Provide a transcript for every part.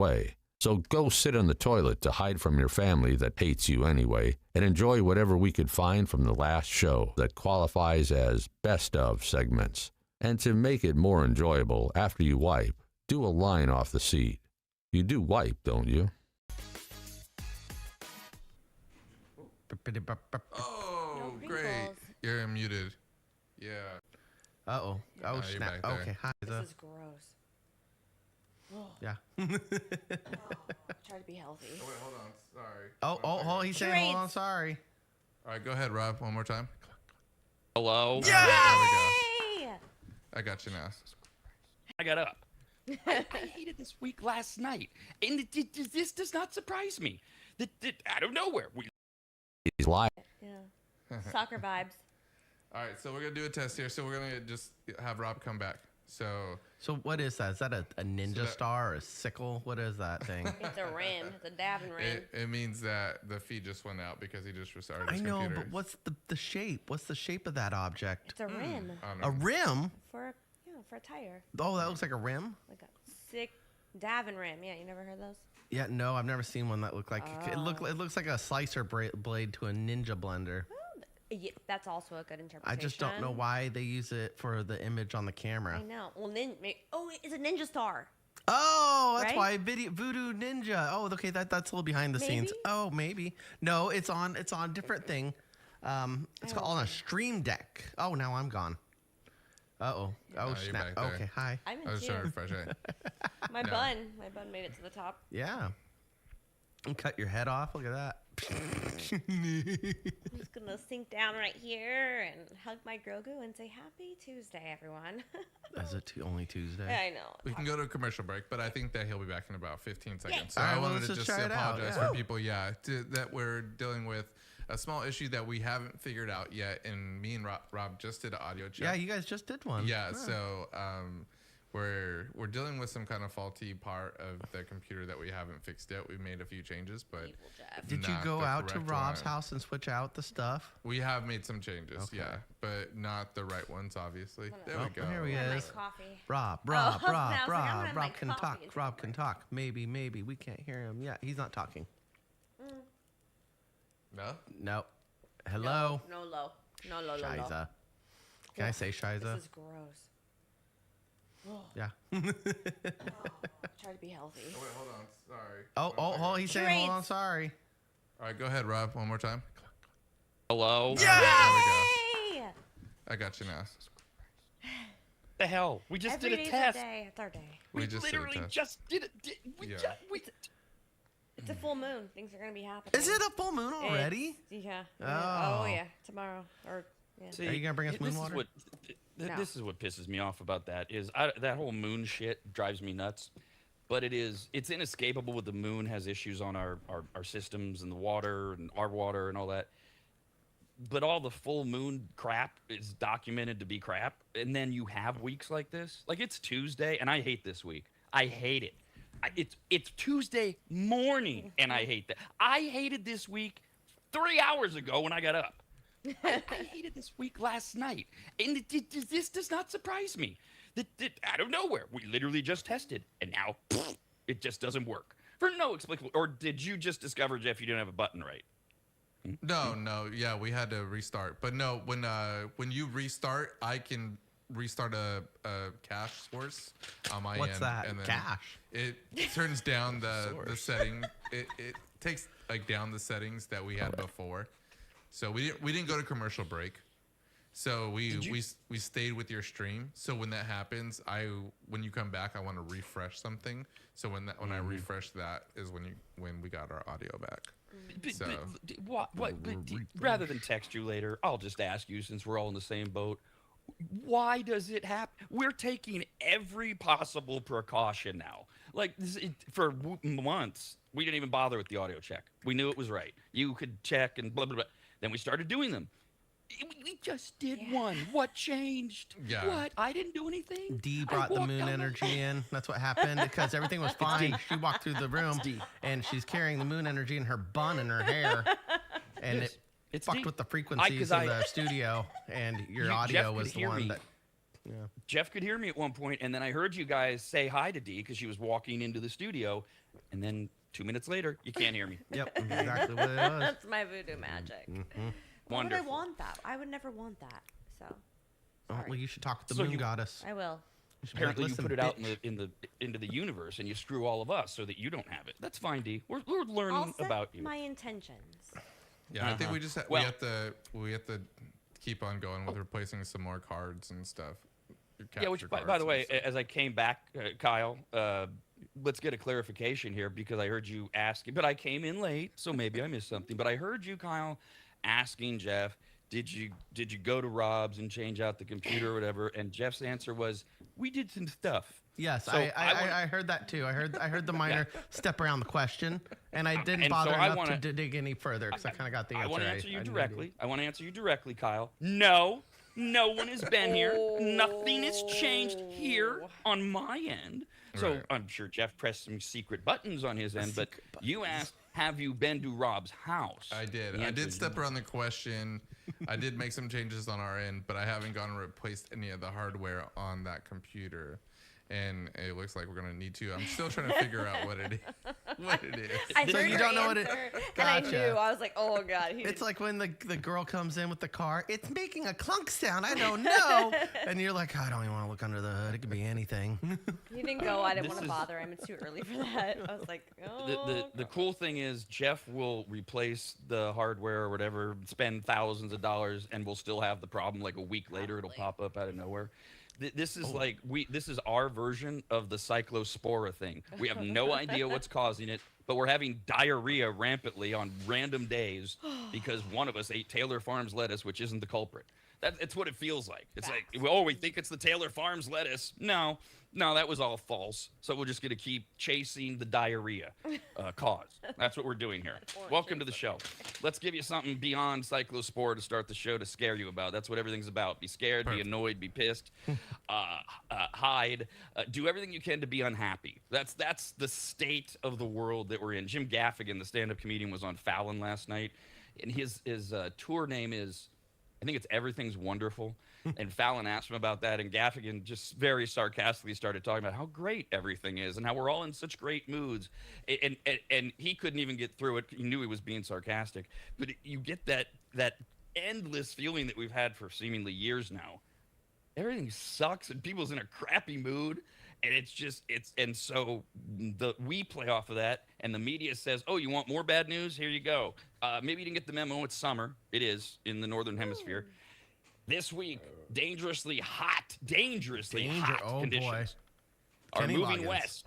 way. So go sit on the toilet to hide from your family that hates you anyway, and enjoy whatever we could find from the last show that qualifies as best of segments. And to make it more enjoyable, after you wipe, do a line off the seat. You do wipe, don't you? Oh, great. You're muted. Yeah. Uh-oh. Oh, snap. Okay, hi. This is gross. Yeah. Try to be healthy. Oh, wait, hold on. Sorry. Oh, he's saying, hold on, sorry. All right, go ahead, Rob. One more time. Hello? Yeah! There we go. Hey! I got you now. I got up. I hated this week last night, and this does not surprise me. Out of nowhere, He's lying. Yeah. Soccer vibes. All right, so we're going to do a test here. So we're going to just have Rob come back. So what is that? Is that a ninja star or a sickle? What is that thing? It's a rim. It's a dabbing rim. it means that the feed just went out because he just restarted his I know, computer. but what's the shape? What's the shape of that object? It's a rim. I don't know. A rim? For a tire. Oh, that looks like a rim? Like a sick davin rim. Yeah, you never heard those? Yeah, no, I've never seen one that looked like it looks like a slicer blade to a ninja blender. Yeah, that's also a good interpretation. I just don't know why they use it for the image on the camera. I know. Well, it's a ninja star. Oh, that's Right? why Voodoo Ninja. Oh, okay, that's a little behind the scenes. Oh, maybe. No, it's on a different thing. It's called on a stream deck. Oh, now I'm gone. Uh-oh. Oh, you're snap. back there. Okay, hi. I'm in I was trying to too. refresh it. My No. bun made it to the top. Yeah. And cut your head off. Look at that. I'm just gonna sink down right here and hug my Grogu and say Happy Tuesday, everyone. Is it only Tuesday? Yeah, I know. We can go to a commercial break, but I think that he'll be back in about 15 seconds. So All right, I well, wanted let's to just just try it out, apologize yeah. for people, that we're dealing with a small issue that we haven't figured out yet. And me and Rob just did an audio check. Yeah, you guys just did one. Yeah, so we're dealing with some kind of faulty part of the computer that we haven't fixed yet. We've made a few changes, but Evil Jeff. it's Did you not go the out to correct Rob's one. house and switch out the stuff? We have made some changes, Okay. yeah, but not the right ones, obviously. There Oh, we go. here he I want is. my coffee. Rob, I was like, I'm gonna Rob have my can coffee talk. and Rob take a can break. talk. Maybe we can't hear him. Yeah, he's not talking. No? No. Hello. No low. No. Shiza. Can I say Shiza? This is gross. Yeah. Try to be healthy. Oh, wait, hold on. Sorry. Oh, he's saying, hold on, Treats. sorry. All right, go ahead, Rob. One more time. Hello? Yeah! There we go. Hey! I got you now. The hell? We just Every did a day's test. our day. It's our day. We just did a literally test. just did it. Yeah. It's a full moon. Things are gonna be happening. Is it a full moon already? Yeah. Oh. Oh yeah. Tomorrow or yeah. See, Are you gonna bring us moon this water? Is what, No. This is what pisses me off about that is that whole moon shit drives me nuts. But it's inescapable with the moon has issues on our systems and the water and our water and all that. But all the full moon crap is documented to be crap. And then you have weeks like this. Like it's Tuesday and I hate this week. I hate it. It's Tuesday morning and I hate that. I hated this week 3 hours ago when I got up. I hated this week last night, and this does not surprise me. That out of nowhere, we literally just tested, and now it just doesn't work for no explicable. Or did you just discover, Jeff, you didn't have a button right? No. Yeah, we had to restart. But no, when you restart, I can restart a cache source on my end. What's that? And then Cache? It turns down the setting. It takes like down the settings that we had before. So we didn't go to commercial break. So we stayed with your stream. So when that happens, when you come back, I want to refresh something. So when I refresh that is when we got our audio back. So Rather than text you later, I'll just ask you since we're all in the same boat. Why does it happen? We're taking every possible precaution now. Like for months, we didn't even bother with the audio check. We knew it was right. You could check and blah blah blah. Then we started doing them. We just did one. What changed? Yeah. What? I didn't do anything. Dee brought the moon energy in. That's what happened because everything was fine. She walked through the room and she's carrying the moon energy in her bun and her hair, and It's fucked Dee. with the frequencies of the studio. And your audio Jeff was could the hear one me. that. Yeah. Jeff could hear me at one point, and then I heard you guys say hi to Dee because she was walking into the studio, and then 2 minutes later, you can't hear me. Yep, exactly what it was. That's my voodoo magic. Why would I want that? I would never want that. So, Oh, sorry. well, you should talk to the So moon you- goddess. I will. You should be like, Apparently, you "Listen, put it out bitch." into the universe, and you screw all of us so that you don't have it. That's fine, D. We're I'll learning set about you. my intentions. Yeah, I think we just Well- we have to keep on going with replacing some more cards and stuff. Your Yeah, which, capture by the cards way, and stuff. as I came back, Kyle, let's get a clarification here because I heard you asking, but I came in late, so maybe I missed something. But I heard you, Kyle, asking Jeff, did you go to Rob's and change out the computer or whatever? And Jeff's answer was, we did some stuff. Yes, So I heard that too. I heard the minor step around the question, and I didn't And bother so I enough wanna- to dig any further because I kind of got the answer. I want to answer you I knew directly. I want to answer you directly, Kyle. No, no one has been here. Nothing has changed here on my end. So Right. I'm sure Jeff pressed some secret buttons on his end, but you asked, have you been to Rob's house? I did. The I answer did is step around the question. I did make some changes on our end, but I haven't gone and replaced any of the hardware on that computer. And it looks like we're gonna need to. I'm still trying to figure out what it is. What it is. I So heard you her don't know what answer, it- and I Gotcha. knew. I was like, oh god. It's like when the girl comes in with the car. It's making a clunk sound. I don't know. And you're like, I don't even want to look under the hood. It could be anything. He didn't go. I didn't This want to is- bother him. It's too early for that. I was like, oh. The cool thing is Jeff will replace the hardware or whatever, spend thousands of dollars, and we'll still have the problem. Like a week later, it'll pop up out of nowhere. This is like this is our version of the cyclospora thing. We have no idea what's causing it, but we're having diarrhea rampantly on random days because one of us ate Taylor Farms lettuce, which isn't the culprit. It's what it feels like. It's like, oh, we think it's the Taylor Farms lettuce. No, that was all false. So we're just going to keep chasing the diarrhea cause. That's what we're doing here. Welcome to the show. Let's give you something beyond cyclospore to start the show to scare you about. That's what everything's about. Be scared, be annoyed, be pissed, hide, do everything you can to be unhappy. That's the state of the world that we're in. Jim Gaffigan, the stand-up comedian, was on Fallon last night, and his tour name is, I think it's Everything's Wonderful. And Fallon asked him about that, and Gaffigan just very sarcastically started talking about how great everything is and how we're all in such great moods. And he couldn't even get through it. He knew he was being sarcastic. But you get that endless feeling that we've had for seemingly years now. Everything sucks, and people's in a crappy mood. And so we play off of that, and the media says, oh, you want more bad news? Here you go. Maybe you didn't get the memo. It's summer. It is in the Northern Hemisphere. This week, dangerously hot Oh, conditions boy. are Kenny moving Loggins. west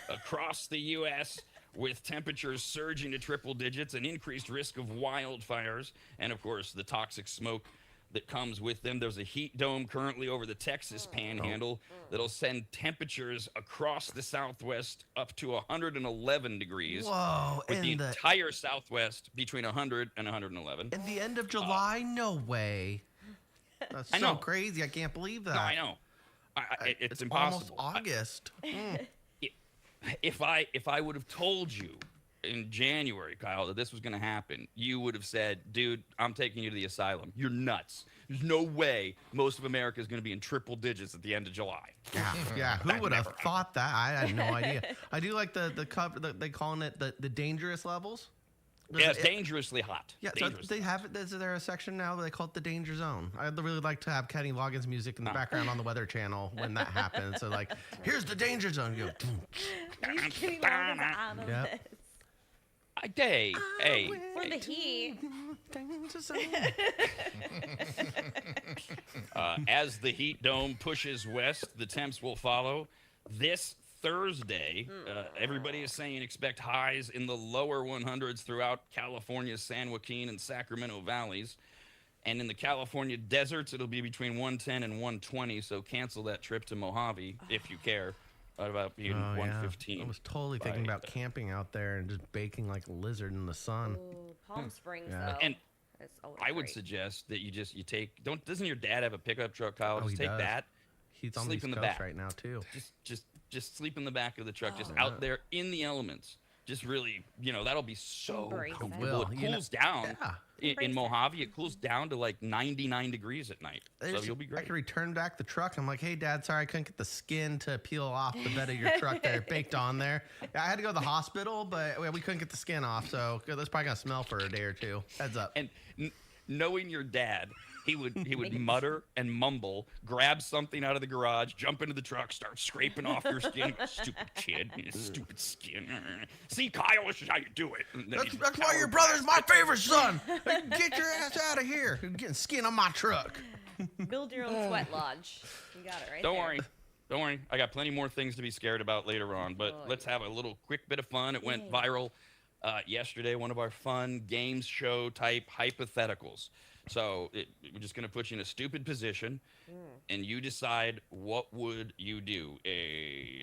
across the U.S. with temperatures surging to triple digits, an increased risk of wildfires, and, of course, the toxic smoke that comes with them. There's a heat dome currently over the Texas panhandle that'll send temperatures across the Southwest up to 111 degrees. Whoa. With the In the entire Southwest between 100 and 111. in the end of July? No way. That's I so know. crazy. I can't believe that. No, I know. It's almost impossible. August. If I would have told you in January, Kyle, that this was going to happen, you would have said, dude, I'm taking you to the asylum. You're nuts. There's no way most of America is going to be in triple digits at the end of July. Yeah. Who would have thought that? I had no idea. I do like the cover. They calling it the dangerous levels. Yeah, it's dangerously hot. Yeah, so Dangerously they have it. Is there a section now where they call it the danger zone? I'd really like to have Kenny Loggins music in the background on the Weather Channel when that happens. So like, here's the danger zone. You go, He's getting out of Yep. this. Hey, For the heat. danger zone. as the heat dome pushes west, the temps will follow. This Thursday, everybody is saying expect highs in the lower 100s throughout California's San Joaquin and Sacramento valleys. And in the California deserts, it'll be between 110 and 120, so cancel that trip to Mojave if you care. About being Oh, yeah. 115. I was totally thinking about camping out there and just baking like a lizard in the sun. Ooh, Palm Springs, Yeah. though. And is always I would great. suggest that you take doesn't your dad have a pickup truck, Kyle? Oh, Just he take does. that. He's on the Sleep East in the Coast back. right now too. Just sleep in the back of the truck, just Oh, out there in the elements. just really, that'll be so Embrace it. comfortable. It cools down. In Embrace it. Mojave, it cools down to like 99 degrees at night. So you'll be I great. can return back the truck. I'm like, hey, Dad, sorry I couldn't get the skin to peel off the bed of your truck there, baked on there. I had to go to the hospital, but we couldn't get the skin off, so that's probably gonna smell for a day or two. Heads up. And knowing your dad, he would mutter and mumble, grab something out of the garage, jump into the truck, start scraping off your skin. Stupid kid, stupid skin. See, Kyle, this is how you do it. That's why your brother's my favorite son. Get your ass out of here. You're getting skin on my truck. Build your own sweat lodge. You got it right Don't there. worry. Don't worry. I got plenty more things to be scared about later on, but let's have a little quick bit of fun. It went viral yesterday, one of our fun games show type hypotheticals. So we're just going to put you in a stupid position, and you decide what would you do.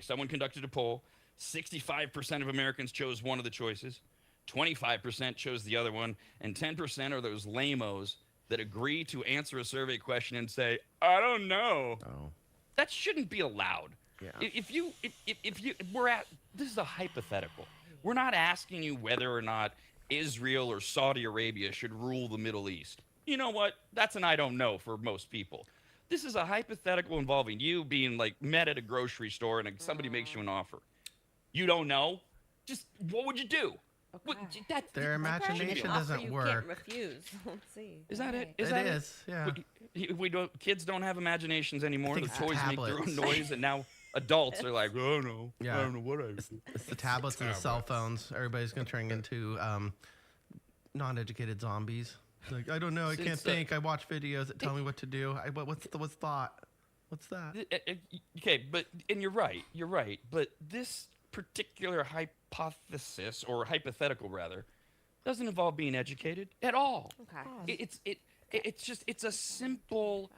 Someone conducted a poll. 65% of Americans chose one of the choices. 25% chose the other one. And 10% are those lamos that agree to answer a survey question and say, I don't know. Oh. That shouldn't be allowed. Yeah. If this is a hypothetical. We're not asking you whether or not Israel or Saudi Arabia should rule the Middle East. You know what? That's an I don't know for most people. This is a hypothetical involving you being like met at a grocery store and somebody makes you an offer. You don't know? Just what would you do? Okay. Their imagination Offer doesn't you work. can't refuse. Let's see. Is that it? It is, yeah. Kids don't have imaginations anymore. I The think it's toys make their own tablets. noise, and now adults are like, oh no, Yeah. I don't know what I. It's the tablets and the cell phones. Everybody's gonna turn into non-educated zombies. Like, I don't know. I can't think. I watch videos that tell me what to do. What's thought? What's that? Okay, and you're right. You're right. But this particular hypothesis or hypothetical rather doesn't involve being educated at all. Okay. It's a simple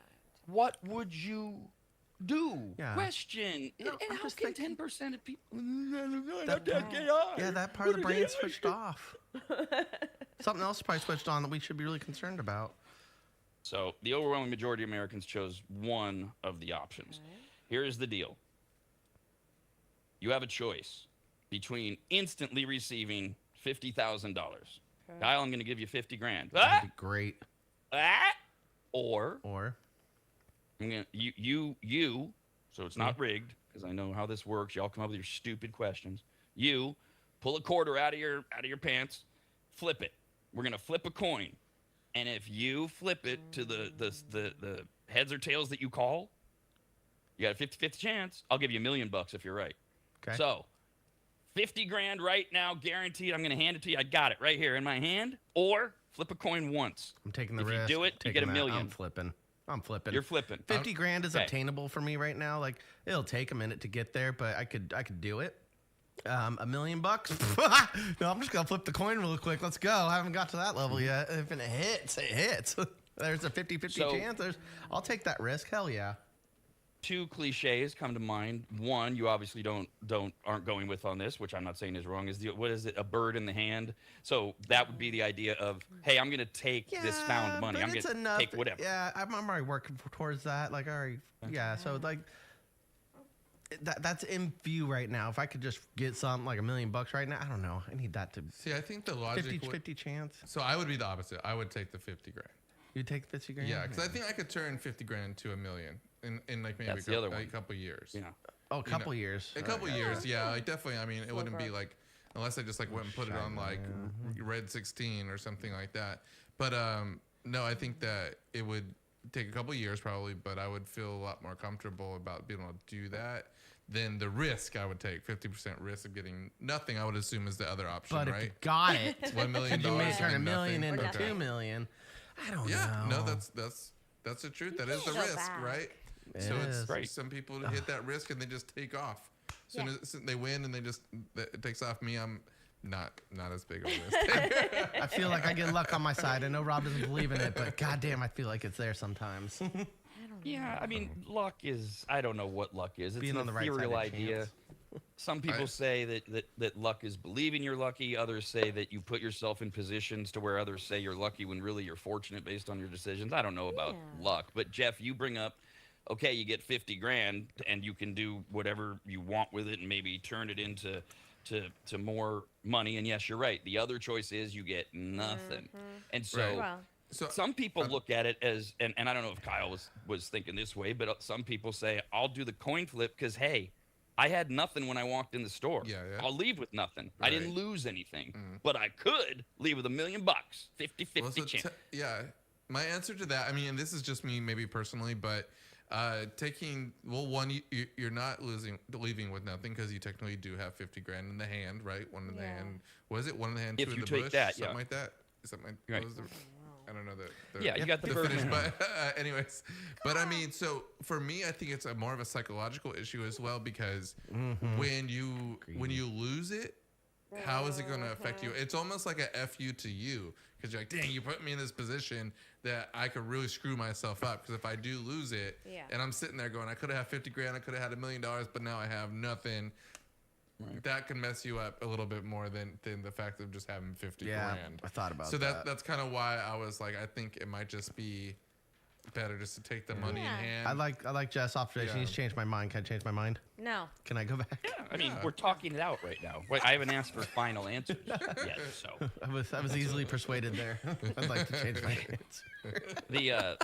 what would you do question. No, and I'm how just can thinking- 10% of people Yeah, that part of the brain switched off. Something else probably switched on that we should be really concerned about. So the overwhelming majority of Americans chose one of the options. Here's the deal. You have a choice between instantly receiving $50,000. Kyle, I'm going to give you 50 grand. That'd be great. Or Or I'm gonna you. So it's not rigged because I know how this works. Y'all come up with your stupid questions. You pull a quarter out of your pants, flip it. We're gonna flip a coin, and if you flip it to the heads or tails that you call, you got a 50-50 chance. I'll give you $1 million if you're right. okay. So 50 grand right now, guaranteed. I'm gonna hand it to you. I got it right here in my hand. Or flip a coin once. I'm taking the if risk. you do it, you get taking $1 that. million. I'm flipping. You're flipping. 50 grand is Okay. obtainable for me right now. Like, it'll take a minute to get there, but I could do it. $1 million? No, I'm just gonna flip the coin real quick. Let's go. I haven't got to that level yet. If it hits, it hits. There's a 50-50 So- chance. I'll take that risk. Hell yeah. Two cliches come to mind. One, you obviously aren't going with on this, which I'm not saying is wrong. What is it? A bird in the hand. So that would be the idea of, hey, I'm gonna take this found money. but I'm it's gonna enough. take whatever. Yeah, I'm already working towards that. Like, all right, yeah. So like, that's in view right now. If I could just get something like $1 million right now, I don't know. I need that to See, I think the logic. 50 chance. So I would be the opposite. I would take the 50 grand. You take 50 grand. Yeah, because I think I could turn 50 grand into $1 million in like maybe That's the other one. a couple years. Yeah. Oh, a couple years. A couple years, yeah. Like definitely. I mean, it wouldn't be like unless I just like went and put it on like Red 16 or something like that. But no, I think that it would take a couple years probably, but I would feel a lot more comfortable about being able to do that than the risk I would take. 50% risk of getting nothing. I would assume is the other option, But if you right? got it, $1 million. you may turn $1 and million nothing. into Okay. $2 million. I don't Yeah, know. no, that's the truth. That is the can't go risk, back. right? It So is. it's Right. some people hit that risk and they just take off. Soon Yeah. as they win and it takes off. Me, I'm not as big of a risk. I feel like I get luck on my side. I know Rob doesn't believe in it, but goddamn, I feel like it's there sometimes. Yeah, I mean, luck is, I don't know what luck is. It's Being an on the right side ethereal of idea. chance. Some people say that luck is believing you're lucky. Others say that you put yourself in positions to where others say you're lucky when really you're fortunate based on your decisions. I don't know about luck. But Jeff, you bring up, okay, you get 50 grand and you can do whatever you want with it and maybe turn it into to more money. And yes, you're right. The other choice is you get nothing. And so. Right. Well, So Some people look at it as, and I don't know if Kyle was thinking this way, but some people say, I'll do the coin flip because, hey, I had nothing when I walked in the store. Yeah. I'll leave with nothing. I didn't lose anything, but I could leave with $1 million, 50-50 Well, so chance. my answer to that, I mean, and this is just me maybe personally, but taking, well, one, you're not leaving with nothing because you technically do have 50 grand in the hand, right? One in the hand. Was it one in the hand, If two in you the take bush? that, something like that. Is that my, Right. what was the, I don't know the Yeah, you got the bird finish, in but anyways, but I mean, so for me, I think it's more of a psychological issue as well because when you lose it, how is it going to affect you? It's almost like a fu to you because you're like, dang, you put me in this position that I could really screw myself up because if I do lose it, and I'm sitting there going, I could have had 50 grand, I could have had $1 million, but now I have nothing. Right. That can mess you up a little bit more than the fact of just having 50 grand. I thought about so that. that's kind of why I was like, I think it might just be better just to take the money in hand. I like Jess' observation. He's changed my mind. Can I change my mind? no. Can I go back? Yeah, I mean, we're talking it out right now. Wait, I haven't asked for final answers yet, so. I was easily persuaded there. I'd like to change my answer.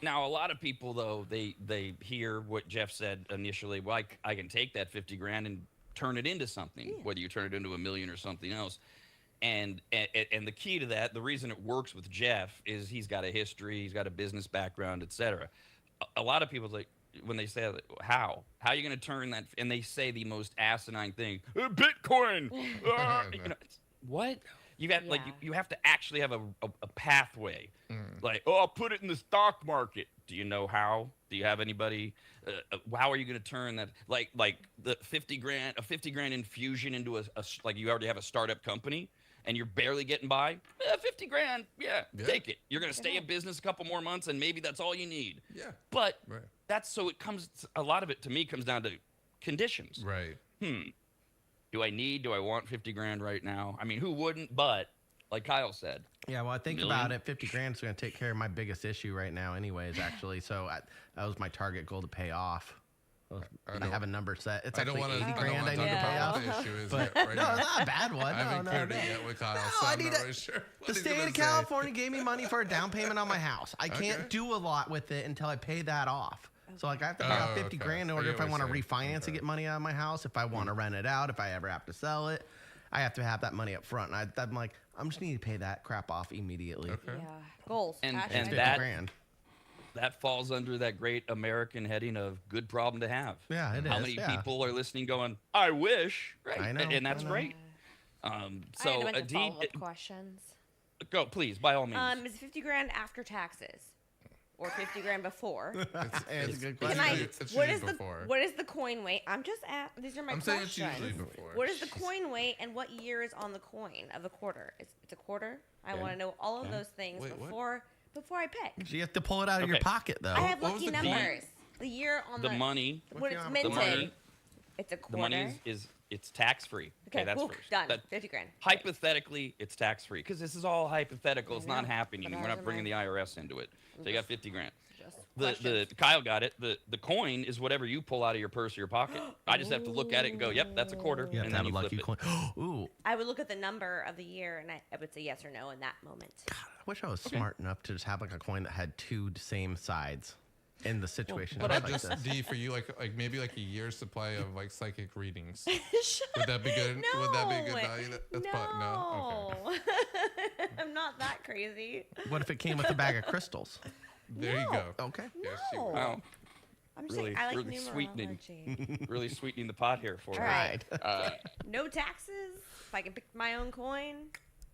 Now a lot of people though they hear what Jeff said initially. Well, I can take that 50 grand and turn it into something, whether you turn it into $1 million or something else. And the key to that, the reason it works with Jeff is he's got a history, he's got a business background, etc. A lot of people like when they say how are you going to turn that, and they say the most asinine thing, Bitcoin. You know, what? You got like you have to actually have a pathway. Like, I'll put it in the stock market. Do you know how? Do you have anybody? How are you going to turn that? Like the 50 grand infusion into a like you already have a startup company and you're barely getting by. 50 grand, take it. You're going to stay in business a couple more months and maybe that's all you need. Yeah. But that's so it comes. A lot of it to me comes down to conditions. Right. Do I want 50 grand right now? I mean, who wouldn't? But like Kyle said. Yeah, well, I think about it. 50 grand is going to take care of my biggest issue right now, anyways. Actually, so that was my target goal to pay off. I have a number set. It's actually 80 grand I need to pay off. The issue is But right no, now. it's not a bad one. I haven't cleared it yet with Kyle, so I'm not really sure. The state of California gave me money for a down payment on my house. I can't do a lot with it until I pay that off. So like I have to pay off 50 grand in order if I want to refinance and get money out of my house, if I want to rent it out, if I ever have to sell it. I have to have that money up front. And I'm like, I'm just need to pay that crap off immediately. Okay. Yeah. Goals. And 50 that grand. that falls under that great American heading of good problem to have. Yeah, it How is, many yeah. people are listening going, I wish, right? I know, and that's I know. great. I had So a bunch of Adee, follow-up questions. go, please, by all means. Is 50 grand after taxes? Or 50 grand before? That's a good Can question. I, It's what usually is the before. what is the coin weight? I'm just these are my I'm saying questions. it's usually before. What is the coin weight and what year is on the coin of the quarter? It's a quarter. I want to know all of those things Wait, what? before I pick. You have to pull it out of your Okay. pocket, though. I have what was lucky the coin? numbers. The year on the money, when it's The minted. money- It's a the quarter. money is it's tax free. okay, that's cool, first. done. That- 50 grand. hypothetically, it's tax free because this is all hypothetical. It's not know, happening. but We're ours not are bringing the mine. IRS into it. So you got 50 grand. Just The questions. Kyle got it. The coin is whatever you pull out of your purse or your pocket. I just have to look at it and go, yep, that's a quarter, You have and to then have a you lucky flip coin. Ooh, I would look at the number of the year and I would say yes or no in that moment. I wish I was smart enough to just have like a coin that had two same sides in the situation. but like I Just this. D for you, like maybe like a year's supply of like psychic readings. Would that be good? No. Would that be a good value? That's probably no. Okay. I'm not that crazy. What if it came with a bag of crystals? There you go. Okay. Yes, you No. would. Wow, I'm just really, saying I like really sweetening, numerology. really sweetening the pot here for All you. right. Right. No taxes. If I can pick my own coin,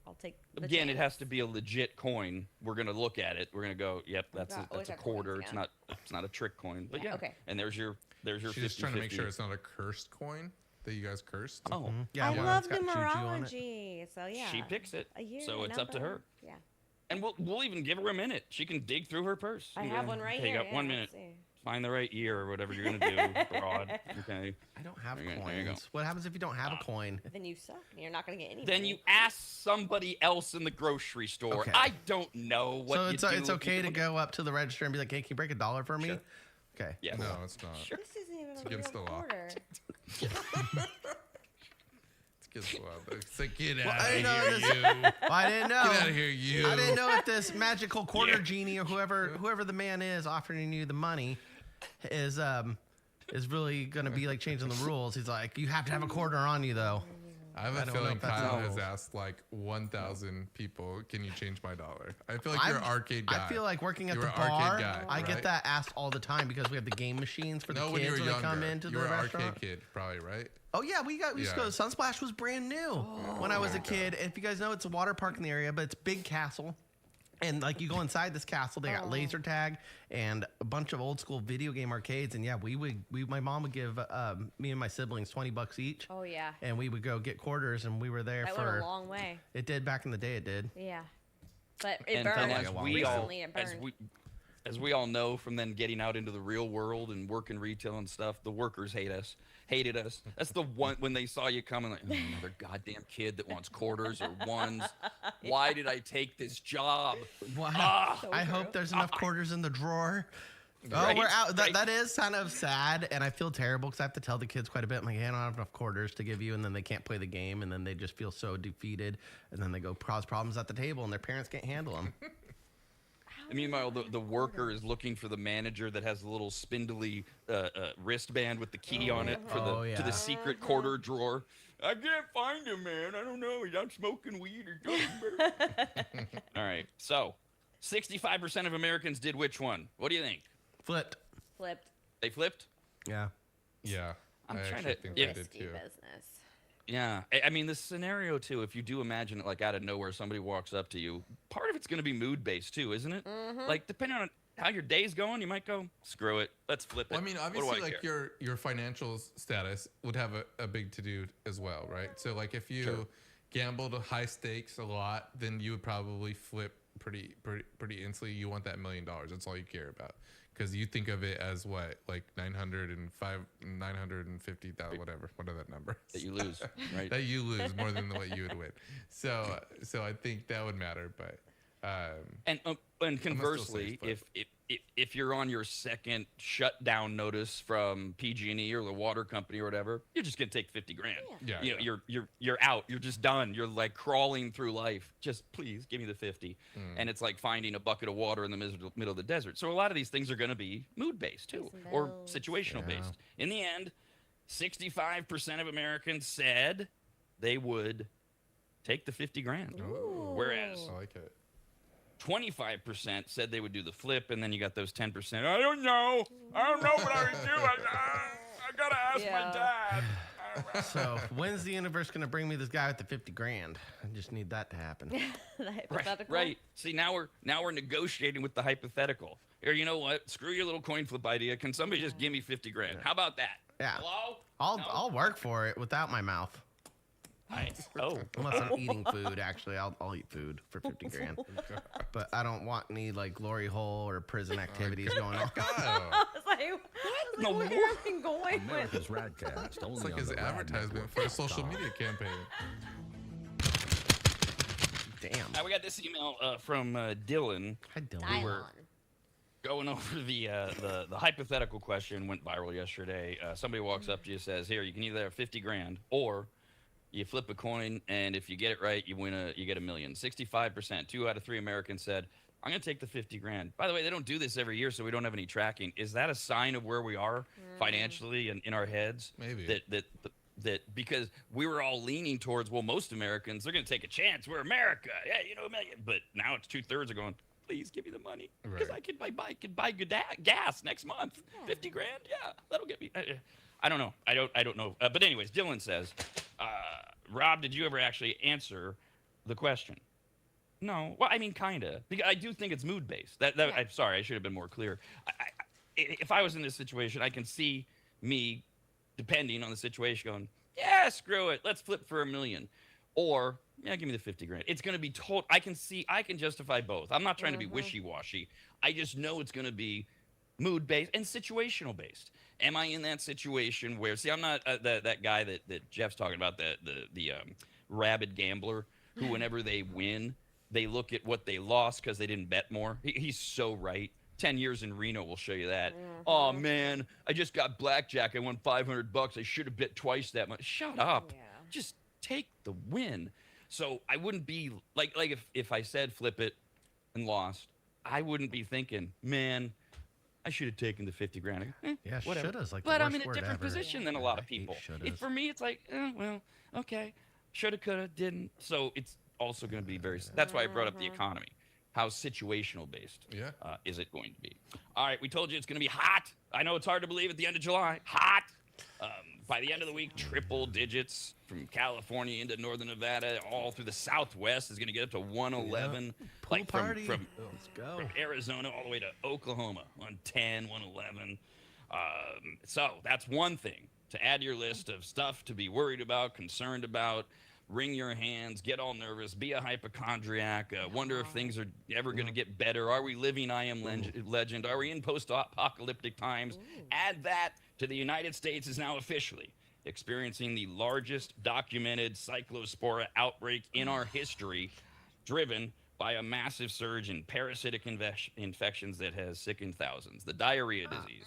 I'll take the Again, it chance. has to be a legit coin. We're gonna look at it. We're gonna go, yep, that's always a got coins, quarter. yeah. It's not a trick coin. But Yeah, yeah. okay. And there's your She's 50, just trying to make 50. sure it's not a cursed coin that you guys cursed. Oh, Yeah, I one love that's got juju on it. numerology. So yeah. she picks it. a year. So a it's up to number. her. Yeah. And we'll even give her a minute. She can dig through her purse. I and have go, one right okay, here. You got yeah, 1 let's minute. see. Find the right year or whatever you're gonna do. Broad. Okay. I don't have There you go. coins. What happens if you don't have a coin? Then you suck. And you're not gonna get anything. Then you ask somebody else in the grocery store. Okay. I don't know what So you it's do. it's okay to go up to the register and be like, "Hey, can you break $1 for me?" Sure. Okay. Yeah. No, it's not. Sure. This isn't even It's a against real the law. quarter. Gets wild. It's like, get Well, out I of didn't know here, this- you. Well, I didn't know. Get out of here, you. I didn't know if this magical quarter genie or whoever the man is offering you the money is really gonna be like changing the rules. He's like, you have to have a quarter on you though. I have a don't know feeling if that's Kyle how- has asked like 1,000 people, can you change my dollar? I feel like you're an arcade guy. I feel like working at You're the an arcade bar. guy, I get right? that asked all the time because we have the game machines for the No, when you kids were when younger. they come into you the were an restaurant. arcade kid, probably, right? Oh yeah, we used to go. Yeah. Sunsplash was brand new when I was a kid. If you guys know, it's a water park in the area, but it's big castle. And like you go inside this castle, they got laser tag and a bunch of old school video game arcades. And yeah, my mom would give me and my siblings $20 each. Oh yeah. And we would go get quarters, and we were there That for. went a long way. It did back in the day. It did. Yeah. But it And burned. then Recently it burned. as we all know from then getting out into the real world and working retail and stuff, the workers hated us. That's the one when they saw you coming, like, oh, another goddamn kid that wants quarters or ones. Why did I take this job? Wow. So I true. hope there's enough quarters in the drawer. Oh, Right, we're out. right. That is kind of sad, and I feel terrible because I have to tell the kids quite a bit. I'm like, hey, I don't have enough quarters to give you, and then they can't play the game, and then they just feel so defeated, and then they go cause problems at the table, and their parents can't handle them. And meanwhile, the worker is looking for the manager that has a little spindly wristband with the key on it for Oh, to yeah. the secret quarter drawer. I can't find him, man. I don't know. He's out smoking weed or something. All right. So, 65% of Americans did which one? What do you think? Flipped. Flipped. They flipped? Yeah. Yeah. I'm I trying actually to- think yeah. I did Risky too. business. Yeah. I mean, the scenario, too, if you do imagine it like out of nowhere, somebody walks up to you, part of it's going to be mood-based, too, isn't it? Like, depending on how your day's going, you might go, screw it. Let's flip it. Well, I mean, What do obviously, I like care? your financial status would have a big to do as well, right? So, like, if you Sure. gambled high stakes a lot, then you would probably flip pretty instantly. You want that $1 million. That's all you care about, because you think of it as what, like 950,000, whatever that number is. That you lose, right? That you lose more than what you would win. So I think that would matter, but. And say conversely, flip. if you're on your second shutdown notice from PG&E or the water company or whatever, you're just gonna take 50 grand. Yeah, You know, yeah. you're out. You're just done. You're like crawling through life. Just please give me the 50. And it's like finding a bucket of water in the middle of the desert. So a lot of these things are gonna be mood based too, Some or bills. situational Yeah. based. In the end, 65% of Americans said they would take the 50 grand. Whereas I like it. 25% said they would do the flip, and then you got those 10%. I don't know what I would do. I gotta ask my dad. So when's the universe gonna bring me this guy with the 50 grand? I just need that to happen. The hypothetical. Right. See, now we're negotiating with the hypothetical. Or you know what? Screw your little coin flip idea. Can somebody just give me 50 grand? How about that? Yeah. Hello? I'll work for it without my mouth. Oh. Unless I'm eating food, actually, I'll eat food for 50 grand. But I don't want any like glory hole or prison activities going on. Oh, I was like, No where more. have been going with? America's RAD Cast. Only it's like on his the RAD advertisement for a social media campaign. Damn. Now we got this email from Dylan. Hi, Dylan. Nylon. Going over the hypothetical question went viral yesterday. Somebody walks up to you and says, "Here, you can either have 50 grand or you flip a coin, and if you get it right, you get $1 million." 65%, 2 out of 3 Americans said, "I'm going to take the 50 grand." By the way, they don't do this every year, so we don't have any tracking. Is that a sign of where we are financially and in our heads? Maybe. That because we were all leaning towards, well, most Americans, they're going to take a chance. We're America. Yeah, you know, but now it's 2/3 are going, please give me the money because Right. I could buy good gas next month. 50 grand, yeah, that'll get me. I don't know. I don't know. But anyways, Dylan says, Rob, did you ever actually answer the question? No. Well, I mean, kind of. Because I do think it's mood based. I'm sorry, I should have been more clear. If I was in this situation, I can see me, depending on the situation, going, yeah, screw it, let's flip for $1 million, or yeah, give me the 50 grand. It's going to be total. I can justify both. I'm not trying to be wishy-washy. I just know it's going to be mood-based and situational based. Am I in that situation where, see, I'm not that guy that Jeff's talking about, the rabid gambler who whenever they win, they look at what they lost because they didn't bet more. He's so right. 10 years in Reno will show you that. Oh, man, I just got blackjack. I won $500. I should have bet twice that much. Shut up. Yeah. Just take the win. So I wouldn't be like if I said flip it and lost, I wouldn't be thinking, man, I should have taken the 50 grand. Yeah, whatever. shoulda's like the but I'm worst in a word different ever. position than a Yeah, lot I of hate people. shouldas. For me, it's like, well, okay, shoulda, coulda, didn't. So it's also going to be very. That's why I brought up the economy. How situational based is it going to be? All right, we told you it's going to be hot. I know it's hard to believe at the end of July. Hot. By the end of the week, triple digits from California into northern Nevada, all through the Southwest is going to get up to 111. Pool Like party. from Let's go. Arizona all the way to Oklahoma, 110, 111. So that's one thing to add to your list of stuff to be worried about, concerned about. Wring your hands, get all nervous, be a hypochondriac, wonder if things are ever going to get better. Are we living I Am Legend? Are we in post-apocalyptic times? Add that to the United States is now officially experiencing the largest documented cyclospora outbreak in our history, driven by a massive surge in parasitic infections that has sickened thousands. The diarrhea disease.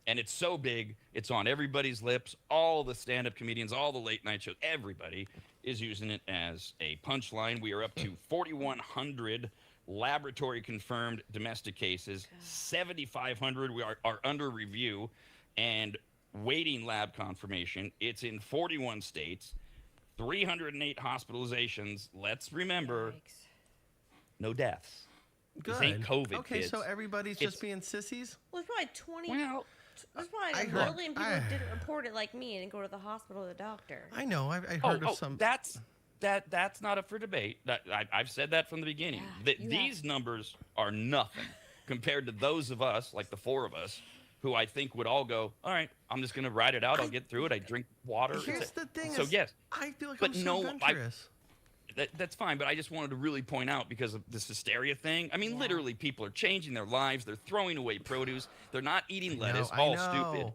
And it's so big, it's on everybody's lips. All the stand-up comedians, all the late-night shows, everybody is using it as a punchline. We are up to 4,100 laboratory-confirmed domestic cases. 7,500 are under review and waiting lab confirmation. It's in 41 states, 308 hospitalizations. Let's remember, Yikes. no deaths. Good. This ain't COVID, Okay, kids. so everybody's It's- just being sissies? Well, there's probably 20. Well, There's probably I a heard- million people who didn't report it like me and didn't go to the hospital or the doctor. I know. I heard of some. That's not up for debate. I've said that from the beginning. Yeah, you These numbers are nothing compared to those of us, like the four of us, who I think would all go, all right, I'm just going to ride it out. I'll get through it. I drink water. Here's the thing. So, is, yes. I feel like But I'm so no, adventurous. That's fine, but I just wanted to really point out because of this hysteria thing. I mean, literally, people are changing their lives. They're throwing away produce. They're not eating lettuce. I All know. stupid.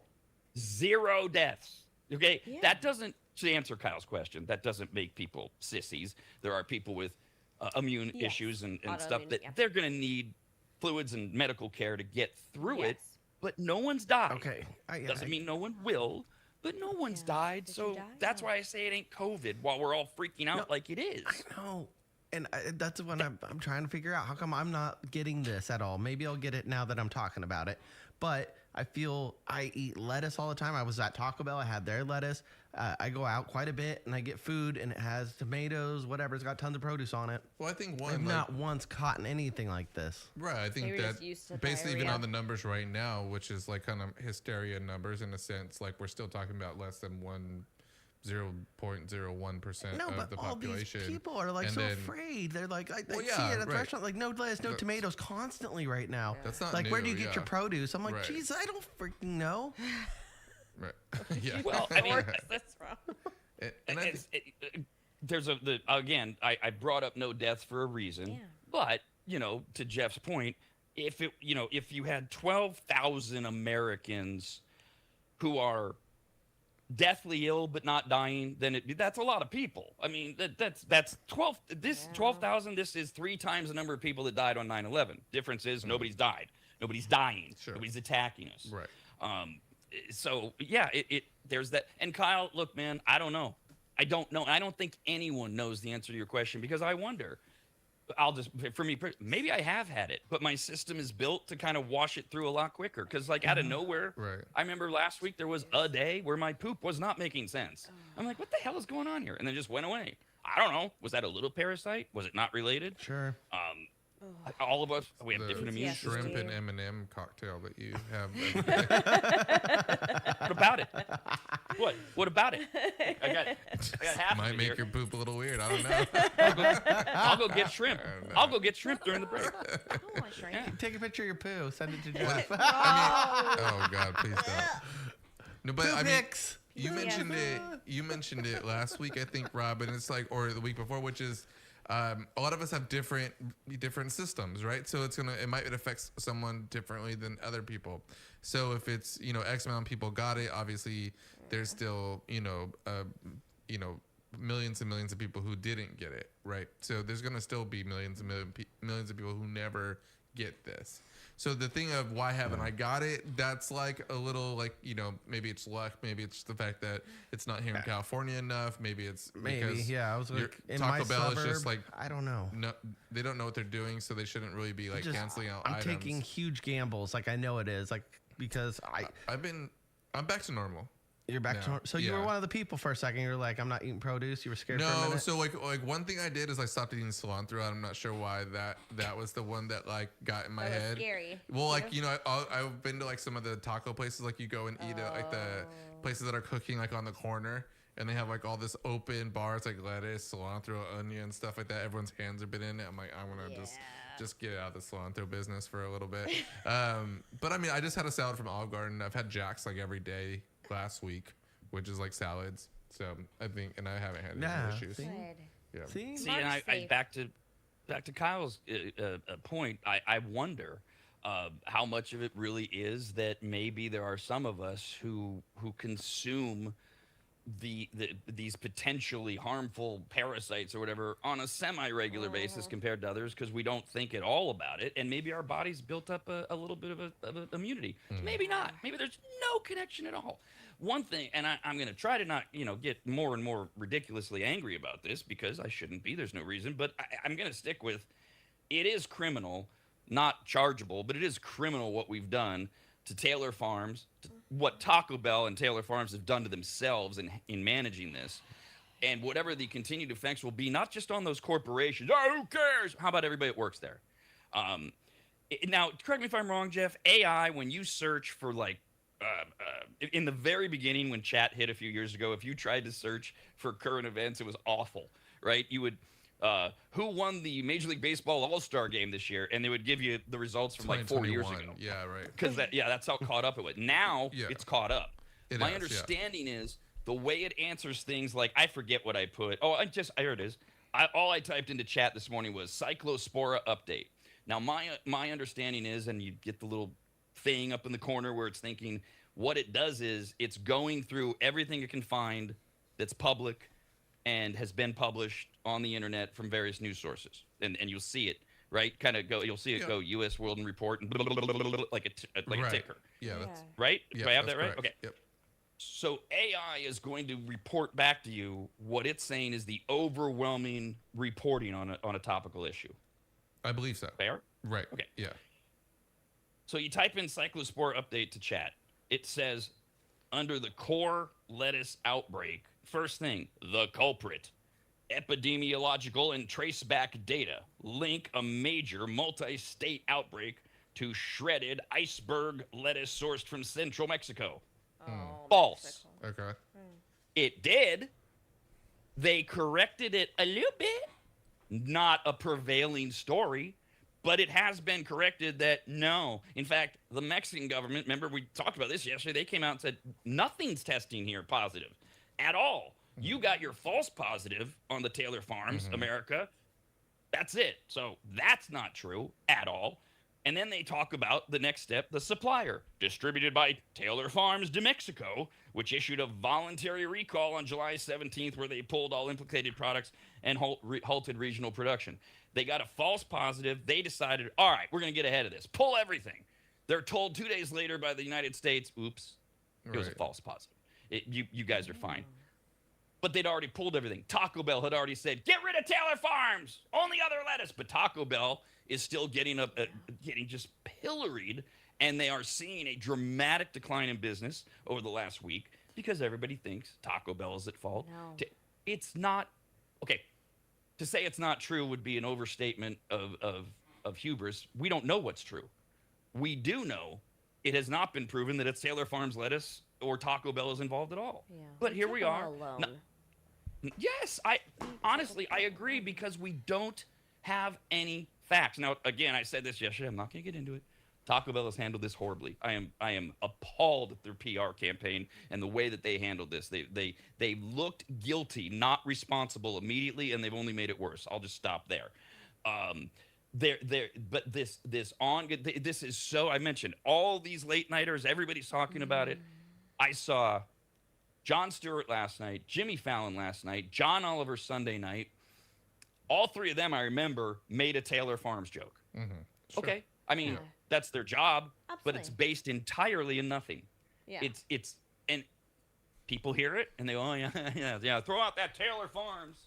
0 deaths. Okay? Yeah. That doesn't, to answer Kyle's question, that doesn't make people sissies. There are people with immune Yes. issues and stuff Autoimmune, that yeah. they're going to need fluids and medical care to get through it, Yes. but no one's died. Okay. Doesn't mean no one will, but no one's Yeah. died. Did So you die? that's No. why I say it ain't COVID while we're all freaking out No, like it is. I know. And that's what I'm trying to figure out. How come I'm not getting this at all? Maybe I'll get it now that I'm talking about it. But I feel I eat lettuce all the time. I was at Taco Bell. I had their lettuce. I go out quite a bit and I get food and it has tomatoes, whatever. It's got tons of produce on it. Well, I think I've not once caught anything like this. Right, I think Maybe that just used to basically even diarrhea. on the numbers right now, which is like kind of hysteria numbers in a sense, like we're still talking about less than 0.01% No, of but the all these population. people are like And so then- afraid. They're like, I Well, see yeah, it at the right. restaurant, like no lettuce, no tomatoes constantly right now. That's not like, where do new, you get yeah. your produce? I'm like, Right. geez, I don't freaking know. Right. Yeah. Well, I mean, That's wrong. and I think, there's again, I brought up no deaths for a reason, Yeah. but to Jeff's point, if you had 12,000 Americans who are deathly ill but not dying, then that's a lot of people. I mean, that's 12. This Yeah. 12,000. This is 3 times the number of people that died on 9/11. Difference is nobody's died, nobody's dying, Sure. nobody's attacking us. right. So yeah, there's that. And Kyle, look, man, I don't know. I don't know. I don't think anyone knows the answer to your question because I wonder. For me, maybe I have had it, but my system is built to kind of wash it through a lot quicker. Because like out of nowhere, Right. I remember last week there was a day where my poop was not making sense. I'm like, what the hell is going on here? And then it just went away. I don't know. Was that a little parasite? Was it not related? Sure. All of us, we have The different immune PTSD. systems. shrimp and M&M cocktail that you have. What about it? What about it? I got half Might of it make here. your poop a little weird. I don't know. I'll go get shrimp. no. I'll go get shrimp during the break. I don't want shrimp. Yeah. Take a picture of your poo. Send it to Jeff. Oh God, please don't. No, but Poo I mean, pics. you mentioned it. You mentioned it last week, I think, Rob, and it's like, or the week before, which is. A lot of us have different systems, right? So it might affect someone differently than other people. So if it's X amount of people got it, obviously there's still millions and millions of people who didn't get it, right? So there's gonna still be millions and millions of people who never get this. So the thing of why haven't I got it? That's like a little like, you know, maybe it's luck, maybe it's the fact that it's not here in California enough. Maybe it's because I was like, in Taco my Bell suburb, is just like, I don't know. no, they don't know what they're doing, so they shouldn't really be like canceling out I'm items. taking huge gambles, like I know it is, like because I'm back to normal. You're back to so you were one of the people for a second. You were like, I'm not eating produce. You were scared for a minute. So like one thing I did is I stopped eating cilantro. I'm not sure why that was the one that like got in my head. Scary. Well, like you know, I've been to like some of the taco places. Like you go and eat at like the places that are cooking like on the corner, and they have like all this open bars like lettuce, cilantro, onion, stuff like that. Everyone's hands have been in it. I'm like, I want to just get out of the cilantro business for a little bit. But I mean, I just had a salad from Olive Garden. I've had Jack's like every day last week, which is like salads. So I think, and I haven't had any issues. Yeah. See, and I back to Kyle's point. I wonder how much of it really is that maybe there are some of us who consume these potentially harmful parasites or whatever on a semi-regular basis compared to others because we don't think at all about it, and maybe our body's built up a little bit of a immunity. Maybe not. Maybe there's no connection at all. One thing, and I'm going to try to not get more and more ridiculously angry about this because I shouldn't be. There's no reason, but I'm going to stick with it is criminal, not chargeable, but it is criminal what we've done to Taylor Farms, to what Taco Bell and Taylor Farms have done to themselves in managing this, and whatever the continued effects will be, not just on those corporations. Oh, who cares? How about everybody that works there? Now, correct me if I'm wrong, Jeff. AI, when you search for like, in the very beginning when chat hit a few years ago, if you tried to search for current events, it was awful, right? You would, who won the Major League Baseball All-Star game this year? And they would give you the results from like 4 years ago. Yeah, right. Because that's how caught up it was. Now it's caught up. My understanding is the way it answers things like, I forget what I put. Oh, here it is. All I typed into chat this morning was Cyclospora update. Now, my understanding is, and you get the little thing up in the corner where it's thinking, what it does is it's going through everything it can find that's public and has been published on the internet from various news sources, and you'll see it you'll see it go U.S. World and Report and like a ticker. Yeah, that's right. Yeah, do I have that correct. right? Okay. Yep. So AI is going to report back to you what it's saying is the overwhelming reporting on a topical issue. I believe so. Fair? Right. Okay. Yeah. So you type in Cyclospore update to chat. It says, under the core lettuce outbreak, first thing, the culprit, epidemiological and traceback data link a major multi-state outbreak to shredded iceberg lettuce sourced from central Mexico. False. Mexico. Okay. It did. They corrected it a little bit. Not a prevailing story, but it has been corrected that no. In fact, the Mexican government, remember we talked about this yesterday, they came out and said nothing's testing here positive at all. You got your false positive on the Taylor Farms, America. That's it. So that's not true at all. And then they talk about the next step, the supplier, distributed by Taylor Farms de Mexico, which issued a voluntary recall on July 17th where they pulled all implicated products and halted regional production. They got a false positive. They decided, all right, we're going to get ahead of this. Pull everything. They're told 2 days later by the United States, oops, it was a false positive. You guys are fine. But they'd already pulled everything. Taco Bell had already said, get rid of Taylor Farms, only other lettuce. But Taco Bell is still getting just pilloried, and they are seeing a dramatic decline in business over the last week because everybody thinks Taco Bell is at fault. No. It's not. Okay, to say it's not true would be an overstatement of hubris. We don't know what's true. We do know it has not been proven that it's Taylor Farms lettuce or Taco Bell is involved at all. Yeah. But here we are. Alone. Yes, I agree because we don't have any facts. Now, again, I said this yesterday. I'm not going to get into it. Taco Bell has handled this horribly. I am appalled at their PR campaign and the way that they handled this. They looked guilty, not responsible immediately, and they've only made it worse. I'll just stop there. But this is so. I mentioned all these late nighters. Everybody's talking about it. I saw Jon Stewart last night, Jimmy Fallon last night, John Oliver Sunday night. All three of them, I remember, made a Taylor Farms joke. Sure. Okay. I mean, that's their job, but it's Absolutely. based entirely in nothing. Yeah. It's and people hear it and they go, oh yeah, throw out that Taylor Farms.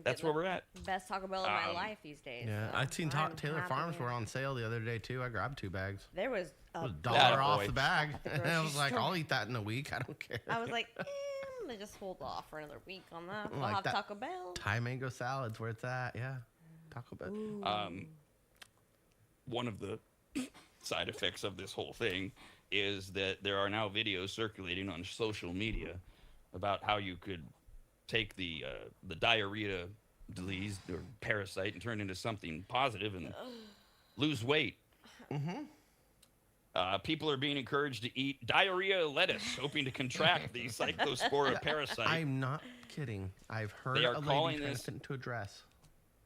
That's where we're at. Best Taco Bell in my life these days. Yeah, so I'd seen I'm Taylor happy. Farms were on sale the other day too. I grabbed 2 bags. There was It was a $1 Attaboy. off the bag. the And I grocery was like, store. I'll eat that in a week. I don't care. I was like, I'm gonna just hold off for another week on that. I'll Like have that Taco Bell. Thai mango salad's where it's at. Yeah, Taco Bell. One of the side effects of this whole thing is that there are now videos circulating on social media about how you could take the diarrhea disease or parasite and turn it into something positive and lose weight. People are being encouraged to eat diarrhea lettuce, hoping to contract the cyclospora parasite. I'm not kidding. I've heard They are a lady calling trying to this- fit into a dress.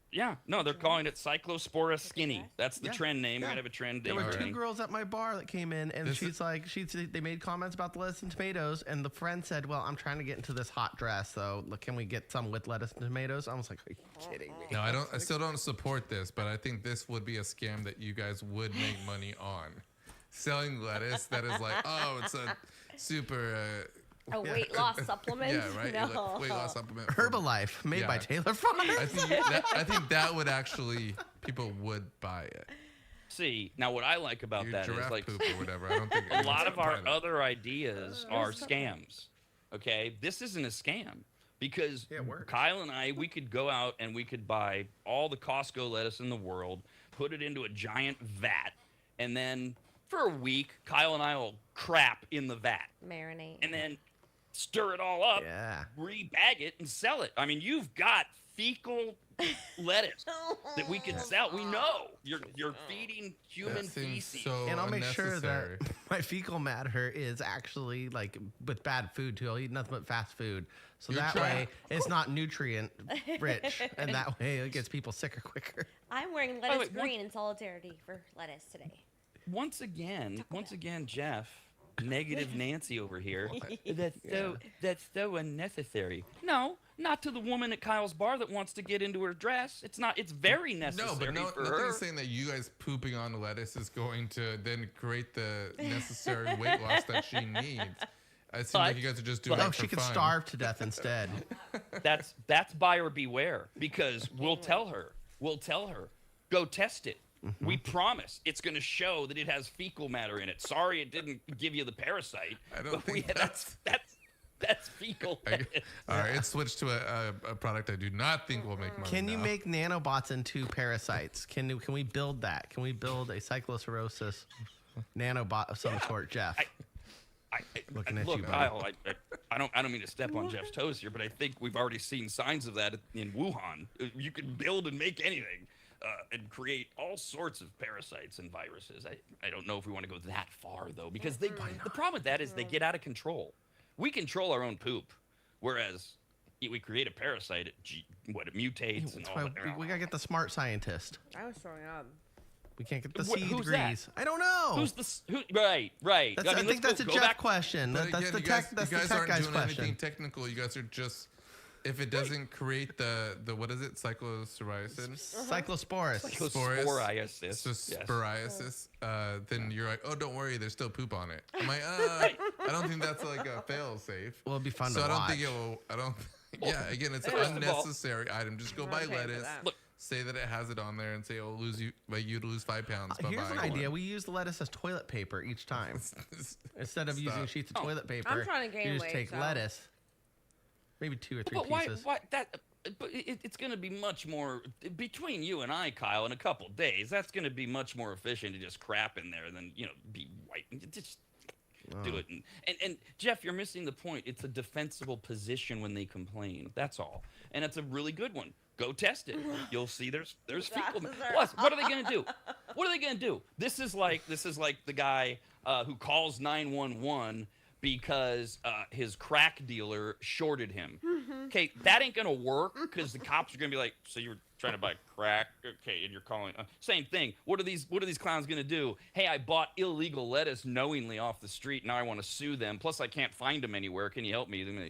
Yeah, no, they're calling it cyclospora skinny. That's the Yeah, trend name. yeah. Might have a trend There name. were 2 thing. girls at my bar that came in, and they made comments about the lettuce and tomatoes, and the friend said, "Well, I'm trying to get into this hot dress, so can we get some with lettuce and tomatoes?" I was like, "Are you kidding me?" No, I don't. I still don't support this, but I think this would be a scam that you guys would make money on. Selling lettuce that is like, oh, it's a super. A weight loss supplement? Yeah, right. No. Weight loss supplement. from- Herbalife, made by Yeah. Taylor Farms. I think that would actually people would buy it. See, now what I like about Your that is giraffe like poop or whatever. I don't think a lot anyone's of our gonna buy that. other ideas are scams. Okay, this isn't a scam because Yeah, it works. Kyle and I, we could go out and we could buy all the Costco lettuce in the world, put it into a giant vat, and then for a week, Kyle and I will crap in the vat, Marinate. and then stir it all up, Yeah. rebag it, and sell it. I mean, you've got fecal lettuce that we can sell. We know you're feeding human That seems feces. so And I'll make sure that unnecessary. my fecal matter is actually like with bad food too. I'll eat nothing but fast food. So You're that trying- way it's not nutrient rich. And that way it gets people sicker quicker. I'm wearing the lettuce way, green in solidarity for lettuce today. Once again, Jeff, negative Nancy over here. That's so unnecessary. No, not to the woman at Kyle's bar that wants to get into her dress. It's not. It's very necessary No, but for nothing her. is saying that you guys pooping on lettuce is going to then create the necessary weight loss that she needs. It seems like you guys are just doing Oh, it for she could fun. starve to death instead. That's buyer beware because we'll tell her, go test it. We promise it's going to show that it has fecal matter in it. Sorry, it didn't give you the parasite. I don't but think that's fecal. All right, it's switched to a product I do not think will make money. Can you now. make nanobots into parasites? Can we build that? Can we build a cyclocirrhosis nanobot of some sort, Jeff? Looking at look, you, buddy. Kyle, I don't mean to step on Jeff's toes here, but I think we've already seen signs of that in Wuhan. You can build and make anything and create all sorts of parasites and viruses. I don't know if we want to go that far though, because the problem with that is they get out of control. We control our own poop, whereas we create a parasite, it mutates and That's all why that. we gotta get the smart scientist. I was throwing up. We can't get the Wh- seed who's degrees. that? I don't know. Who's the right? That's, I think that's a Jeff question. But That's again, the you guys, tech. That's you the guys tech aren't guy's doing question. anything technical. You guys are just if it doesn't create the what is it, cyclopsoriasis? Cyclosporus. Cyclosporiasis. So sporiasis, then you're like, oh, don't worry, there's still poop on it. I'm like, I don't think that's like a fail safe. Well, it'd be fun So to I don't watch. think it will. I don't. Yeah, again, it's an First of all- unnecessary item. Just go buy Okay for lettuce. that. Look. Say that it has it on there and say, "Oh, you to lose 5 pounds." Here's an Bye-bye. idea. We use the lettuce as toilet paper each time. Instead of using Stop. sheets of toilet paper, I'm trying to gain you just weight, take so- lettuce, maybe 2 or 3 But why? pieces. Why that? But it's going to be much more between you and I, Kyle. In a couple days, that's going to be much more efficient to just crap in there than be white. Just do it. And Jeff, you're missing the point. It's a defensible position when they complain. That's all. And it's a really good one. Go test it. You'll see there's fecal. Plus, what are they going to do? What are they going to do? This is like the guy who calls 911 because his crack dealer shorted him. Okay, that ain't gonna work because the cops are gonna be like, so you were trying to buy crack, okay, and you're calling. Same thing. What are these clowns gonna do? Hey, I bought illegal lettuce knowingly off the street. Now I want to sue them. Plus, I can't find them anywhere. Can you help me?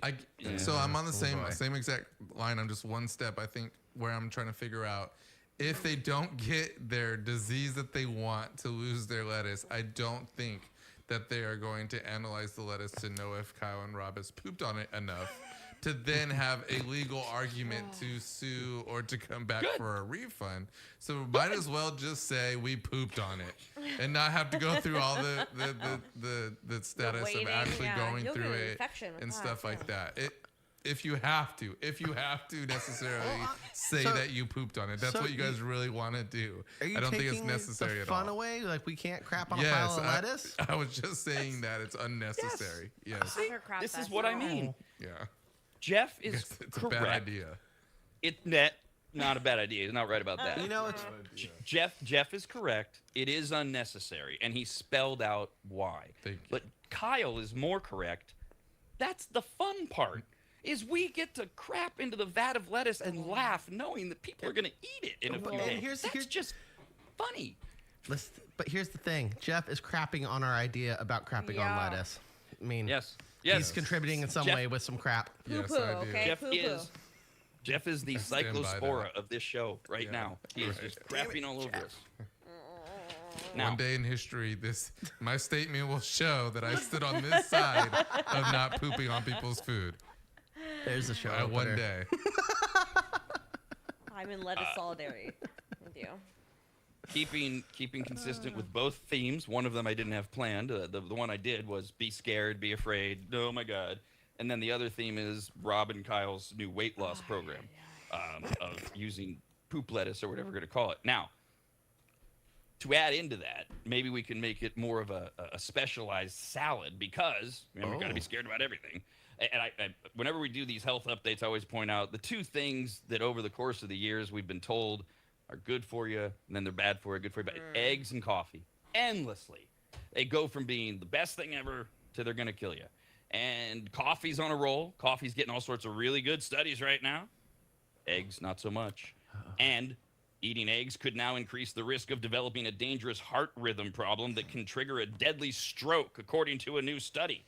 So I'm on the boy. same exact line. I'm just one step, I think, where I'm trying to figure out if they don't get their disease that they want to lose their lettuce, I don't think that they are going to analyze the lettuce to know if Kyle and Rob has pooped on it enough to then have a legal argument to sue or to come back for a refund. So might as well just say we pooped on it and not have to go through all the status waiting, of actually going You'll through get an it infection with and that, stuff like that. If you have to necessarily say so- that you pooped on it, that's so what you guys really want to do. Are you I don't think it's taking necessary the at fun all. away? Like we can't crap on a pile of lettuce? I was just saying that it's unnecessary. Yes. See, Her crap this is fest. what I mean. Yeah. Jeff I is guess it's a correct. bad idea. Not a bad idea. He's not right about that. You know, it's Jeff is correct. It is unnecessary, and he spelled out why. Thank you. But Kyle is more correct. That's the fun part. Is we get to crap into the vat of lettuce and laugh, knowing that people are going to eat it in a few And days. That's just funny. but here's the thing. Jeff is crapping on our idea about crapping on Yeah. lettuce. I mean, Yes. he's contributing in some Jeff- way with some crap. Yes, Poo-poo, I do. okay? Jeff is the stand by cyclospora that. of this show right Yeah, now. He is right. just crapping all over us. Now, One day in history, my statement will show that I stood on this side of not pooping on people's food. There's the show. One opener. day. I'm in lettuce solidarity with you. keeping consistent with both themes. One of them I didn't have planned. The one I did was be scared, be afraid. Oh my God. And then the other theme is Rob and Kyle's new weight loss program of using poop lettuce or whatever we're going to call it. Now, to add into that, maybe we can make it more of a specialized salad because we've got to be scared about everything. And I, whenever we do these health updates, I always point out the two things that over the course of the years we've been told are good for you, and then they're bad for you, good for you. But eggs and coffee, endlessly. They go from being the best thing ever to they're going to kill you. And coffee's on a roll. Coffee's getting all sorts of really good studies right now. Eggs, not so much. And eating eggs could now increase the risk of developing a dangerous heart rhythm problem that can trigger a deadly stroke, according to a new study.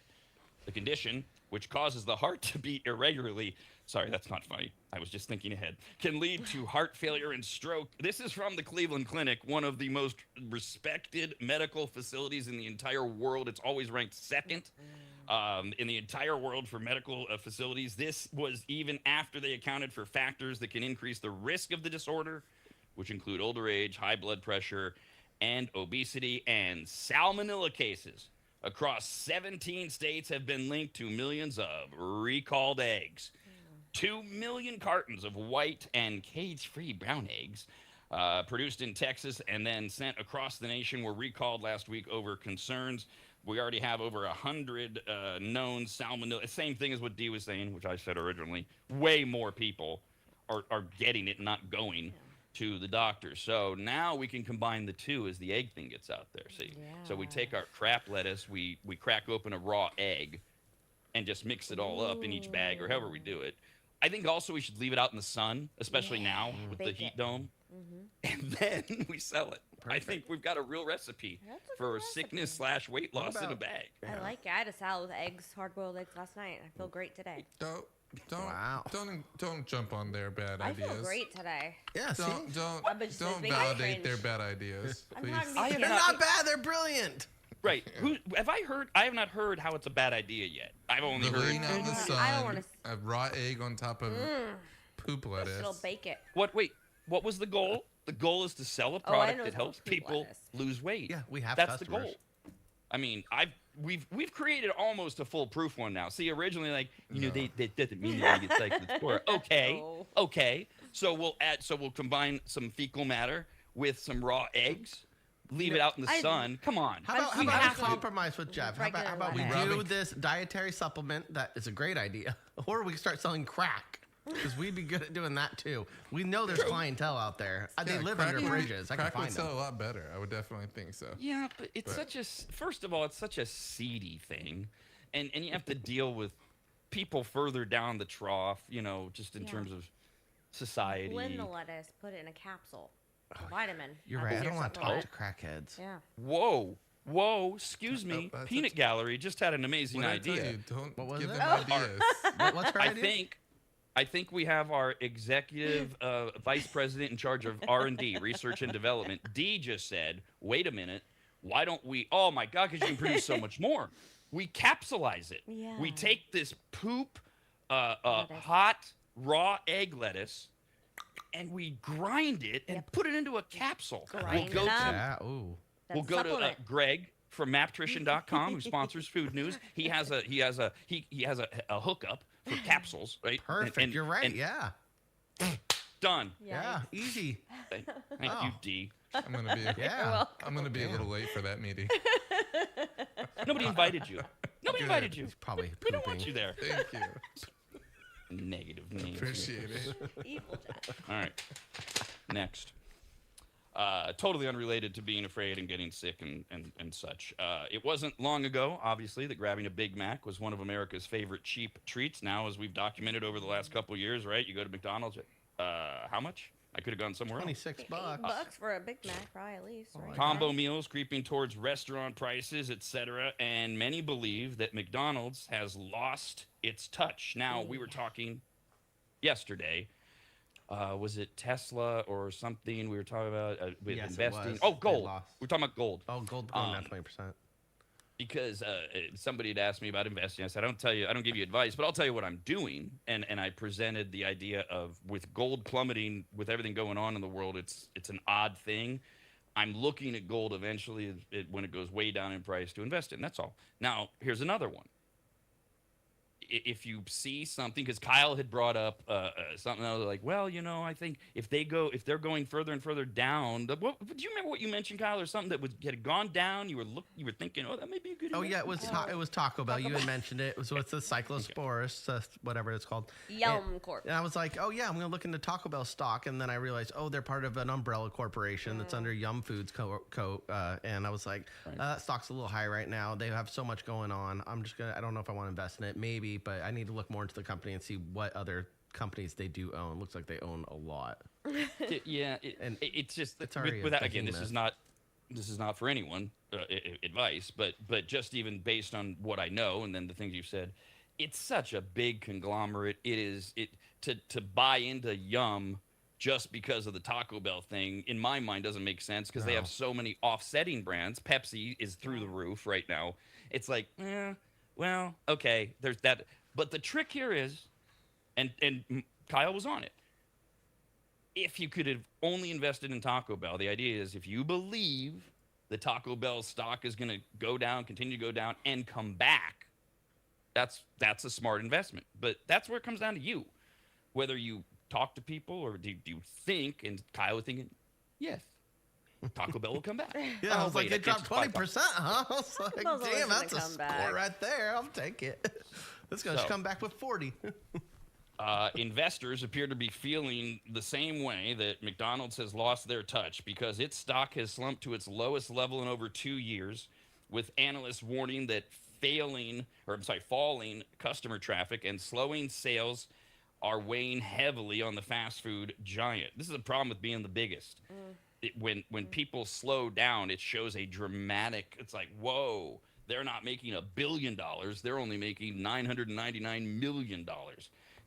The condition, which causes the heart to beat irregularly, sorry, that's not funny, I was just thinking ahead, can lead to heart failure and stroke. This is from the Cleveland Clinic, one of the most respected medical facilities in the entire world. It's always ranked second in the entire world for medical facilities. This was even after they accounted for factors that can increase the risk of the disorder, which include older age, high blood pressure, and obesity, and salmonella cases across 17 states have been linked to millions of recalled eggs. 2 million cartons of white and cage-free brown eggs produced in Texas and then sent across the nation were recalled last week over concerns. We already have over 100 known salmonella. Same thing as what Dee was saying, which I said originally. Way more people are getting it, not going to the doctor. So now we can combine the two as the egg thing gets out there. See, so we take our crap lettuce, we crack open a raw egg, and just mix it all up in each bag or however we do it. I think also we should leave it out in the sun, especially now with the Bake heat it. dome, and then we sell it. I think we've got a real recipe That's a for good sickness/weight loss in a bag. I like it. I had a salad with eggs, hard-boiled eggs last night. I feel great today. Wow. Don't jump on their bad I ideas. feel great today. Yeah, see? Don't just don't big validate range. their bad ideas, I'm please. not I have They're not- not bad. They're brilliant. Right? Who have I heard? I have not heard how it's a bad idea yet. I've only The heard. lean out in the I don't sun, wanna a raw egg on top of poop lettuce. Still bake it. What? Wait. What was the goal? The goal is to sell a Oh, I product know that it's helps called poop people lettuce. lose weight. Yeah, we have That's customers. the goal. I mean, we've created almost a foolproof one now. See, originally, like that doesn't mean that it's like the store. Okay, No. okay. So we'll combine some fecal matter with some raw eggs. Leave it out in the sun. Come on. How about we we have to. compromise with Jeff? How Regular about we lettuce. do this dietary supplement that is a great idea, or we can start selling crack because we'd be good at doing that too. We know there's clientele out there. They Yeah, live crack under would- bridges. I can crack would find sell them. a lot better. I would definitely think so. Yeah, but it's such a. First of all, it's such a seedy thing, and you have to deal with people further down the trough. You know, just in Yeah. terms of society. Blend the lettuce, put it in a capsule. Vitamin. You're That's right. I your don't want to supplement. talk to crackheads. Yeah. Whoa, excuse me. that's Peanut it. Gallery just had an amazing What did I tell idea. you? Don't What was give it? them ideas. What's her I idea? I think we have our executive vice president in charge of R&D, research and development. D just said, wait a minute, why don't we, oh my God, because you can produce so much more. We capsulize it. Yeah. We take this poop, hot, raw egg lettuce, and we grind it and put it into a capsule. Grind we'll go it up. Yeah. Ooh. We'll go to Greg from maptrition.com, who sponsors Food News. He has a hookup for capsules, right? Perfect. You're right. Yeah. Done. Yeah. Easy. Thank you, D. I'm gonna be Yeah. I'm gonna be a little late for that meeting. Nobody invited you. Nobody invited you. He's probably We don't want you there. Thank you. Negative names. Appreciate it. Evil Jack. All right. Next. Totally unrelated to being afraid and getting sick and such. It wasn't long ago, obviously, that grabbing a Big Mac was one of America's favorite cheap treats. Now, as we've documented over the last couple of years, right? You go to McDonald's, how much? I could have gone somewhere else. $26. $8 for a Big Mac, probably at least. Right? Combo meals creeping towards restaurant prices, etc. And many believe that McDonald's has lost its touch. Now, we were talking yesterday. Was it Tesla or something we were talking about with Yes, it investing? was. Oh, They gold. lost. We're talking about gold. Oh, gold going down 20%. Because somebody had asked me about investing. I said, I don't give you advice, but I'll tell you what I'm doing. And I presented the idea of, with gold plummeting, with everything going on in the world, it's an odd thing. I'm looking at gold eventually when it goes way down in price to invest in. That's all. Now, here's another one. If you see something, because Kyle had brought up something else, like, well, you know, I think if they're going further and further down, do you remember what you mentioned, Kyle, or something that had gone down? You were thinking, oh, that may be a good. Oh yeah, it was Taco Bell. You had mentioned it. It was with the Cyclosporus, whatever it's called. Yum Corp. And I was like, oh yeah, I'm gonna look into Taco Bell stock, and then I realized, oh, they're part of an umbrella corporation that's under Yum Foods and I was like, that stock's a little high right now. They have so much going on. I don't know if I want to invest in it. Maybe, but I need to look more into the company and see what other companies they do own. Looks like they own a lot. Yeah, it's just without, again, this is not for anyone advice, but just even based on what I know and then the things you've said, it's such a big conglomerate. To buy into Yum just because of the Taco Bell thing, in my mind, doesn't make sense because they have so many offsetting brands. Pepsi is through the roof right now. It's like, well, okay, there's that. But the trick here is, and Kyle was on it, if you could have only invested in Taco Bell, the idea is if you believe the Taco Bell stock is going to go down, continue to go down, and come back, that's a smart investment. But that's where it comes down to you. Whether you talk to people or do you think, and Kyle was thinking, yes, Taco Bell will come back. Yeah, I was like, it dropped 20%, huh? I was like, Taco Bell's always damn, gonna that's a come score back. right there. I'll take it. It's going to come back with 40. Investors appear to be feeling the same way that McDonald's has lost their touch because its stock has slumped to its lowest level in over 2 years, with analysts warning that falling customer traffic and slowing sales are weighing heavily on the fast food giant. This is a problem with being the biggest. When people slow down, it shows a dramatic, it's like, whoa, they're not making $1 billion. They're only making $999 million.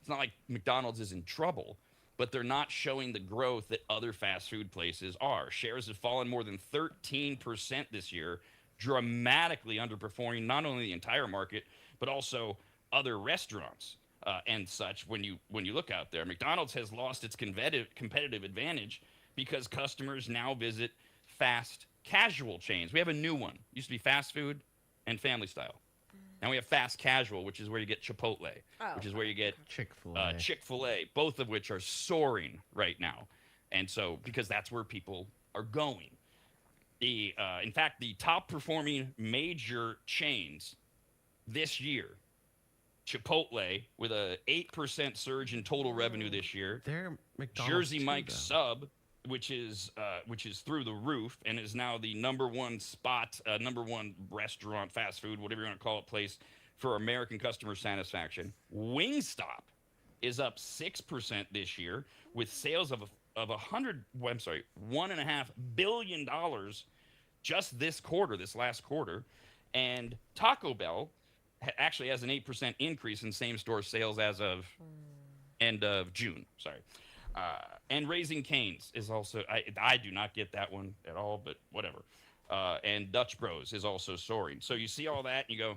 It's not like McDonald's is in trouble, but they're not showing the growth that other fast food places are. Shares have fallen more than 13% this year, dramatically underperforming not only the entire market, but also other restaurants and such. When you look out there, McDonald's has lost its competitive advantage because customers now visit fast casual chains. We have a new one. It used to be fast food and family style. Now we have fast casual, which is where you get Chipotle, which is where you get Chick-fil-A, both of which are soaring right now. And so, because that's where people are going. In fact, the top performing major chains this year, Chipotle with a 8% surge in total revenue this year. They're McDonald's Jersey too, Mike's though. Sub, which is through the roof and is now the number one restaurant, fast food, whatever you want to call it, place for American customer satisfaction. Wingstop is up 6% this year with sales of $1.5 billion just this last quarter, and Taco Bell actually has an 8% increase in same-store sales as of end of June. Sorry. And Raising Cane's is also, I do not get that one at all, but whatever. And Dutch Bros is also soaring. So you see all that and you go,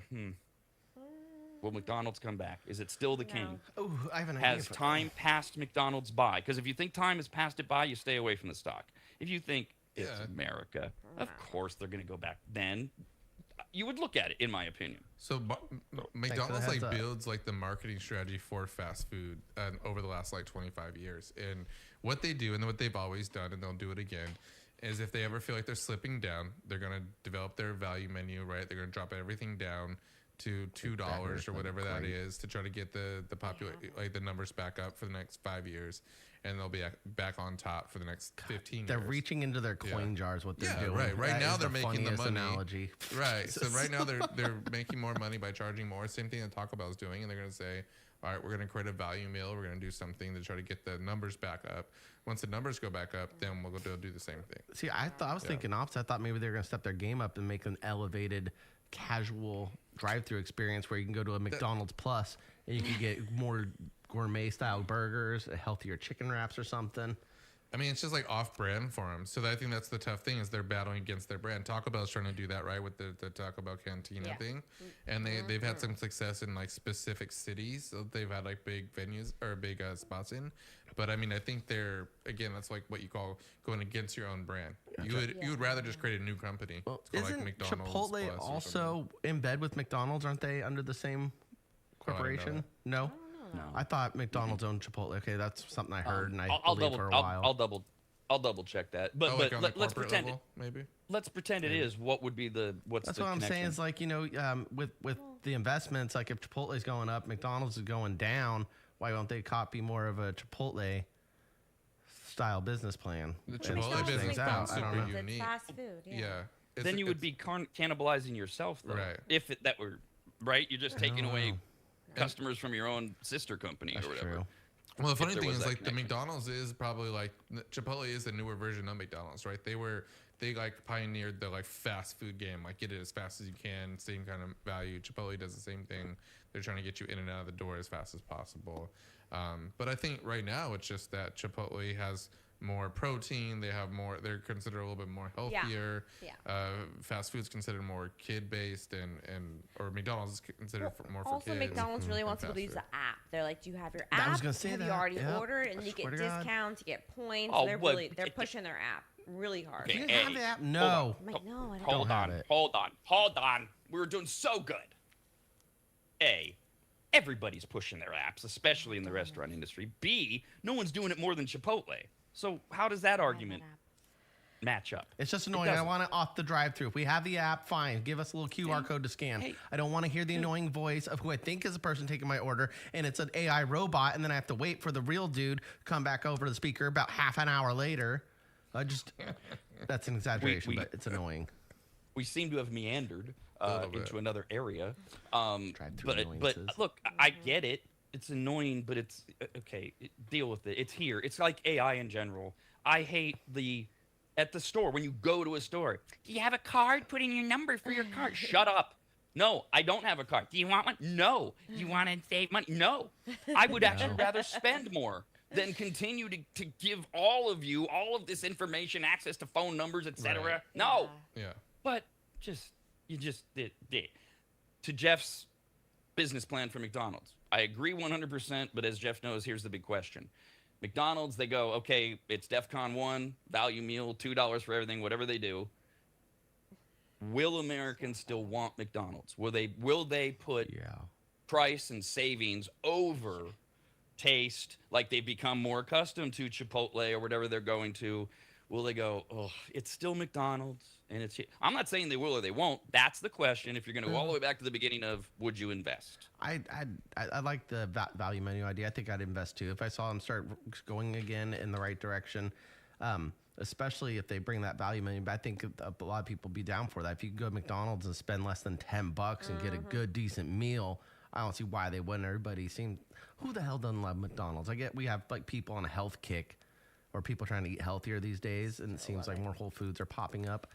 will McDonald's come back? Is it still the king? Oh, I have an idea. Has time passed McDonald's by? Because if you think time has passed it by, you stay away from the stock. If you think it's America, of course they're going to go back. Then you would look at it, in my opinion. So McDonald's builds like the marketing strategy for fast food over the last like 25 years. And what they do, and what they've always done, and they'll do it again, is if they ever feel like they're slipping down, they're going to develop their value menu, right? They're going to drop everything down to $2 or whatever that is to try to get the like the numbers back up for the next 5 years, and they'll be back on top for the next 15 They're years. reaching into their coin jars. What they're doing, right now they're making the money. Analogy. Right. So right now they're making more money by charging more. Same thing that Taco Bell is doing, and they're going to say, all right, we're going to create a value meal. We're going to do something to try to get the numbers back up. Once the numbers go back up, then we'll go do the same thing. See, I was thinking opposite. I thought maybe they were going to step their game up and make an elevated, casual drive-through experience where you can go to a McDonald's Plus and you can get more gourmet-style burgers, healthier chicken wraps or something. I mean, it's just like off-brand for them. So I think that's the tough thing is they're battling against their brand. Taco Bell's trying to do that, right, with the Taco Bell Cantina thing. And they've had some success in, like, specific cities. So they've had, like, big venues or big spots in. But, I mean, I think they're, again, that's like what you call going against your own brand. You would rather just create a new company. Well, it's called, isn't like McDonald's Chipotle Plus also in bed with McDonald's? Aren't they under the same corporation? No? No. I thought McDonald's owned Chipotle. Okay, that's something I heard and I'll believed for a while. I'll double check that. But like on the let's corporate pretend level, maybe. Let's pretend it is. What would be what's That's the what I'm connection? saying is like, with the investments, like if Chipotle is going up, McDonald's is going down, why won't they copy more of a Chipotle style business plan? The And Chipotle switch business things plan out? I don't super know. unique. It's fast food. Yeah. Then you would be cannibalizing yourself, though. Right. If that were right, you're just taking don't away know. customers from your own sister company That's or whatever. true. Well, the funny there thing was is, that like, the connection. McDonald's is probably like Chipotle is a newer version of McDonald's, right? They like pioneered the like fast food game, like get it as fast as you can, same kind of value. Chipotle does the same thing. They're trying to get you in and out of the door as fast as possible. But I think right now it's just that Chipotle has more protein. They have more. They're considered a little bit more healthier. Yeah. Fast food's considered more kid based, or McDonald's is considered more for Also, kids. McDonald's really wants people to fast use food. the app. They're like, "Do you have your I app? was gonna say have that. you already Yep. ordered?" And I you get swear to God. discounts, you get points. Oh, they're well, they're pushing their app really hard. Okay. Do you Hey, have the app? hold No. I'm like, no, I don't. Hold have on, it. hold on. We were doing so good. Everybody's pushing their apps, especially in the restaurant industry. B, no one's doing it more than Chipotle. So how does that argument match up? It's just annoying. I doesn't. want it off the drive-through. If we have the app, fine. Give us a little QR code to scan. Hey. I don't want to hear the annoying voice of who I think is the person taking my order, and it's an AI robot, and then I have to wait for the real dude to come back over to the speaker about half an hour later. That's an exaggeration, but it's annoying. We seem to have meandered little bit. into another area. Drive-through But annoyances. look, I get it. It's annoying, but it's okay. Deal with it. It's here. It's like AI in general. I hate at the store when you go to a store. Do you have a card? Put in your number for your card. Shut up. No, I don't have a card. Do you want one? No. Do you want to save money? No. I would actually rather spend more than continue to give all of you all of this information, access to phone numbers, etc. Right. No. Yeah. But you just did. To Jeff's business plan for McDonald's, I agree 100%, but as Jeff knows, here's the big question. McDonald's, they go, okay, it's DEFCON 1, value meal, $2 for everything, whatever they do. Will Americans still want McDonald's? Will they put price and savings over taste, like they've become more accustomed to Chipotle or whatever they're going to? Will they go, oh, it's still McDonald's and it's here? I'm not saying they will or they won't. That's the question. If you're going to go all the way back to the beginning of, would you invest? I like the value menu idea. I think I'd invest too if I saw them start going again in the right direction. Especially if they bring that value menu. But I think a lot of people would be down for that. If you can go to McDonald's and spend less than $10 and get a good, decent meal, I don't see why they wouldn't. Everybody seems, who the hell doesn't love McDonald's? I get we have like people on a health kick or people trying to eat healthier these days, and it seems like more Whole Foods are popping up.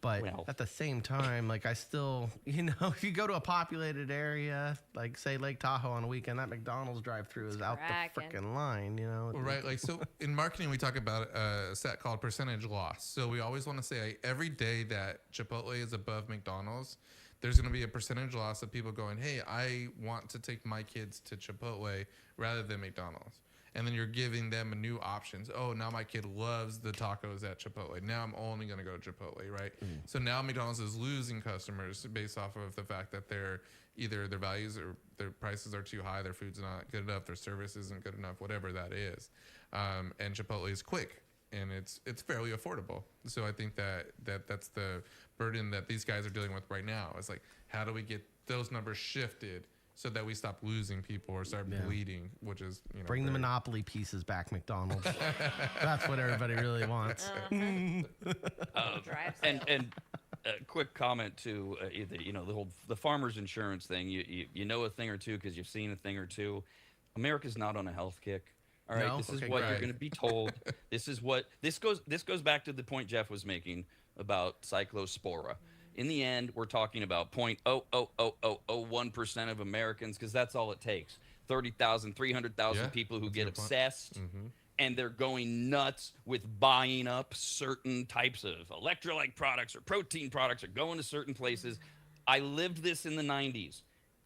But Well. at the same time, like I still, if you go to a populated area, like say Lake Tahoe on a weekend, that McDonald's drive-through is out the cracking. freaking line. Well, right. Like, so in marketing, we talk about a stat called percentage loss. So we always want to say like, every day that Chipotle is above McDonald's, there's going to be a percentage loss of people going, hey, I want to take my kids to Chipotle rather than McDonald's. And then you're giving them new options. Oh, now my kid loves the tacos at Chipotle. Now I'm only going to go to Chipotle, right? So now McDonald's is losing customers based off of the fact that they're either their values or their prices are too high, their food's not good enough, their service isn't good enough, whatever that is. And Chipotle is quick and it's fairly affordable. So I think that's the burden that these guys are dealing with right now. It's like, how do we get those numbers shifted so that we stop losing people or start bleeding, which is, Bring the monopoly pieces back, McDonald's. That's what everybody really wants. And a quick comment to the farmers insurance thing. You know a thing or two because you've seen a thing or two. America's not on a health kick. All right, No? this is Okay, what great. you're going to be told. This goes back to the point Jeff was making about cyclospora. In the end, we're talking about 0.00001% of Americans, because that's all it takes. 30,000, 300,000 people who get obsessed, and they're going nuts with buying up certain types of electrolyte products or protein products or going to certain places. I lived this in the 90s.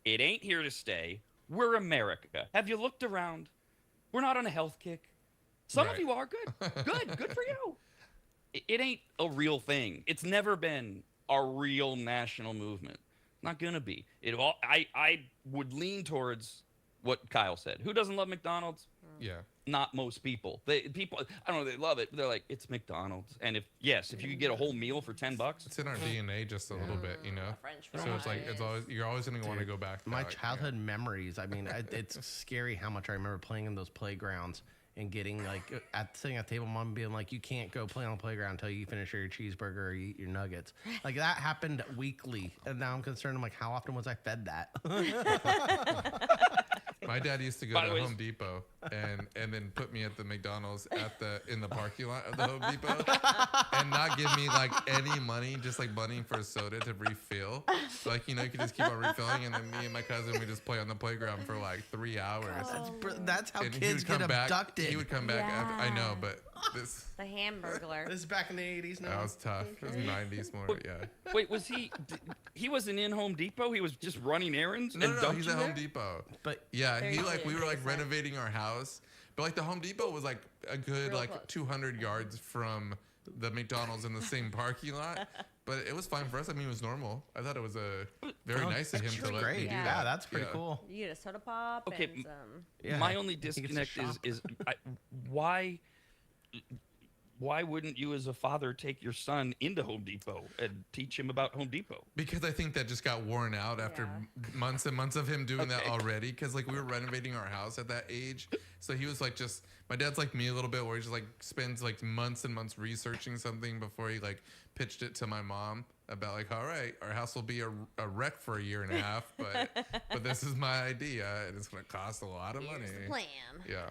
It ain't here to stay. We're America. Have you looked around? We're not on a health kick. Some of you are. Good for you. It ain't a real thing. It's never been a real national movement. Not gonna be. I would lean towards what Kyle said. Who doesn't love McDonald's? Yeah. Not most people. People, I don't know, they love it, but they're like, it's McDonald's. And if you could get a whole meal for $10, It's in our DNA just a little bit, French So it's like you're always going to want to go back to My that, childhood memories. I mean, it's scary how much I remember playing in those playgrounds and getting sitting at the table, mom being like, "You can't go play on the playground until you finish your cheeseburger or you eat your nuggets." Like that happened weekly, and now I'm concerned. I'm like, how often was I fed that? My dad used to go By the to way- Home Depot and then put me at the McDonald's in the parking lot of the Home Depot and not give me like any money, just like money for a soda to refill. Like, you could just keep on refilling, and then me and my cousin would just play on the playground for like 3 hours. That's how And he kids would come get back. abducted. He would come back after. I know, Yeah. but this The Hamburglar. This is back in the 80s now. that was tough. It was 90s more. Yeah. wait, was he wasn't in Home Depot? He was just running errands and No, dumped he's you at there? Home Depot. But Yeah, Very we were good like basement. renovating our house, but like the Home Depot was like a good Real like close. 200 yards from the McDonald's in the same parking lot. But it was fine for us. I mean, it was normal. I thought it was very nice of him to let great. me do Yeah, that. that's pretty Yeah. cool. You get a soda pop Okay, and some. Yeah. My only He gets to disconnect shop. is why wouldn't you as a father take your son into Home Depot and teach him about Home Depot? Because I think that just got worn out after months and months of him doing that already. Because like we were renovating our house at that age, so he was like just my dad's like me a little bit, where he just like spends like months and months researching something before he like pitched it to my mom about like, all right, our house will be a wreck for a year and a half, but this is my idea and it's gonna cost a lot of money. Here's the plan. Yeah.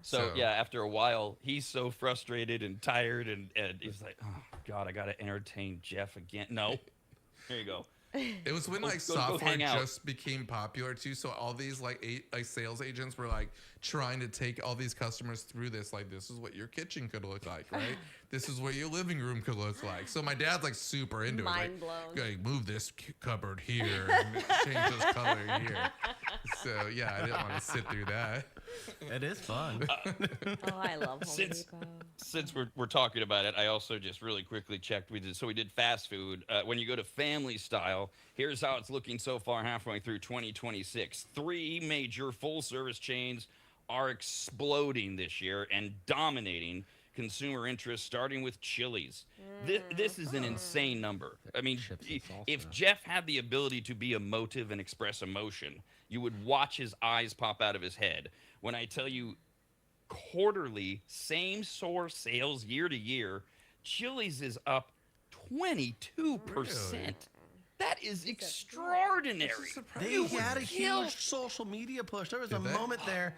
So yeah, after a while, he's so frustrated and tired, and he's like, "Oh God, I gotta entertain Jeff again." No, here you go. It was when Go- like go software hang out. just became popular too. So all these like sales agents were like trying to take all these customers through this. Like, this is what your kitchen could look like, right? This is what your living room could look like. So my dad's like super into Mind it. blown. Like, move this cupboard here, and change this color here. So yeah, I didn't want to sit through that. It is fun. Oh, I love Home Since- Depot. Since we're talking about it, I also just really quickly checked. We did fast food. When you go to family style, here's how it's looking so far halfway through 2026. 3 major full-service chains are exploding this year and dominating consumer interest, starting with Chili's. This is an insane number. I mean, Chips and salsa. if Jeff had the ability to be emotive and express emotion, you would watch his eyes pop out of his head. When I tell you quarterly same-store sales year to year, Chili's is up 22%. That is extraordinary. They had a huge social media push. There was a moment there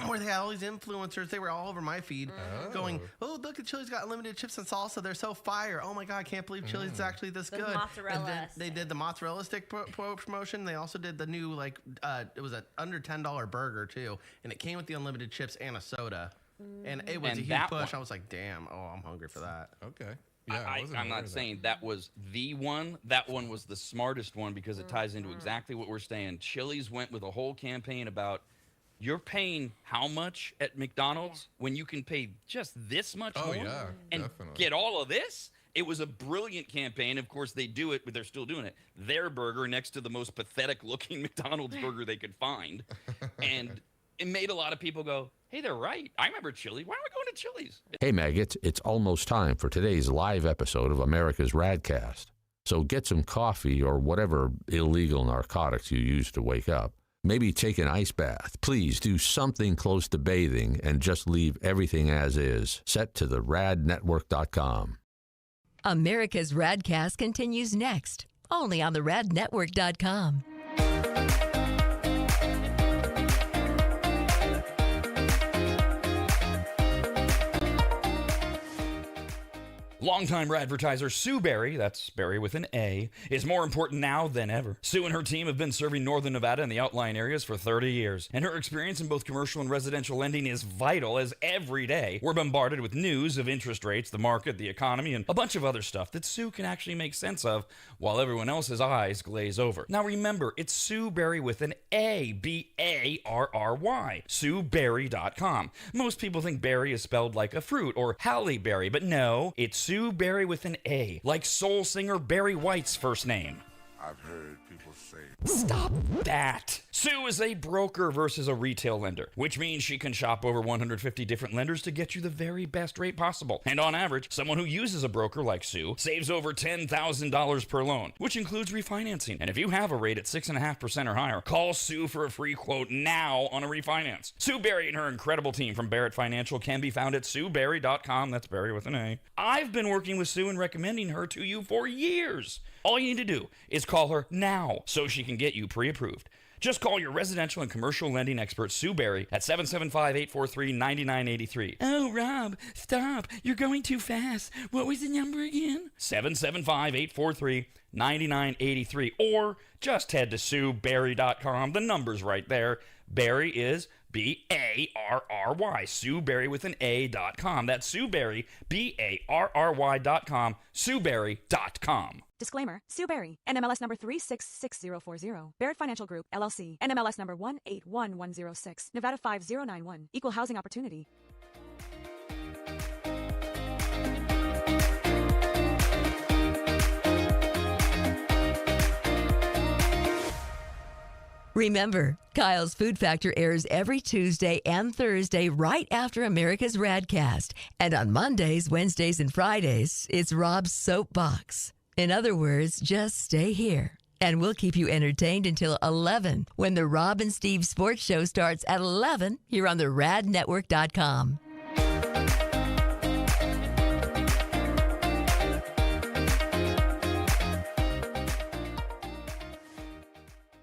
where they had all these influencers. They were all over my feed going, oh, look at Chili's got unlimited chips and salsa. They're so fire. Oh, my God, I can't believe Chili's is actually this good. Mozzarella And then they did the mozzarella stick promotion. They also did the new, like, it was an under $10 burger, too. And it came with the unlimited chips and a soda. And it was a huge push. I was like, damn, I'm hungry for that. Okay. Yeah, I'm not saying that was the one. That one was the smartest one because it ties into exactly what we're saying. Chili's went with a whole campaign about you're paying how much at McDonald's when you can pay just this much more and get all of this? It was a brilliant campaign. Of course, they do it, but they're still doing it. Their burger next to the most pathetic-looking McDonald's burger they could find. And it made a lot of people go, hey, they're right. I remember Chili. Why am I going to Chili's? Hey, maggots, it's almost time for today's live episode of America's RAD Cast. So get some coffee or whatever illegal narcotics you use to wake up. Maybe take an ice bath. Please do something close to bathing and just leave everything as is. Set to the radnetwork.com. America's RADcast continues next, only on the radnetwork.com. Longtime Radvertiser Sue Berry, that's Berry with an A, is more important now than ever. Sue and her team have been serving Northern Nevada and the outlying areas for 30 years, and her experience in both commercial and residential lending is vital as every day we're bombarded with news of interest rates, the market, the economy, and a bunch of other stuff that Sue can actually make sense of while everyone else's eyes glaze over. Now remember, it's Sue Berry with an A, B-A-R-R-Y, SueBerry.com. Most people think berry is spelled like a fruit or Halle Berry, but no, it's Sue Berry with an A, like soul singer Barry White's first name. I've heard people say. Stop that! Sue is a broker versus a retail lender, which means she can shop over 150 different lenders to get you the very best rate possible. And on average, someone who uses a broker like Sue saves over $10,000 per loan, which includes refinancing. And if you have a rate at 6.5% or higher, call Sue for a free quote now on a refinance. Sue Berry and her incredible team from Barrett Financial can be found at SueBerry.com. That's Berry with an A. I've been working with Sue and recommending her to you for years. All you need to do is call her now so she can get you pre-approved. Just call your residential and commercial lending expert, Sue Berry, at 775-843-9983. Oh, Rob, stop. You're going too fast. What was the number again? 775-843-9983. Or just head to SueBerry.com. The number's right there. Berry is B-A-R-R-Y. Sue Berry with an A.com. That's Sue Berry, B-A-R-R-Y.com. SueBerry.com. Disclaimer, Sue Berry, NMLS number 366040, Barrett Financial Group, LLC, NMLS number 181106, Nevada 5091, Equal Housing Opportunity. Remember, Kyle's Food Factor airs every Tuesday and Thursday right after America's RADcast. And on Mondays, Wednesdays, and Fridays, it's Rob's Soapbox. In other words, just stay here, and we'll keep you entertained until 11 when the Rob and Steve Sports Show starts at 11 here on the radnetwork.com.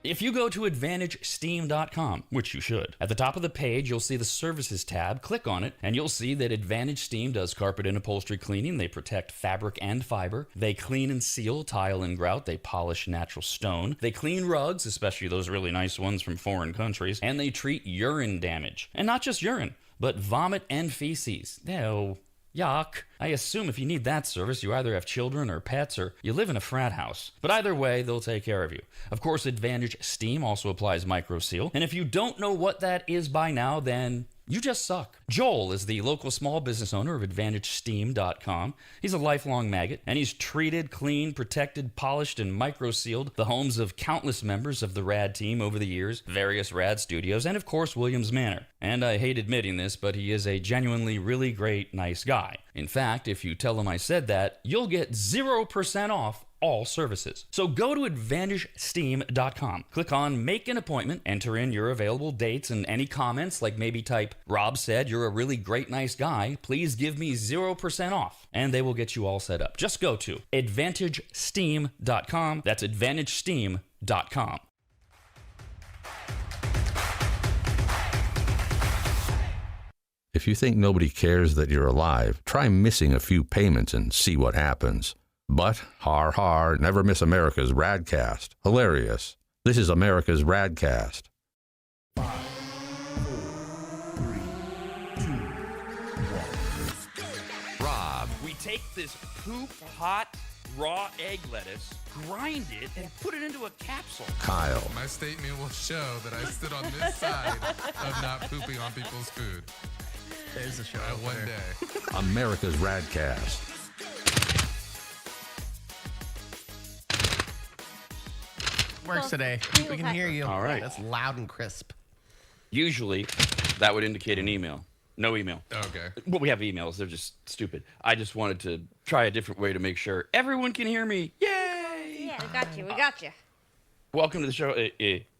If you go to AdvantageSteam.com, which you should, at the top of the page, you'll see the Services tab. Click on it, and you'll see that Advantage Steam does carpet and upholstery cleaning. They protect fabric and fiber. They clean and seal tile and grout. They polish natural stone. They clean rugs, especially those really nice ones from foreign countries. And they treat urine damage. And not just urine, but vomit and feces. Oh, yuck. I assume if you need that service, you either have children or pets or you live in a frat house. But either way, they'll take care of you. Of course, Advantage Steam also applies MicroSeal. And if you don't know what that is by now, then you just suck. Joel is the local small business owner of AdvantageSteam.com. He's a lifelong maggot, and he's treated, cleaned, protected, polished, and microsealed the homes of countless members of the RAD team over the years, various RAD studios, and of course, Williams Manor. And I hate admitting this, but he is a genuinely really great, nice guy. In fact, if you tell him I said that, you'll get 0% off all services. So go to AdvantageSteam.com. Click on Make an Appointment, enter in your available dates and any comments, like maybe type, Rob said you're a really great, nice guy. Please give me 0% off. And they will get you all set up. Just go to AdvantageSteam.com. That's AdvantageSteam.com. If you think nobody cares that you're alive, try missing a few payments and see what happens. But, har, never miss America's RAD Cast. Hilarious. This is America's RAD Cast. 5, 4, 3, 2, 1. Rob, we take this poop hot raw egg lettuce, grind it, and put it into a capsule. Kyle. My statement will show that I stood on this side of not pooping on people's food. There's the show. One day. America's RAD Cast. Works today. We can hear you. All right. That's loud and crisp. Usually, that would indicate an email. No email. Okay. Well, we have emails. They're just stupid. I just wanted to try a different way to make sure everyone can hear me. Yay! Yeah, we got you. We got you. Welcome to the show.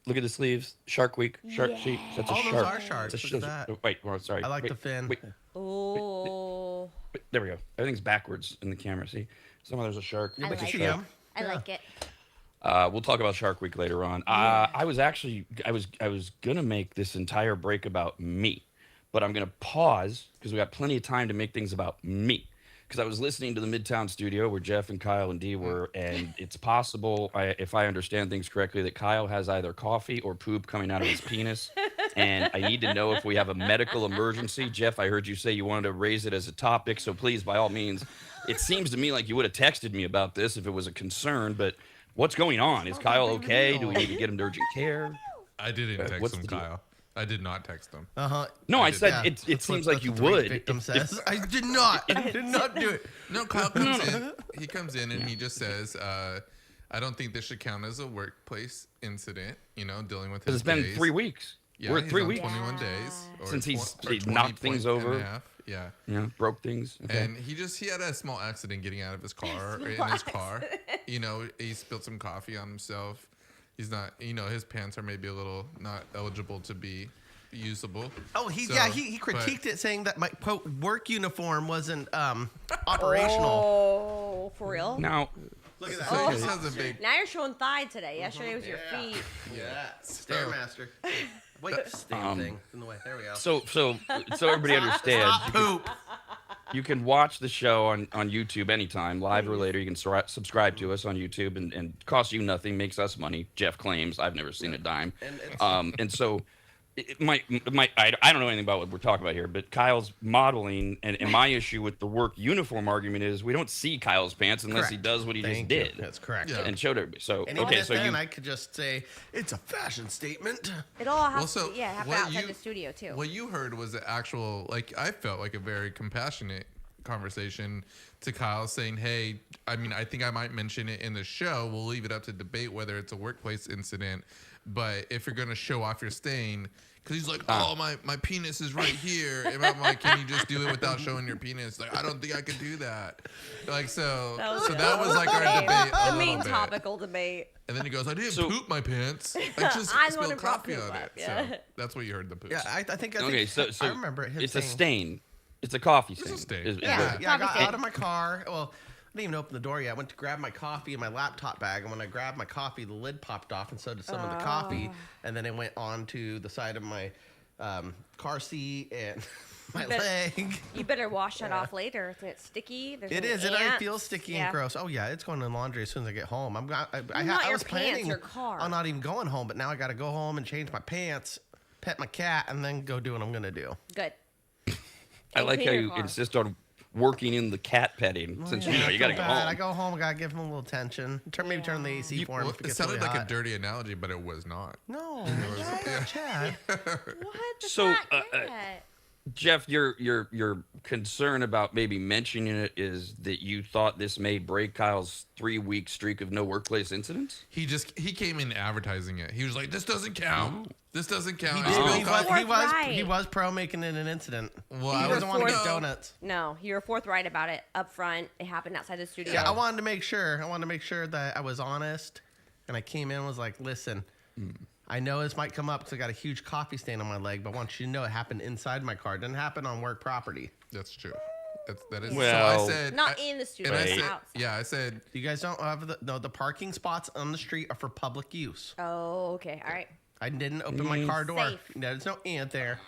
Look at the sleeves. Shark Week. Shark sheet. That's a All shark. those are sharks. That's Look at that. Wait, well, sorry. I like Wait, the fin. Wait, Oh. wait, there we go. Everything's backwards in the camera. See? Somewhere there's a shark. I like you it. go. I like it. We'll talk about Shark Week later on. I was gonna make this entire break about me, but I'm gonna pause because we got plenty of time to make things about me. Because I was listening to the Midtown studio where Jeff and Kyle and Dee were, and it's possible, if I understand things correctly, that Kyle has either coffee or poop coming out of his penis. And I need to know if we have a medical emergency. Jeff, I heard you say you wanted to raise it as a topic, so please, by all means, it seems to me like you would have texted me about this if it was a concern, but what's going on? Is Kyle okay? Do we need to get him to urgent care? I didn't text what's him, the deal? Kyle. I did not text him. No, I did. said Yeah, it that's seems what like you the would. victim says. I did not. I did not do it. No, Kyle comes in. He comes in and he just says, I don't think this should count as a workplace incident, dealing with his Because it's been days. 3 weeks. Yeah, We're at he's 3 on weeks. 21 days. Or Since he's or 20 knocked things point and over. a half. Yeah. Yeah, broke things. Okay. And he had a small accident getting out of his car. He spilled some coffee on himself. He's not, his pants are maybe a little not eligible to be usable. Oh, he critiqued it, saying that my quote work uniform wasn't operational. Oh, for real? Now, Look at that. So he just has a big. Now you're showing thigh today. Yesterday was your feet. Yeah, Stairmaster. Wait, thing in the way. There we go. so everybody understands. Poop. You can watch the show on YouTube anytime, live or later. You can subscribe to us on YouTube, and costs you nothing, makes us money. Jeff claims. I've never seen a dime. And so, I don't know anything about what we're talking about here, but Kyle's modeling, and my issue with the work uniform argument is we don't see Kyle's pants unless he does what he just did. That's correct. Yeah. And showed everybody. So, And okay, even so then, you. I could just say it's a fashion statement. It all has So to happen what outside the studio, too. What you heard was the actual, I felt like a very compassionate conversation to Kyle saying, hey, I think I might mention it in the show. We'll leave it up to debate whether it's a workplace incident. But if you're going to show off your stain, because he's like, my penis is right here. And I'm like, can you just do it without showing your penis? Like, I don't think I could do that. So that was like our debate. The main topical debate. And then he goes, I didn't poop my pants. I just I'm the one spilled who brought coffee poop on up, it. yeah. So that's what you heard the poop. Yeah, I think Okay, so I remember it. it's a stain. It's a coffee stain. a stain. Is Yeah, what- I got Coffee out of my car. Well, I didn't even open the door yet. I went to grab my coffee in my laptop bag, and when I grabbed my coffee, the lid popped off, and so did some of the coffee. And then it went onto the side of my car seat and my leg. You better wash that off later. It's sticky. There's It any is. It already ants. feels sticky Yeah. and gross. Oh yeah, it's going in laundry as soon as I get home. not I your was planning pants, your car. on not even going home, but now I got to go home and change my pants, pet my cat, and then go do what I'm gonna do. Good. I like how clean your you car. insist on working in the cat petting since you I got to feel go bad. home. I go home. I gotta give him a little attention. Maybe turn the AC for him. Well, if it gets sounded really like a hot. dirty analogy, but it was not. No, Chad. What? The So, fat cat. Jeff, your concern about maybe mentioning it is that you thought this may break Kyle's 3-week streak of no workplace incidents. He came in advertising it. He was like, "This doesn't count. This doesn't count." He was pro making it an incident. Well, he I doesn't want to get donuts. No, you were forthright about it up front. It happened outside the studio. Yeah, I wanted to make sure that I was honest, and I came in and was like, "Listen, I know this might come up because I got a huge coffee stain on my leg, but I want you to know it happened inside my car. It didn't happen on work property." That's true. That is. Well, so I said, not in the studio. And I said, outside. yeah, I said, You guys don't have the parking spots on the street are for public use. Oh, okay. All right. I didn't open my car door. Safe. There's no ant there.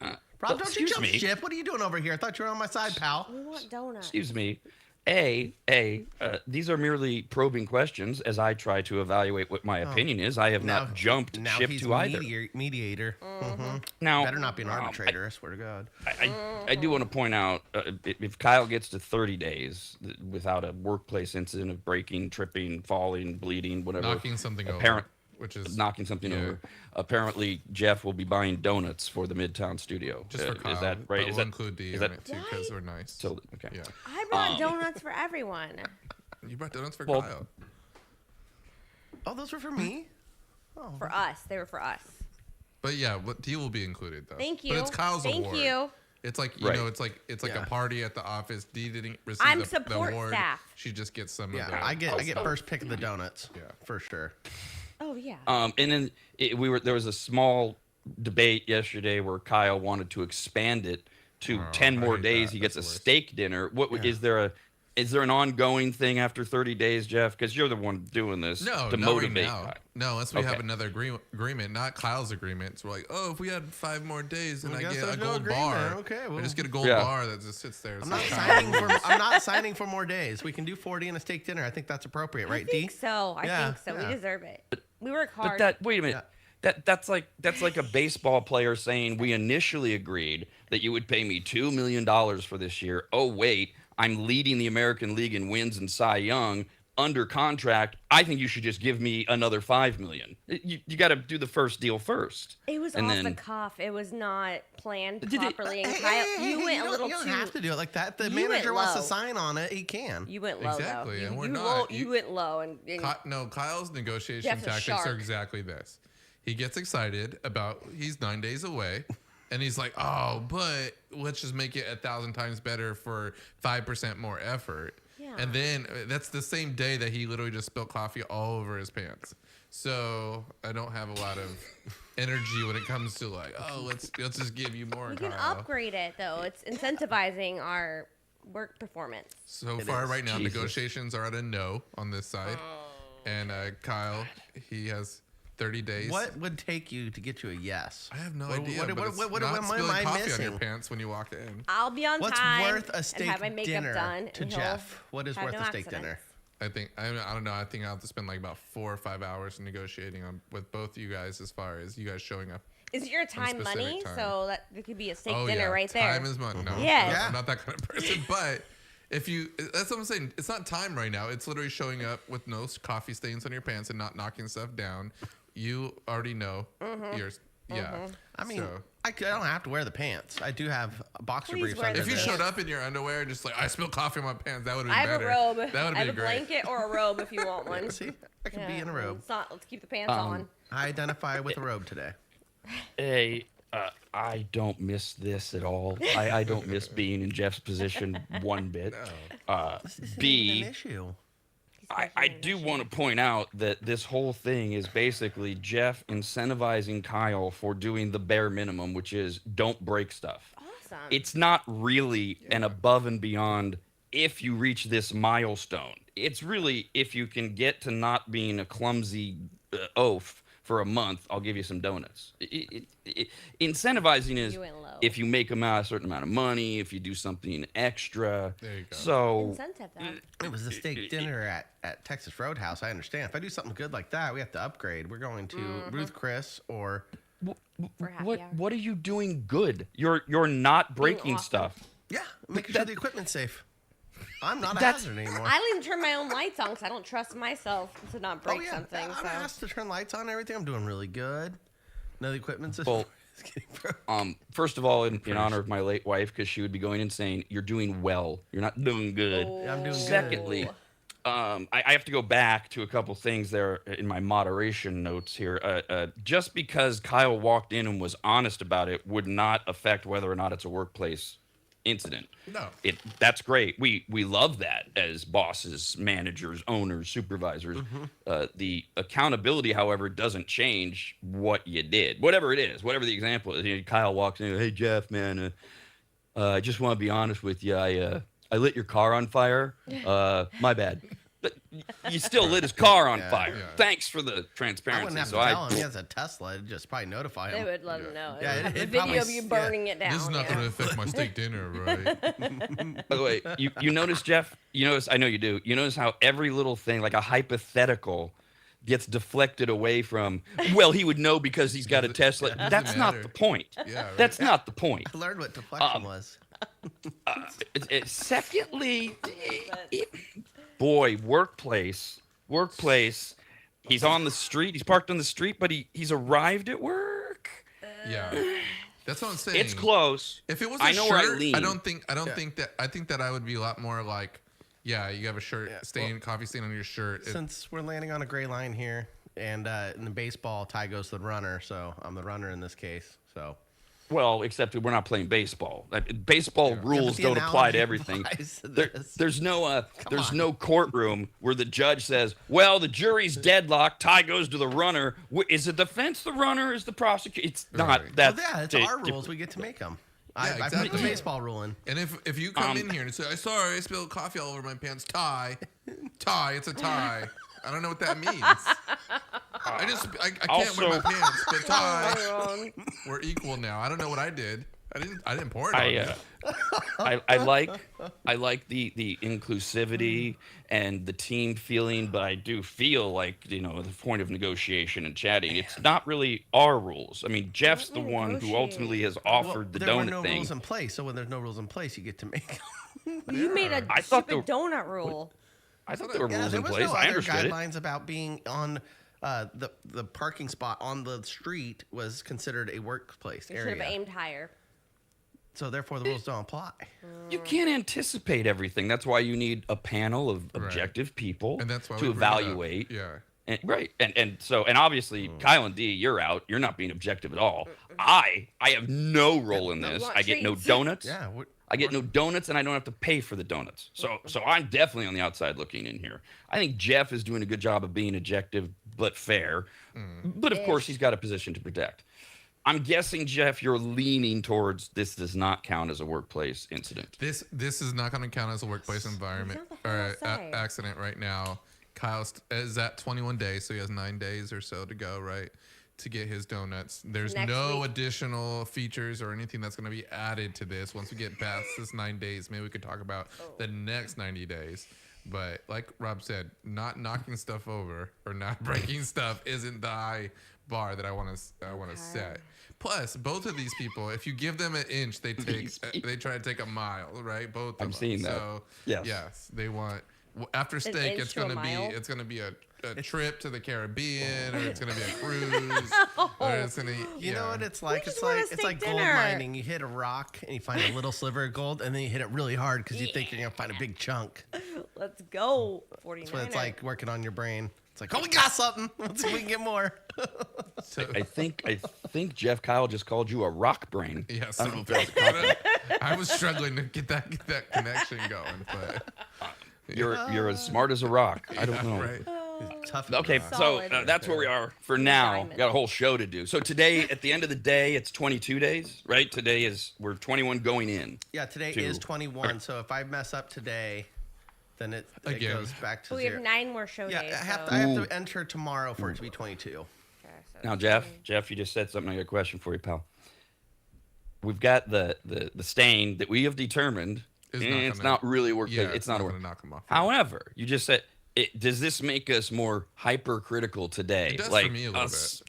Rob, don't you jump ship. What are you doing over here? I thought you were on my side, pal. We want donuts. Excuse me. These are merely probing questions as I try to evaluate what my opinion is. I have not jumped ship he's to either. Mediator. Now, Better not be an arbitrator, I swear to God. I do want to point out if Kyle gets to 30 days without a workplace incident of breaking, tripping, falling, bleeding, whatever, knocking something over, which is knocking something over. Apparently, Jeff will be buying donuts for the Midtown studio. Just for Kyle. Is that right? We'll include D on it too because we're nice. So, okay. Yeah. I brought donuts for everyone. You brought donuts for Kyle. Oh, those were for me? Oh. For us. They were for us. But yeah, D will be included though. Thank you. But it's Kyle's award. Thank you. It's like you know, it's like a party at the office. D didn't receive I'm the support award. staff. She just gets some. Yeah, of the I get first pick of the donuts. Yeah, for sure. Oh yeah. And then there was a small debate yesterday where Kyle wanted to expand it to 10 more days. He gets a steak dinner. Is there an ongoing thing after 30 days, Jeff? Because you're the one doing this to motivate. No, unless we have another agreement, not Kyle's agreement. So we're like, oh, if we had 5 more days and I get a gold bar, I just get a gold bar that just sits there. I'm not signing for more days. We can do 40 and a steak dinner. I think that's appropriate, right, D? I think so. We deserve it. We work hard. But wait a minute. Yeah. That's like a baseball player saying we initially agreed that you would pay me $2 million for this year. Oh wait, I'm leading the American League in wins and Cy Young under contract. I think you should just give me another $5 million. You got to do the first deal first. It was off the cuff. It was not planned properly. And Kyle, you went a little too. You don't have to do it like that. The manager wants to sign on it. He can. You went low. Exactly, though. and we're not. You went low, and no. Kyle's negotiation tactics are exactly this. He gets excited about he's 9 days away. And he's like, oh, but let's just make it 1,000 times better for 5% more effort. Yeah. And then that's the same day that he literally just spilled coffee all over his pants. So I don't have a lot of energy when it comes to like, oh, let's just give you more. We can upgrade it though. It's incentivizing our work performance. So far, right now, negotiations are at a no on this side, and Kyle, he has 30 days. What would take you to get you a yes? I have no idea. What not spilling am I coffee missing? on your pants when you walk in. I'll be on What's time. worth a steak and have my makeup dinner done, to Jeff? What is worth a steak dinner? I don't know. I think I'll have to spend like about 4 or 5 hours negotiating with both you guys as far as you guys showing up. Is it your time money? So that it could be a steak dinner right time there. Time is money. No, I'm not that kind of person. But that's what I'm saying. It's not time right now. It's literally showing up with no coffee stains on your pants and not knocking stuff down. You already know. I mean, I don't have to wear the pants. I do have boxer briefs under. If you showed up in your underwear and just like, I spilled coffee on my pants, that would have been better. I have a robe. That would have been great. I have a blanket or a robe if you want one. See, I can be in a robe. Let's keep the pants on. I identify with a robe today. Hey, I don't miss this at all. I don't miss being in Jeff's position one bit. This isn't B, an issue. I do want to point out that this whole thing is basically Jeff incentivizing Kyle for doing the bare minimum, which is don't break stuff. Awesome. It's not really an above and beyond if you reach this milestone. It's really if you can get to not being a clumsy oaf for a month, I'll give you some donuts. Incentivizing is if you make them out a certain amount of money, if you do something extra. There you go. So incentive that. It was a steak dinner at Texas Roadhouse. I understand. If I do something good like that, we have to upgrade. We're going to Ruth Chris or. What are you doing good? You're not breaking stuff. Yeah, making sure the equipment's safe. I'm not a hazard anymore. I don't even turn my own lights on because I don't trust myself to not break something. I'm asked to turn lights on and everything. I'm doing really good. No, the equipment's First of all, in honor of my late wife, because she would be going and saying, "You're doing well. You're not doing good." Yeah, I'm doing good. Secondly, I have to go back to a couple things there in my moderation notes here. Just because Kyle walked in and was honest about it would not affect whether or not it's a workplace incident. No. That's great. We love that as bosses, managers, owners, supervisors. The accountability, however, doesn't change what you did. Whatever it is, whatever the example is. You know, Kyle walks in, "Hey, Jeff, man, I just want to be honest with you. I lit your car on fire. My bad." But you still lit his car on fire. Yeah. Thanks for the transparency. I wouldn't have to tell him. He has a Tesla. It'd just probably notify him. They would let him know. Yeah, it'd video of you burning it down. This is not going to affect my steak dinner, right? By the way, you notice, Jeff? You notice? I know you do. You notice how every little thing, like a hypothetical, gets deflected away from, well, he would know because he's got a Tesla. That's not the point. Yeah, right. That's not the point. I learned what deflection was. Secondly, boy, workplace. He's on the street. He's parked on the street, but he's arrived at work. Yeah, that's what I'm saying. It's close. If it was I a know shirt, where I lean. I think that I would be a lot more like, yeah, you have a shirt coffee stain on your shirt. Since we're landing on a gray line here, and in the baseball, tie goes to the runner, so I'm the runner in this case. So. Well, except we're not playing baseball. Baseball rules don't apply to everything. There's no courtroom where the judge says, "Well, the jury's deadlocked. Tie goes to the runner." Is the defense the runner? Is the prosecutor? It's not that. Well, yeah, it's our rules. We get to make them. Yeah, I put the baseball rule in. And if you come in here and say, "Sorry, I spilled coffee all over my pants," tie, it's a tie. I don't know what that means. I can't wear my pants, but tie. We're equal now. I don't know what I did. I didn't pour it on you. I like the inclusivity and the team feeling, but I do feel like, the point of negotiation and chatting, it's not really our rules. I mean, Jeff's the one who ultimately has offered the donut thing. There were no rules in place, so when there's no rules in place, you get to make them. You made a stupid donut rule. I thought there were rules in place. There was no I other understood guidelines about being on the parking spot on the street was considered a workplace area. You should have aimed higher. So therefore, the rules don't apply. You can't anticipate everything. That's why you need a panel of objective people and that's why to evaluate. Yeah. And so obviously Kyle and D, you're out. You're not being objective at all. I have no role in this. I get no donuts. Yeah. I get no donuts, and I don't have to pay for the donuts. So I'm definitely on the outside looking in here. I think Jeff is doing a good job of being objective but fair. But of course, he's got a position to protect. I'm guessing, Jeff, you're leaning towards this does not count as a workplace incident. This is not going to count as a workplace environment or accident right now. Kyle is at 21 days, so he has 9 days or so to go, right, to get his donuts. There's no additional features or anything that's going to be added to this. Once we get past this 9 days, maybe we could talk about the next 90 days. But like Rob said, not knocking stuff over or not breaking stuff isn't the high bar that I want to set. Plus, both of these people, if you give them an inch, they try to take a mile, right? Both of them. I'm seeing that. So yes, they want after steak. It's gonna be a trip to the Caribbean, or it's gonna be a cruise, or it's gonna. You know what it's like? It's like gold mining. You hit a rock and you find a little sliver of gold, and then you hit it really hard because you think you're gonna find a big chunk. Let's go, 49er. That's what it's like working on your brain. It's like, oh, we got something. Let's see if we can get more. So, I think Jeff Kyle just called you a rock brain. Yes, I don't know if I was struggling to get that connection going, but you're as smart as a rock. I don't know. Right. Tough. Okay, so that's where we are for now. We got a whole show to do. So today, at the end of the day, it's 22 days, right? Today we're 21 going in. Yeah, today is 21. So if I mess up today, then it goes back to 0. We have 9 more show days. I have to enter tomorrow for it to be 22. Okay, so now, Jeff, you just said something. I got a question for you, pal. We've got the stain that we have determined. It's not really working. Yeah, it's not going to knock them off. However, you just said, does this make us more hypercritical today? It does for me a little bit.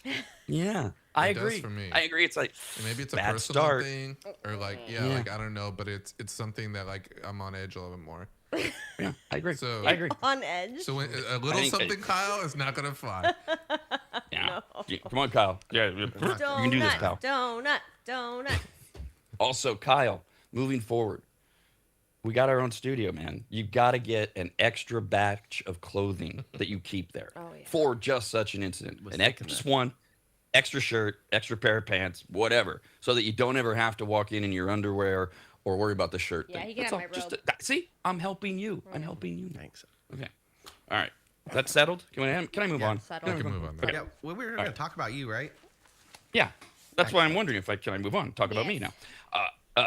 Yeah, I agree. Does for me. I agree. It's like maybe it's a bad personal start. thing, or like like I don't know, but it's something that like I'm on edge a little bit more. Yeah, I agree. So I agree. On edge. So a little something, Kyle, is not gonna fly. Yeah, on. Yeah, come on, Kyle. Yeah, you can do this, pal. Donut. Also, Kyle, moving forward, we got our own studio, man. You got to get an extra batch of clothing that you keep there for just such an incident. Just one extra shirt, extra pair of pants, whatever, so that you don't ever have to walk in your underwear or worry about the shirt thing. Yeah, you can have my robe. See, I'm helping you. I'm helping you. Thanks. Okay. All right. That's settled. Can I move on? We can move on. Okay. Yeah, well, we were going to talk about you, right? Yeah. That's why I'm wondering if can I move on? Talk about me now.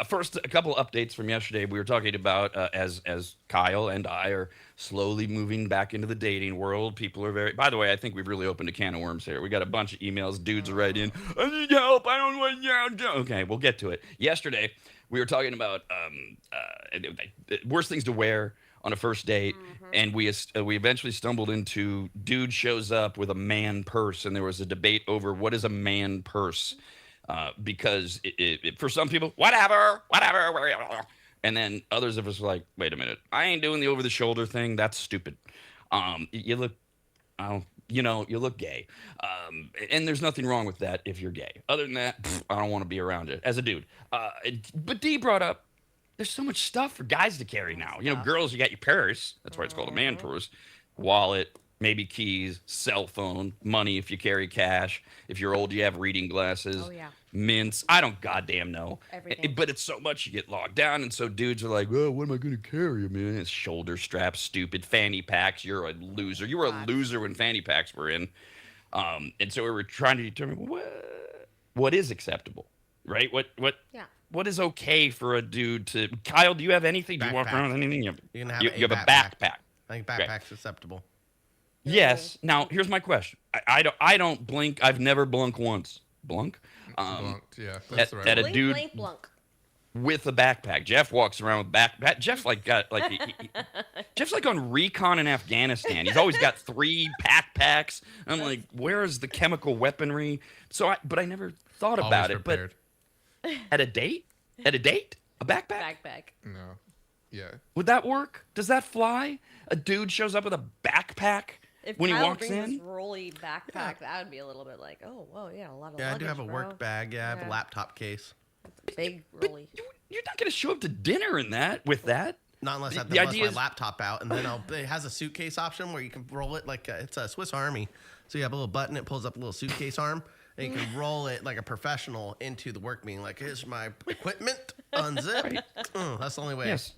First, a couple updates from yesterday. We were talking about as Kyle and I are slowly moving back into the dating world. People are very. By the way, I think we've really opened a can of worms here. We got a bunch of emails. Dudes are right in. I need help. I don't want you. Okay, we'll get to it. Yesterday, we were talking about worst things to wear on a first date, and we eventually stumbled into dude shows up with a man purse, and there was a debate over what is a man purse. Because for some people, whatever, and then others of us are like, wait a minute, I ain't doing the over-the-shoulder thing. That's stupid. You look, you look gay, and there's nothing wrong with that if you're gay. Other than that, I don't want to be around it as a dude. But Dee brought up, there's so much stuff for guys to carry now. Girls, you got your purse. That's why it's called a man purse. Wallet. Maybe keys, cell phone, money if you carry cash. If you're old, you have reading glasses, mints. I don't goddamn know. Everything. But it's so much you get logged down. And so dudes are like, oh, what am I going to carry? Man, it's shoulder straps, stupid fanny packs. You're a loser. You were a loser when fanny packs were in. And so we were trying to determine what is acceptable, right? What is okay for a dude to... Kyle, do you have anything? Do you walk around with anything? You have a backpack. I think backpack's acceptable. Yes. Now, here's my question. I don't blink. I've never blunk once. Blunk? Blunked, yeah. That's right. At a dude with a backpack. Jeff walks around with backpack. Jeff's like on recon in Afghanistan. He's always got 3 backpacks. I'm like, where is the chemical weaponry? But I never thought about it. Prepared. But at a date? A backpack? Backpack. No. Yeah. Would that work? Does that fly? A dude shows up with a backpack? If when Kyle he walks brings in, this rolly backpack, that would be a little bit like, oh, whoa, yeah, a lot of. Yeah, I do have a bro. work bag. Yeah, I have a laptop case. Big rolly. You're not going to show up to dinner with that. Not unless I have to bust my laptop out, and then it has a suitcase option where you can roll it like it's a Swiss Army. So you have a little button, it pulls up a little suitcase arm, and you can roll it like a professional into the work meeting. Like, here's my equipment, unzip. Right. That's the only way. Yes.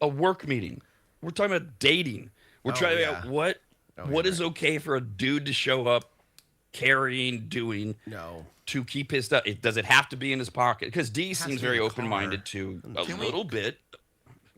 A work meeting. We're talking about dating. We're trying to figure out what is okay for a dude to show up carrying, doing to keep his stuff. Does it have to be in his pocket? Because Dee seems very open-minded to a little bit.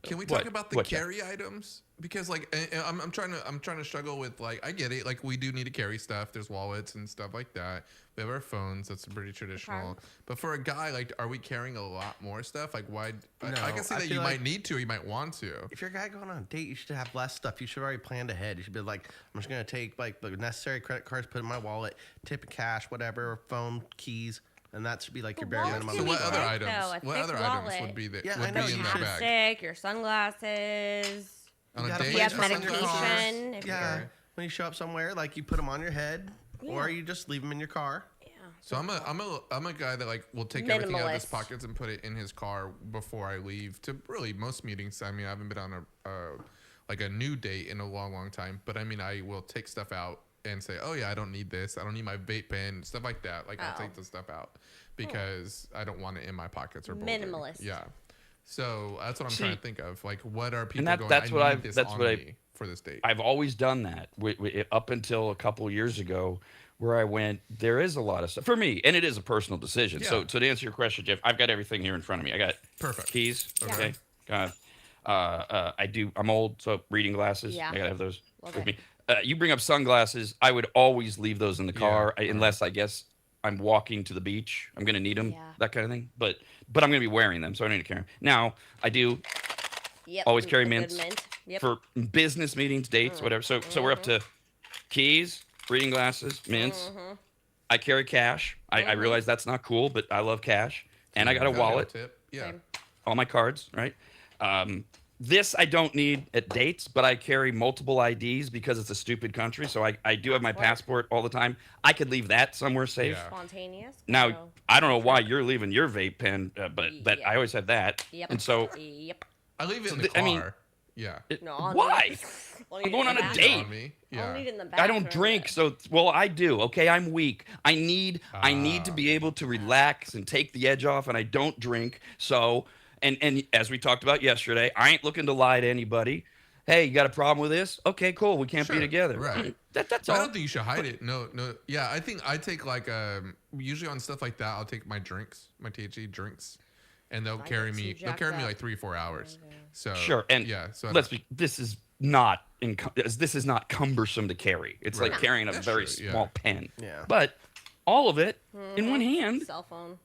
Can we talk about the carry items? Because I'm trying to struggle with I get it. Like, we do need to carry stuff. There's wallets and stuff like that. We have our phones. That's pretty traditional. But for a guy, are we carrying a lot more stuff? Like, why? No, I can see that you might need to, or you might want to. If you're a guy going on a date, you should have less stuff. You should already planned ahead. You should be like, I'm just gonna take the necessary credit cards, put in my wallet, tip of cash, whatever, phone, keys. And that should be your bare minimum. So what other items? What other items would be there? Would be in that bag? Stick, your sunglasses. On a date, you have medication. Yeah. When you show up somewhere, you put them on your head, or you just leave them in your car. Yeah. So I'm a guy that will take everything out of his pockets and put it in his car before I leave to really most meetings. I mean, I haven't been on a new date in a long time, but I mean, I will take stuff out and say, oh yeah, I don't need this. I don't need my vape pen, stuff like that. I'll take the stuff out because I don't want it in my pockets or minimalist. Yeah. So that's what I'm trying to think of. What are people going? That's what I've. For this date. I've always done that. Up until a couple years ago, where I went, there is a lot of stuff for me, and it is a personal decision. Yeah. So to answer your question, Jeff, I've got everything here in front of me. I got keys. Okay. Got. I do. I'm old, so reading glasses. Yeah. I gotta have those with me. You bring up sunglasses. I would always leave those in the car, unless I guess I'm walking to the beach. I'm gonna need them, that kind of thing. But I'm gonna be wearing them, so I don't need to carry them. Now I do always carry mints for business meetings, dates, whatever. So we're up to keys, reading glasses, mints. I carry cash. I realize that's not cool, but I love cash, and I got a wallet. Yeah. All my cards, right? This I don't need at dates, but I carry multiple IDs because it's a stupid country. So I do have my passport all the time. I could leave that somewhere safe. Yeah. Spontaneous. Now, I don't know why you're leaving your vape pen, but I always had that. Yep. And so, Yep. I leave it in the car. I mean, yeah. No, I'll why? need it- I'll I'm need it going in on the a bathroom. date. On me. I'll Yeah. need it in the I bathroom. don't drink, so I do. Okay, I'm weak. I need to be able to relax and take the edge off, and I don't drink. So, and as we talked about yesterday, I ain't looking to lie to anybody. Hey, you got a problem with this? Okay, cool. We can't be Sure, together. right. That's I all. don't think you should hide it. No. Yeah, I think I take like usually on stuff like that, I'll take my drinks, my THC drinks, and they'll carry me. They'll carry me like 3 or 4 hours. So Sure, and yeah. So this is not cumbersome to carry. It's like carrying a That's very true, yeah. small pen. Yeah. But all of it in one hand. Cell phone.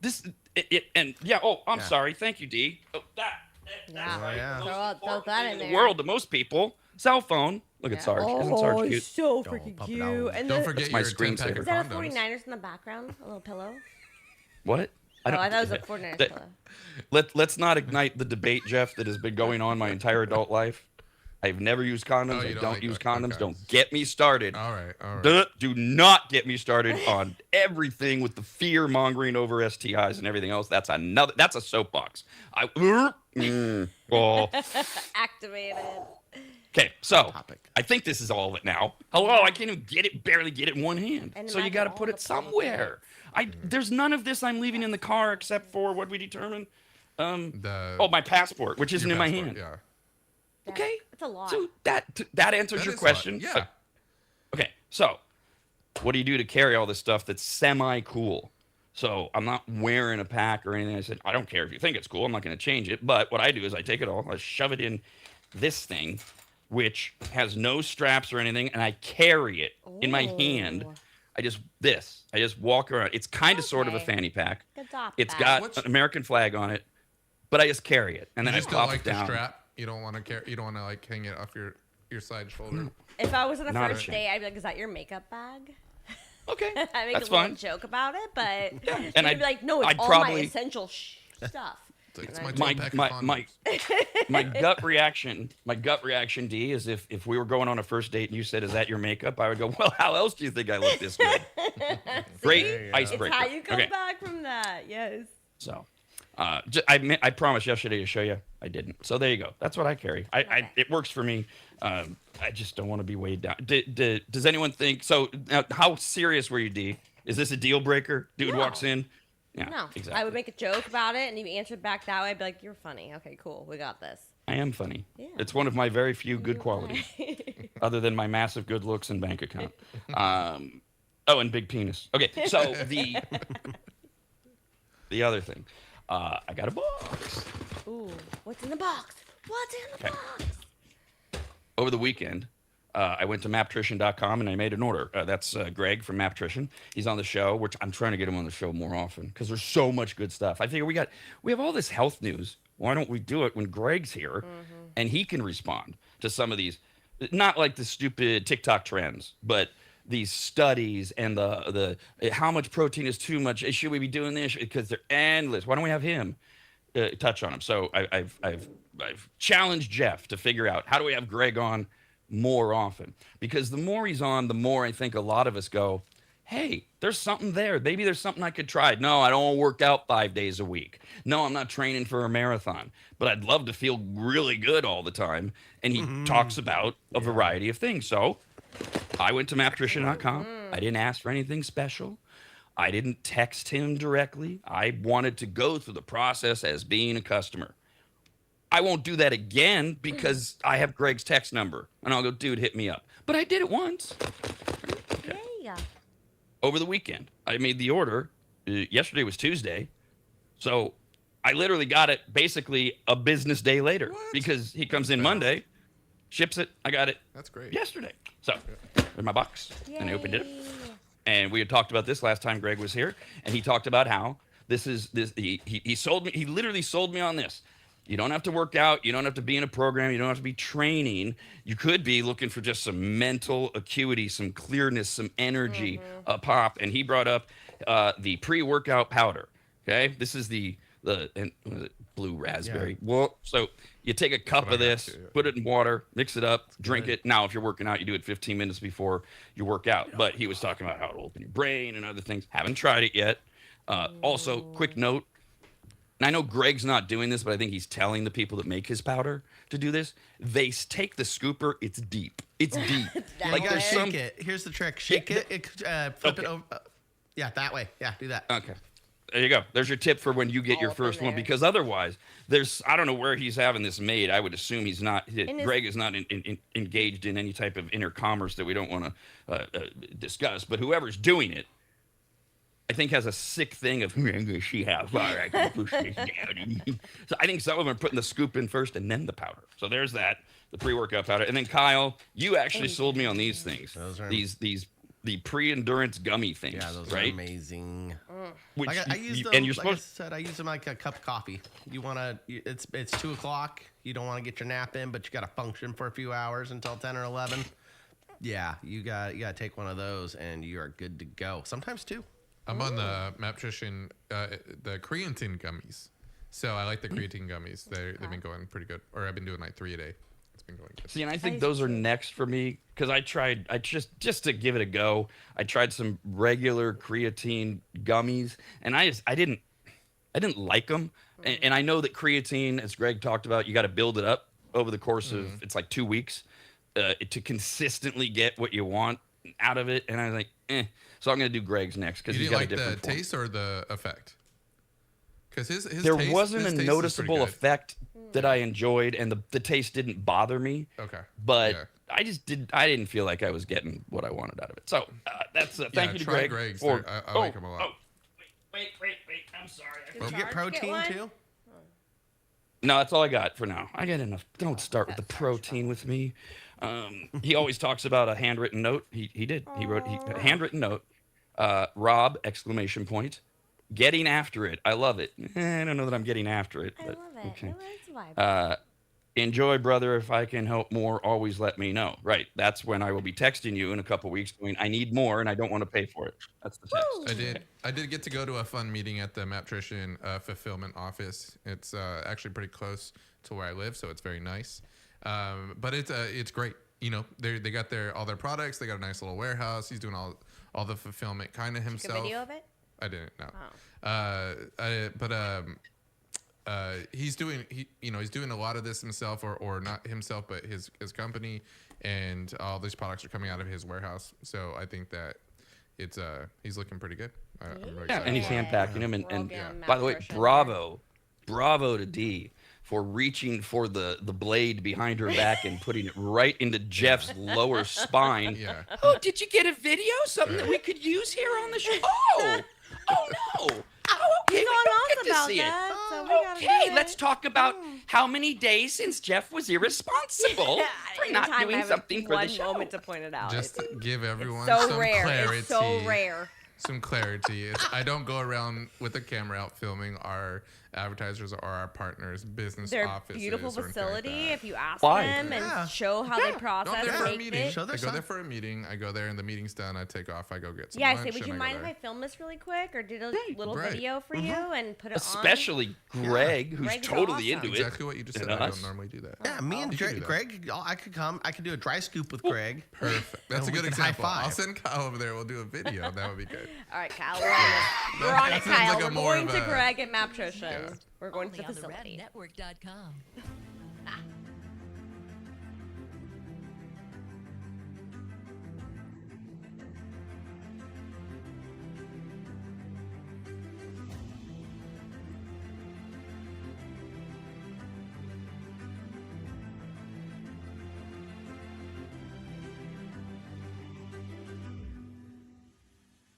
Oh, I'm sorry. Thank you, D. Oh, that's Yeah. right. yeah. The most Throw important that thing in the there. world to most people. Cell phone. Look at Sarge. Isn't Sarge cute? so Don't freaking pop it cute. out. And don't the, forget my your 10 pack screensaver. of is that a condoms. 49ers in the background? A little pillow? What? I thought it was a 49ers that- pillow. Let's not ignite the debate, Jeff, that has been going on my entire adult life. I've never used condoms. Oh, I you don't don't like use that? condoms. Okay. Don't get me started. All right. Do not get me started on everything with the fear mongering over STIs and everything else. That's a soapbox. Oh. Activated. Okay, so Topic. I think this is all of it now. Hello, I can't even barely get it in one hand. And So you imagine got to all put the it somewhere. There's none of this I'm leaving in the car except for what we determined. My passport, which isn't Your in my passport, hand. Yeah. Okay, It's a lot. so that answers That your is a lot. question. Yeah. Okay, so what do you do to carry all this stuff that's semi-cool? So I'm not wearing a pack or anything. I said, I don't care if you think it's cool. I'm not going to change it. But what I do is I take it all, I shove it in this thing, which has no straps or anything, and I carry it in my hand. Ooh. I just walk around. It's kind of sort of a Okay. fanny pack. Good job, It's Dad. got an American flag on it, but I just carry it, and then You I just don't pop like it the down. strap. You don't want to carry. You don't want to like hang it off your side shoulder. If I was on a Not a first chance. date, I'd be like, "Is that your makeup bag?" Okay, I make that's a little fine. joke about it, but and you'd be like, "No, it's I'd all my probably- essential stuff." It's And my I- 10 pack of my condoms. my gut reaction, D, is if we were going on a first date and you said, "Is that your makeup?" I would go, "Well, how else do you think I look this good?" Great icebreaker. It's how you come Okay. back from that. Yes. So, I promised yesterday to show you. I didn't. So there you go. That's what I carry. It works for me. I just don't want to be weighed down. Does anyone think so? How serious were you, D? Is this a deal breaker? Dude No. walks in. Yeah, No, exactly. I would make a joke about it, and you answered back that way. I'd be like, "You're funny. Okay, cool. We got this." I am funny. Yeah. It's one of my very few good qualities, other than my massive good looks and bank account. And big penis. Okay, so the other thing, I got a box. Ooh, what's in the box? What's in the Okay. box? Over the weekend, I went to maptrition.com and I made an order. That's Greg from Maptrition. He's on the show, which I'm trying to get him on the show more often because there's so much good stuff. I figure we have all this health news. Why don't we do it when Greg's here and he can respond to some of these, not like the stupid TikTok trends, but these studies and the how much protein is too much. Should we be doing this? Because they're endless. Why don't we have him touch on them? So I've challenged Jeff to figure out how do we have Greg on more often, because the more he's on, the more I think a lot of us go, hey, there's something there. Maybe there's something I could try. No, I don't want to work out 5 days a week. No, I'm not training for a marathon, but I'd love to feel really good all the time. And he talks about a variety of things. So I went to maptrition.com. I didn't ask for anything special. I didn't text him directly. I wanted to go through the process as being a customer. I won't do that again because I have Greg's text number. And I'll go, dude, hit me up. But I did it once. Yeah. Over the weekend, I made the order. Yesterday was Tuesday. So I literally got it basically a business day later because he comes in Monday, ships it. I got it That's great. yesterday. So in my box, and I opened it. And we had talked about this last time Greg was here, and he talked about how he sold me. He literally sold me on this. You don't have to work out. You don't have to be in a program. You don't have to be training. You could be looking for just some mental acuity, some clearness, some energy, a pop. And he brought up the pre-workout powder. Okay, this is the blue raspberry. Well, so you take a cup of this, put it in water, mix it up, drink it. Now, if you're working out, you do it 15 minutes before you work out. But he was talking about how to open your brain and other things. Haven't tried it yet. Also, quick note. And I know Greg's not doing this, but I think he's telling the people that make his powder to do this. They take the scooper. It's deep. It's deep. Like you gotta shake it. Here's the trick. Shake it. Flip it over. Yeah, that way. Yeah, do that. Okay. There you go. There's your tip for when you get your first one, because otherwise, I don't know where he's having this made. I would assume he's not. Greg is not engaged in any type of inner commerce that we don't want to discuss. But whoever's doing it, I think, has a sick thing of she how far I can push this down. So I think some of them are putting the scoop in first and then the powder. So there's that, the pre-workout powder. And then Kyle, you actually sold me on these things. Those are the pre-endurance gummy things. Yeah, those right? are amazing. Which I use them. and you're like I supposed. said, I use them like a cup of coffee. You wanna? It's 2:00. You don't want to get your nap in, but you got to function for a few hours until 10 or 11. Yeah, you got to take one of those, and you are good to go. Sometimes two. I'm on the Maptrition, the creatine gummies. So I like the creatine gummies. They've been going pretty good. Or I've been doing like 3 a day. It's been going good. See, and I think those are next for me, because I just to give it a go. I tried some regular creatine gummies, and I didn't like them. And I know that creatine, as Greg talked about, you got to build it up over the course of it's like 2 weeks to consistently get what you want out of it. And I was like, So I'm gonna do Greg's next, because he's got a different the taste or the effect? Because his there taste, wasn't his a taste noticeable effect that I enjoyed, and the taste didn't bother me. Okay, but I didn't feel like I was getting what I wanted out of it. So that's thank you to Greg. Greg's. For, I like them a lot. Wait! I'm sorry. Did you get protein too? No, that's all I got for now. I got enough. Don't start with the protein with me. He always talks about a handwritten note. He did. He wrote a handwritten note. Rob! Exclamation point. Getting after it. I love it. I don't know that I'm getting after it. But, I love it. okay. It's vibrant. Enjoy, brother. If I can help more, always let me know. Right. That's when I will be texting you in a couple weeks going, I need more and I don't want to pay for it. That's the text. I did get to go to a fun meeting at the Maptrition fulfillment office. It's actually pretty close to where I live, so it's very nice. But it's great. You know, they got all their products. They got a nice little warehouse. He's doing all the fulfillment kind of himself. Took a video of it? I didn't know. He's doing he's doing a lot of this himself, or not himself, but his company, and all these products are coming out of his warehouse. So I think that it's he's looking pretty good. I'm really excited. And he's hand packing them. And by the way, bravo to Dee for reaching for the blade behind her back and putting it right into Jeff's lower spine. Yeah. Oh, did you get a video? Something that we could use here on the show? Oh no. Oh, okay, He's we on don't us get to about see it. that, so we gotta do Okay, it. let's talk about how many days since Jeff was irresponsible for not Anytime I doing have something for the one show. moment to point it out. Just to give everyone so some rare. clarity. It's so rare. Some clarity. I don't go around with a camera out filming our advertisers or our partners' business Their offices. beautiful or anything like facility. that. If you ask Why? them and show how they No, process I'm there and for a make meeting. it. I go there for a meeting. I go there and the meeting's done. I take off. I go get some Yeah, I lunch. say, would you and I mind go if I there. film this really quick or did a little Right. video for you and put it Especially Greg, who's Greg's totally awesome. into it. Exactly what you just said. And I us. don't normally do that. Yeah, me and You can do that. Greg, I could come. I could do a dry scoop with Greg. Perfect. That's a And we good can high example. I'll five. send Kyle over there. We'll do a video. That would be good. on? All right, Kyle, we're on it. We're on it, That sounds Kyle. like a We're more going of to a- Greg at Maptrition. Yeah. We're going to Only the on facility. theradnetwork.com.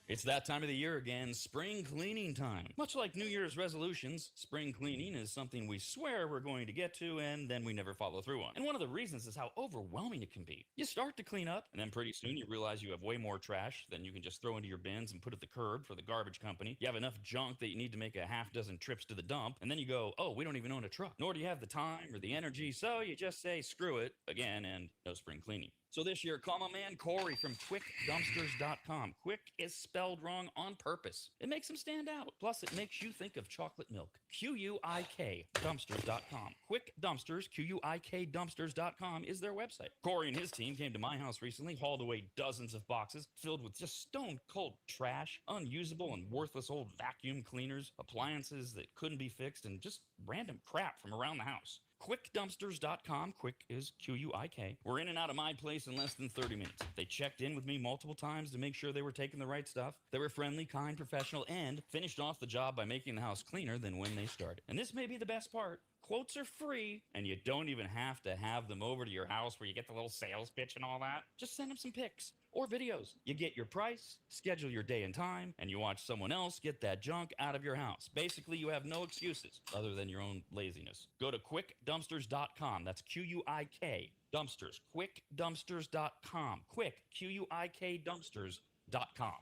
It's that time of the year again, spring cleaning time. Much like New Year's resolutions, spring cleaning is something we swear we're going to get to and then we never follow through on. And one of the reasons is how overwhelming it can be. You start to clean up and then pretty soon you realize you have way more trash than you can just throw into your bins and put at the curb for the garbage company. You have enough junk that you need to make a half dozen trips to the dump, and then you go, oh, we don't even own a truck. Nor do you have the time or the energy, so you just say screw it again, and no spring cleaning. So this year, call my man Corey from QuickDumpsters.com. Quick is spelled wrong on purpose. It makes him stand out. Plus, it makes you think of chocolate milk. QUIK Dumpsters.com. Quick Dumpsters, QUIK Dumpsters.com is their website. Corey and his team came to my house recently, hauled away dozens of boxes filled with just stone cold trash, unusable and worthless old vacuum cleaners, appliances that couldn't be fixed, and just random crap from around the house. QuickDumpsters.com. Quick is QUIK. We're in and out of my place in less than 30 minutes. They checked in with me multiple times to make sure they were taking the right stuff. They were friendly, kind, professional, and finished off the job by making the house cleaner than when they started. And this may be the best part. Quotes are free, and you don't even have to have them over to your house where you get the little sales pitch and all that. Just send them some pics or videos. You get your price, schedule your day and time, and you watch someone else get that junk out of your house. Basically, you have no excuses other than your own laziness. Go to QuickDumpsters.com. That's QUIK Dumpsters. QuickDumpsters.com. Quick, QUIK Dumpsters.com.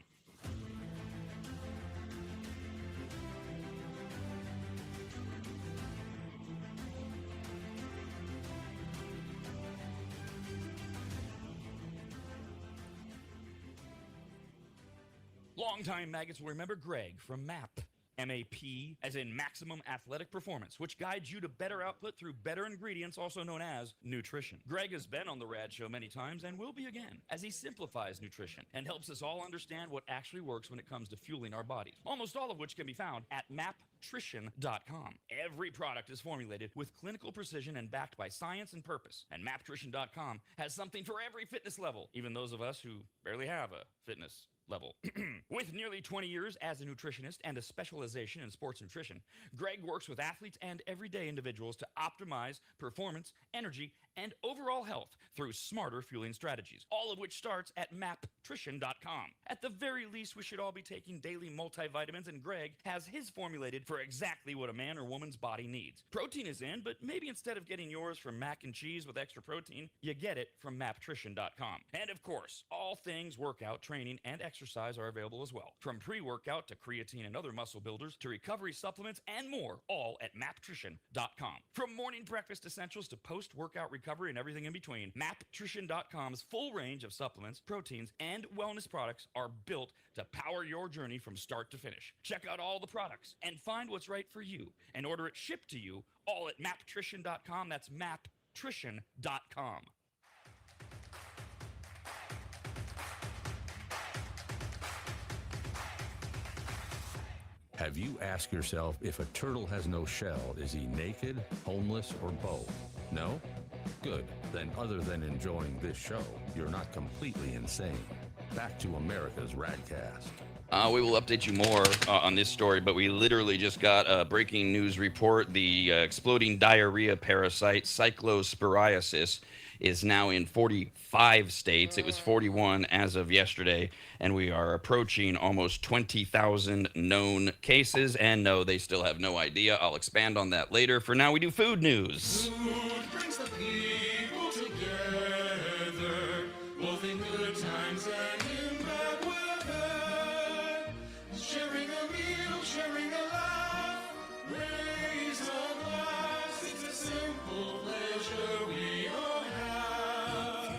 Longtime maggots will remember Greg from MAP. MAP, as in Maximum Athletic Performance, which guides you to better output through better ingredients, also known as nutrition. Greg has been on the RAD Show many times and will be again, as he simplifies nutrition and helps us all understand what actually works when it comes to fueling our bodies, almost all of which can be found at maptrition.com. Every product is formulated with clinical precision and backed by science and purpose, and maptrition.com has something for every fitness level, even those of us who barely have a fitness level. With nearly 20 years as a nutritionist and a specialization in sports nutrition, Greg works with athletes and everyday individuals to optimize performance, energy, and overall health through smarter fueling strategies, all of which starts at maptrition.com. At the very least, we should all be taking daily multivitamins, and Greg has his formulated for exactly what a man or woman's body needs. Protein is in, but maybe instead of getting yours from mac and cheese with extra protein, you get it from maptrition.com. And of course, all things workout, training, and exercise are available as well. From pre-workout to creatine and other muscle builders to recovery supplements and more, all at maptrition.com. From morning breakfast essentials to post-workout recovery and everything in between, maptrition.com's full range of supplements, proteins, and wellness products are built to power your journey from start to finish. Check out all the products and find what's right for you and order it shipped to you all at maptrition.com. That's maptrition.com. Have you asked yourself, if a turtle has no shell, is he naked, homeless, or both? No? Good. Then other than enjoying this show, you're not completely insane. Back to America's RAD Cast. We will update you more on this story, but we literally just got a breaking news report. The exploding diarrhea parasite, cyclosporiasis, is now in 45 states. It was 41 as of yesterday, and we are approaching almost 20,000 known cases. And no, they still have no idea. I'll expand on that later. For now, we do food news. Food brings the people together, both in good times and in bad weather. Sharing a meal, sharing a laugh, raise a glass. It's a simple pleasure we all have.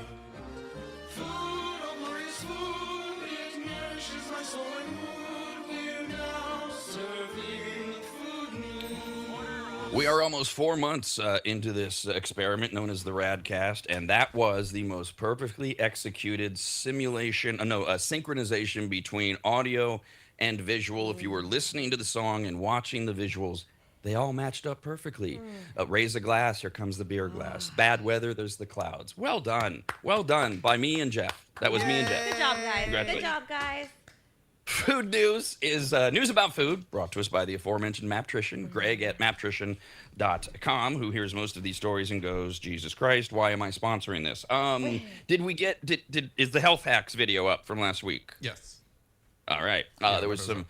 Food, oh glorious food, it nourishes my soul and mood. We're now serving food news. We are almost 4 months into this experiment known as the RAD Cast, and that was the most perfectly executed synchronization between audio and visual. If you were listening to the song and watching the visuals, they all matched up perfectly. Raise a glass, here comes the beer glass. Bad weather, there's the clouds. Well done. Well done by me and Jeff. That was me and Jeff. Good job, guys. Good Congratulations. job, guys. Food news is news about food, brought to us by the aforementioned Maptrition, Greg at maptrition.com, who hears most of these stories and goes, Jesus Christ, why am I sponsoring this? Is the health hacks video up from last week? Yes. All right. There was some,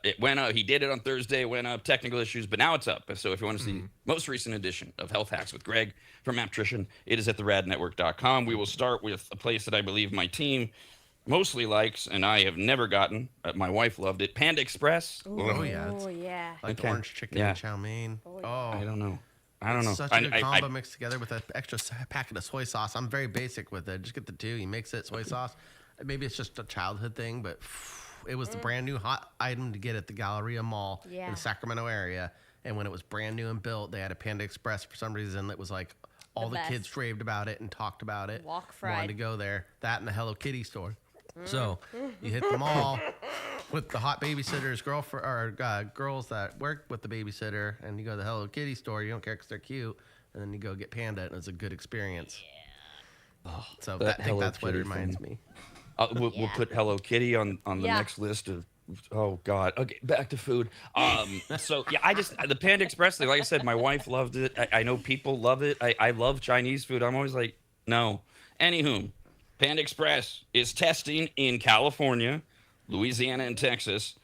it went up, he did it on Thursday, it went up, technical issues, but now it's up. So if you want to see the most recent edition of Health Hacks with Greg from Maptrition, it is at theradnetwork.com. We will start with a place that I believe my team mostly likes, and I have never gotten. My wife loved it. Panda Express. Oh, yeah. Oh, yeah. Like the Okay. orange chicken Yeah. and chow mein. Oh, I don't know. I don't know. Such a good combo mixed together with an extra packet of soy sauce. I'm very basic with it. Just get the two. You mix it, soy sauce. Maybe it's just a childhood thing, but it was the brand new hot item to get at the Galleria Mall in the Sacramento area. And when it was brand new and built, they had a Panda Express for some reason that was like all the kids raved about it and talked about it. Walk fried. Wanted to go there. That and the Hello Kitty store. So you hit the mall with the hot babysitters, girls that work with the babysitter, and you go to the Hello Kitty store. You don't care because they're cute, and then you go get Panda, and it's a good experience. Yeah. Oh, so I think that's what it reminds me. We'll put Hello Kitty on the next list of. Oh God. Okay, back to food. So yeah, the Panda Express thing. Like I said, my wife loved it. I know people love it. I love Chinese food. I'm always like, no. Anywho. Panda Express is testing in California, Louisiana, and Texas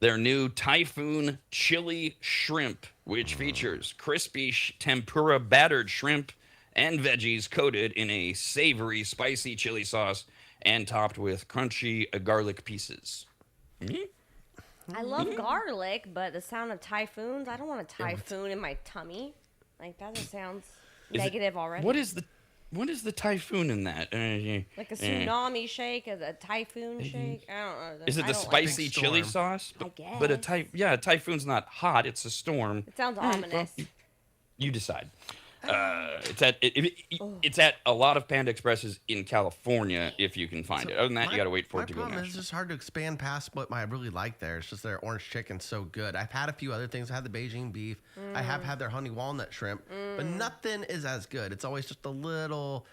their new Typhoon Chili Shrimp, which features crispy tempura battered shrimp and veggies coated in a savory, spicy chili sauce and topped with crunchy garlic pieces. I love garlic, but the sound of typhoons, I don't want a typhoon in my tummy. Like, that just sounds negative already. What is the typhoon in that? Like a tsunami shake, a typhoon shake? I don't know. Is it the spicy chili sauce? I guess. But a typhoon's not hot. It's a storm. It sounds ominous. You decide. It's at a lot of Panda Expresses in California if you can find it. Other than that, you got to wait for it to go national. My problem is national. it's just hard to expand past what I really like there. It's just their orange chicken's so good. I've had a few other things. I had the Beijing beef. I have had their honey walnut shrimp, but nothing is as good. It's always just a little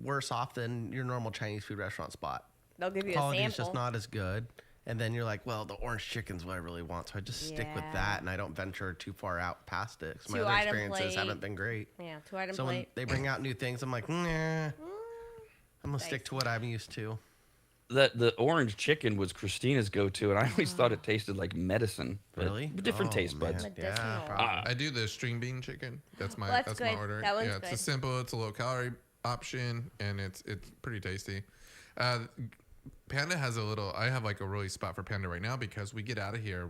worse off than your normal Chinese food restaurant spot. They'll give you Quality a is sample. just not as good. And then you're like, well, the orange chicken's what I really want. So I just stick with that, and I don't venture too far out past it. Because my other experiences haven't been great. Yeah, 2-item so plate. when they bring out new things, I'm like, nah. I'm going to stick to what I'm used to. The orange chicken was Christina's go-to, and I always thought it tasted like medicine. Really? Different taste buds. Yeah, probably. I do the string bean chicken. That's my Well, that's my good. order. That one's yeah, it's good. a simple, it's a low calorie option, and it's pretty tasty. Panda has I have like a really spot for Panda right now because we get out of here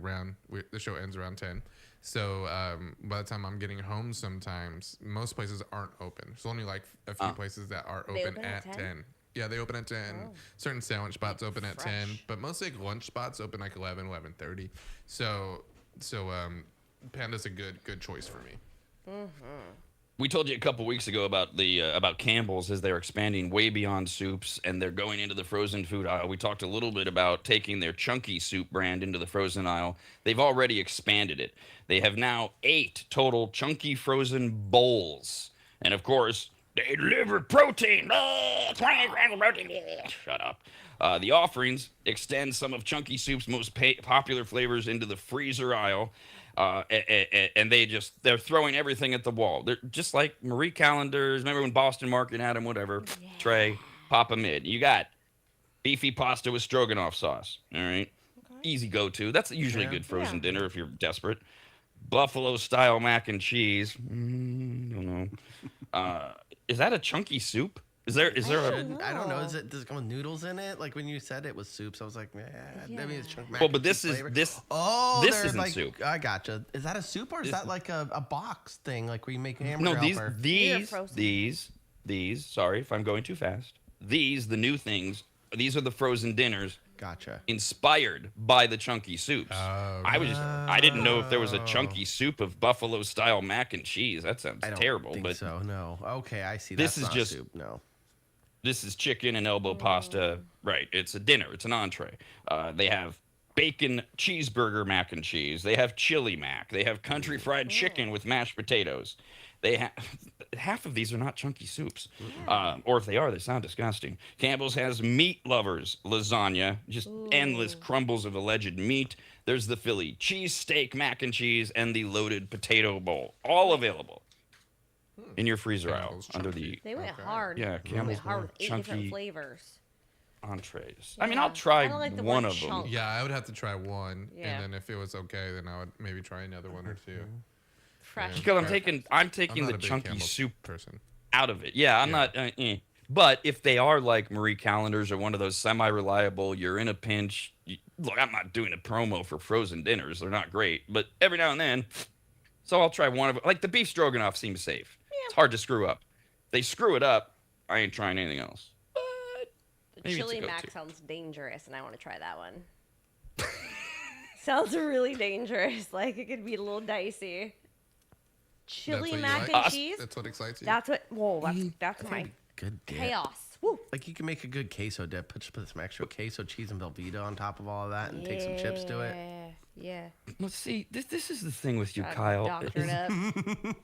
the show ends around 10. So by the time I'm getting home sometimes, most places aren't open. There's only like a few places that are open at 10. Yeah, they open at 10. Oh. Certain sandwich spots open at 10, but most like lunch spots open like 11, 11:30. So Panda's a good choice for me. Mm-hmm. We told you a couple weeks ago about Campbell's as they're expanding way beyond soups and they're going into the frozen food aisle. We talked a little bit about taking their Chunky Soup brand into the frozen aisle. They've already expanded it. They have now 8 total Chunky frozen bowls. And of course, they deliver protein. 20 grams of protein. Shut up. The offerings extend some of Chunky Soup's most popular flavors into the freezer aisle. And they're throwing everything at the wall. They're just like Marie Callender's. Remember when Boston Market had them? Whatever. Yeah. Tray, pop them in. You got beefy pasta with stroganoff sauce. All right. Okay. Easy go-to. That's usually a good frozen dinner if you're desperate. Buffalo style mac and cheese. Don't know. Is that a Chunky Soup? Is there I don't know. Does it come with noodles in it? Like when you said it was soups, I was like, yeah. I mean, it's chunk mac. Well, but this flavor. this isn't like, soup. I gotcha. Is that a soup or is that like a box thing, like where you make hamburger? No, these. Sorry if I'm going too fast. The new things. These are the frozen dinners. Gotcha. Inspired by the Chunky Soups. I didn't know if there was a Chunky Soup of buffalo style mac and cheese. That sounds terrible. Think but so no. Okay, I see. This That's is not just soup. No. This is chicken and elbow pasta. Right. It's a dinner. It's an entree. They have bacon cheeseburger mac and cheese. They have chili mac. They have country fried chicken with mashed potatoes. They have half of these are not Chunky Soups, or if they are, they sound disgusting. Campbell's has meat lovers lasagna, just endless crumbles of alleged meat. There's the Philly cheesesteak mac and cheese and the loaded potato bowl, all available in your freezer aisle under the. They went hard. Yeah, They went Campbell's hard with 8 different Chunky flavors. entrees. Yeah. I mean, I'll try I don't like the one word of them. chunk. Yeah, I would have to try one, Yeah. and then if it was okay, then I would maybe try another one or two. Fresh. Because I'm taking not the a big Chunky Campbell's Soup person. out of it. Yeah, I'm not. But if they are like Marie Callender's or one of those semi-reliable, you're in a pinch. Look, I'm not doing a promo for frozen dinners. They're not great, but every now and then, So I'll try one of it. Like the beef stroganoff seems safe. Yeah. It's hard to screw up. They screw it up, I ain't trying anything else. But The chili mac sounds dangerous, and I want to try that one. Sounds really dangerous. Like it could be a little dicey. Chili mac and cheese. That's what excites you. That's what. Whoa, that's my good dip. chaos. Woo. Like you can make a good queso dip. Put some extra queso cheese and Velveeta on top of all of that, and take some chips to it. Yeah. Let's see. This is the thing with you, Kyle. Doctor it up.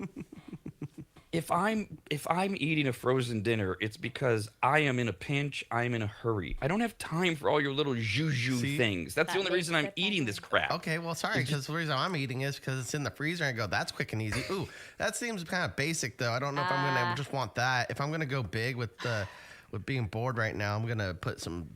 If I'm eating a frozen dinner, it's because I am in a pinch. I'm in a hurry. I don't have time for all your little juju things. That's the only reason I'm eating this crap. Okay, well, sorry, because the reason I'm eating is because it's in the freezer and I go, that's quick and easy. Ooh, that seems kind of basic, though. I don't know if I'm going to just want that. If I'm going to go big with being bored right now, I'm going to put some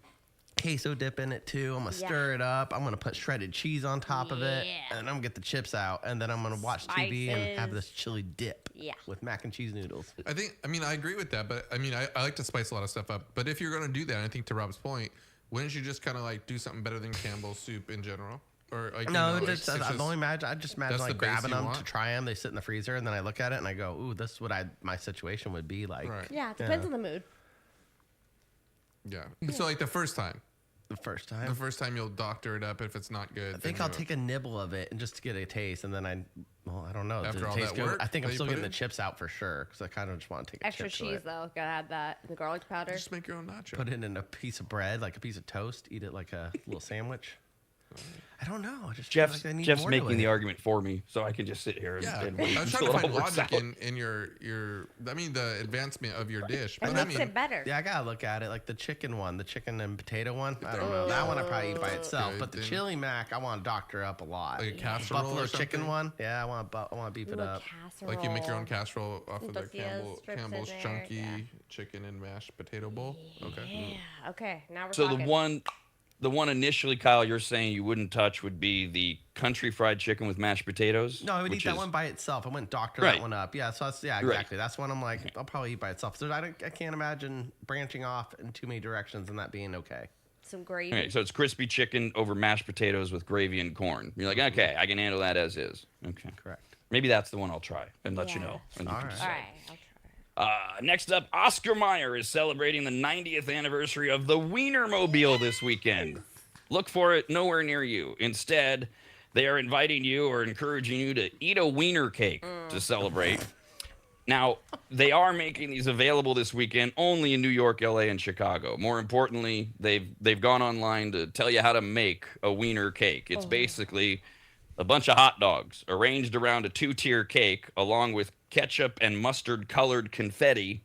queso dip in it, too. I'm going to stir it up. I'm going to put shredded cheese on top of it. And I'm going to get the chips out. And then I'm going to watch TV and have this chili dip with mac and cheese noodles. I agree with that. But, I like to spice a lot of stuff up. But if you're going to do that, I think to Rob's point, wouldn't you just kind of like do something better than Campbell's soup in general? Or like, no, I just imagine like grabbing them to try them. They sit in the freezer. And then I look at it and I go, ooh, this is what my situation would be like. Right. Yeah, it depends on the mood. Yeah. So like the first time The first time you'll doctor it up if it's not good. I think I'll take a nibble of it and just to get a taste, and then I don't know. After Does it all taste that good? work I think I'm that still you getting put the in? chips out for sure because I kind of just want to take Extra a chip to cheese it. though, gotta add that. The garlic powder. Just make your own nacho. Put it in a piece of bread, like a piece of toast. Eat it like a little sandwich. I don't know. I just feel like I need Jeff's more making to the it. argument for me, so I can just sit here and wait I was until trying to it all find works logic out. in your the advancement of your dish. It But makes it better. Yeah, I gotta look at it like the chicken one, the chicken and potato one. I don't know. That one I probably eat by itself, good, but the then. chili mac I want to doctor up a lot. Like a casserole Buffalo or chicken something? one. Yeah, I want to beef it up. Like you make your own casserole off of the Tortillas, strips in Campbell's there, chunky yeah. chicken and mashed potato bowl. Okay. Yeah. Okay. Now we're So talking. the one initially, Kyle, you're saying you wouldn't touch would be the country fried chicken with mashed potatoes. No, I would which eat that is- one by itself. I wouldn't doctor Right. that one up. Yeah, so that's exactly. That's one I'm like, I'll probably eat by itself. So I can't imagine branching off in too many directions and that being okay. Some gravy. Okay, so it's crispy chicken over mashed potatoes with gravy and corn. You're like, okay, I can handle that as is. Okay, correct. Maybe that's the one I'll try and let you know. And you All can right. All decide. right. I'll try. Next up, Oscar Mayer is celebrating the 90th anniversary of the Wienermobile this weekend. Look for it nowhere near you. Instead, they are inviting you or encouraging you to eat a wiener cake to celebrate. Now, they are making these available this weekend only in New York, LA, and Chicago. More importantly, they've gone online to tell you how to make a wiener cake. It's basically a bunch of hot dogs arranged around a 2-tier cake along with ketchup and mustard colored confetti.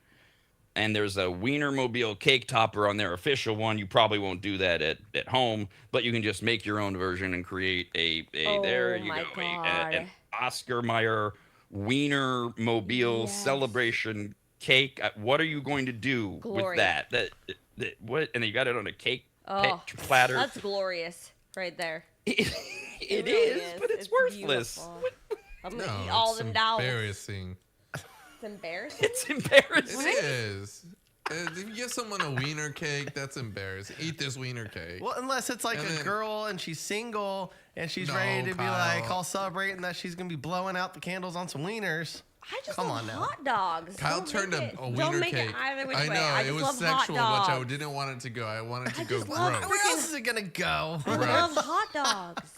And there's a Wienermobile cake topper on their official one. You probably won't do that at home, but you can just make your own version and create there you my go, God. an Oscar Mayer Wienermobile celebration cake. What are you going to do with Glorious. that? What? And then you got it on a cake Oh, platter. that's glorious right there. It really is, is. but it's worthless. beautiful. I'm gonna No, eat all it's them dollars. embarrassing. It's embarrassing. It's embarrassing. It is. If you give someone a wiener cake, that's embarrassing. Eat this wiener cake. Well, unless it's like And a then- girl and she's single and she's No, ready to be like Kyle. all celebrating that she's gonna be blowing out the candles on some wieners. I just Come love on now. hot dogs. Kyle Don't turned make a it- wiener don't make cake. It either which I way. know I it just was love sexual, hot which I dogs. didn't want it to go. I wanted to go just love gross. Where else is it gonna go? I love hot dogs.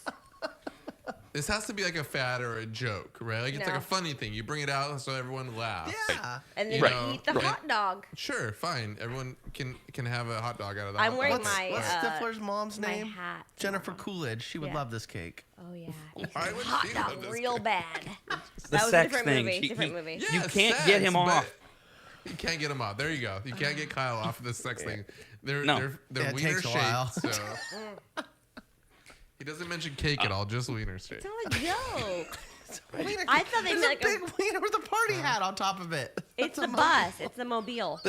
This has to be like a fad or a joke, right? Like it's like No. a funny thing. You bring it out so everyone laughs. Yeah. And then You you know, eat the right. hot dog. Sure, fine. Everyone can have a hot dog out of that. I'm wearing What's my Stifler's mom's my name? hat. Jennifer Coolidge. She would Yeah. love this cake. Oh yeah. Why would Hot she love dog this real cake? bad. The That was a sex different thing. movie. Different movie. Yeah, You can't get him sex, but off. You can't get him off. There you go. You can't get Kyle off of this sex thing. They're No. they're Yeah, it wiener takes a while. shaped. So he doesn't mention cake at all. Just wiener shaped. It's not a joke. Wiener I cake. thought they There's meant a like a- big wiener with a party hat on top of it. It's That's the a bus. It's the mobile.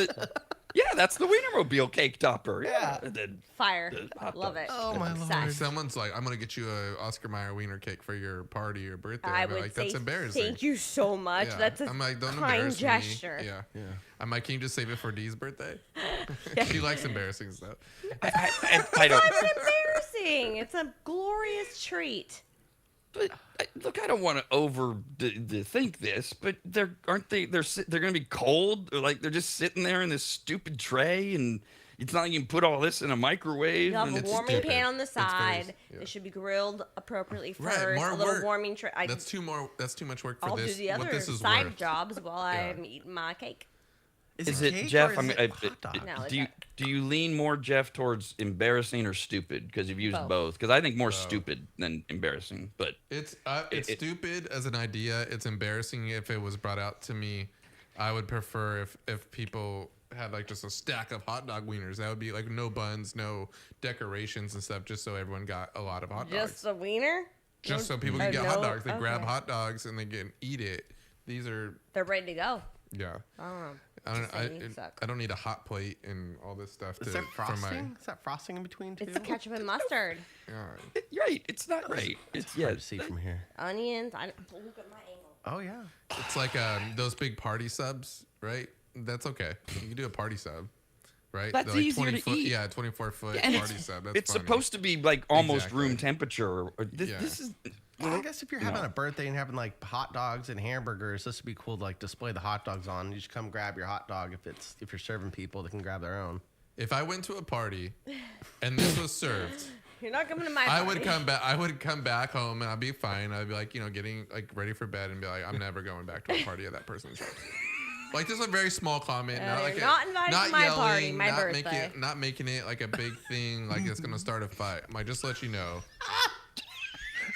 Yeah, that's the Wienermobile cake topper. Yeah. Yeah. And then Fire. hot Love dogs. it. Oh, my Lord. Obsessed. Someone's like, I'm gonna get you a Oscar Mayer wiener cake for your party or birthday. I I'd be would like, say that's embarrassing. thank you so much. Yeah. That's a I'm like, don't kind embarrass gesture. me. Yeah. I'm like, can you just save it for Dee's birthday? She likes embarrassing stuff. I don't. It's not even embarrassing. It's a glorious treat. But look, I don't want to think this, but they're going to be cold, or like they're just sitting there in this stupid tray, and it's not like you can put all this in a microwave. You have and a warming pan on the very- side. yeah. They should be grilled appropriately Right, first. more a little work. warming tray. That's too much work for I'll this. do the what other this is side worth. jobs while I'm eating my cake. Is it it cake Jeff? or is it hot dog? No, do you lean more, Jeff, towards embarrassing or stupid? Because you've used both. Because I think more stupid than embarrassing. But It's stupid as an idea. It's embarrassing if it was brought out to me. I would prefer if people had like just a stack of hot dog wieners. That would be like no buns, no decorations and stuff, just so everyone got a lot of hot dogs. Just a wiener? Just so people can get hot dogs. They grab hot dogs and they can eat it. They're ready to go. Yeah. I don't know. I don't need a hot plate and all this stuff. Is that frosting? Is that frosting in between too? It's ketchup and mustard. Right, it's not right. It's hard to see from here. Onions. Look at my angle. Oh yeah. It's like those big party subs, right? That's okay. You can do a party sub, right? That's They're like easier 20 to foot, eat. Yeah, 24-foot And party sub. That's it's funny. supposed to be like almost Exactly. room temperature. This is. Well, I guess if you're having a birthday and having like hot dogs and hamburgers, this would be cool to like display the hot dogs on. You just come grab your hot dog if you're serving people, they can grab their own. If I went to a party and this was served, You're not coming to my party. I would come back home and I'd be fine. I'd be like, getting like ready for bed and be like, I'm never going back to a party at that person's house. Like just a very small comment, not like not invited to my party, my not birthday. not making it like a big thing, like it's gonna start a fight. I might just let you know.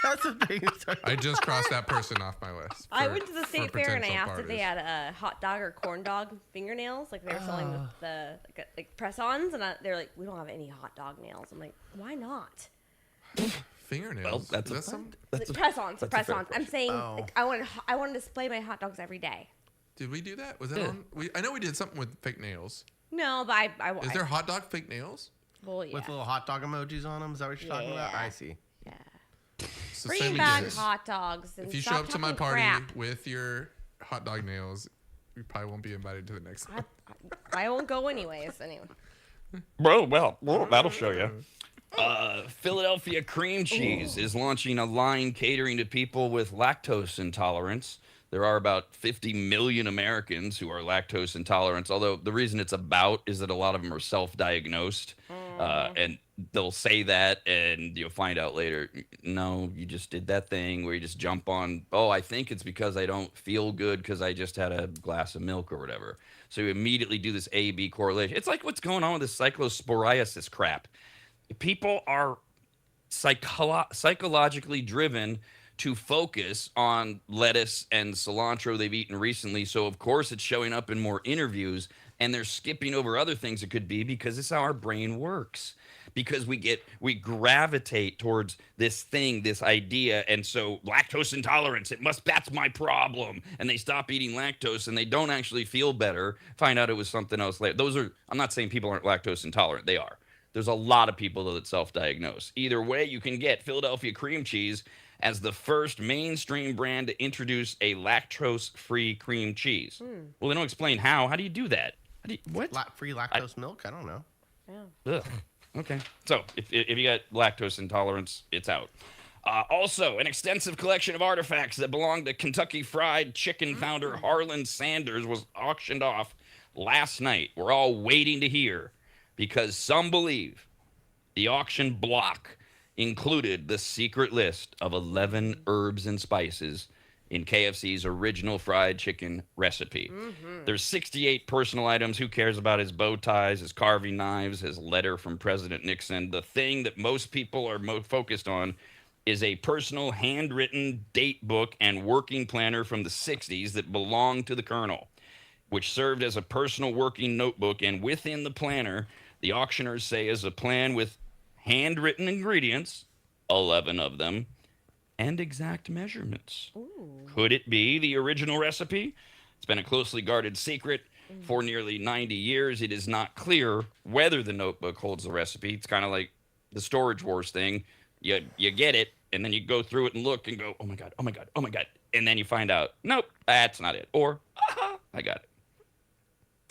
That's the thing. I just crossed that person off my list. I went to the state fair and I potential asked if they parties. had a hot dog or corn dog fingernails, like they were selling the like press-ons, and they're like, we don't have any hot dog nails. I'm like, why not? Fingernails. Well, Is that Like press-ons. fair I'm saying like, I want to display my hot dogs every day. Did we do that? Was that on? I know we did something with fake nails. No, but Is there hot dog fake nails? Well, yeah. With little hot dog emojis on them? Is that what you're talking about? Yeah. I see. Yeah. So Bring send me back this. hot dogs. And If you show stop up to my talking party crap. with your hot dog nails, you probably won't be invited to the next one. I won't go anyways. Anyway. Well, that'll show you. Philadelphia cream cheese is launching a line catering to people with lactose intolerance. There are about 50 million Americans who are lactose intolerant, although the reason it's about is that a lot of them are self-diagnosed. And they'll say that, and you'll find out later, no, you just did that thing where you just jump on, I think it's because I don't feel good because I just had a glass of milk or whatever. So you immediately do this A-B correlation. It's like what's going on with this cyclosporiasis crap. People are psychologically driven to focus on lettuce and cilantro they've eaten recently. So, of course, it's showing up in more interviews, and they're skipping over other things it could be because it's how our brain works. Because we gravitate towards this thing, this idea, and so lactose intolerance, that's my problem. And they stop eating lactose and they don't actually feel better, find out it was something else later. I'm not saying people aren't lactose intolerant, they are. There's a lot of people though that self-diagnose. Either way, you can get Philadelphia cream cheese as the first mainstream brand to introduce a lactose-free cream cheese. Well, they don't explain how. How do you do that? What? Free lactose milk? I don't know. Yeah. Ugh. Okay. So if you got lactose intolerance, it's out. Also, an extensive collection of artifacts that belong to Kentucky Fried Chicken founder Harlan Sanders was auctioned off last night. We're all waiting to hear because some believe the auction block included the secret list of 11 herbs and spices in KFC's original fried chicken recipe. There's 68 personal items. Who cares about his bow ties, his carving knives, his letter from President Nixon? The thing that most people are most focused on is a personal handwritten date book and working planner from the 60s that belonged to the Colonel, which served as a personal working notebook. And within the planner, the auctioneers say is a plan with handwritten ingredients, 11 of them, and exact measurements. Could it be the original recipe? It's been a closely guarded secret for nearly 90 years. It is not clear whether the notebook holds the recipe. It's kind of like the Storage Wars thing. You get it, and then you go through it and look and go, oh my God, oh my God, oh my God. And then you find out, nope, that's not it. Or, aha, I got it.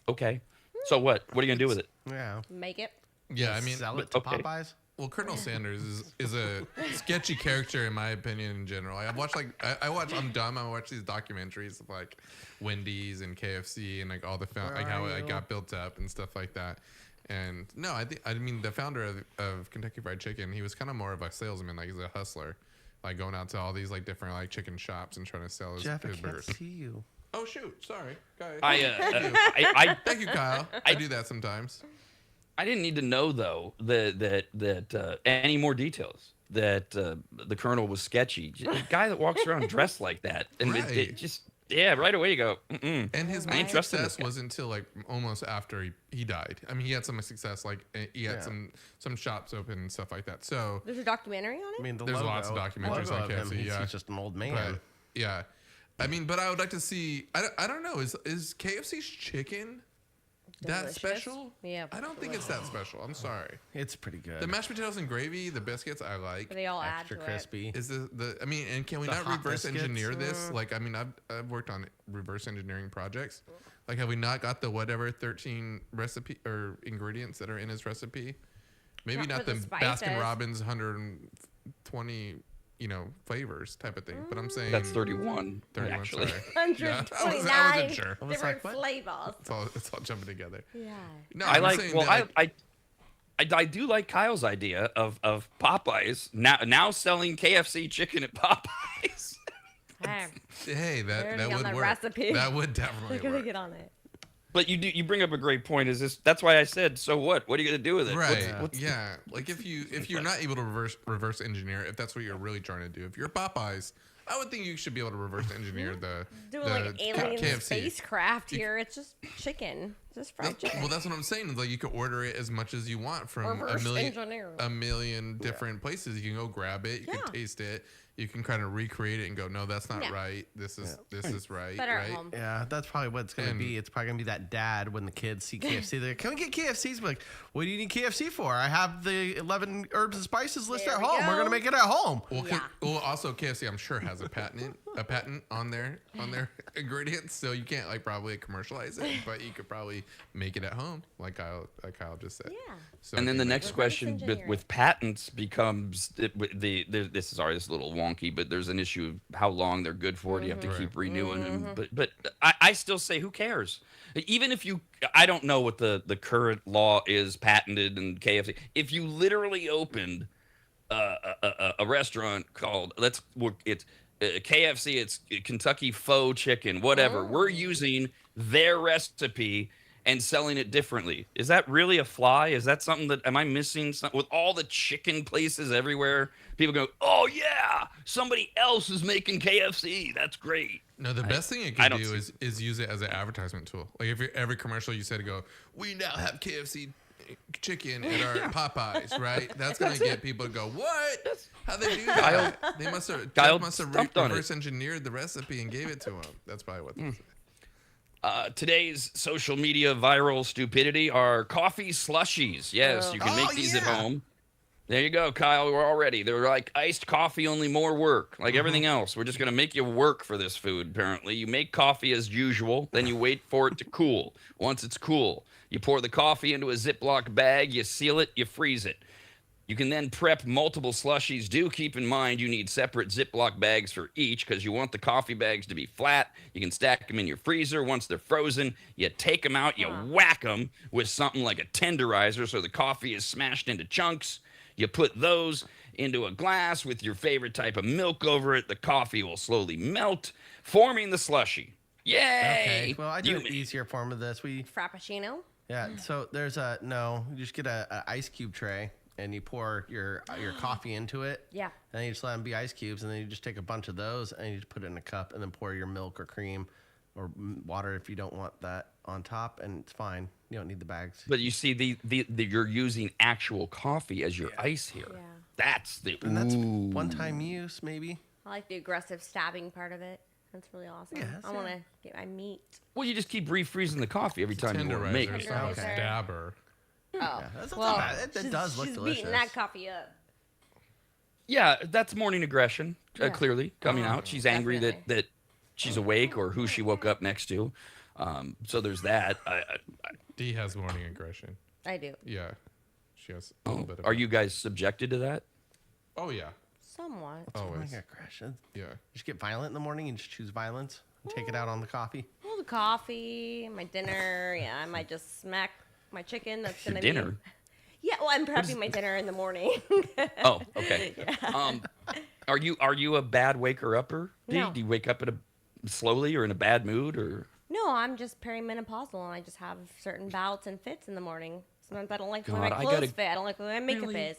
Okay. So what? What are you going to do with it? Yeah. Make it. Yeah, I mean, Sell it to okay. Popeyes? Well, Colonel Sanders is a sketchy character in my opinion in general. I watch I'm dumb. I watch these documentaries of like Wendy's and KFC and like all the like how it got built up and stuff like that. And no, I mean the founder of Kentucky Fried Chicken, he was kind of more of a salesman, like he's a hustler, like going out to all these like different like chicken shops and trying to sell his burgers. See you. Oh shoot, sorry, guys. Thank you, Kyle. I do that sometimes. I didn't need to know though that any more details that the Colonel was sketchy. A guy that walks around dressed like that, and right. it just right away you go. Mm-mm. And his main success was until like almost after he died. I mean, he had some success, like he had some shops open and stuff like that. So there's a documentary on it. I mean, there's lots of documentaries on KFC. He's just an old man. But, yeah, I mean, but I would like to see. I don't know. Is KFC's chicken that special? Yeah. I don't think it's that special. I'm sorry. It's pretty good. The mashed potatoes and gravy, the biscuits, I like. But they all extra add to crispy. It. Is I mean, and can we not reverse engineer this? Like, I mean, I've worked on reverse engineering projects. Like, have we not got the whatever 13 recipe or ingredients that are in his recipe? Maybe not the Baskin Robbins 120. Flavors type of thing. But I'm saying that's 31. 31 actually. Sorry. 129 I wasn't sure. different flavors. It's all jumping together. Yeah. No, I like. Well, I do like Kyle's idea of Popeyes now selling KFC chicken at Popeyes. Hey, that would work. Recipe. That would definitely They're gonna work. get on it. But you bring up a great point. That's why I said, so what? What are you gonna do with it? Right. Yeah. Like if you're not able to reverse engineer, if that's what you're really trying to do, if you're Popeyes, I would think you should be able to reverse engineer the doing like alien KFC. spacecraft here. It's just chicken, just fried chicken. Well, that's what I'm saying. Like you can order it as much as you want from a million different places. You can go grab it. You can taste it. You can kind of recreate it and go, no, that's not right. This is right. Better right? at home. Yeah, that's probably what it's gonna be. It's probably gonna be that dad when the kids see KFC. They're like, can we get KFCs? We're like, what do you need KFC for? I have the 11 herbs and spices list at home. We're gonna make it at home. Well, also KFC, I'm sure has a patent on their ingredients, so you can't like probably commercialize it, but you could probably make it at home, like Kyle just said. Yeah. So and then the next question with patents becomes this is a little wonky, but there's an issue of how long they're good for. Do you have to keep renewing them? But I still say, who cares? Even if I don't know what the current law is patented in KFC. If you literally opened a restaurant called it's KFC, it's Kentucky Faux Chicken, whatever. We're using their recipe and selling it differently. Is that really a fly? Is that something am I missing something? With all the chicken places everywhere, people go, oh yeah, somebody else is making KFC. That's great. No, the best thing it can do is use it as an advertisement tool. Like if every commercial you said to go, we now have KFC chicken at our Popeyes, right? That's gonna get people to go, what? How they do that? They must have reverse engineered the recipe and gave it to them. That's probably what they said. Today's social media viral stupidity are coffee slushies. Yes, you can make these at home. There you go, Kyle. We're all ready. They're like iced coffee, only more work. Like everything else. We're just going to make you work for this food, apparently. You make coffee as usual. Then you wait for it to cool. Once it's cool, you pour the coffee into a Ziploc bag. You seal it. You freeze it. You can then prep multiple slushies. Do keep in mind you need separate Ziploc bags for each because you want the coffee bags to be flat. You can stack them in your freezer. Once they're frozen, you take them out, you whack them with something like a tenderizer so the coffee is smashed into chunks. You put those into a glass with your favorite type of milk over it. The coffee will slowly melt, forming the slushie. Yay! Okay, well, I do an easier form of this. Frappuccino? Yeah, so there's you just get a ice cube tray. And you pour your coffee into it. Yeah. And then you just let them be ice cubes. And then you just take a bunch of those and you just put it in a cup and then pour your milk or cream or water if you don't want that on top. And it's fine. You don't need the bags. But you see, you're using actual coffee as your ice here. Yeah. That's one-time use, maybe. I like the aggressive stabbing part of it. That's really awesome. Yeah, I want to get my meat. Well, you just keep refreezing the coffee every time you want to make it. Stabber. Oh, yeah, that's not bad. It does look delicious. She's beating that coffee up. Yeah, that's morning aggression, clearly coming out. She's angry that she's awake or who she woke up next to. So there's that. Dee has morning aggression. I do. Yeah. She has a little bit of Are you guys subjected to that? Oh, yeah. Somewhat. Always. Here, Crash. You Yeah. just get violent in the morning and just choose violence and take it out on the coffee. Well, the coffee, my dinner. Yeah, I might just smack my chicken. That's Your gonna dinner? be. Yeah, well, I'm prepping my dinner in the morning. Oh, okay. Are you a bad waker upper? No. Do you wake up slowly or in a bad mood or? No, I'm just perimenopausal, and I just have certain bouts and fits in the morning. Sometimes I don't like the way God, my I clothes gotta- fit. I don't like the way my makeup Really? is.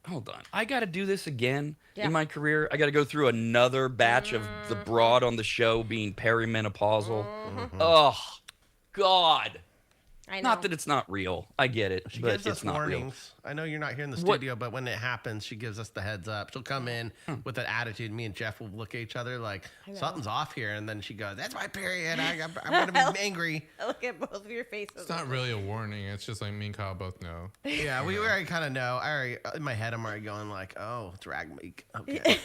Hold on. I got to do this again Yeah. in my career. I got to go through another batch of the broad on the show being perimenopausal. Oh, God. I know. Not that it's not real. I get it, She but gives it's us not warnings. I know you're not here in the What- studio, but when it happens, she gives us the heads up. She'll come in with an attitude. Me and Jeff will look at each other like something's off here, and then she goes, "That's my period. I'm gonna be angry." I look at both of your faces. It's not really a warning. It's just like me and Kyle both know. Yeah, we already kind of know. I already in my head, I'm already going like, "Oh, drag week." Okay.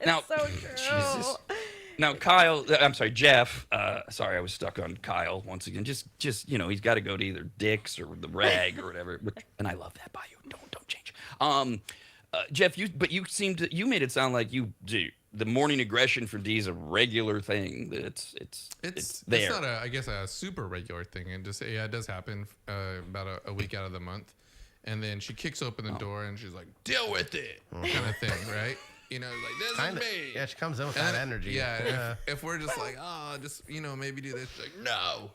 Now, so true. Jesus. Now, Kyle, I'm sorry, Jeff. Sorry, I was stuck on Kyle once again. Just he's got to go to either Dick's or the Rag or whatever. And I love that by you. Don't change. Jeff, you made it sound like the morning aggression for D is a regular thing. That it's there. It's not I guess a super regular thing, and just it does happen about a week out of the month, and then she kicks open the door and she's like, "Deal with it," kind of thing, right? You know, like this Kinda. is me. Yeah, she comes in with And that then- energy. Yeah. If we're just like, just maybe do this, she's like, no.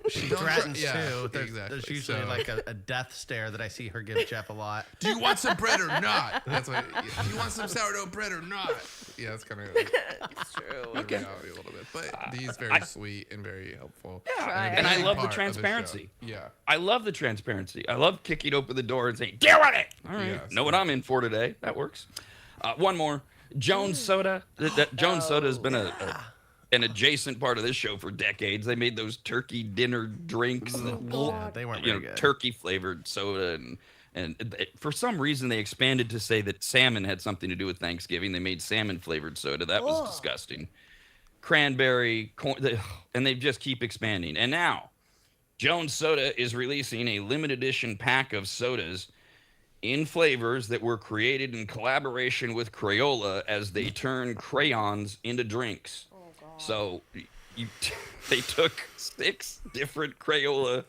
She Don't try- threatens yeah, too. There's exactly. usually So- like a death stare that I see her give Jeff a lot. Do you want some bread or not? That's what. Do you want some sourdough bread or not? Yeah, that's kind of It's true. the reality a little bit. But Dee's very sweet and very helpful. Right. And I big love the part of show. transparency. Yeah. I love the transparency. I love kicking open the door and saying, "Deal with it." All right, Yeah, know what I'm in for today. That works. One more. Jones Soda. Jones Soda has been an adjacent part of this show for decades. They made those turkey dinner drinks, Yeah, they weren't very good. turkey flavored soda, and for some reason they expanded to say that salmon had something to do with Thanksgiving. They made salmon flavored soda. That was disgusting. Cranberry, corn, and they just keep expanding. And now, Jones Soda is releasing a limited edition pack of sodas in flavors that were created in collaboration with Crayola as they turn crayons into drinks. So they took 6 different Crayola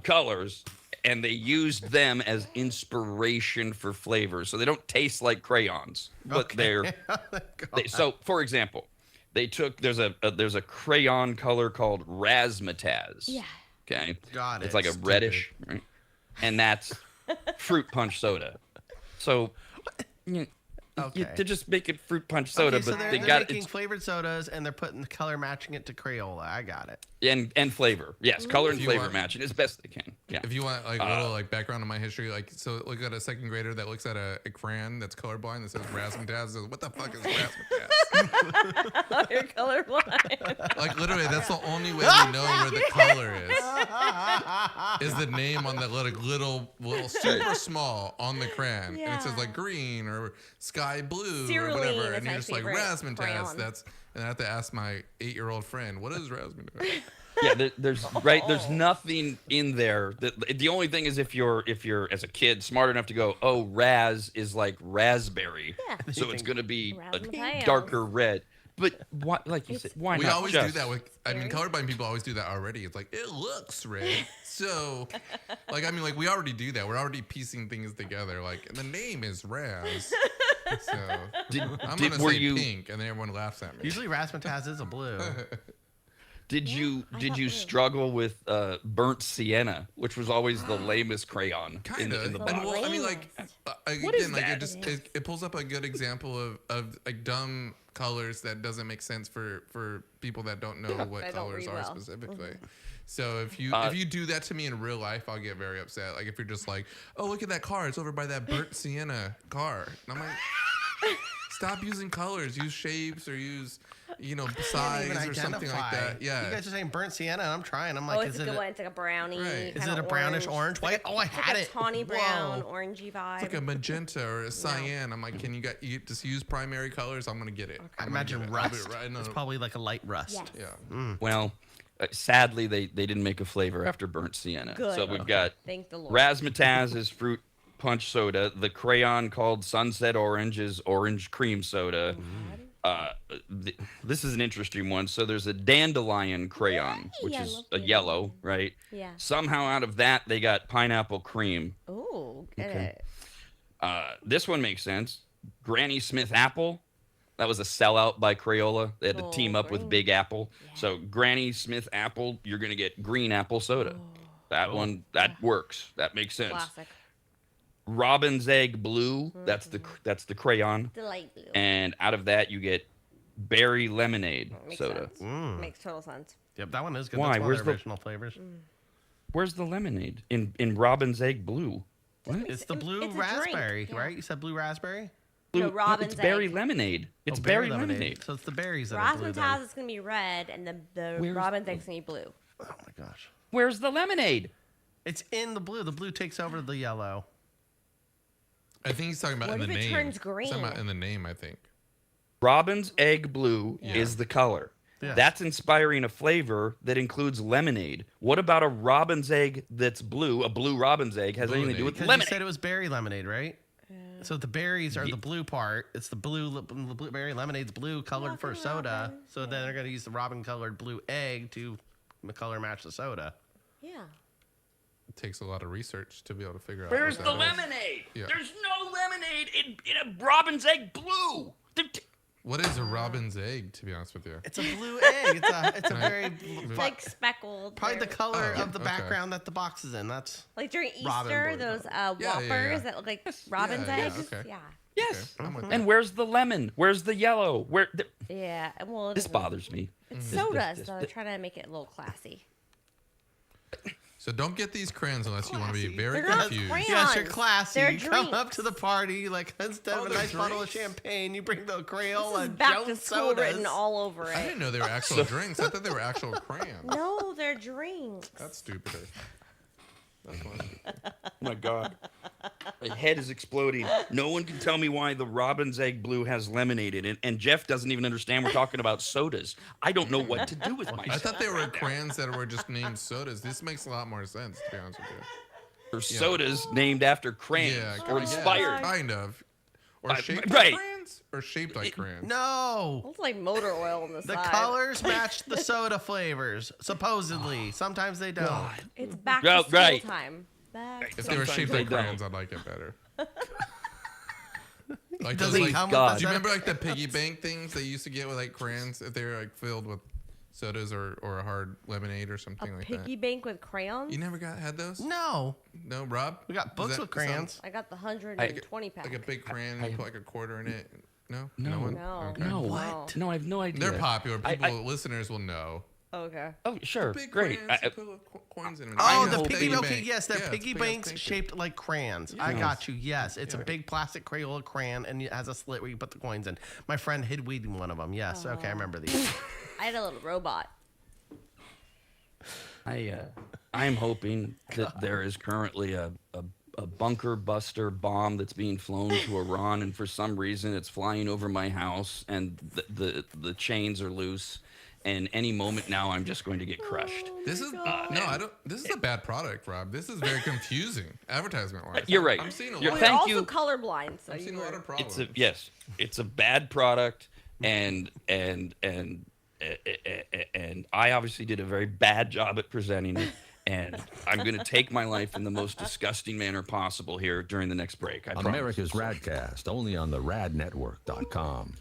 colors and they used them as inspiration for flavors. So they don't taste like crayons, but so for example, they took there's a crayon color called razzmatazz. Yeah. Okay. Got it. It's like a reddish, right? And that's fruit punch soda. So they're just making fruit punch soda, so but they're they got making it's flavored sodas and they're putting the color matching it to Crayola. I got it. and flavor. Yes, color and If you flavor want- matching as best they can. Yeah. If you want like a little like background on my history, like so look at a second grader that looks at a crayon that's colorblind that says razzmatazz. Says, what the fuck is razzmatazz? You're colorblind. Like literally, that's the only way we know where the color is the name on the little super small on the crayon, and it says like green or sky blue Cerulean or whatever, is and my you're just like favorite razzmatazz. crayon. And I have to ask my 8-year-old friend, what is razzmatazz? Yeah, there's nothing in there. The only thing is if you're as a kid smart enough to go, oh, Raz is like raspberry, Yeah. so it's gonna be a Razzmatazz. darker red. But what, like you said, why We not? always just, do that with, I mean, colorblind people always do that already. It's like, it looks red. So, like, I mean, like, we already do that. We're already piecing things together. Like, the name is Raz. So, I'm going to were say you- pink, and then everyone laughs at me. Usually razzmatazz is a blue. Did you thought blue. struggle with burnt sienna, which was always the lamest crayon Kind in of. the And box? well, I mean, like, What again, is like, that? it pulls up a good example of like dumb colors that doesn't make sense for people that don't know what That don't colors read are well. specifically. So if you do that to me in real life, I'll get very upset. Like if you're just like, oh, look at that car, it's over by that burnt sienna car, and I'm like, stop using colors, use shapes or use size Even or something like identify. that. Yeah. You guys are saying burnt sienna, and I'm trying. I'm like, Oh, it's is a it good one. It's like a brownie. Right. is kinda it a brownish orange? White? Oh, I It's had like it. a tawny brown, Whoa. orangey vibe. It's like a magenta or a cyan. I'm like, can you just use primary colors? I'm gonna get it. I I'm gonna imagine get it. I'll be rust. right- no, It's no. probably like a light rust. Yes. Yeah. Well, Sadly, they didn't make a flavor after burnt sienna. Good. So we've got Thank the Lord. Razzmatazz is fruit punch soda. The crayon called Sunset Orange is orange cream soda. This is an interesting one. So there's a dandelion crayon, which I is love a yellow, right? Yeah. Somehow out of that, they got pineapple cream. Ooh, get Okay. it. This one makes sense. Granny Smith apple. That was a sellout by Crayola. They had to team up with green. Big Apple. So Granny Smith apple, you're gonna get green apple soda. That one, that works. That makes sense. Classic. Robin's egg blue. That's the crayon. Delight blue. And out of that, you get berry lemonade Makes soda. sense. Makes total sense. Yep, that one is good. Why? That's one Where's of the- the original flavors. Where's the lemonade in Robin's egg blue? What? It's the blue it's a raspberry, drink, yeah. right? You said blue raspberry? No, Robin's it's berry egg. lemonade. It's Oh, berry lemonade. So it's the berries that are blue then. Razzmatazz is gonna be red, and the Where's- Robin's egg's gonna be blue. Oh my gosh. Where's the lemonade? It's in the blue. The blue takes over the yellow. I think he's talking about What in the if it name. turns He's talking about green? in the name, I think. Robin's egg blue is the color. Yeah. That's inspiring a flavor that includes lemonade. What about a robin's egg that's blue? A blue robin's egg has anything to do with Because you lemonade. said it was berry lemonade, right? So the berries are the blue part. It's the blueberry lemonade's blue colored for soda. So then they're gonna use the robin colored blue egg to color match the soda. Yeah. It takes a lot of research to be able to figure out. Where's what the that is. lemonade? Yeah. There's no lemonade in a robin's egg blue. What is a robin's egg, to be honest with you? It's a blue egg. It's a Can I- very It's like speckled. probably the or- color Oh, of the okay. background that the box is in. That's Like during Robin Easter, blue those color. Yeah, Whoppers yeah, yeah. that look like robin's Yeah, yeah, eggs. okay. Yeah. Yes. Okay, I'm with And that. where's the lemon? Where's the yellow? Yeah. Well, it This doesn't- bothers me. It's soda, so they're trying to make it a little classy. So don't get these crayons unless you want to be very They're not confused. crayons. yes, you're classy. They're You come drinks. up to the party like instead of a they're nice bottle of drinks? champagne, you bring the Crayola This is and back Jones to school sodas. written all over I it. didn't know they were actual drinks. I thought they were actual crayons. No, they're drinks. That's stupider. That's more stupid. Oh my God. My head is exploding. No one can tell me why the robin's egg blue has lemonade in it. And Jeff doesn't even understand we're talking about sodas. I don't know what to do with myself. I thought they were crayons that were just named sodas. This makes a lot more sense, to be honest with you. Or sodas named after crayons Yeah, or yeah, inspired. kind of. Or shaped right. like crayons? Or shaped like crayons? No. Looks like motor oil on the The side. colors match the soda flavors, supposedly. Sometimes they don't. It's back Yeah, to school right. time. Back If to they were Sometimes shaped they like don't. crayons, I'd like it better. Like Does those, it like, come God. with do you the remember like the piggy bank things they used to get with like crayons if they were like filled with sodas or a hard lemonade or something like piggy that? bank with crayons. You never had those? No. No, Rob? We got books Does with that sound crayons. I got the 120 pack. Like a big crayon, you put like a quarter in it. No? No. one? No. Okay. No. What? No, I have no idea. They're popular. I- People, listeners will know. Okay. Oh, sure. Big Great. crayons, you put little coins in them. Oh, I'm the hoping- piggy Piggy okay, yes, they're Yeah, piggy it's banks thank you. shaped like crayons. I Yes. got you. Yes, it's a big plastic Crayola crayon and it has a slit where you put the coins in. My friend hid weed in one of them. Yes, okay, I remember these. I had a little robot. I'm hoping that there is currently a bunker buster bomb that's being flown to Iran, and for some reason it's flying over my house, and the chains are loose, and any moment now I'm just going to get crushed. This is no, I don't. This is a bad product, Rob. This is very confusing, advertisement-wise. You're right. I'm seeing a You're- lot. We're Thank also you. colorblind, so I'm seeing you a lot were- of problems. It's a bad product, and I obviously did a very bad job at presenting it, and I'm going to take my life in the most disgusting manner possible here during the next break. I promise. America's RAD Cast, only on the radnetwork.com.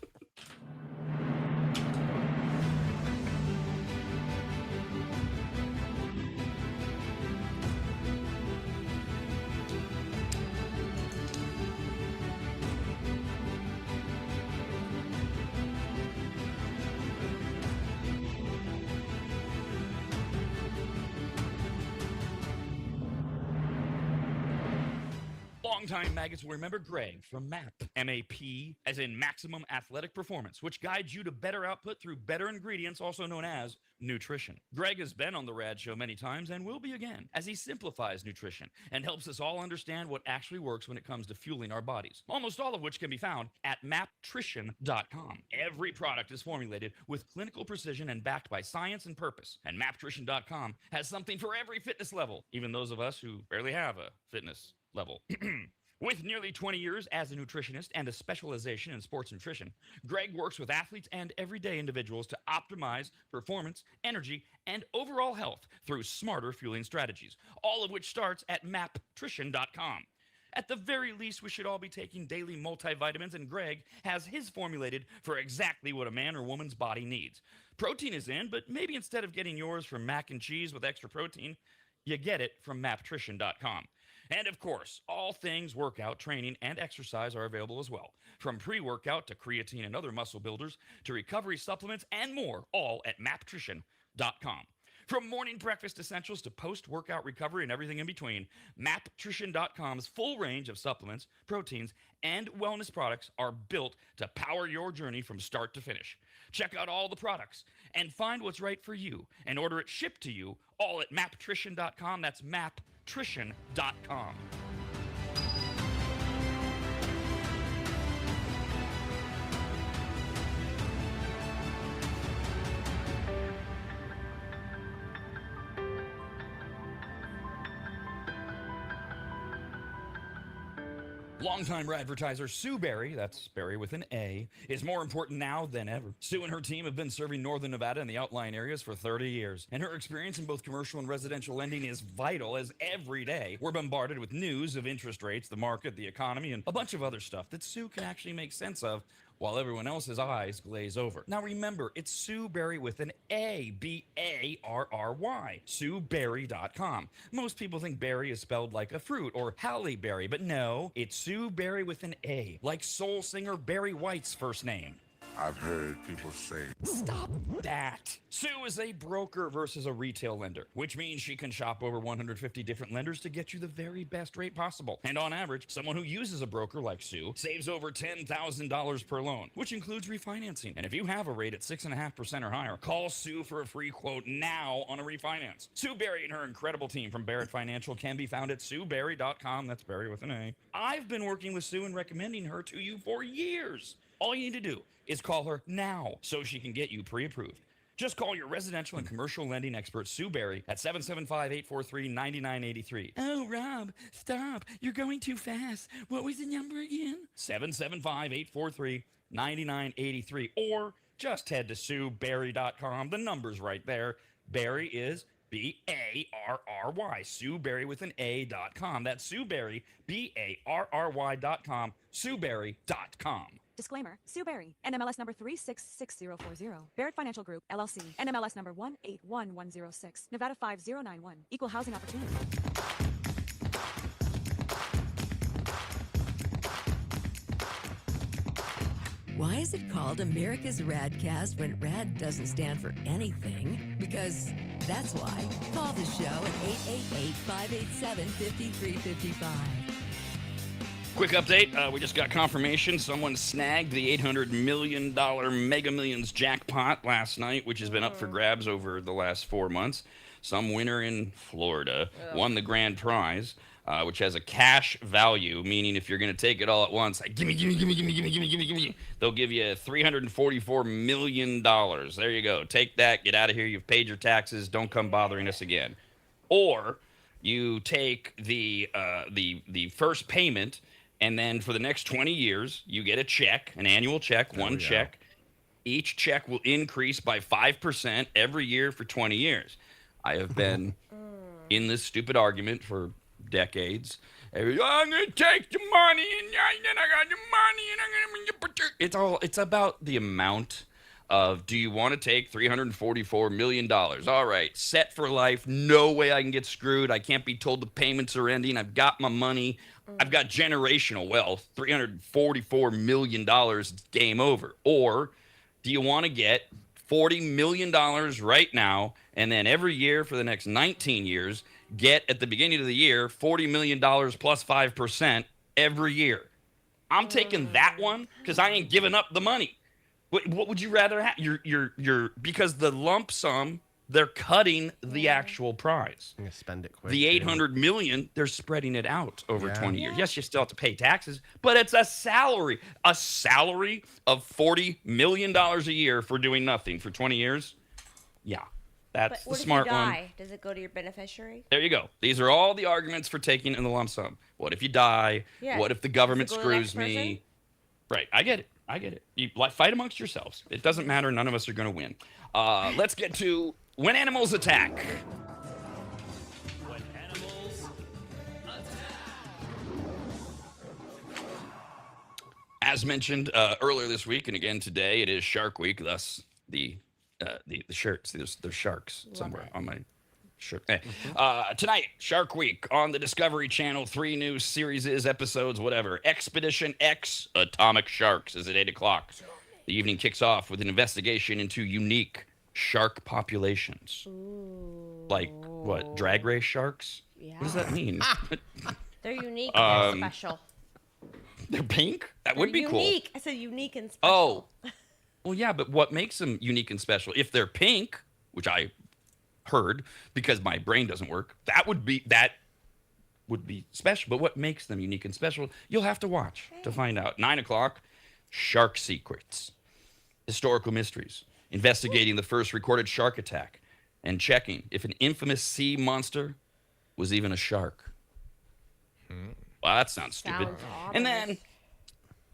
Longtime maggots will remember Greg from MAP, M-A-P, as in Maximum Athletic Performance, which guides you to better output through better ingredients, also known as nutrition. Greg has been on the RAD show many times and will be again, as he simplifies nutrition and helps us all understand what actually works when it comes to fueling our bodies, almost all of which can be found at maptrition.com. Every product is formulated with clinical precision and backed by science and purpose, and maptrition.com has something for every fitness level, even those of us who barely have a fitness level. With nearly 20 years as a nutritionist and a specialization in sports nutrition, Greg works with athletes and everyday individuals to optimize performance, energy, and overall health through smarter fueling strategies, all of which starts at maptrition.com. At the very least, we should all be taking daily multivitamins, and Greg has his formulated for exactly what a man or woman's body needs. Protein is in, but maybe instead of getting yours from mac and cheese with extra protein, you get it from maptrition.com. And of course, all things workout, training, and exercise are available as well. From pre-workout to creatine and other muscle builders to recovery supplements and more, all at maptrition.com. From morning breakfast essentials to post-workout recovery and everything in between, maptrition.com's full range of supplements, proteins, and wellness products are built to power your journey from start to finish. Check out all the products and find what's right for you and order it shipped to you all at maptrition.com. That's maptrition.com. Longtime advertiser Sue Berry, that's Berry with an A, is more important now than ever. Sue and her team have been serving Northern Nevada and the outlying areas for 30 years, and her experience in both commercial and residential lending is vital, as every day we're bombarded with news of interest rates, the market, the economy, and a bunch of other stuff that Sue can actually make sense of while everyone else's eyes glaze over. Now remember, it's Sue Berry with an A, B-A-R-R-Y, SueBerry.com. Most people think berry is spelled like a fruit or Halle Berry, but no, it's Sue Berry with an A, like soul singer Barry White's first name. I've heard people say, Stop that. Sue is a broker versus a retail lender, which means she can shop over 150 different lenders to get you the very best rate possible. And on average, someone who uses a broker like Sue saves over $10,000 per loan, which includes refinancing. And if you have a rate at 6.5% or higher, call Sue for a free quote now on a refinance. Sue Berry and her incredible team from Barrett Financial can be found at SueBerry.com. That's Berry with an A. I've been working with Sue and recommending her to you for years. All you need to do is call her now so she can get you pre-approved. Just call your residential and commercial lending expert, Sue Berry, at 775-843-9983. Oh, Rob, stop. You're going too fast. What was the number again? 775-843-9983. Or just head to SueBerry.com. The number's right there. Berry is B-A-R-R-Y. Sue Berry with an A.com. That's Sue Berry, B-A-R-R-Y.com. SueBerry.com. Disclaimer, Sue Berry, NMLS number 366040. Barrett Financial Group, LLC, NMLS number 181106. Nevada 5091. Equal housing opportunity. Why is it called America's RAD Cast when RAD doesn't stand for anything? Because that's why. Call the show at 888-587-5355. Quick update, we just got confirmation someone snagged the $800 million Mega Millions jackpot last night, which has been up for grabs over the last 4 months. Some winner in Florida won the grand prize, which has a cash value, meaning if you're going to take it all at once, like, gimme, they'll give you $344 million. There you go. Take that, get out of here. You've paid your taxes. Don't come bothering us again. Or you take the first payment, and then for the next 20 years, you get a check, an annual check, one check. Each check will increase by 5% every year for 20 years. I have been in this stupid argument for decades. I'm going to take the money, and then I got the money, and I'm going to... It's about the amount of, do you want to take $344 million? All right, set for life. No way I can get screwed. I can't be told the payments are ending. I've got my money. I've got generational wealth. $344 million, game over. Or do you want to get $40 million right now, and then every year for the next 19 years, get at the beginning of the year $40 million plus 5%, every year. I'm taking that one because I ain't giving up the money. What would you rather have? Because the lump sum, they're cutting the actual prize. I'm gonna spend it quick. The too. $800 million, they're spreading it out over Yeah. 20 years. Yes, you still have to pay taxes, but it's a salary of $40 million a year for doing nothing for 20 years. Yeah, that's But the what smart if you one. die? Does it go to your beneficiary? There you go. These are all the arguments for taking in the lump sum. What if you die? Yeah. What if the government Does it go to the next screws me? person? Right, I get it. You fight amongst yourselves. It doesn't matter. None of us are going to win. Let's get to when animals attack. When animals attack. As mentioned earlier this week, and again today, it is Shark Week. Thus, the shirts. There's sharks somewhere on my shirt. Tonight, Shark Week on the Discovery Channel. 3 new series, episodes, whatever. Expedition X: Atomic Sharks is at 8:00. The evening kicks off with an investigation into unique shark populations. Ooh. Like what? Drag race sharks? Yeah. What does that mean? They're unique and special. They're pink? That would be unique. cool. Unique. I said unique and special. Oh. Well, yeah, but what makes them unique and special? If they're pink, which I heard because my brain doesn't work, that would be special. But what makes them unique and special? You'll have to watch to find out. 9:00, Shark Secrets, historical mysteries, investigating the first recorded shark attack, and checking if an infamous sea monster was even a shark. Well, that sounds stupid. And then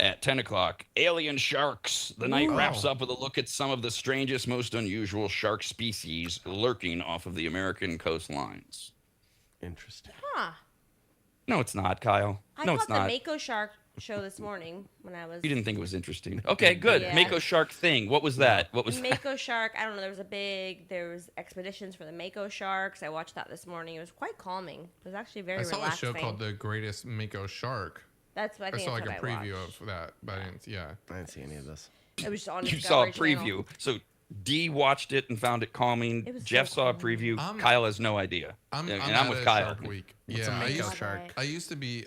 at 10:00, Alien Sharks. The night wraps up with a look at some of the strangest, most unusual shark species lurking off of the American coastlines. Interesting. Huh. No, it's not, Kyle. I No, caught it's not. the Mako Shark show this morning when I was. You didn't think it was interesting. Okay, good. Yeah. Mako Shark thing. What was that? What was that? Mako Shark. I don't know. There was expeditions for the Mako Sharks. I watched that this morning. It was quite calming. It was actually very I saw relaxing. a show called The Greatest Mako Shark. That's what I I think. saw like a that's what I preview watched. of that, but I didn't see any of this. It was on You saw a Discovery preview. Channel. So D watched it and found it calming. It was Jeff so saw a calming. preview. Kyle has no idea. I'm with at Kyle. Shark Week. What's a Yeah, Mako shark? I used to be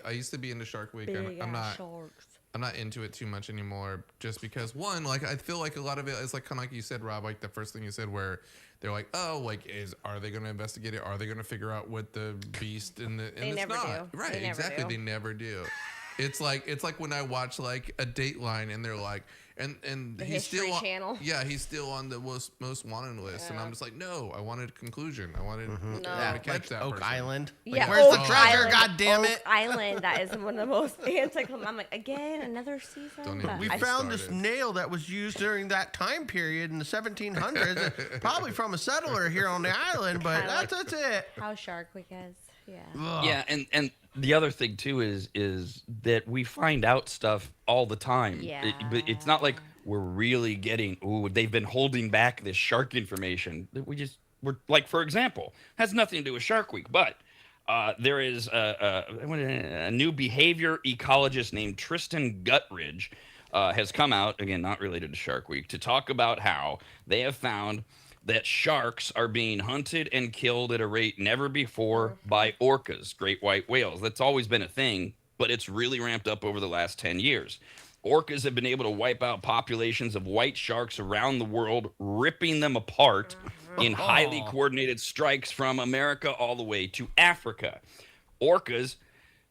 into Shark Week. Big I'm ass not. sharks. I'm not into it too much anymore, just because one, like I feel like a lot of it is like kind of like you said, Rob, like the first thing you said, where they're like, oh, like are they going to investigate it? Are they going to figure out what the beast and the? And They it's never not. do. Right? They never Exactly. do. They never do. It's like when I watch like a Dateline and they're like, and The he's History still Channel. Yeah, he's still on the most wanted list, and I'm just like, no, I wanted a conclusion. I wanted No. to catch Like that Oak person. Island. Like, Yeah, where's the Oak treasure? Island, God damn Oak it! Island. That is one of the most anticlimactic. I'm like, again, another season. Don't even But We I found this started. nail that was used during that time period in the 1700s, probably from a settler here on the island, but that's it. How Shark Week is. Yeah. Ugh. Yeah, and the other thing too is that we find out stuff all the time. Yeah. But it's not like we're really getting. Ooh, they've been holding back this shark information. We're like, for example, has nothing to do with Shark Week, but there is a new behavior ecologist named Tristan Guttridge has come out, again, not related to Shark Week, to talk about how they have found that sharks are being hunted and killed at a rate never before by orcas, great white whales. That's always been a thing, but it's really ramped up over the last 10 years. Orcas have been able to wipe out populations of white sharks around the world, ripping them apart in highly coordinated strikes from America all the way to Africa. Orcas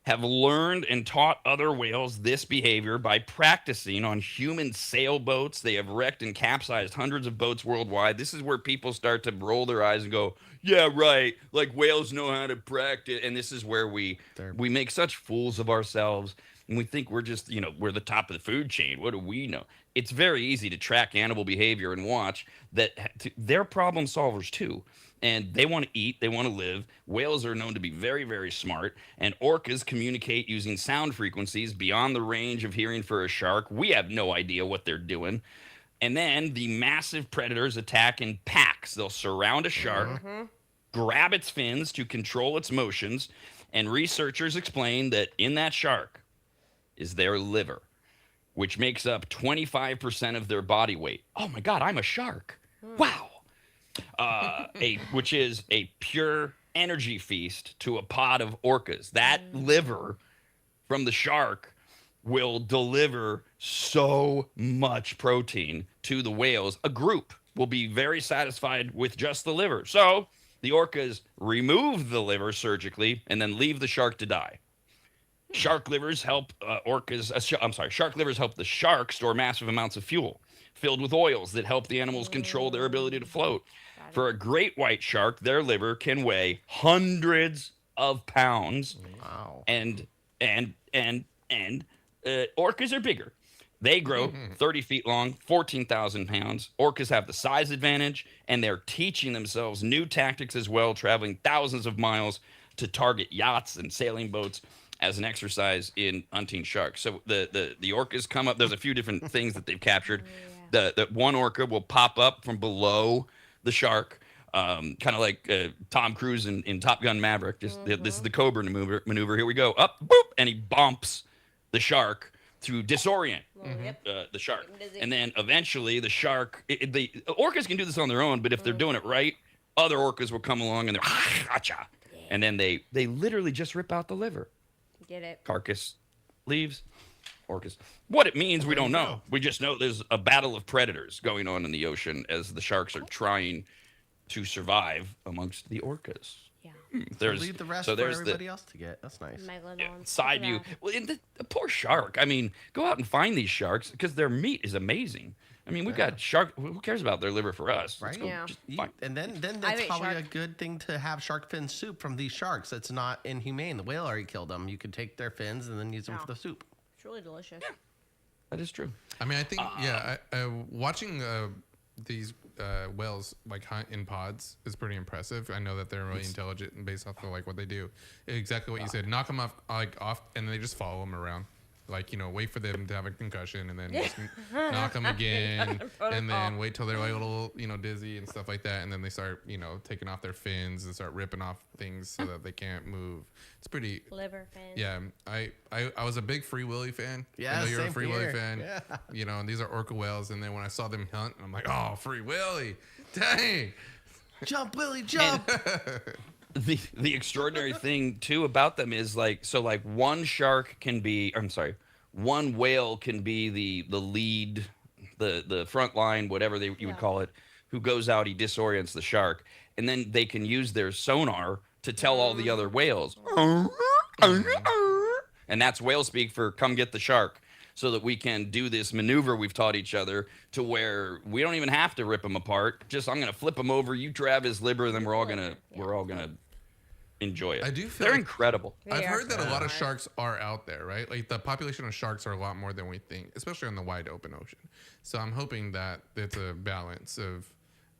have learned and taught other whales this behavior by practicing on human sailboats. They have wrecked and capsized hundreds of boats worldwide. This is where people start to roll their eyes and go, yeah, right, like whales know how to practice. And this is where we make such fools of ourselves. And we think we're just, we're the top of the food chain. What do we know? It's very easy to track animal behavior and watch that they're problem solvers too. And they want to eat, they want to live. Whales are known to be very, very smart. And orcas communicate using sound frequencies beyond the range of hearing for a shark. We have no idea what they're doing. And then the massive predators attack in packs. They'll surround a shark, grab its fins to control its motions. And researchers explain that in that shark is their liver, which makes up 25% of their body weight. Oh my God, I'm a shark. Wow. Which is a pure energy feast to a pod of orcas. That liver from the shark will deliver so much protein to the whales. A group will be very satisfied with just the liver. So the orcas remove the liver surgically and then leave the shark to die. Shark livers help shark livers help the shark store massive amounts of fuel filled with oils that help the animals control their ability to float. For a great white shark, their liver can weigh hundreds of pounds. Wow. And orcas are bigger. They grow 30 feet long, 14,000 pounds. Orcas have the size advantage, and they're teaching themselves new tactics as well, traveling thousands of miles to target yachts and sailing boats as an exercise in hunting sharks. So the orcas come up. There's a few different things that they've captured. The one orca will pop up from below the shark, kind of like Tom Cruise in Top Gun Maverick. This is the Cobra maneuver. Here we go. Up, boop, and he bumps the shark to disorient the shark. And then eventually the shark, the orcas can do this on their own, but if they're doing it right, other orcas will come along and they're, gotcha. And then they literally just rip out the liver. Get it. Carcass leaves, orcas. What it means, we don't know. We just know there's a battle of predators going on in the ocean as the sharks are trying to survive amongst the orcas. Yeah. Leave the rest for everybody else to get. That's nice. Side view. Well, the poor shark. I mean, go out and find these sharks because their meat is amazing. I mean, we've got shark. Who cares about their liver for us? Right. Yeah. And then that's probably a good thing to have shark fin soup from these sharks. That's not inhumane. The whale already killed them. You could take their fins and then use them for the soup. It's really delicious. Yeah, that is true. I mean, I think watching these whales like hunt in pods is pretty impressive. I know that they're really intelligent and based off of like what they do. Exactly what you said. Knock them off, and they just follow them around. Like, wait for them to have a concussion and then just knock them again and then wait till they're like a little, dizzy and stuff like that. And then they start, taking off their fins and start ripping off things so that they can't move. It's pretty. Liver fin. Yeah. I was a big Free Willy fan. Yeah, I know you're a same Free here. Willy fan. Yeah. And these are orca whales. And then when I saw them hunt, I'm like, oh, Free Willy. Dang. Jump, Willy, jump. The extraordinary thing too about them is one whale can be the lead, the front line, whatever you would call it, who goes out, he disorients the shark, and then they can use their sonar to tell all the other whales, and that's whale speak for come get the shark, so that we can do this maneuver we've taught each other to where we don't even have to rip them apart. Just I'm gonna flip him over, you grab his liver, then we're all gonna enjoy it. I do feel they're like incredible. I've heard that a lot of sharks are out there, right? Like the population of sharks are a lot more than we think, especially on the wide open ocean. So I'm hoping that it's a balance of,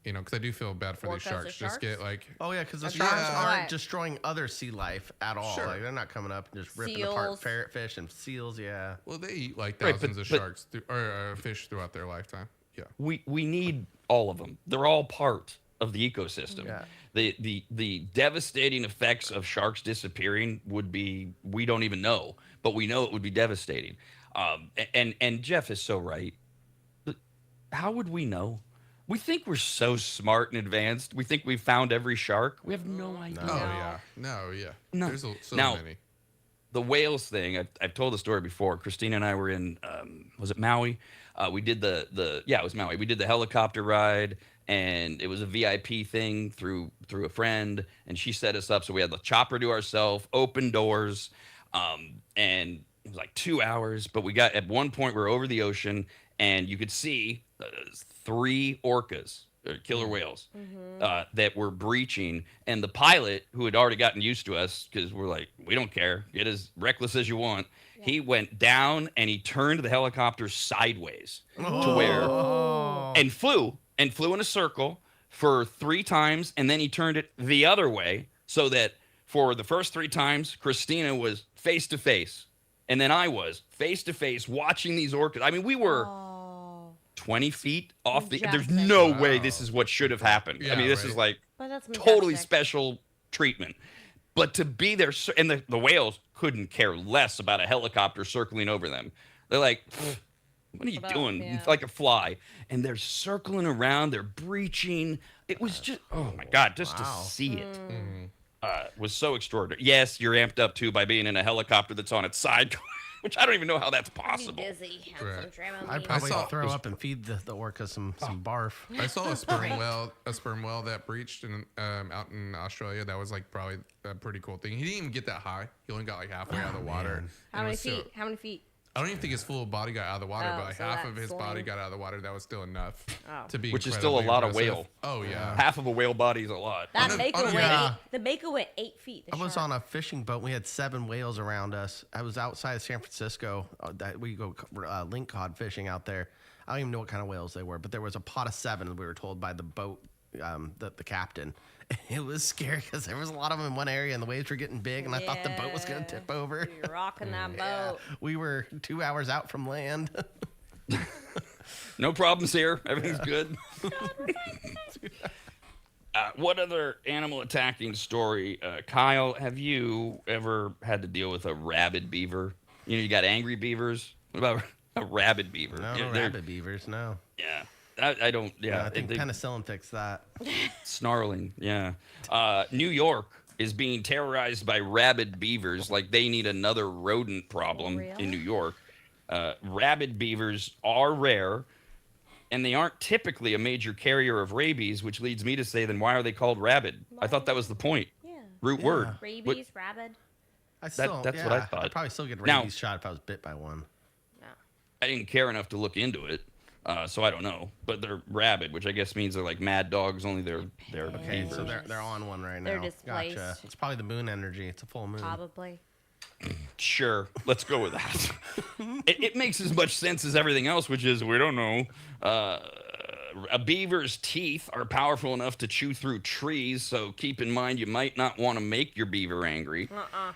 because I do feel bad for these sharks. Just get like, oh yeah, because the sharks aren't destroying other sea life at all. Sure. Like they're not coming up and just ripping apart parrotfish and seals. Yeah. Well, they eat like thousands of sharks or fish throughout their lifetime. Yeah. We need all of them. They're all part of the ecosystem. Yeah. The devastating effects of sharks disappearing would be, we don't even know, but we know it would be devastating. And Jeff is so right. How would we know? We think we're so smart and advanced. We think we've found every shark. We have no idea. Oh yeah, no. There's so many. The whales thing, I've told the story before. Christina and I were in, was it Maui? We did it was Maui. We did the helicopter ride, and it was a VIP thing through a friend, and she set us up so we had the chopper to ourselves, open doors, and it was like 2 hours. But we got at one point we were over the ocean, and you could see 3 orcas, killer whales, that were breaching, and the pilot, who had already gotten used to us because we're like, we don't care, get as reckless as you want. He went down and he turned the helicopter sideways to where, and flew in a circle for 3 times, and then he turned it the other way so that for the first 3 times, Christina was face to face, and then I was face to face watching these orcas. I mean, we were 20 feet off the. There's no way this is what should have happened. Yeah, I mean, this is like that's totally special treatment. But to be there, and the whales couldn't care less about a helicopter circling over them. They're like, what are you doing? It's like a fly. And they're circling around. They're breaching. It was just, oh my God, just to see it. was so extraordinary. Yes, you're amped up too by being in a helicopter that's on its side, which I don't even know how that's possible. Dizzy. Have Right. some Dramamine. I'd probably saw- throw up and feed the orca some barf. I saw a sperm well that breached in out in Australia. That was like probably a pretty cool thing. He didn't even get that high. He only got like halfway out of the water. man. How And it many was so- feet? How many feet? I don't even think his full body got out of the water, Oh, but like so half that of his body sling. got out of the water. That was still enough to be, Which is still a incredibly lot of impressive. whale. Oh yeah. Half of a whale body is a lot. That On a- Mako on a- went Yeah. the Mako went 8 feet. The I was shark. on a fishing boat. We had 7 whales around us. I was outside of San Francisco. That we go link cod fishing out there. I don't even know what kind of whales they were, but there was a pot of 7. We were told by the boat, the captain. It was scary because there was a lot of them in one area, and the waves were getting big, and I thought the boat was going to tip over. You're rocking that Yeah. boat. We were 2 hours out from land. No problems here. Everything's good. What other animal attacking story? Kyle, have you ever had to deal with a rabid beaver? You know, you got angry beavers. What about a rabid beaver? No, Yeah, no they're- rabid beavers, no. Yeah. I don't. Yeah. I think they- penicillin fixed that. Snarling, yeah. New York is being terrorized by rabid beavers like they need another rodent problem in New York. Rabid beavers are rare, and they aren't typically a major carrier of rabies, which leads me to say, then why are they called rabid? I thought that was the point. Yeah. Root word. Rabies, rabid. That's what I thought. I'd probably still get a Now- rabies shot if I was bit by one. I didn't care enough to look into it, so I don't know. But they're rabid, which I guess means they're like mad dogs, only they're Okay, beavers. so they're on one right now. They're displaced. Gotcha. It's probably the moon energy. It's a full moon. Probably. Sure, let's go with that. It makes as much sense as everything else, which is we don't know. A beaver's teeth are powerful enough to chew through trees, so keep in mind you might not want to make your beaver angry.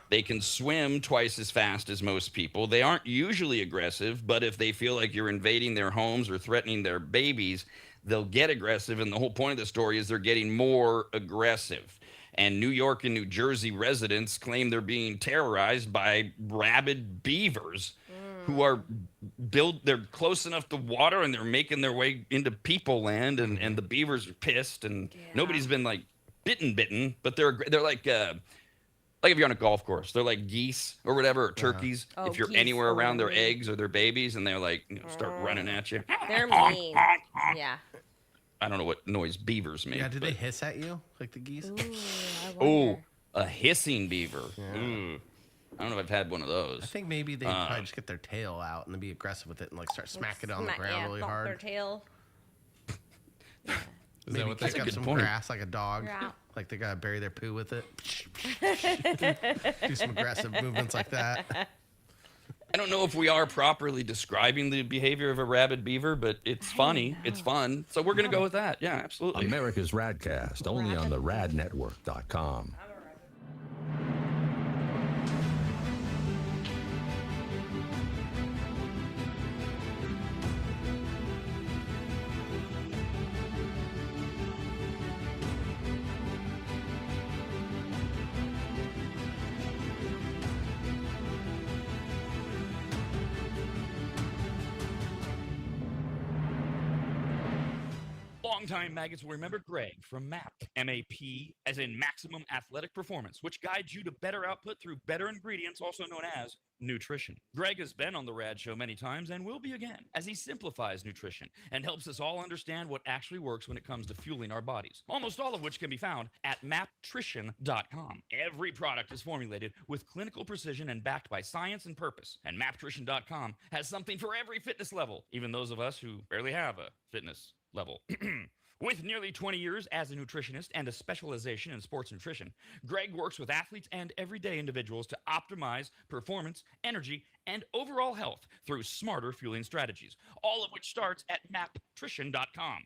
They can swim twice as fast as most people. They aren't usually aggressive, but if they feel like you're invading their homes or threatening their babies, they'll get aggressive, and the whole point of the story is they're getting more aggressive. And New York and New Jersey residents claim they're being terrorized by rabid beavers who are they're close enough to water and they're making their way into people land, and the beavers are pissed, and nobody's been like bitten, but they're like if you're on a golf course, they're like geese or whatever, or turkeys. Oh, if you're geese anywhere are around their really- eggs or their babies, and they're like start running at you. They're mean. Yeah. I don't know what noise beavers make. Yeah, did they but- hiss at you like the geese? Ooh, I Oh, wonder. a hissing beaver. Ooh. I don't know if I've had one of those. I think maybe they probably just get their tail out and then be aggressive with it and like start smacking it on the Smack- ground yeah, really bump Their hard. tail. Is Maybe that what they kick up good some point. grass like a dog. You're out. Like they gotta bury their poo with it. Do some aggressive movements like that. I don't know if we are properly describing the behavior of a rabid beaver, but it's funny. It's fun. So we're going to go with that. Yeah, absolutely. America's RADcast, only on the radnetwork.com. Longtime maggots will remember Greg from MAP, M-A-P, as in Maximum Athletic Performance, which guides you to better output through better ingredients, also known as nutrition. Greg has been on the RAD show many times and will be again, as he simplifies nutrition and helps us all understand what actually works when it comes to fueling our bodies, almost all of which can be found at maptrition.com. Every product is formulated with clinical precision and backed by science and purpose, and maptrition.com has something for every fitness level, even those of us who barely have a fitness level. With nearly 20 years as a nutritionist and a specialization in sports nutrition, Greg works with athletes and everyday individuals to optimize performance, energy, and overall health through smarter fueling strategies, all of which starts at maptrition.com.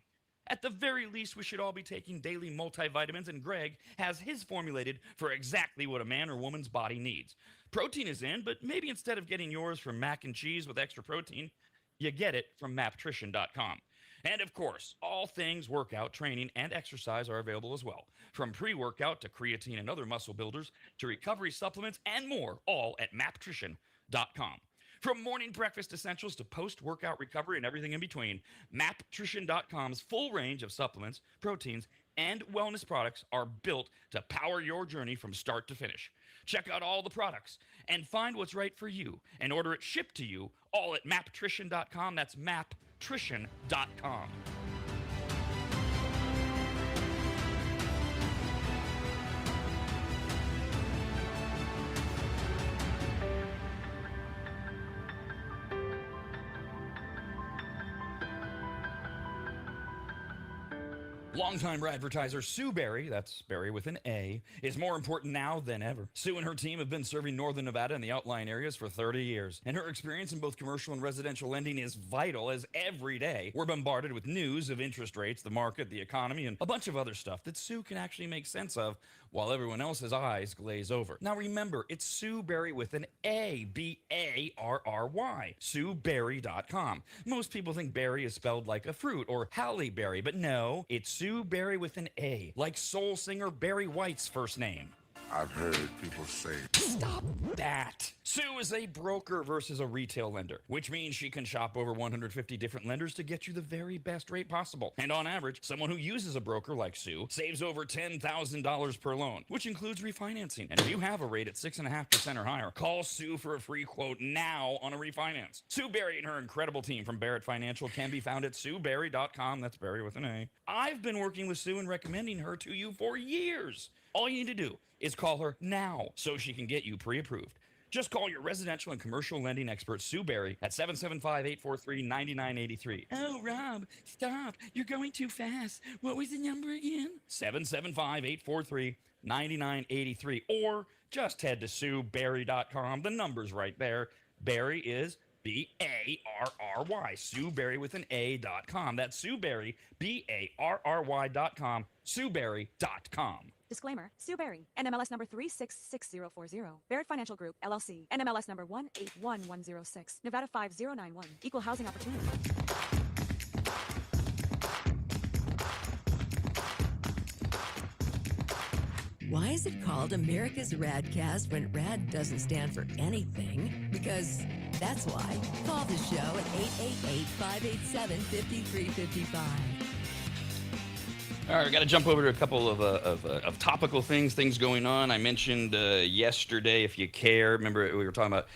At the very least, we should all be taking daily multivitamins, and Greg has his formulated for exactly what a man or woman's body needs. Protein is in, but maybe instead of getting yours from mac and cheese with extra protein, you get it from maptrition.com. And of course, all things workout, training, and exercise are available as well. From pre-workout to creatine and other muscle builders to recovery supplements and more, all at maptrition.com. From morning breakfast essentials to post-workout recovery and everything in between, maptrition.com's full range of supplements, proteins, and wellness products are built to power your journey from start to finish. Check out all the products and find what's right for you and order it shipped to you all at maptrition.com. That's maptrition.com. Longtime advertiser Sue Berry, that's Berry with an A, is more important now than ever. Sue and her team have been serving Northern Nevada and the outlying areas for 30 years, and her experience in both commercial and residential lending is vital, as every day we're bombarded with news of interest rates, the market, the economy, and a bunch of other stuff that Sue can actually make sense of while everyone else's eyes glaze over. Now remember, it's Sue Berry with an A, B-A-R-R-Y, SueBerry.com. Most people think berry is spelled like a fruit or Halle Berry, but no, it's Sue Berry with an A, like soul singer Barry White's first name. I've heard people say. Stop that. Sue is a broker versus a retail lender, which means she can shop over 150 different lenders to get you the very best rate possible. And on average, someone who uses a broker like Sue saves over $10,000 per loan, which includes refinancing. And if you have a rate at 6.5% or higher, call Sue for a free quote now on a refinance. Sue Berry and her incredible team from Barrett Financial can be found at SueBerry.com. That's Berry with an A. I've been working with Sue and recommending her to you for years. All you need to do is call her now so she can get you pre-approved. Just call your residential and commercial lending expert, Sue Berry, at 775-843-9983. Oh, Rob, stop. You're going too fast. What was the number again? 775-843-9983. Or just head to SueBerry.com. The number's right there. Berry is B-A-R-R-Y. Sue Berry with an A.com. That's Sue Berry, B-A-R-R-Y.com. SueBerry.com. Disclaimer. Sue Berry, NMLS number 366040. Barrett Financial Group, LLC. NMLS number 181106. Nevada 5091. Equal housing opportunity. Why is it called America's RAD Cast when RAD doesn't stand for anything? Because that's why. Call the show at 888-587-5355. All right, we got to jump over to a couple of topical things going on. I mentioned yesterday, if you care, remember we were talking about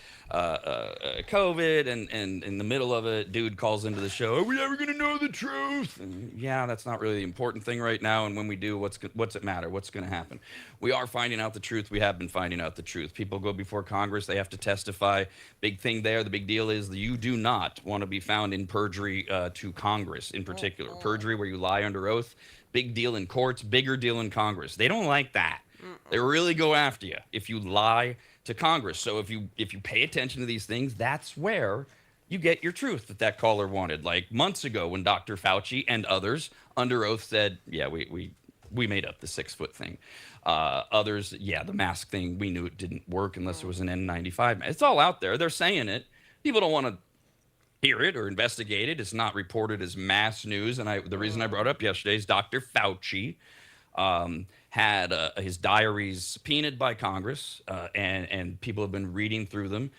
COVID, and in the middle of it, dude calls into the show, are we ever going to know the truth? And yeah, that's not really the important thing right now, and when we do, what's it matter? What's going to happen? We are finding out the truth. We have been finding out the truth. People go before Congress. They have to testify. Big thing there. The big deal is that you do not want to be found in perjury to Congress in particular. Perjury where you lie under oath. Big deal in courts, bigger deal in Congress. They don't like that. They really go after you if you lie to Congress. So if you pay attention to these things, that's where you get your truth that caller wanted. Like months ago when Dr. Fauci and others under oath said, yeah, we made up the 6-foot thing. Others, yeah, the mask thing, we knew it didn't work unless it was an N95. It's all out there. They're saying it. People don't want to hear it or investigate it. It's not reported as mass news. And the reason I brought it up yesterday is Dr. Fauci had his diaries subpoenaed by Congress, and people have been reading through them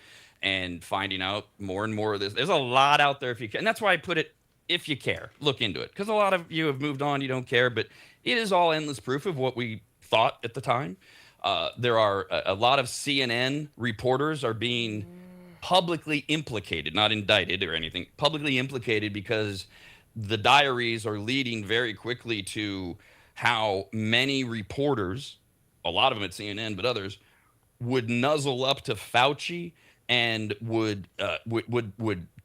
and finding out more and more of this. There's a lot out there if you can. And that's why I put it, if you care, look into it. Because a lot of you have moved on, you don't care, but it is all endless proof of what we thought at the time. There are a lot of CNN reporters are being publicly implicated, not indicted or anything, publicly implicated because the diaries are leading very quickly to how many reporters, a lot of them at CNN, but others, would nuzzle up to Fauci and would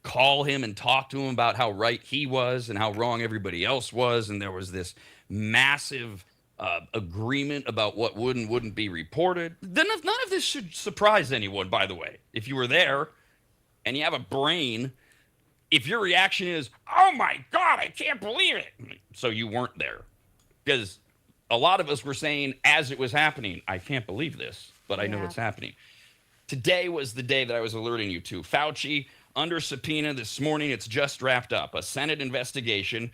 call him and talk to him about how right he was and how wrong everybody else was. And there was this massive agreement about what would and wouldn't be reported. None of this should surprise anyone, by the way. If you were there and you have a brain, if your reaction is, oh my God, I can't believe it, so you weren't there. Because a lot of us were saying as it was happening, I can't believe this, but I know it's happening. Today was the day that I was alerting you to. Fauci under subpoena this morning. It's just wrapped up. A Senate investigation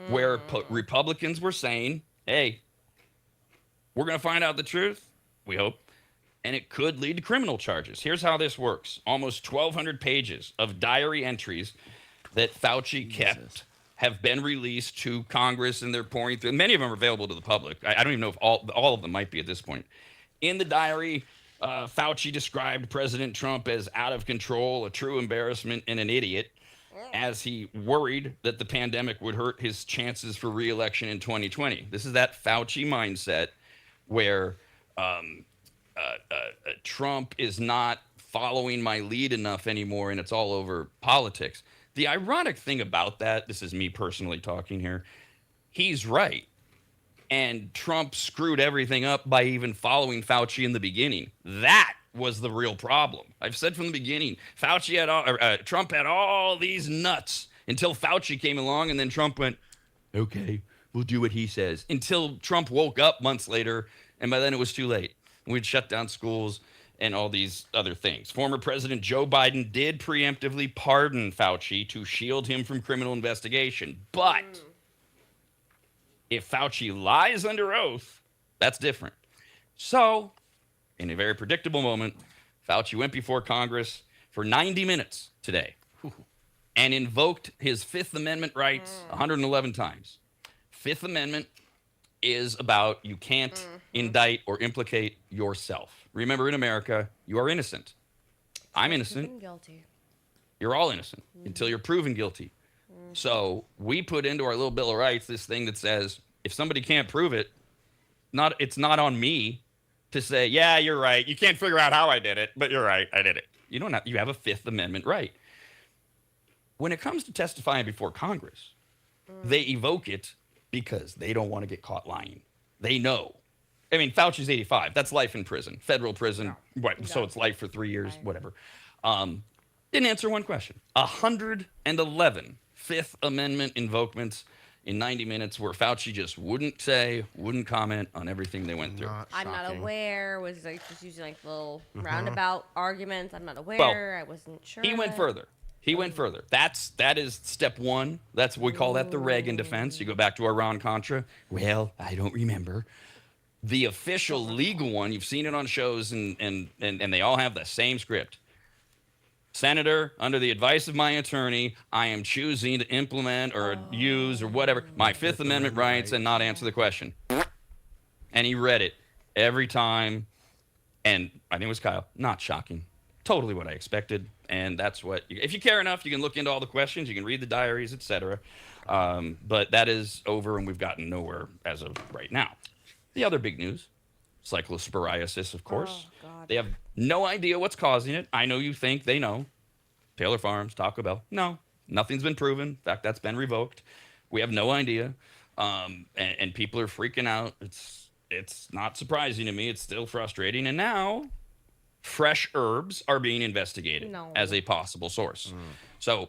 where Republicans were saying, hey, we're going to find out the truth, we hope, and it could lead to criminal charges. Here's how this works. Almost 1,200 pages of diary entries that Fauci kept have been released to Congress, and they're pouring through. Many of them are available to the public. I don't even know if all of them might be at this point. In the diary, Fauci described President Trump as out of control, a true embarrassment, and an idiot, as he worried that the pandemic would hurt his chances for re-election in 2020. This is that Fauci mindset where Trump is not following my lead enough anymore, and it's all over politics. The ironic thing about that, this is me personally talking here, he's right. And Trump screwed everything up by even following Fauci in the beginning. That was the real problem. I've said from the beginning, Trump had all these nuts until Fauci came along, and then Trump went, okay, we'll do what he says. Until Trump woke up months later, and by then it was too late. We'd shut down schools and all these other things. Former President Joe Biden did preemptively pardon Fauci to shield him from criminal investigation. But if Fauci lies under oath, that's different. So, in a very predictable moment, Fauci went before Congress for 90 minutes today and invoked his Fifth Amendment rights 111 times. Fifth Amendment is about you can't indict or implicate yourself. Remember, in America, you are innocent. I'm innocent. Guilty. You're all innocent until you're proven guilty. So we put into our little Bill of Rights this thing that says if somebody can't prove it, it's not on me to say, yeah, you're right. You can't figure out how I did it, but you're right. I did it. You have a Fifth Amendment right. When it comes to testifying before Congress, they evoke it because they don't want to get caught lying. They know. I mean, Fauci's 85. That's life in prison, federal prison. What? So it's life for 3 years, whatever. Didn't answer one question. 111 Fifth Amendment invokements in 90 minutes where Fauci just wouldn't comment on everything they went through. I'm not aware. Was like just using like little roundabout arguments. I'm not aware. I wasn't sure. He went further. That is step one. That's we call that the Reagan defense. You go back to Iran-Contra. Well, I don't remember. The official legal one, you've seen it on shows, and they all have the same script. Senator, under the advice of my attorney, I am choosing to implement or use or whatever my Fifth Amendment rights and not answer the question. And he read it every time, and I think it was Kyle. Not shocking. Totally what I expected, and that's what. If you care enough, you can look into all the questions, you can read the diaries, etc. But that is over, and we've gotten nowhere as of right now. The other big news, cyclosporiasis, of course. Oh, God. They have no idea what's causing it. I know you think they know. Taylor Farms, Taco Bell. No, nothing's been proven. In fact, that's been revoked. We have no idea. And people are freaking out. It's not surprising to me. It's still frustrating. And now fresh herbs are being investigated as a possible source. So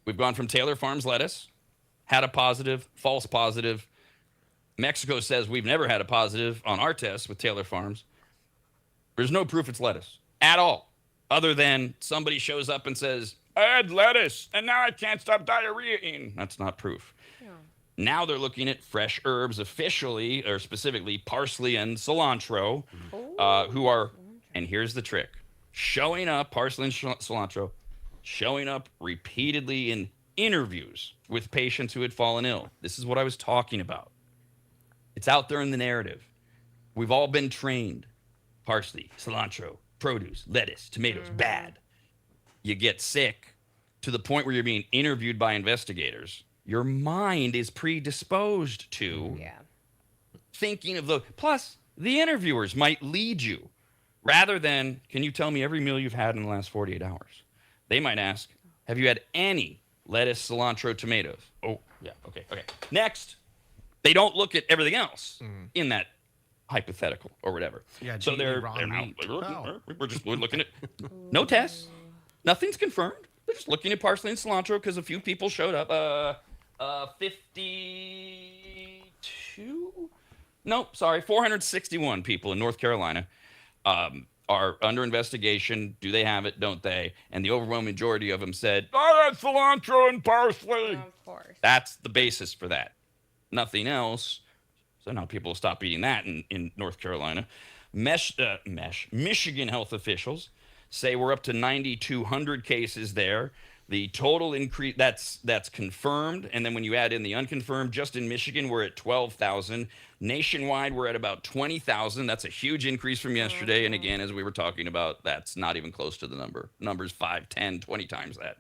we've gone from Taylor Farms lettuce, had a positive, false positive. Mexico says we've never had a positive on our tests with Taylor Farms. There's no proof it's lettuce at all, other than somebody shows up and says, I had lettuce and now I can't stop diarrhea-ing. That's not proof. Yeah. Now they're looking at fresh herbs officially, or specifically parsley and cilantro, who are, and here's the trick, showing up, parsley and cilantro, showing up repeatedly in interviews with patients who had fallen ill. This is what I was talking about. It's out there in the narrative. We've all been trained. Parsley, cilantro, produce, lettuce, tomatoes, bad. You get sick to the point where you're being interviewed by investigators. Your mind is predisposed to thinking of those. Plus, the interviewers might lead you rather than, can you tell me every meal you've had in the last 48 hours? They might ask, have you had any lettuce, cilantro, tomatoes? Oh, yeah, okay. Next. They don't look at everything else in that hypothetical or whatever. Yeah, so they're now, we're looking at no tests. Nothing's confirmed. They're just looking at parsley and cilantro because a few people showed up. 461 people in North Carolina are under investigation. Do they have it? Don't they? And the overwhelming majority of them said, I had cilantro and parsley. Of course. That's the basis for that. Nothing else. So now people will stop eating that in North Carolina. Michigan health officials say we're up to 9,200 cases there. The total increase, that's confirmed. And then when you add in the unconfirmed, just in Michigan, we're at 12,000. Nationwide, we're at about 20,000. That's a huge increase from yesterday. And again, as we were talking about, that's not even close to the number. Numbers 5, 10, 20 times that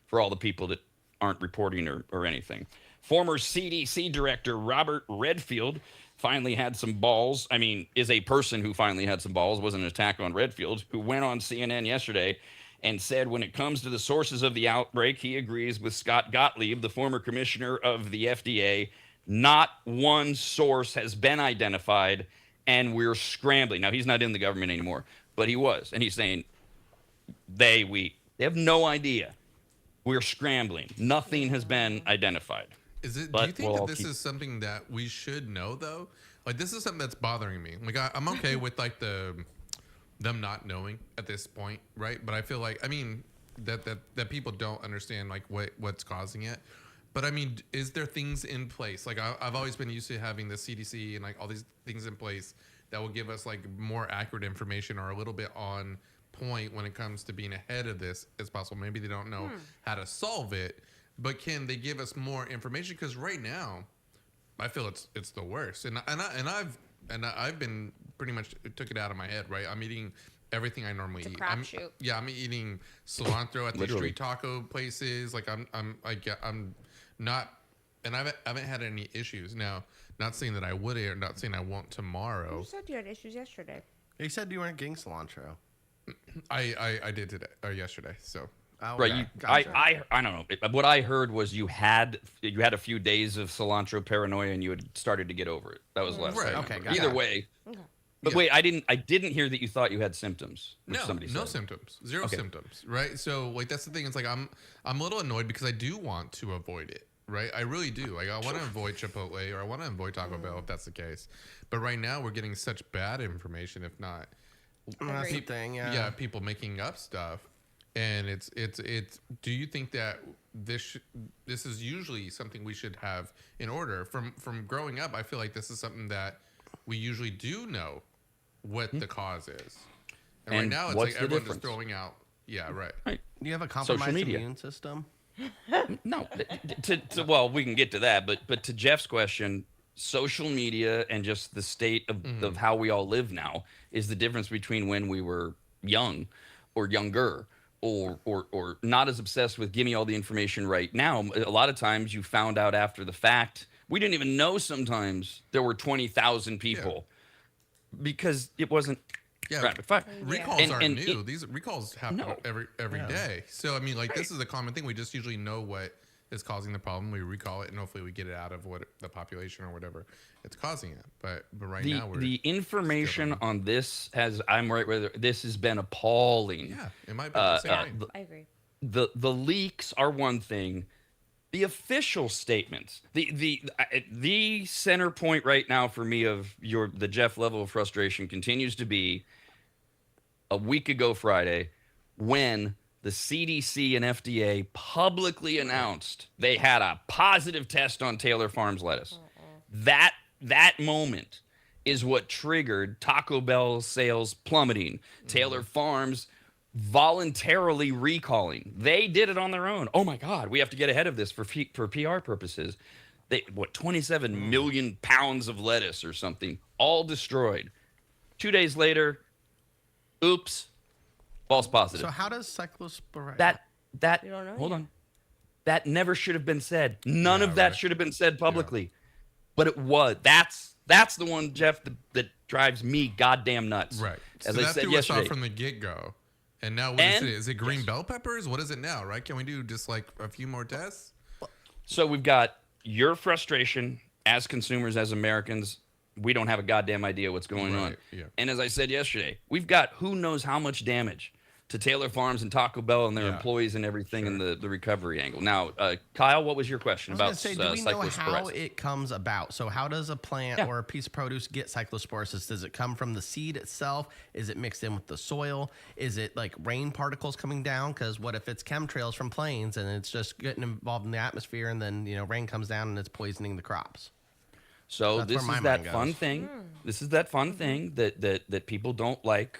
for all the people that aren't reporting or anything. Former CDC director Robert Redfield finally had some balls. I mean, is a person who finally had some balls. It wasn't an attack on Redfield, who went on CNN yesterday and said when it comes to the sources of the outbreak, he agrees with Scott Gottlieb, the former commissioner of the FDA. Not one source has been identified, and we're scrambling. Now, he's not in the government anymore, but he was. And he's saying they have no idea. We're scrambling. Nothing has been identified. Do you think that this is something that we should know, though? Like, this is something that's bothering me. Like, I'm okay with, like, them not knowing at this point, right? But I feel like, I mean, that people don't understand, like, what's causing it. But, I mean, is there things in place? Like, I've always been used to having the CDC and, like, all these things in place that will give us, like, more accurate information or a little bit on point when it comes to being ahead of this as possible. Maybe they don't know how to solve it, but can they give us more information? Because right now, I feel it's the worst, and I've been pretty much took it out of my head. Right, I'm eating everything I normally eat. I'm eating cilantro at the street taco places. Like I'm not, and I haven't had any issues. Now, not saying that I would, or not saying I won't tomorrow. You said you had issues yesterday. You said you weren't getting cilantro. I did today or yesterday. So. Oh, right, okay. Gotcha. I don't know. What I heard was you had a few days of cilantro paranoia and you had started to get over it. That was last right. night. Okay, gotcha. Either way. Okay. But wait, I didn't hear that you thought you had symptoms. No symptoms, zero symptoms. Right. So like that's the thing. It's like I'm a little annoyed because I do want to avoid it. Right. I really do. Like I want to avoid Chipotle or I want to avoid Taco Bell if that's the case. But right now we're getting such bad information. If not, that's the thing. Yeah, people making up stuff. And it's. Do you think that this is usually something we should have in order? From growing up, I feel like this is something that we usually do know what the cause is. And right now, it's like everyone just throwing out. Yeah, right. Do you have a compromised immune system? No. Well, we can get to that, but to Jeff's question, social media and just the state of how we all live now is the difference between when we were young or younger. Or not as obsessed with give me all the information right now. A lot of times you found out after the fact. We didn't even know sometimes there were 20,000 people because it wasn't rapid fire. Recalls aren't new. These recalls happen every day. So I mean, like this is a common thing. We just usually know what is causing the problem. We recall it, and hopefully we get it out of what the population or whatever it's causing it. But right now, the information on this this has been appalling. Yeah, it might be the same. I agree. The leaks are one thing. The official statements, the center point right now for me of the Jeff level of frustration continues to be a week ago Friday when the CDC and FDA publicly announced they had a positive test on Taylor Farms lettuce. That moment is what triggered Taco Bell sales plummeting. Taylor Farms voluntarily recalling. They did it on their own. Oh my God, we have to get ahead of this for PR purposes. 27 million pounds of lettuce or something, all destroyed. 2 days later, oops, false positive. So how does cyclosporine? That hold on. That never should have been said. None of that should have been said publicly. But it was. That's the one, Jeff, that drives me goddamn nuts. Right. As so I that said threw us yesterday. off from the get-go. And now what is it? Is it green bell peppers? What is it now, right? Can we do just like a few more tests? So we've got your frustration as consumers, as Americans. We don't have a goddamn idea what's going on. Yeah. And as I said yesterday, we've got who knows how much damage to Taylor Farms and Taco Bell and their employees and everything in the recovery angle. Now, Kyle, what was your question about do we know how it comes about? So how does a plant or a piece of produce get cyclosporisis? Does it come from the seed itself? Is it mixed in with the soil? Is it like rain particles coming down? Because what if it's chemtrails from planes and it's just getting involved in the atmosphere and then rain comes down and it's poisoning the crops? So this is that fun thing. This is that fun thing that people don't like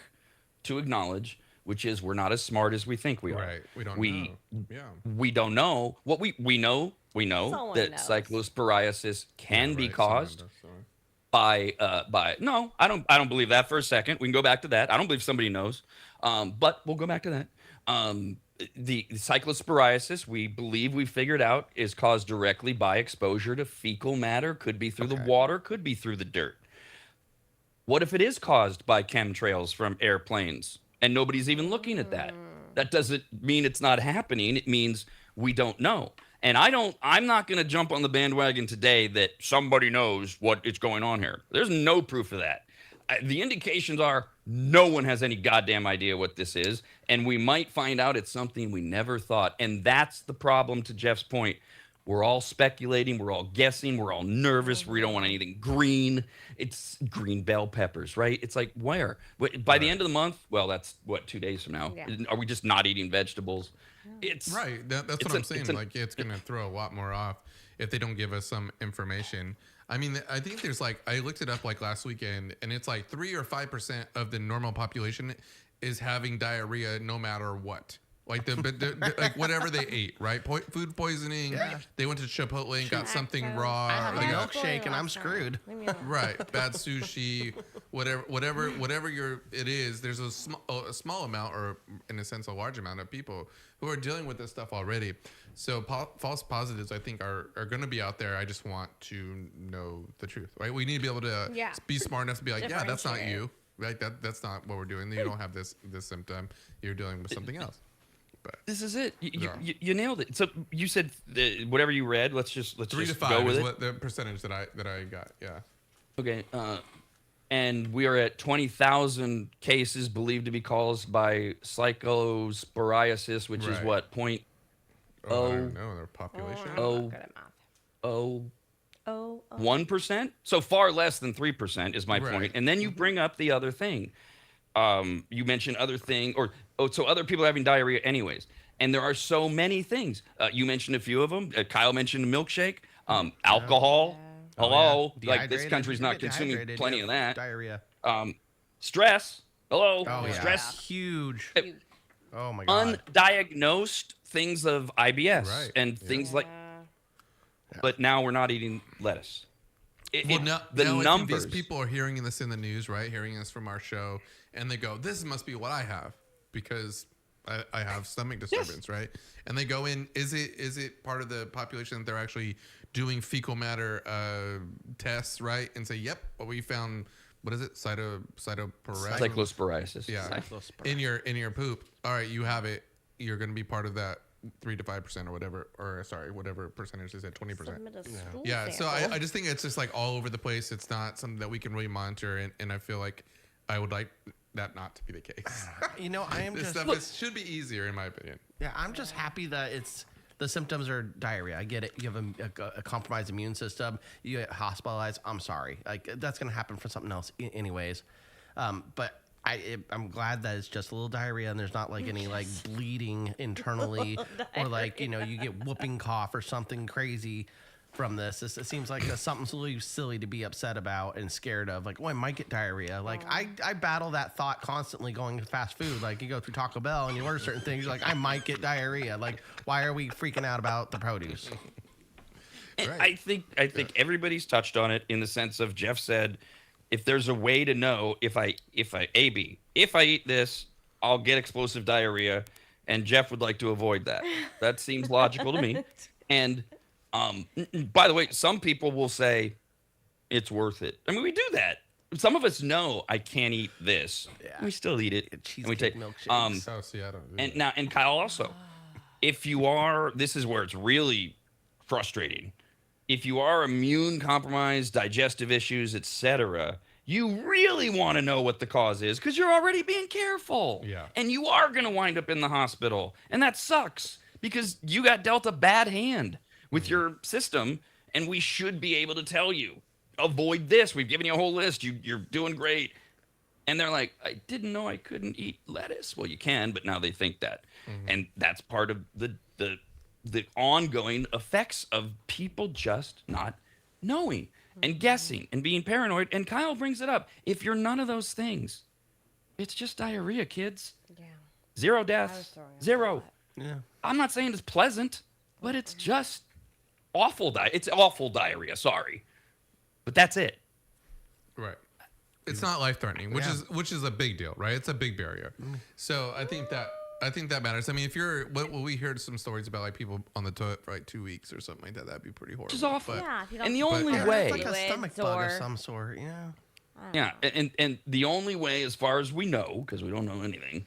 to acknowledge. which is we're not as smart as we think we are. Right. We don't know. Yeah. We don't know what we know. We know Someone that knows. cyclosporiasis can be Right, someone caused does, someone. by no, I don't believe that for a second. We can go back to that. I don't believe somebody knows. But we'll go back to that. The cyclosporiasis, we believe we figured out, is caused directly by exposure to fecal matter. Could be through the water, could be through the dirt. What if it is caused by chemtrails from airplanes and nobody's even looking at that? That doesn't mean it's not happening. It means we don't know. And I'm not going to jump on the bandwagon today that somebody knows what is going on here. There's no proof of that. The indications are no one has any goddamn idea what this is. And we might find out it's something we never thought. And that's the problem, to Jeff's point. We're all speculating. We're all guessing. We're all nervous. We don't want anything green. It's green bell peppers, right? It's like, where? By the end of the month, well, that's what, 2 days from now. Yeah. Are we just not eating vegetables? It's Right. That's what I'm saying. Like, it's going to throw a lot more off if they don't give us some information. I mean, I think there's like, I looked it up like last weekend, and it's like 3 or 5% of the normal population is having diarrhea no matter what. Like like whatever they ate, right? Food poisoning. Yeah. They went to Chipotle and got something I raw. have or a they got- milkshake and I'm screwed. Right, bad sushi, whatever it is. There's a small amount, or in a sense, a large amount of people who are dealing with this stuff already. So false positives, I think, are going to be out there. I just want to know the truth, right? We need to be able to be smart enough to be like, yeah, that's not you, right? That's not what we're doing. You don't have this symptom. You're dealing with something else. But this is it. You nailed it. So you said whatever you read. Let's 3 just to 5 go with is it. what the percentage that I got. Yeah. Okay. And we are at 20,000 cases believed to be caused by cyclosporiasis, which is Right. what, point I don't know their population. Oh. Good at math. 1%. So far less than 3% is my Right. point. And then you bring up the other thing. You mentioned other thing, so other people are having diarrhea anyways. And there are so many things. You mentioned a few of them. Kyle mentioned a milkshake, alcohol. Hello, like this Dehydrated. country's You not get consuming dehydrated, plenty you of have that. Diarrhea. Stress. Hello, Oh yeah. stress. Huge. Oh my god. Undiagnosed things of IBS Right. and things like. But now we're not eating lettuce. Now the I think numbers. these people are hearing this in the news, right? Hearing this from our show, and they go, "This must be what I have because I have stomach disturbance, right?" And they go in. Is it part of the population that they're actually doing fecal matter tests, right? And say, "Yep, well, we found what is it? Cyclosporiasis. Yeah, in your poop. All right, you have it. You're going to be part of that 3 to 5% or whatever, or sorry, whatever percentage is at 20%. Yeah, so I just think it's just like all over the place. It's not something that we can really monitor, and I feel like I would like that not to be the case. You know, I am This just stuff should be easier, in my opinion. yeah, I'm just happy that the symptoms are diarrhea. I get it. You have a compromised immune system. You get hospitalized. I'm sorry. Like that's gonna happen for something else, anyways. But I'm glad that it's just a little diarrhea and there's not like any like bleeding internally or like you get whooping cough or something crazy from this. It seems like something really silly to be upset about and scared of. Like, oh, I might get diarrhea. Like I battle that thought constantly going to fast food. Like you go through Taco Bell and you order certain things. You're like, I might get diarrhea. Like, why are we freaking out about the produce? And Right. I think everybody's touched on it in the sense of Jeff said, if there's a way to know if I eat this, I'll get explosive diarrhea, and Jeff would like to avoid that. That seems logical to me. And by the way, some people will say it's worth it. I mean, we do that. Some of us know I can't eat this. Yeah. We still eat it. Cheesecake And we take milkshakes. Oh, see, I don't. and now and Kyle also. If you are, this is where it's really frustrating. If you are immune compromised, digestive issues, etc., you really want to know what the cause is because you're already being careful. Yeah. And you are going to wind up in the hospital. And that sucks because you got dealt a bad hand with your system, and we should be able to tell you, avoid this. We've given you a whole list. You're doing great. And they're like, I didn't know I couldn't eat lettuce. Well, you can, but now they think that. And that's part of the ongoing effects of people just not knowing and guessing and being paranoid. And Kyle brings it up. If you're none of those things, it's just diarrhea, kids. Yeah. Zero deaths. Zero. Yeah. I'm not saying it's pleasant, but it's just awful. It's awful diarrhea. Sorry, but that's it. Right. It's not life threatening, which is a big deal, right? It's a big barrier. So I think that matters. I mean, if you're what we heard some stories about like people on the toilet for like 2 weeks or something like that, that'd be pretty horrible. Which is awful. But, Yeah, if you don't And the only Yeah, way, it's like a stomach bug of some sort. Yeah. yeah, and the only way, as far as we know, because we don't know anything,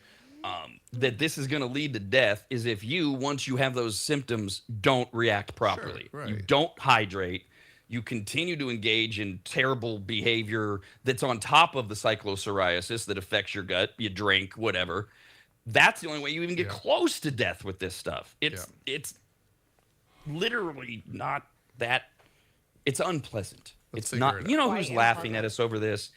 that this is going to lead to death is if you, once you have those symptoms, don't react properly. Sure, right. You don't hydrate. You continue to engage in terrible behavior that's on top of the cyclopsoriasis that affects your gut. You drink, whatever. That's the only way you even get close to death with this stuff. It's literally not that. It's unpleasant. Let's it's not. figure it You know out. who's Quite laughing at us over this?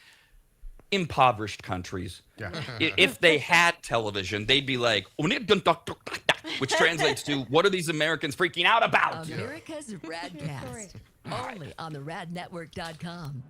Impoverished countries. Yeah. If they had television, they'd be like, which translates to, what are these Americans freaking out about? America's RAD Cast. Only on the radnetwork.com.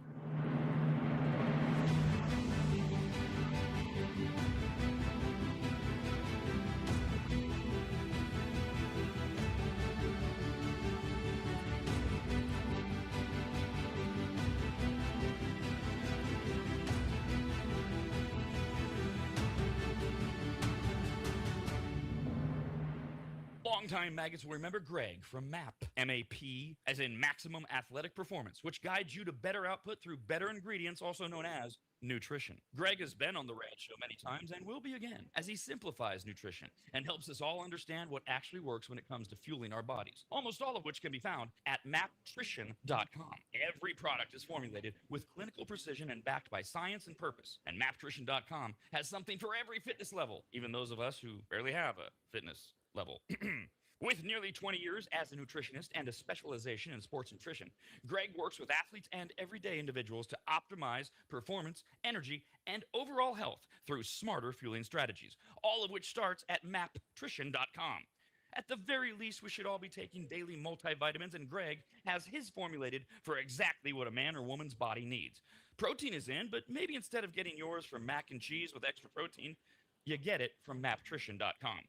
Longtime maggots will remember Greg from MAP, M-A-P, as in Maximum Athletic Performance, which guides you to better output through better ingredients, also known as nutrition. Greg has been on the RAD show many times and will be again, as he simplifies nutrition and helps us all understand what actually works when it comes to fueling our bodies, almost all of which can be found at maptrition.com. Every product is formulated with clinical precision and backed by science and purpose, and maptrition.com has something for every fitness level, even those of us who barely have a fitness level. With nearly 20 years as a nutritionist and a specialization in sports nutrition, Greg works with athletes and everyday individuals to optimize performance, energy, and overall health through smarter fueling strategies, all of which starts at maptrition.com. At the very least, we should all be taking daily multivitamins, and Greg has his formulated for exactly what a man or woman's body needs. Protein is in, but maybe instead of getting yours from mac and cheese with extra protein, you get it from maptrition.com.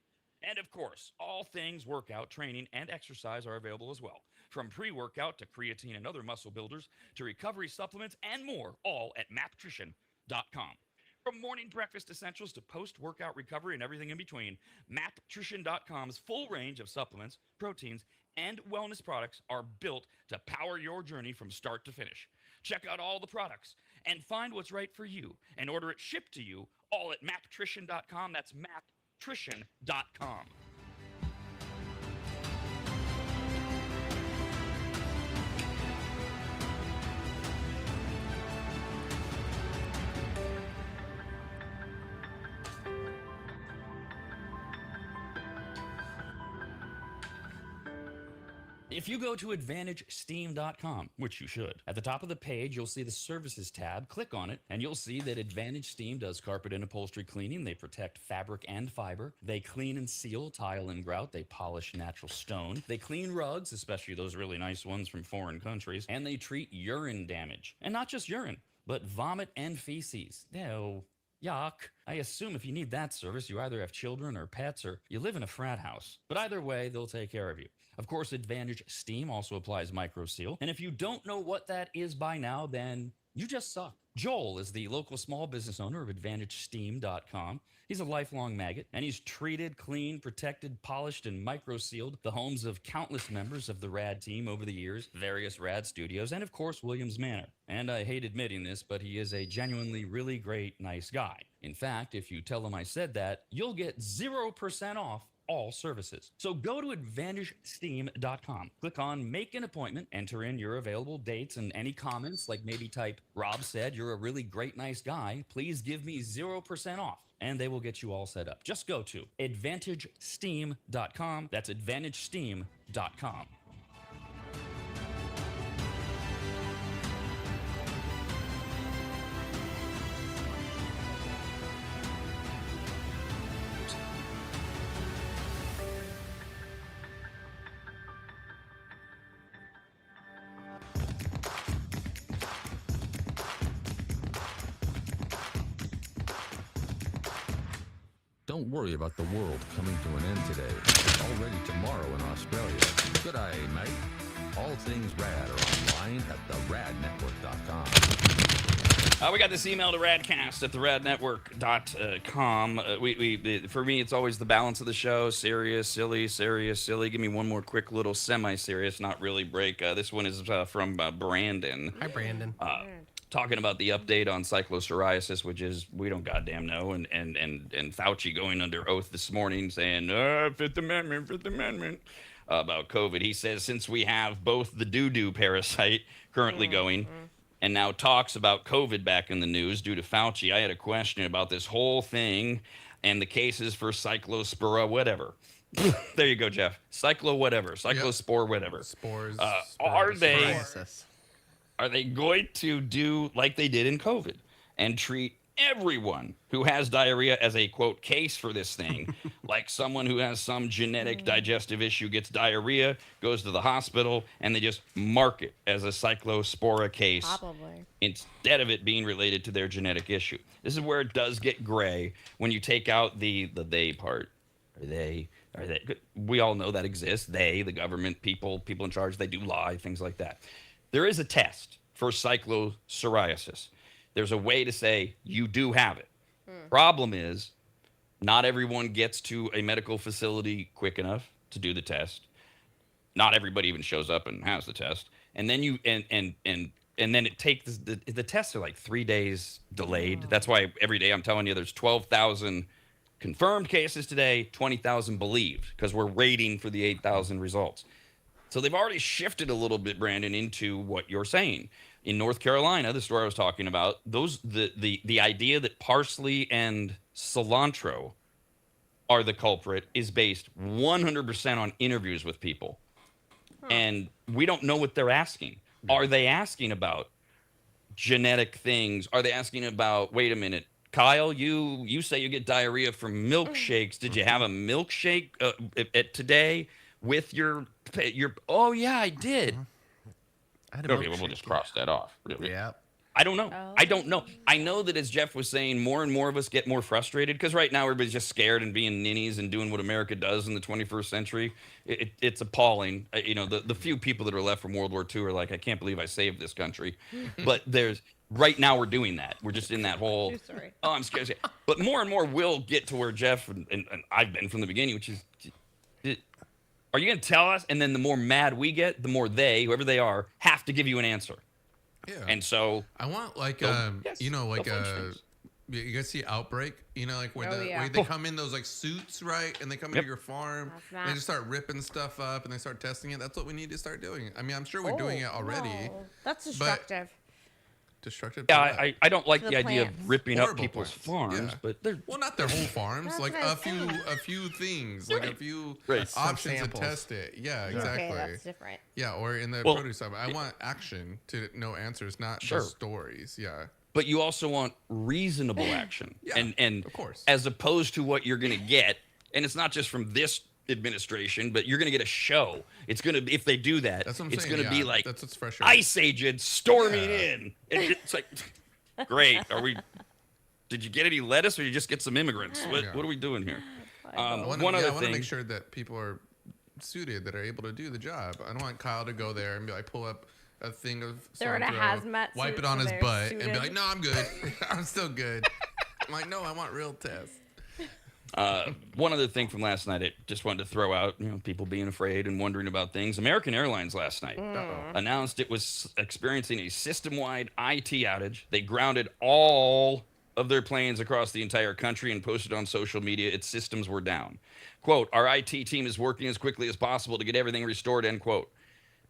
And of course, all things workout, training, and exercise are available as well. From pre-workout to creatine and other muscle builders to recovery supplements and more, all at maptrition.com. From morning breakfast essentials to post-workout recovery and everything in between, maptrition.com's full range of supplements, proteins, and wellness products are built to power your journey from start to finish. Check out all the products and find what's right for you and order it shipped to you all at maptrition.com. That's maptrition.com. If you go to AdvantageSteam.com, which you should, at the top of the page, you'll see the Services tab. Click on it, and you'll see that Advantage Steam does carpet and upholstery cleaning. They protect fabric and fiber. They clean and seal tile and grout. They polish natural stone. They clean rugs, especially those really nice ones from foreign countries. And they treat urine damage. And not just urine, but vomit and feces. Ew. Yuck. I assume if you need that service, you either have children or pets or you live in a frat house. But either way, they'll take care of you. Of course, Advantage Steam also applies MicroSeal. And if you don't know what that is by now, then you just suck. Joel is the local small business owner of AdvantageSteam.com. He's a lifelong maggot, and he's treated, cleaned, protected, polished, and micro-sealed the homes of countless members of the RAD team over the years, various RAD studios, and of course, Williams Manor. And I hate admitting this, but he is a genuinely really great, nice guy. In fact, if you tell him I said that, you'll get 0% off all services. So go to AdvantageSteam.com. Click on Make an Appointment, enter in your available dates and any comments, like maybe type, Rob said you're a really great, nice guy. Please give me 0% off. And they will get you all set up. Just go to AdvantageSteam.com. That's AdvantageSteam.com. Don't worry about the world coming to an end today. It's already tomorrow in Australia. Good day, mate. All things rad are online at theradnetwork.com. We got this email to radcast at theradnetwork.com. For me, it's always the balance of the show. Serious, silly. Give me one more quick little semi-serious, not really break. This one is from Brandon. Hi, Brandon. Talking about the update on cyclopsoriasis, which is we don't goddamn know, and Fauci going under oath this morning saying, Fifth Amendment, about COVID. He says since we have both the doo-doo parasite currently going and now talks about COVID back in the news due to Fauci, I had a question about this whole thing and the cases for cyclospora whatever. There you go, Jeff. Cyclospore whatever. Spores. Are they going to do like they did in COVID and treat everyone who has diarrhea as a, quote, case for this thing? Like someone who has some genetic digestive issue gets diarrhea, goes to the hospital, and they just mark it as a cyclospora case. Probably. Instead of it being related to their genetic issue. This is where it does get gray when you take out the they part. Are they? We all know that exists. They, the government, people in charge, they do lie, things like that. There is a test for cyclopsoriasis. There's a way to say you do have it. Problem is, not everyone gets to a medical facility quick enough to do the test. Not everybody even shows up and has the test. And then and then it takes the tests are like 3 days delayed. That's why every day I'm telling you there's 12,000 confirmed cases today, 20,000 believed, because we're waiting for the 8,000 results. So they've already shifted a little bit, Brandon, into what you're saying. In North Carolina, the story I was talking about, the idea that parsley and cilantro are the culprit is based 100% on interviews with people. And we don't know what they're asking. Are they asking about genetic things? Are they asking about, wait a minute, Kyle, you say you get diarrhea from milkshakes. Did you have a milkshake today with your oh yeah, I did. Okay, well, we'll just cross that off. Yeah. I don't know. I don't know. I know that, as Jeff was saying, more and more of us get more frustrated because right now everybody's just scared and being ninnies and doing what America does in the 21st century. It's appalling. The few people that are left from World War II are like, I can't believe I saved this country. But right now we're doing that. We're just in that whole, oh, I'm scared. But more and more will get to where Jeff and I've been from the beginning, which is, are you going to tell us? And then the more mad we get, the more they, whoever they are, have to give you an answer. Yeah. And so I want you guys see Outbreak? Where they come in those like suits, right? And they come into your farm and they just start ripping stuff up and they start testing it. That's what we need to start doing. I mean, I'm sure we're doing it already. No. That's destructive. Destructive? Yeah, I don't like the idea of ripping up people's farms, but they're not their whole farms, like a few things, like a few options to test it. Yeah, exactly. Okay, that's different. Yeah, or in the produce side, I want action to know answers, not just stories. Yeah. But you also want reasonable action, and of course, as opposed to what you're going to get, and it's not just from this administration, but you're going to get a show. It's going to be, if they do that, it's going to be like that's what's fresh. Ice agents storming in. And it's like, great. Did you get any lettuce or you just get some immigrants? What are we doing here? I want to make sure that people are suited, that are able to do the job. I don't want Kyle to go there and be like, pull up a thing of cilantro, wipe it on his butt, and be like, no, I'm good. I'm still good. I'm like, no, I want real tests. One other thing from last night, I just wanted to throw out, people being afraid and wondering about things. American Airlines last night announced it was experiencing a system-wide IT outage. They grounded all of their planes across the entire country and posted on social media its systems were down. Quote, our IT team is working as quickly as possible to get everything restored, end quote.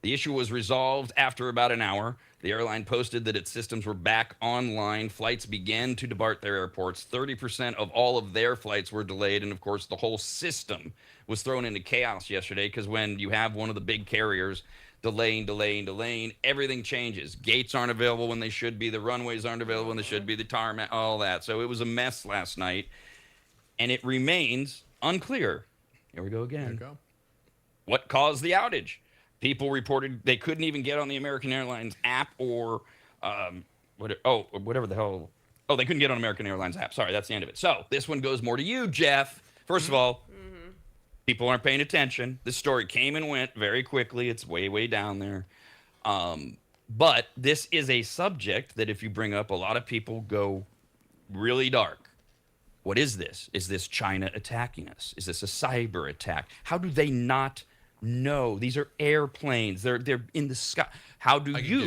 The issue was resolved after about an hour. The airline posted that its systems were back online. Flights began to depart their airports. 30% of all of their flights were delayed. And, of course, the whole system was thrown into chaos yesterday because when you have one of the big carriers delaying, everything changes. Gates aren't available when they should be. The runways aren't available when they should be. The tarmac, all that. So it was a mess last night. And it remains unclear. Here we go again. There you go. What caused the outage? People reported they couldn't even get on the American Airlines app or whatever the hell Oh, they couldn't get on American Airlines app. Sorry, that's the end of it. So this one goes more to you, Jeff. First of all, people aren't paying attention. This story came and went very quickly. It's way, way down there. But this is a subject that if you bring up, a lot of people go really dark. What is this? Is this China attacking us? Is this a cyber attack? How do they not know? These are airplanes. They're in the sky. How do I you?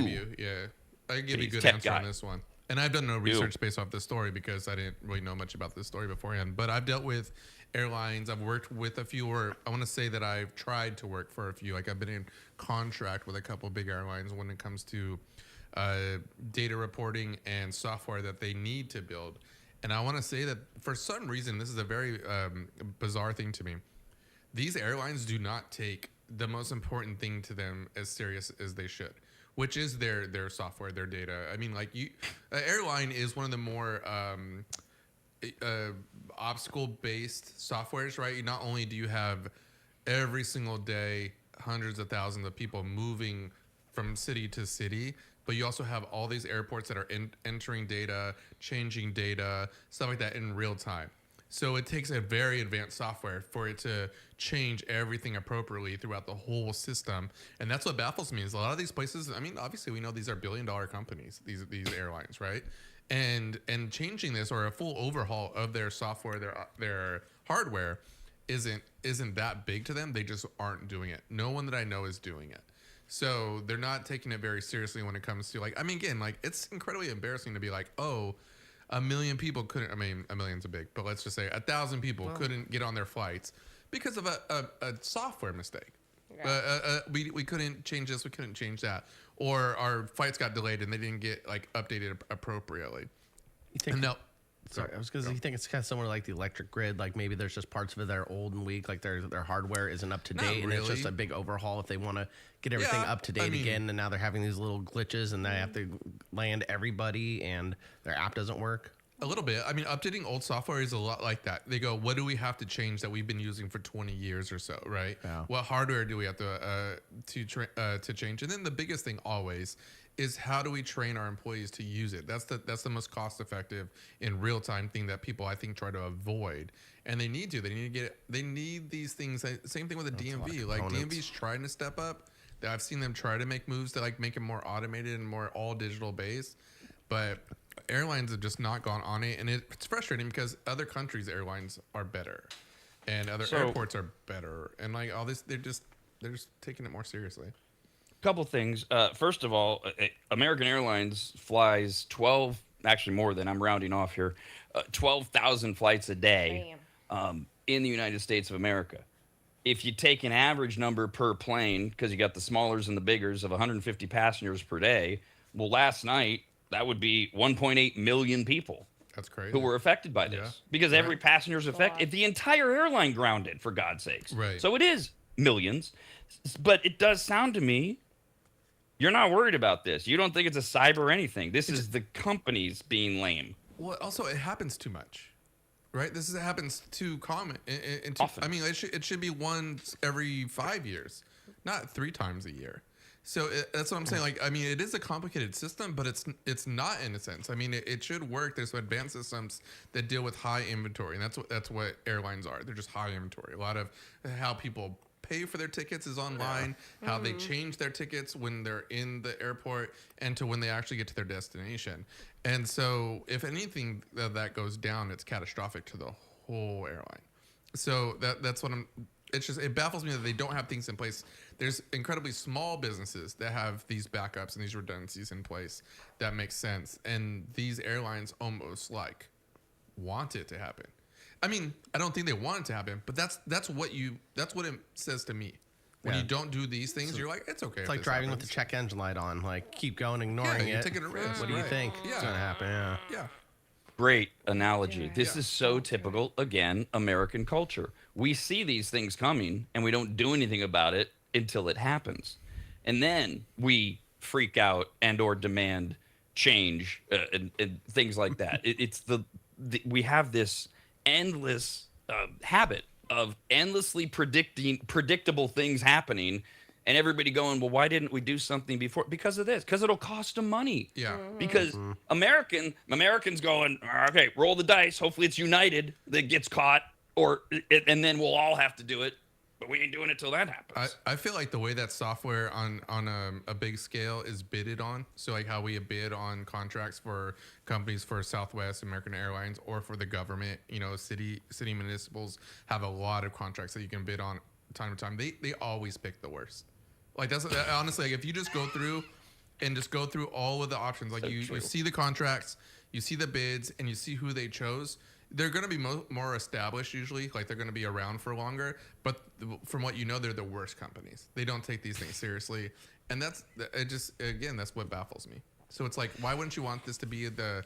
I can give you a good tech answer guy. on this one. And I've done no research based off this story because I didn't really know much about this story beforehand. But I've dealt with airlines. I've worked with a few, or I want to say that I've tried to work for a few. Like I've been in contract with a couple of big airlines when it comes to data reporting and software that they need to build. And I want to say that for some reason, this is a very bizarre thing to me. These airlines do not take the most important thing to them as serious as they should, which is their software, their data. I mean, like airline is one of the more obstacle-based softwares, right? Not only do you have every single day hundreds of thousands of people moving from city to city, but you also have all these airports that are entering data, changing data, stuff like that in real time. So it takes a very advanced software for it to change everything appropriately throughout the whole system. And that's what baffles me is a lot of these places, I mean, obviously we know these are billion-dollar companies, these airlines, right? And changing this or a full overhaul of their software, their hardware isn't that big to them. They just aren't doing it. No one that I know is doing it. So they're not taking it very seriously when it comes to like, I mean, again, like it's incredibly embarrassing to be like, oh, 1 million people couldn't, I mean, 1 million's a big, but let's just say 1,000 people couldn't get on their flights because of a software mistake. Yeah. We couldn't change this, we couldn't change that. Or our flights got delayed and they didn't get like updated appropriately. You think? No. Sorry, I was going to say, you think it's kind of similar like the electric grid? Like maybe there's just parts of it that are old and weak, like their hardware isn't up to date, Not and it's just really. a big overhaul if they want to get everything up to date again. And now they're having these little glitches, and they have to land everybody, and their app doesn't work. A little bit. I mean, updating old software is a lot like that. They go, what do we have to change that we've been using for 20 years or so, right? Yeah. What hardware do we have to change? And then the biggest thing always is how do we train our employees to use it? That's the most cost effective in real time thing that people I think try to avoid. And they need to. They need these things. Same thing with the DMV. Like DMV's trying to step up. I've seen them try to make moves to like make it more automated and more all digital based. But airlines have just not gone on it, and it's frustrating because other countries' airlines are better, and other airports are better, and like all this, they're just taking it more seriously. Couple things. First of all, American Airlines flies 12, actually more than, I'm rounding off here, 12,000 flights a day in the United States of America. If you take an average number per plane, because you got the smallers and the biggers of 150 passengers per day, well, last night, that would be 1.8 million people. That's crazy. Who were affected by this. Because every passenger's affected. The entire airline grounded, for God's sakes. Right. So it is millions. But it does sound to me, you're not worried about this. You don't think it's a cyber or anything. This is the companies being lame. Well, also, it happens too much. Right? It happens too common. Often. I mean, it should be once every 5 years, not 3 times a year. So that's what I'm saying. Like, I mean, it is a complicated system, but it's not in a sense. I mean, it should work. There's some advanced systems that deal with high inventory, and that's what airlines are. They're just high inventory. A lot of how people pay for their tickets is online. How they change their tickets when they're in the airport and to when they actually get to their destination. And so, if anything that goes down, it's catastrophic to the whole airline. So that's what I'm. It baffles me that they don't have things in place. There's incredibly small businesses that have these backups and these redundancies in place that make sense. And these airlines almost like want it to happen. I mean, I don't think they want it to happen, but that's what it says to me. When you don't do these things, you're like, it's okay. It's like driving with the check engine light on. Like, keep going, ignoring you're it. taking a risk. What do you think is going to happen? Yeah. Great analogy. This is so typical, again, American culture. We see these things coming, and we don't do anything about it until it happens. And then we freak out and or demand change and things like that. It's we have this endless habit of endlessly predictable things happening and everybody going, well, why didn't we do something before? Because of this. Because it'll cost them money. Yeah. Because Americans going, okay, roll the dice. Hopefully it's United that gets caught, and then we'll all have to do it. But we ain't doing it till that happens. I feel like the way that software on a big scale is bidded on, so like how we bid on contracts for companies for Southwest, American Airlines, or for the government, city municipals have a lot of contracts that you can bid on time to time. They always pick the worst. Like that's honestly, like if you just go through all of the options, like you see the contracts, you see the bids, and you see who they chose. They're going to be more established usually, like they're going to be around for longer. But from what you know, they're the worst companies. They don't take these things seriously, and that's what baffles me. So it's like, why wouldn't you want this to be the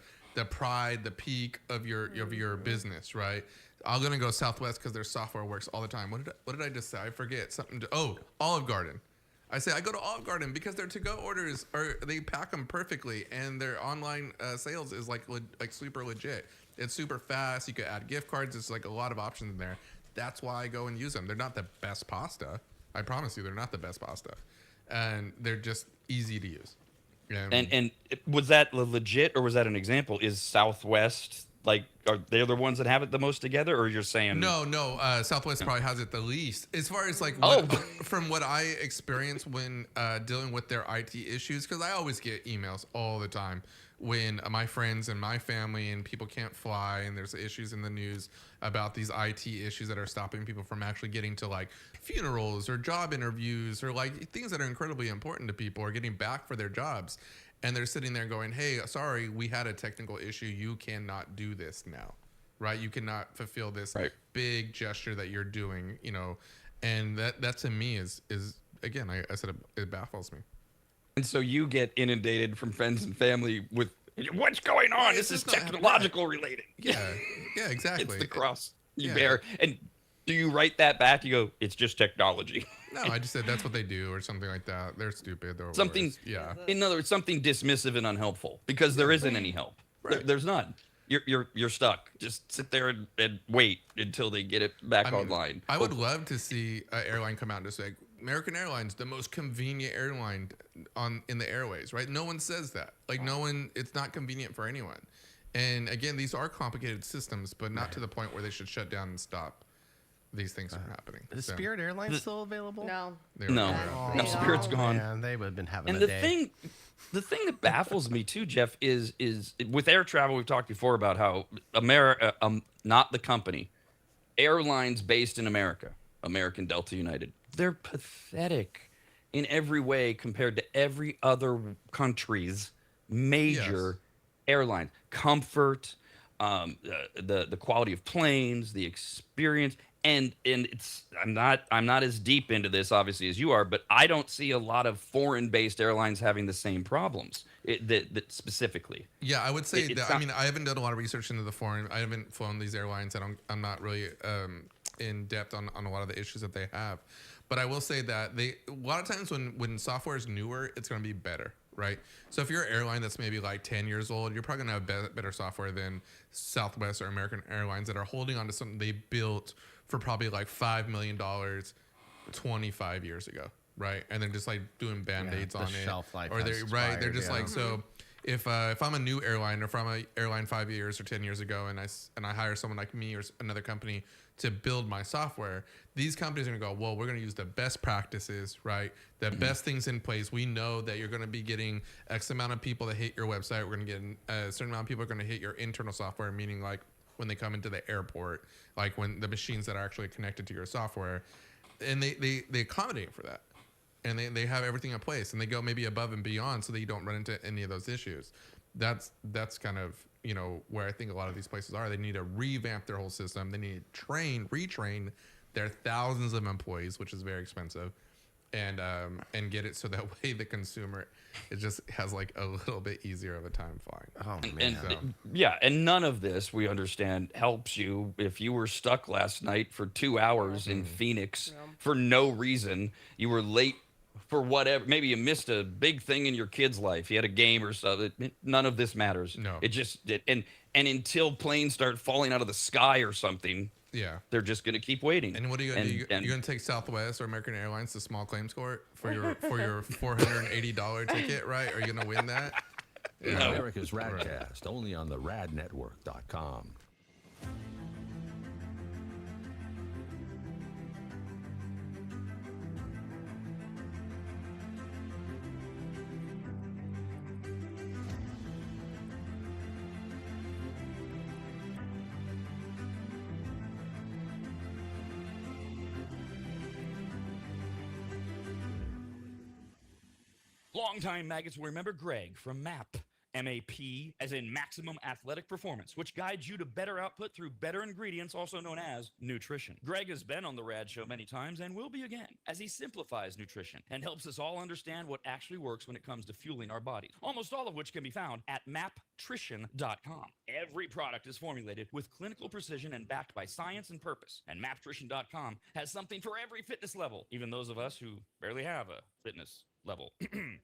pride, the peak of your business, right? I'm gonna go Southwest because their software works all the time. What did I just say? I forget something. Olive Garden. I say I go to Olive Garden because their to-go orders they pack them perfectly, and their online sales is like super legit. It's super fast. You could add gift cards. It's like a lot of options in there. That's why I go and use them. They're not the best pasta. I promise you, they're not the best pasta, and they're just easy to use. And was that legit, or was that an example? Is Southwest are they the ones that have it the most together, or you're saying no? Southwest probably has it the least as far as from what I experience when dealing with their IT issues, because I always get emails all the time when my friends and my family and people can't fly, and there's issues in the news about these IT issues that are stopping people from actually getting to like funerals or job interviews or like things that are incredibly important to people, or getting back for their jobs. And they're sitting there going, hey, sorry, we had a technical issue. You cannot do this now, right? You cannot fulfill this big gesture that you're doing, and that to me is again, I said it baffles me. And so you get inundated from friends and family with, what's going on? This is technological related. Yeah, exactly. It's the cross you bear. And do you write that back? You go, it's just technology. No, I just said that's what they do or something like that. They're stupid. They're something, in other words, something dismissive and unhelpful, because there isn't any help. Right. There's none. You're stuck. Just sit there and wait until they get it back online. I would love to see an airline come out and just say, American Airlines, the most convenient airline in the airways, right? No one says that. Like it's not convenient for anyone. And again, these are complicated systems, but not to the point where they should shut down and stop these things from happening. Is Spirit Airlines still available? No. No, Spirit's gone. Man, they would have been having and a day. The thing that baffles me too, Jeff, is with air travel. We've talked before about how America, not the company, airlines based in America, American, Delta, United, they're pathetic in every way compared to every other country's major airline. Comfort, the quality of planes, the experience. And it's I'm not as deep into this obviously as you are, but I don't see a lot of foreign-based airlines having the same problems that specifically. Yeah, I would say that. I mean, I haven't done a lot of research into the foreign. I haven't flown these airlines. I'm not really in depth on a lot of the issues that they have. But I will say that a lot of times when software is newer, it's going to be better, right? So if you're an airline that's maybe like 10 years old, you're probably going to have better software than Southwest or American Airlines that are holding on to something they built for probably like $5 million 25 years ago, right? And they're just like doing band-aids on it. Shelf life or they're expired, they're just like, so if I'm a new airline, or if I'm an airline 5 years or 10 years ago, and I hire someone like me or another company to build my software, these companies are gonna go, well, we're gonna use the best practices, right? The best things in place. We know that you're gonna be getting X amount of people that hit your website. We're gonna get a certain amount of people are gonna hit your internal software, meaning like when they come into the airport, like when the machines that are actually connected to your software, and they accommodate for that. And they have everything in place, and they go maybe above and beyond so that you don't run into any of those issues. That's kind of, where I think a lot of these places are. They need to revamp their whole system. They need to retrain their thousands of employees, which is very expensive, and get it so that way the consumer, it just has like a little bit easier of a time flying. Oh man. And none of this, we understand, helps you if you were stuck last night for 2 hours in Phoenix for no reason. You were late for whatever. Maybe you missed a big thing in your kid's life. You had a game or something. None of this matters. No. It just and until planes start falling out of the sky or something, Yeah. They're just going to keep waiting. And what are you going to do? You're going to take Southwest or American Airlines to small claims court for your $480 ticket, right? Are you going to win that? Yeah. America's RAD Cast, only on the radnetwork.com. Longtime maggots will remember Greg from MAP. MAP, as in Maximum Athletic Performance, which guides you to better output through better ingredients, also known as nutrition. Greg has been on the RAD show many times and will be again, as he simplifies nutrition and helps us all understand what actually works when it comes to fueling our bodies, almost all of which can be found at maptrition.com. Every product is formulated with clinical precision and backed by science and purpose, and maptrition.com has something for every fitness level, even those of us who barely have a fitness level.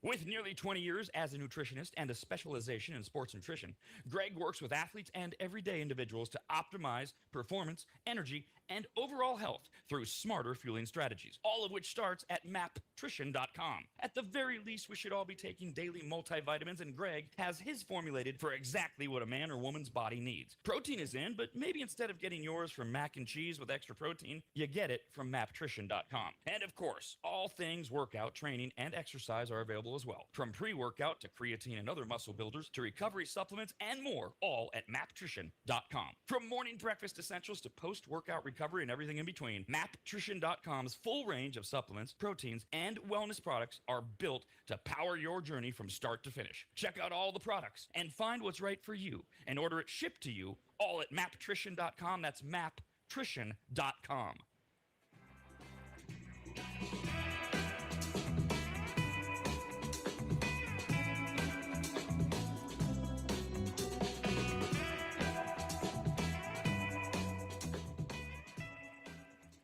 With nearly 20 years as a nutritionist and a specialization in sports nutrition, Greg works with athletes and everyday individuals to optimize performance, energy, and overall health through smarter fueling strategies, all of which starts at maptrition.com. At the very least, we should all be taking daily multivitamins, and Greg has his formulated for exactly what a man or woman's body needs. Protein is in, but maybe instead of getting yours from mac and cheese with extra protein, you get it from maptrition.com. And of course, all things workout, training, and exercise are available as well. From pre-workout to creatine and other muscle builders to recovery supplements and more, all at maptrition.com. From morning breakfast essentials to post-workout recovery and everything in between, maptrition.com's full range of supplements, proteins, and wellness products are built to power your journey from start to finish. Check out all the products and find what's right for you and order it shipped to you all at maptrition.com. That's maptrition.com.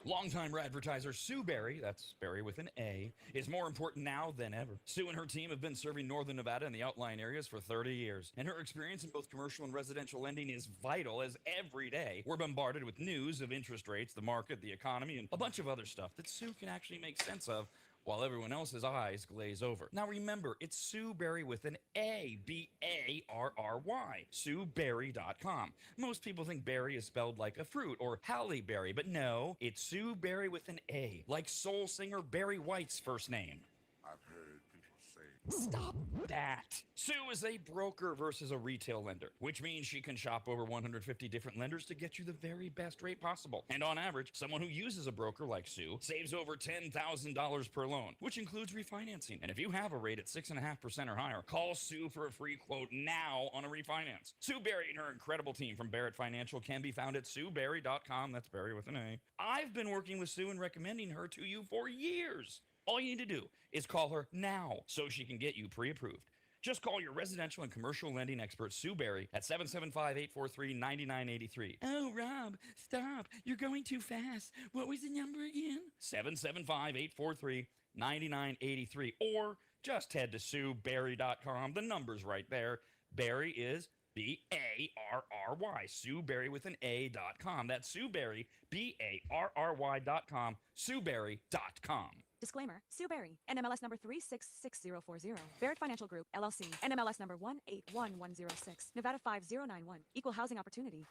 Longtime advertiser Sue Berry, that's Berry with an A, is more important now than ever. Sue and her team have been serving Northern Nevada and the outlying areas for 30 years, and her experience in both commercial and residential lending is vital, as every day we're bombarded with news of interest rates, the market, the economy, and a bunch of other stuff that Sue can actually make sense of while everyone else's eyes glaze over. Now remember, it's Sue Berry with an A, B-A-R-R-Y, SueBerry.com. Most people think berry is spelled like a fruit or Halle Berry, but no, it's Sue Berry with an A, like soul singer Barry White's first name. I've heard people say. Stop that. Sue is a broker versus a retail lender, which means she can shop over 150 different lenders to get you the very best rate possible. And on average, someone who uses a broker like Sue saves over $10,000 per loan, which includes refinancing. And if you have a rate at 6.5% or higher, call Sue for a free quote now on a refinance. Sue Berry and her incredible team from Barrett Financial can be found at SueBerry.com. That's Berry with an A. I've been working with Sue and recommending her to you for years. All you need to do is call her now so she can get you pre-approved. Just call your residential and commercial lending expert, Sue Berry, at 775-843-9983. Oh, Rob, stop. You're going too fast. What was the number again? 775-843-9983. Or just head to SueBerry.com. The number's right there. Berry is B-A-R-R-Y. Sue Berry with an A.com. That's Sue Berry, B-A-R-R-Y.com. SueBerry.com. Disclaimer, Sue Berry, NMLS number 366040, Barrett Financial Group, LLC, NMLS number 181106, Nevada 5091, Equal Housing Opportunity.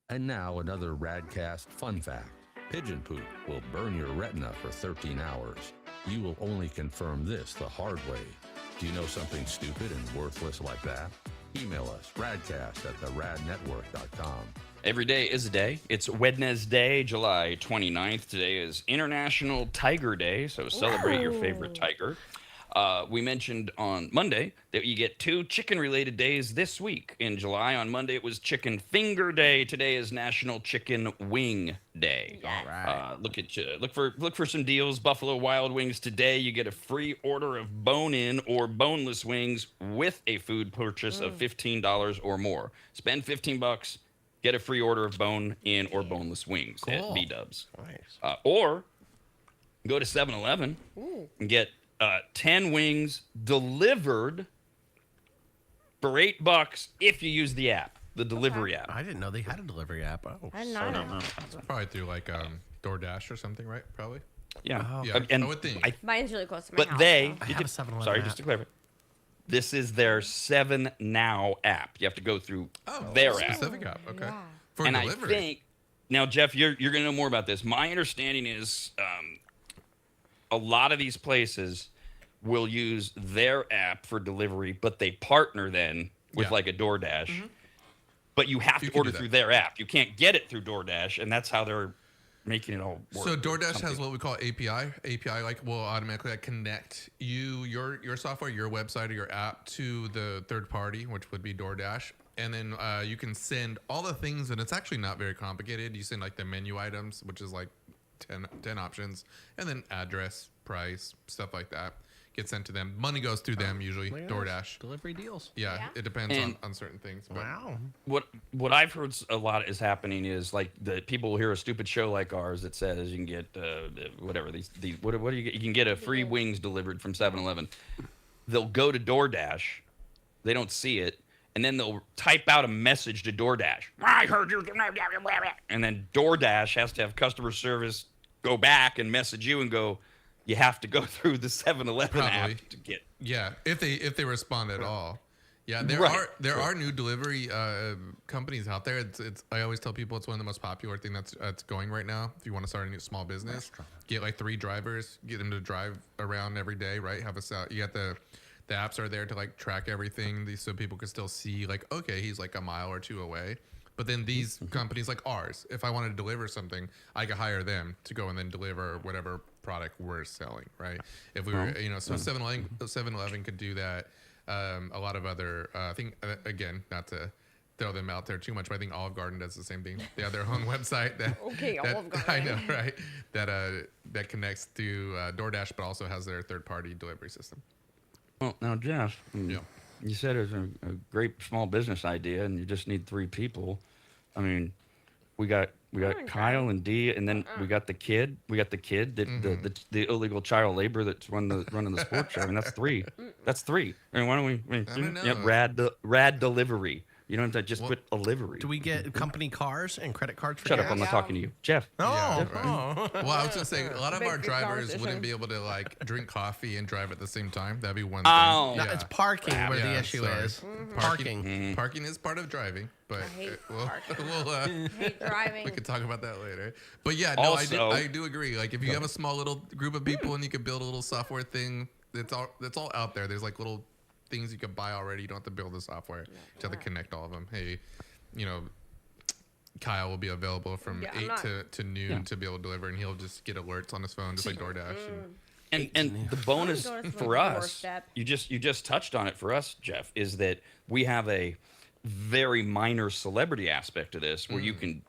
And now another RADcast fun fact. Pigeon poop will burn your retina for 13 hours. You will only confirm this the hard way. Do you know something stupid and worthless like that? Email us, radcast@theradnetwork.com. Every day is a day. It's Wednesday, July 29th. Today is International Tiger Day, so celebrate your favorite tiger. We mentioned on Monday that you get 2 chicken-related days this week. In July, on Monday, it was Chicken Finger Day. Today is National Chicken Wing Day. Yes. All right. Look for some deals. Buffalo Wild Wings today. You get a free order of bone-in or boneless wings with a food purchase of $15 or more. Spend $15, get a free order of bone-in or boneless wings at B-Dubs. Nice. Or go to 7-Eleven and get 10 wings delivered for $8 if you use the app, the delivery app. I didn't know they had a delivery app. Oh, I didn't know. Probably through like DoorDash or something, right? Probably. Yeah. Yeah, And I would think. Mine's really close to my But house. they, I have a 7-Eleven sorry, app. just to clarify, this is their 7 Now app. You have to go through their app. Specific app. Okay. Yeah. For And delivery. I think now, Jeff, you're going to know more about this. My understanding is a lot of these places will use their app for delivery, but they partner then with like a DoorDash. But you have to can order do that. through their app. You can't get it through DoorDash, and that's how they're making it all work. So DoorDash has what we call API. API like will automatically connect your software, your website, or your app to the third party, which would be DoorDash, and then you can send all the things, and it's actually not very complicated. You send like the menu items, which is like 10 options, and then address, price, stuff like that. Get sent to them. Money goes through them usually. DoorDash. Delivery deals. Yeah, it depends on certain things. But Wow. What I've heard a lot is happening is like the people will hear a stupid show like ours that says you can get whatever these what do you get? You can get a free wings delivered from 7-Eleven. They'll go to DoorDash, they don't see it, and then they'll type out a message to DoorDash. I heard you, and then DoorDash has to have customer service go back and message you and go, you have to go through the 7-Eleven app to get. yeah, if they respond at all. Yeah, there are new delivery companies out there. It's I always tell people it's one of the most popular thing that's going right now. If you want to start a new small business, get like 3 drivers, get them to drive around every day, right? Have us out. You got the apps are there to like track everything, so people can still see like, okay, he's like a mile or 2 away. But then these companies like ours, if I wanted to deliver something, I could hire them to go and then deliver whatever product we're selling, right? If we were, so 7-Eleven could do that. A lot of other, I think, again, not to throw them out there too much, but I think Olive Garden does the same thing. They have their own website that, Olive Garden. I know, right? That connects to DoorDash, but also has their third-party delivery system. Well, now, Jeff, you said it was a great small business idea, and you just need 3 people. I mean, we got Kyle and Dee, and then we got the kid. We got the kid that the illegal child labor that's running the sports show. I mean, that's 3. That's 3. I mean, why don't we? I don't know. Yeah, rad delivery. You don't have to just put a livery. Do we get company cars and credit cards for Shut up! gas? I'm not talking to you, Jeff. Oh, Yeah, right. Well, I was gonna say a lot of Big our drivers conversation. wouldn't be able to like drink coffee and drive at the same time. That'd be one Oh. thing. No, it's parking where the Yeah, issue sorry. is. Parking. Parking is part of driving, but hate we'll hate driving. we could talk about that later. But yeah, no, Also- I do agree. Like if you have a small little group of people and you could build a little software thing, that's all out there. There's like little things you could buy already. You don't have to build the software. You have to connect all of them. Hey, Kyle will be available from 8 to noon to be able to deliver, and he'll just get alerts on his phone, just like DoorDash. And the bonus Go to my for us, doorstep. you just touched on it for us, Jeff, is that we have a very minor celebrity aspect to this, where you can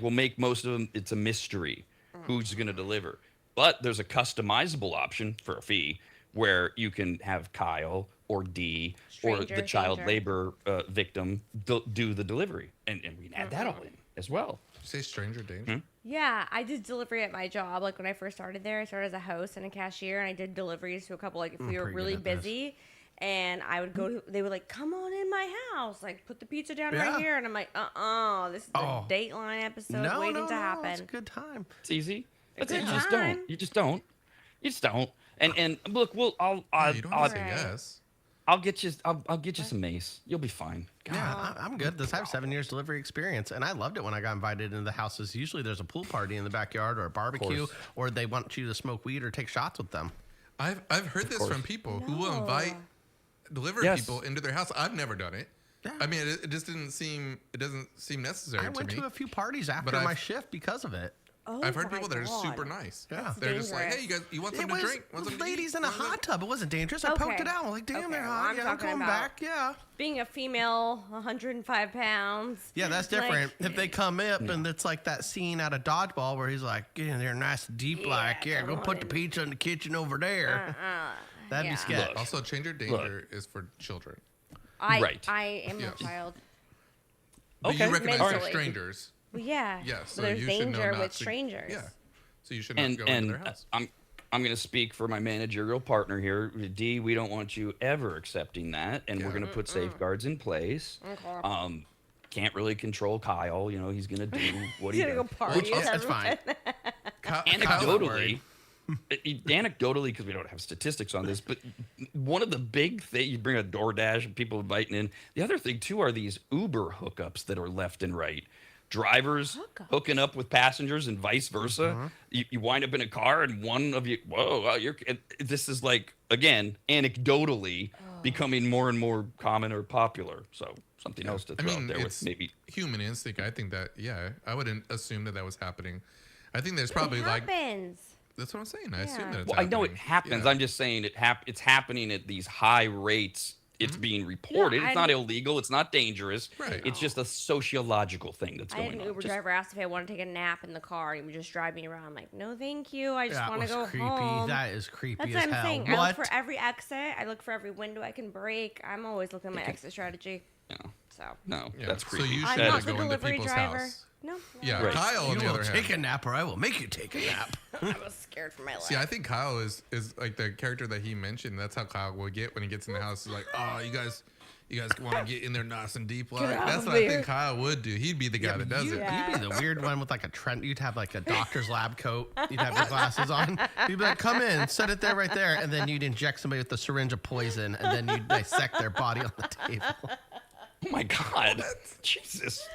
we'll make most of them. It's a mystery who's going to deliver, but there's a customizable option for a fee where you can have Kyle or Dee or the Stranger child danger. labor victim do the delivery, and we can add that all in as well. Did you say stranger danger? Yeah, I did delivery at my job. Like when I first started there, I started as a host and a cashier, and I did deliveries to a couple. Like if we were pretty really good at this. busy, and I would go to, they would like, come on in my house, like put the pizza down Yeah. right here, and I'm like, this is the Dateline episode No, waiting no, to no, happen. it's a good time. It's easy. That's good it. You just time. don't. You just don't. And look, You don't have to say Right. yes. I'll get you some mace. You'll be fine. God. Yeah, I'm good. I have 7 years delivery experience, and I loved it when I got invited into the houses. Usually there's a pool party in the backyard or a barbecue, course. or they want you to smoke weed or take shots with them. I've heard this from people who will invite delivery Yes. people into their house. I've never done it. Yeah. I mean, it just doesn't seem necessary I to went me. to a few parties after But my I've- shift because of it. Oh, I've heard my people that are God. super nice. Yeah. They're just like, dangerous. hey, you guys, you want It something was to drink? Want something to ladies eat? in a Want something- hot tub. It wasn't dangerous. I poked Okay. it out. I'm like, damn, Okay, they're well, hot. I'm Yeah, I'm talking coming about- back. Yeah. Being a female, 105 pounds. Yeah, that's like- different. If they come up and it's like that scene out of Dodgeball where he's like, get in there nice and deep, like, yeah, go put the pizza in the kitchen over there. That'd yeah. be sketch. Also, Changer Danger is for children. Right. I am Yeah. a child. But Okay. you recognize Mentally. they're strangers. Well, yeah. Yes. But So there's you should know danger not with to- strangers. Yeah. So you should not And go into their house. I'm going to speak for my managerial partner here. D, we don't want you ever accepting that, and we're going to put safeguards in place. Okay. Can't really control Kyle. You know, he's going to do what he He's gonna does. go party. Well, that's fine. Anecdotally, because we don't have statistics on this, but one of the big things, you bring a DoorDash and people inviting in. The other thing, too, are these Uber hookups that are left and right. Drivers hooking up with passengers and vice versa. You wind up in a car and one of you, this is like, again, anecdotally becoming more and more common or popular. So something else to throw out there with maybe. Human instinct. I think that, I wouldn't assume that was happening. I think there's probably It happens. That's what I'm saying. I assume that it's Well, happening. I know it happens. Yeah. I'm just saying it's happening at these high rates. It's being reported. It's not illegal. It's not dangerous. Right. It's just a sociological thing that's I going had an on. Uber driver ask if I want to take a nap in the car. He would just drive me around. I'm like, no, thank you. I just That want to was go creepy. home. That is creepy That's as what I'm hell. saying. What? I look for every exit. I look for every window I can break. I'm always looking at my exit strategy. So. No, Yeah. that's creepy. So you I'm should not go the into delivery people's driver. house. No. Yeah, Right. Kyle on You the will other take hand. a nap, or I will make you take a nap. I was scared for my life. See, I think Kyle is like the character that he mentioned. That's how Kyle will get when he gets in the house. He's like, oh, you guys want to get in there nice and deep. Like, out that's of what I here. think Kyle would do. He'd be the guy that does it. You'd be the weird one with like a trend. You'd have like a doctor's lab coat. You'd have your glasses on. You'd be like, come in, set it there, right there. And then you'd inject somebody with a syringe of poison. And then you'd dissect their body on the table. Oh my God. Jesus.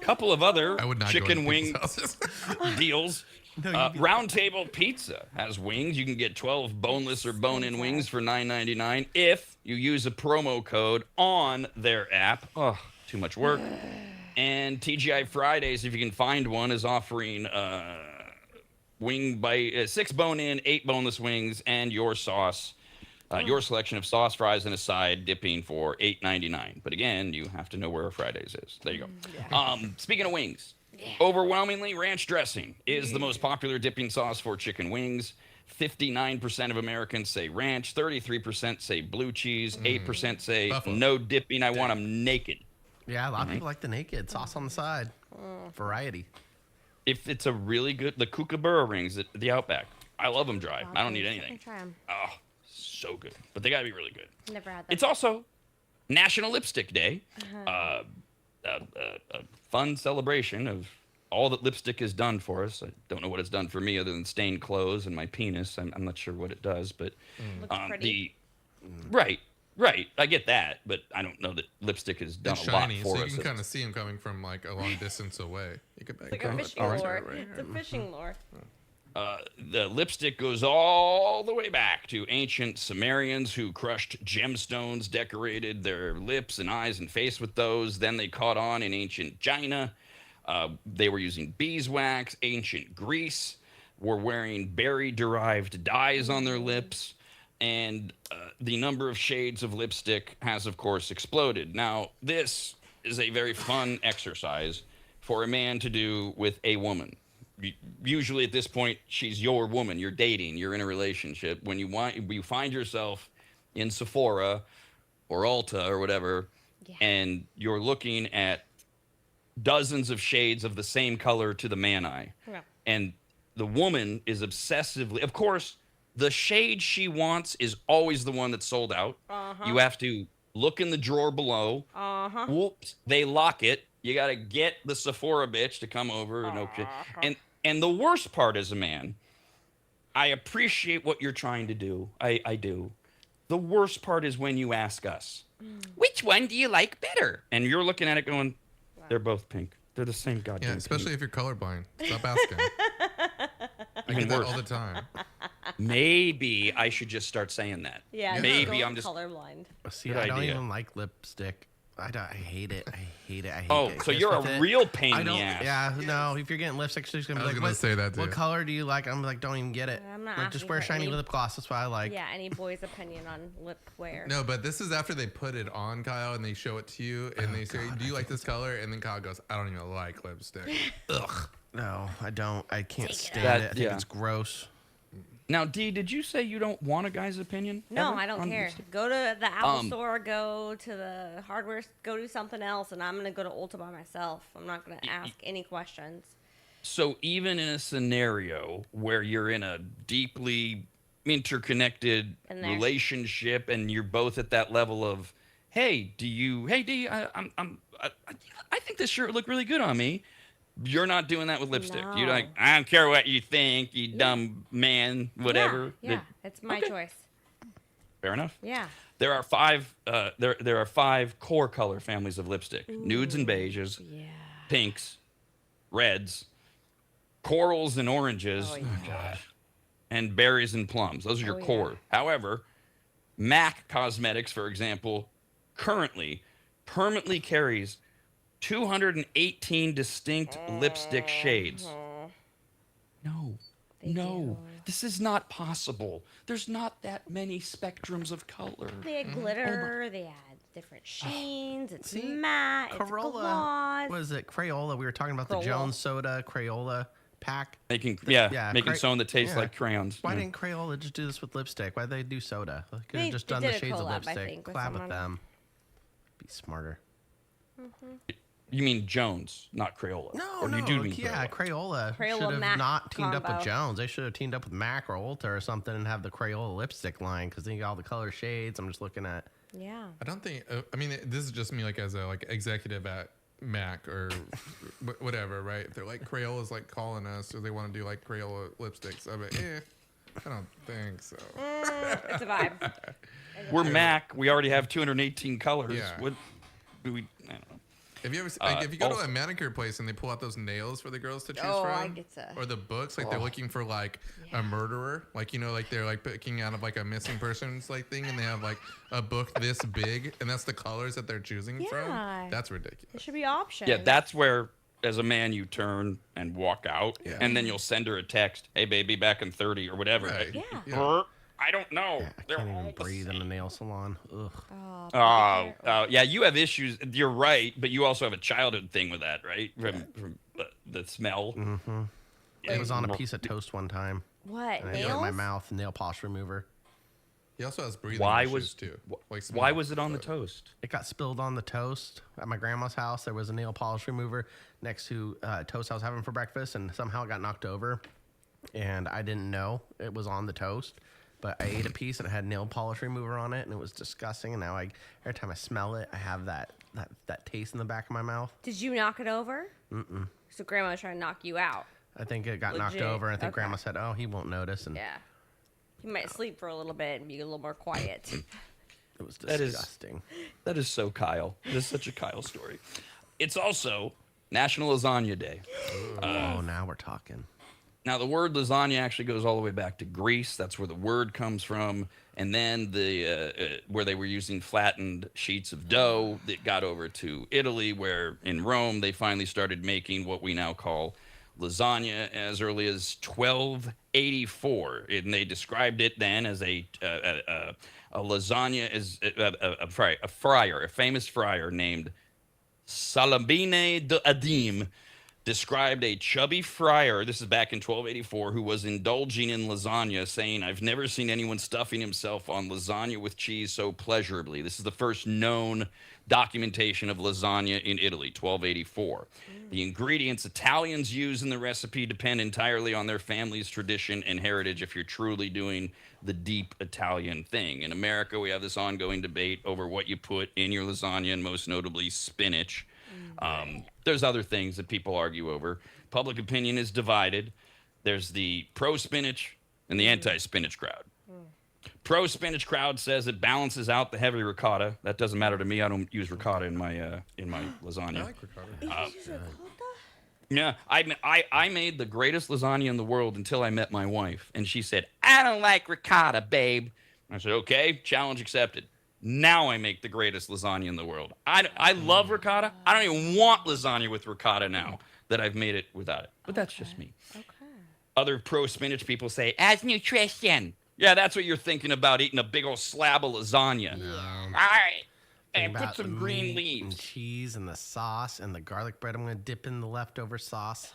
Couple of other I would not chicken go wing into people's houses. deals. Round Table Pizza has wings. You can get 12 boneless or bone-in wings for $9.99 if you use a promo code on their app. Oh, too much work. And TGI Fridays, if you can find one, is offering wing by 6 bone-in, 8 boneless wings, and your sauce. Your selection of sauce, fries, and a side dipping for $8.99. But again, you have to know where Fridays is. There you go. Speaking of wings, overwhelmingly, ranch dressing is the most popular dipping sauce for chicken wings. 59% of Americans say ranch. 33% say blue cheese. 8% say Buffalo. no dipping. I want them naked. Yeah, a lot of people like the naked sauce on the side. Variety. If it's a really good, the Kookaburra rings at the Outback, I love them dry. I don't need anything. Try 'em. Oh, so good. But they got to be really good. Never had them. It's also National Lipstick Day. A fun celebration of all that lipstick has done for us. I don't know what it's done for me other than stain clothes and my penis. I'm not sure what it does, but Looks pretty. right. I get that, but I don't know that lipstick has done It's a lot shiny, for so us. you can kind of see him coming from like a long distance away. You could be It's like a fishing lure. It's a fishing lure. The lipstick goes all the way back to ancient Sumerians who crushed gemstones, decorated their lips and eyes and face with those. Then they caught on in ancient China. They were using beeswax. Ancient Greece were wearing berry-derived dyes on their lips. And the number of shades of lipstick has, of course, exploded. Now, this is a very fun exercise for a man to do with a woman. Usually at this point, she's your woman. You're dating. You're in a relationship. When you find yourself in Sephora or Ulta or whatever, and you're looking at dozens of shades of the same color to the man eye. Yeah. And the woman is obsessively, of course, the shade she wants is always the one that's sold out. You have to look in the drawer below. Whoops, they lock it. You got to get the Sephora bitch to come over and okay. And the worst part as a man, I appreciate what you're trying to do. I do. The worst part is when you ask us, which one do you like better? And you're looking at it going, they're both pink. They're the same goddamn Yeah, especially pink. if you're colorblind. Stop asking. I get that worse. all the time. Maybe I should just start saying that. Yeah. Maybe go I'm just. colorblind. See, Good I don't idea. even like lipstick. I hate it. I hate Oh, it. so Kiss you're with a it. real pain I in the don't. ass. Yeah, no. If you're getting lipstick, she's gonna I be was like, gonna what, say that, what too. color do you like? I'm like, don't even get it. I'm not Like, just asking wear for shiny any- lip gloss. That's what I like. Yeah, any boy's opinion on lip wear. No, but this is after they put it on Kyle and they show it to you and they say, "Do you like this color?" And then Kyle goes, "I don't even like lipstick." Ugh. No, I don't. I can't stand out. it. I think Yeah. it's gross. Now, Dee, did you say you don't want a guy's opinion? No, ever I don't on care. lipstick? Go to the Apple store, go to the hardware, go do something else, and I'm gonna go to Ulta by myself. I'm not gonna ask any questions. So even in a scenario where you're in a deeply interconnected relationship and you're both at that level of, hey, D, I think this shirt looked really good on me. You're not doing that with lipstick. No. You're like, I don't care what you think, you dumb man, whatever. Yeah, it's my choice. Fair enough. Yeah. There are five. There are 5 core color families of lipstick: nudes and beiges, pinks, reds, corals and oranges, and berries and plums. Those are your core. However, MAC Cosmetics, for example, currently permanently carries 218 distinct lipstick shades. No, this is not possible. There's not that many spectrums of color. They had glitter. They had different sheens. It's matte. It's gloss. What is it? Crayola. We were talking about the Jones Soda Crayola pack. Making soda that tastes like crayons. Why didn't Crayola just do this with lipstick? Why did they do soda? They could have just done the shades of lipstick. Collab with them. Be smarter. You mean Jones, not Crayola? No, you do mean Crayola. Should have Mac not teamed up combo. with Jones. They should have teamed up with Mac or Ulta or something and have the Crayola lipstick line because they got all the color shades. I'm just looking at. Yeah. I don't think. I mean, this is just me, like as a executive at Mac or whatever, right? They're like Crayola's like calling us, or they want to do like Crayola lipsticks. I'm like, I don't think so. It's a vibe. We're Mac. We already have 218 colors. Yeah. What do we? I don't know. Have you ever if you go to a manicure place and they pull out those nails for the girls to choose from, I get to. or the books, like they're looking for like a murderer, like like they're like picking out of like a missing persons like thing, and they have like a book this big, and that's the colors that they're choosing from. That's ridiculous. There should be options. Yeah, that's where, as a man, you turn and walk out, and then you'll send her a text, "Hey, baby, back in 30 or whatever." Right. Yeah. I don't know. I can't even breathe in a nail salon. Ugh. Yeah, you have issues. You're right, but you also have a childhood thing with that, right? From the smell. Mm-hmm. It was on a piece of toast one time. What? And I put it in my mouth, nail polish remover. He also has breathing issues too. Why was it on the toast? It got spilled on the toast at my grandma's house. There was a nail polish remover next to toast I was having for breakfast, and somehow it got knocked over, and I didn't know it was on the toast. But I ate a piece and it had nail polish remover on it, and it was disgusting. And now every time I smell it, I have that taste in the back of my mouth. Did you knock it over? Mm-mm. So Grandma was trying to knock you out. I think it got knocked over. And I think Grandma said, "Oh, he won't notice." And yeah, he might sleep for a little bit and be a little more quiet. It was disgusting. That is so Kyle. It is such a Kyle story. It's also National Lasagna Day. Now we're talking. Now, the word lasagna actually goes all the way back to Greece. That's where the word comes from. And then where they were using flattened sheets of dough, that got over to Italy, where in Rome they finally started making what we now call lasagna as early as 1284. And they described it then as a lasagna, as a famous friar named Salamine de Adim, described a chubby friar, this is back in 1284, who was indulging in lasagna, saying, "I've never seen anyone stuffing himself on lasagna with cheese so pleasurably." This is the first known documentation of lasagna in Italy, 1284. The ingredients Italians use in the recipe depend entirely on their family's tradition and heritage if you're truly doing the deep Italian thing. In America, we have this ongoing debate over what you put in your lasagna, and most notably spinach. There's other things that people argue over. Public opinion is divided. There's the pro-spinach and the anti-spinach crowd. Pro-spinach crowd says it balances out the heavy ricotta. That doesn't matter to me. I don't use ricotta in my lasagna. I like ricotta. Yeah, I made the greatest lasagna in the world until I met my wife, and she said, "I don't like ricotta, babe." I said, "Okay, challenge accepted." Now I make the greatest lasagna in the world. I love ricotta. I don't even want lasagna with ricotta now that I've made it without it. But that's just me. Okay. Other pro-spinach people say, "As nutrition." Yeah, that's what you're thinking about, eating a big old slab of lasagna. Yeah. All right. And About put some the green meat leaves. and cheese and the sauce and the garlic bread. I'm going to dip in the leftover sauce.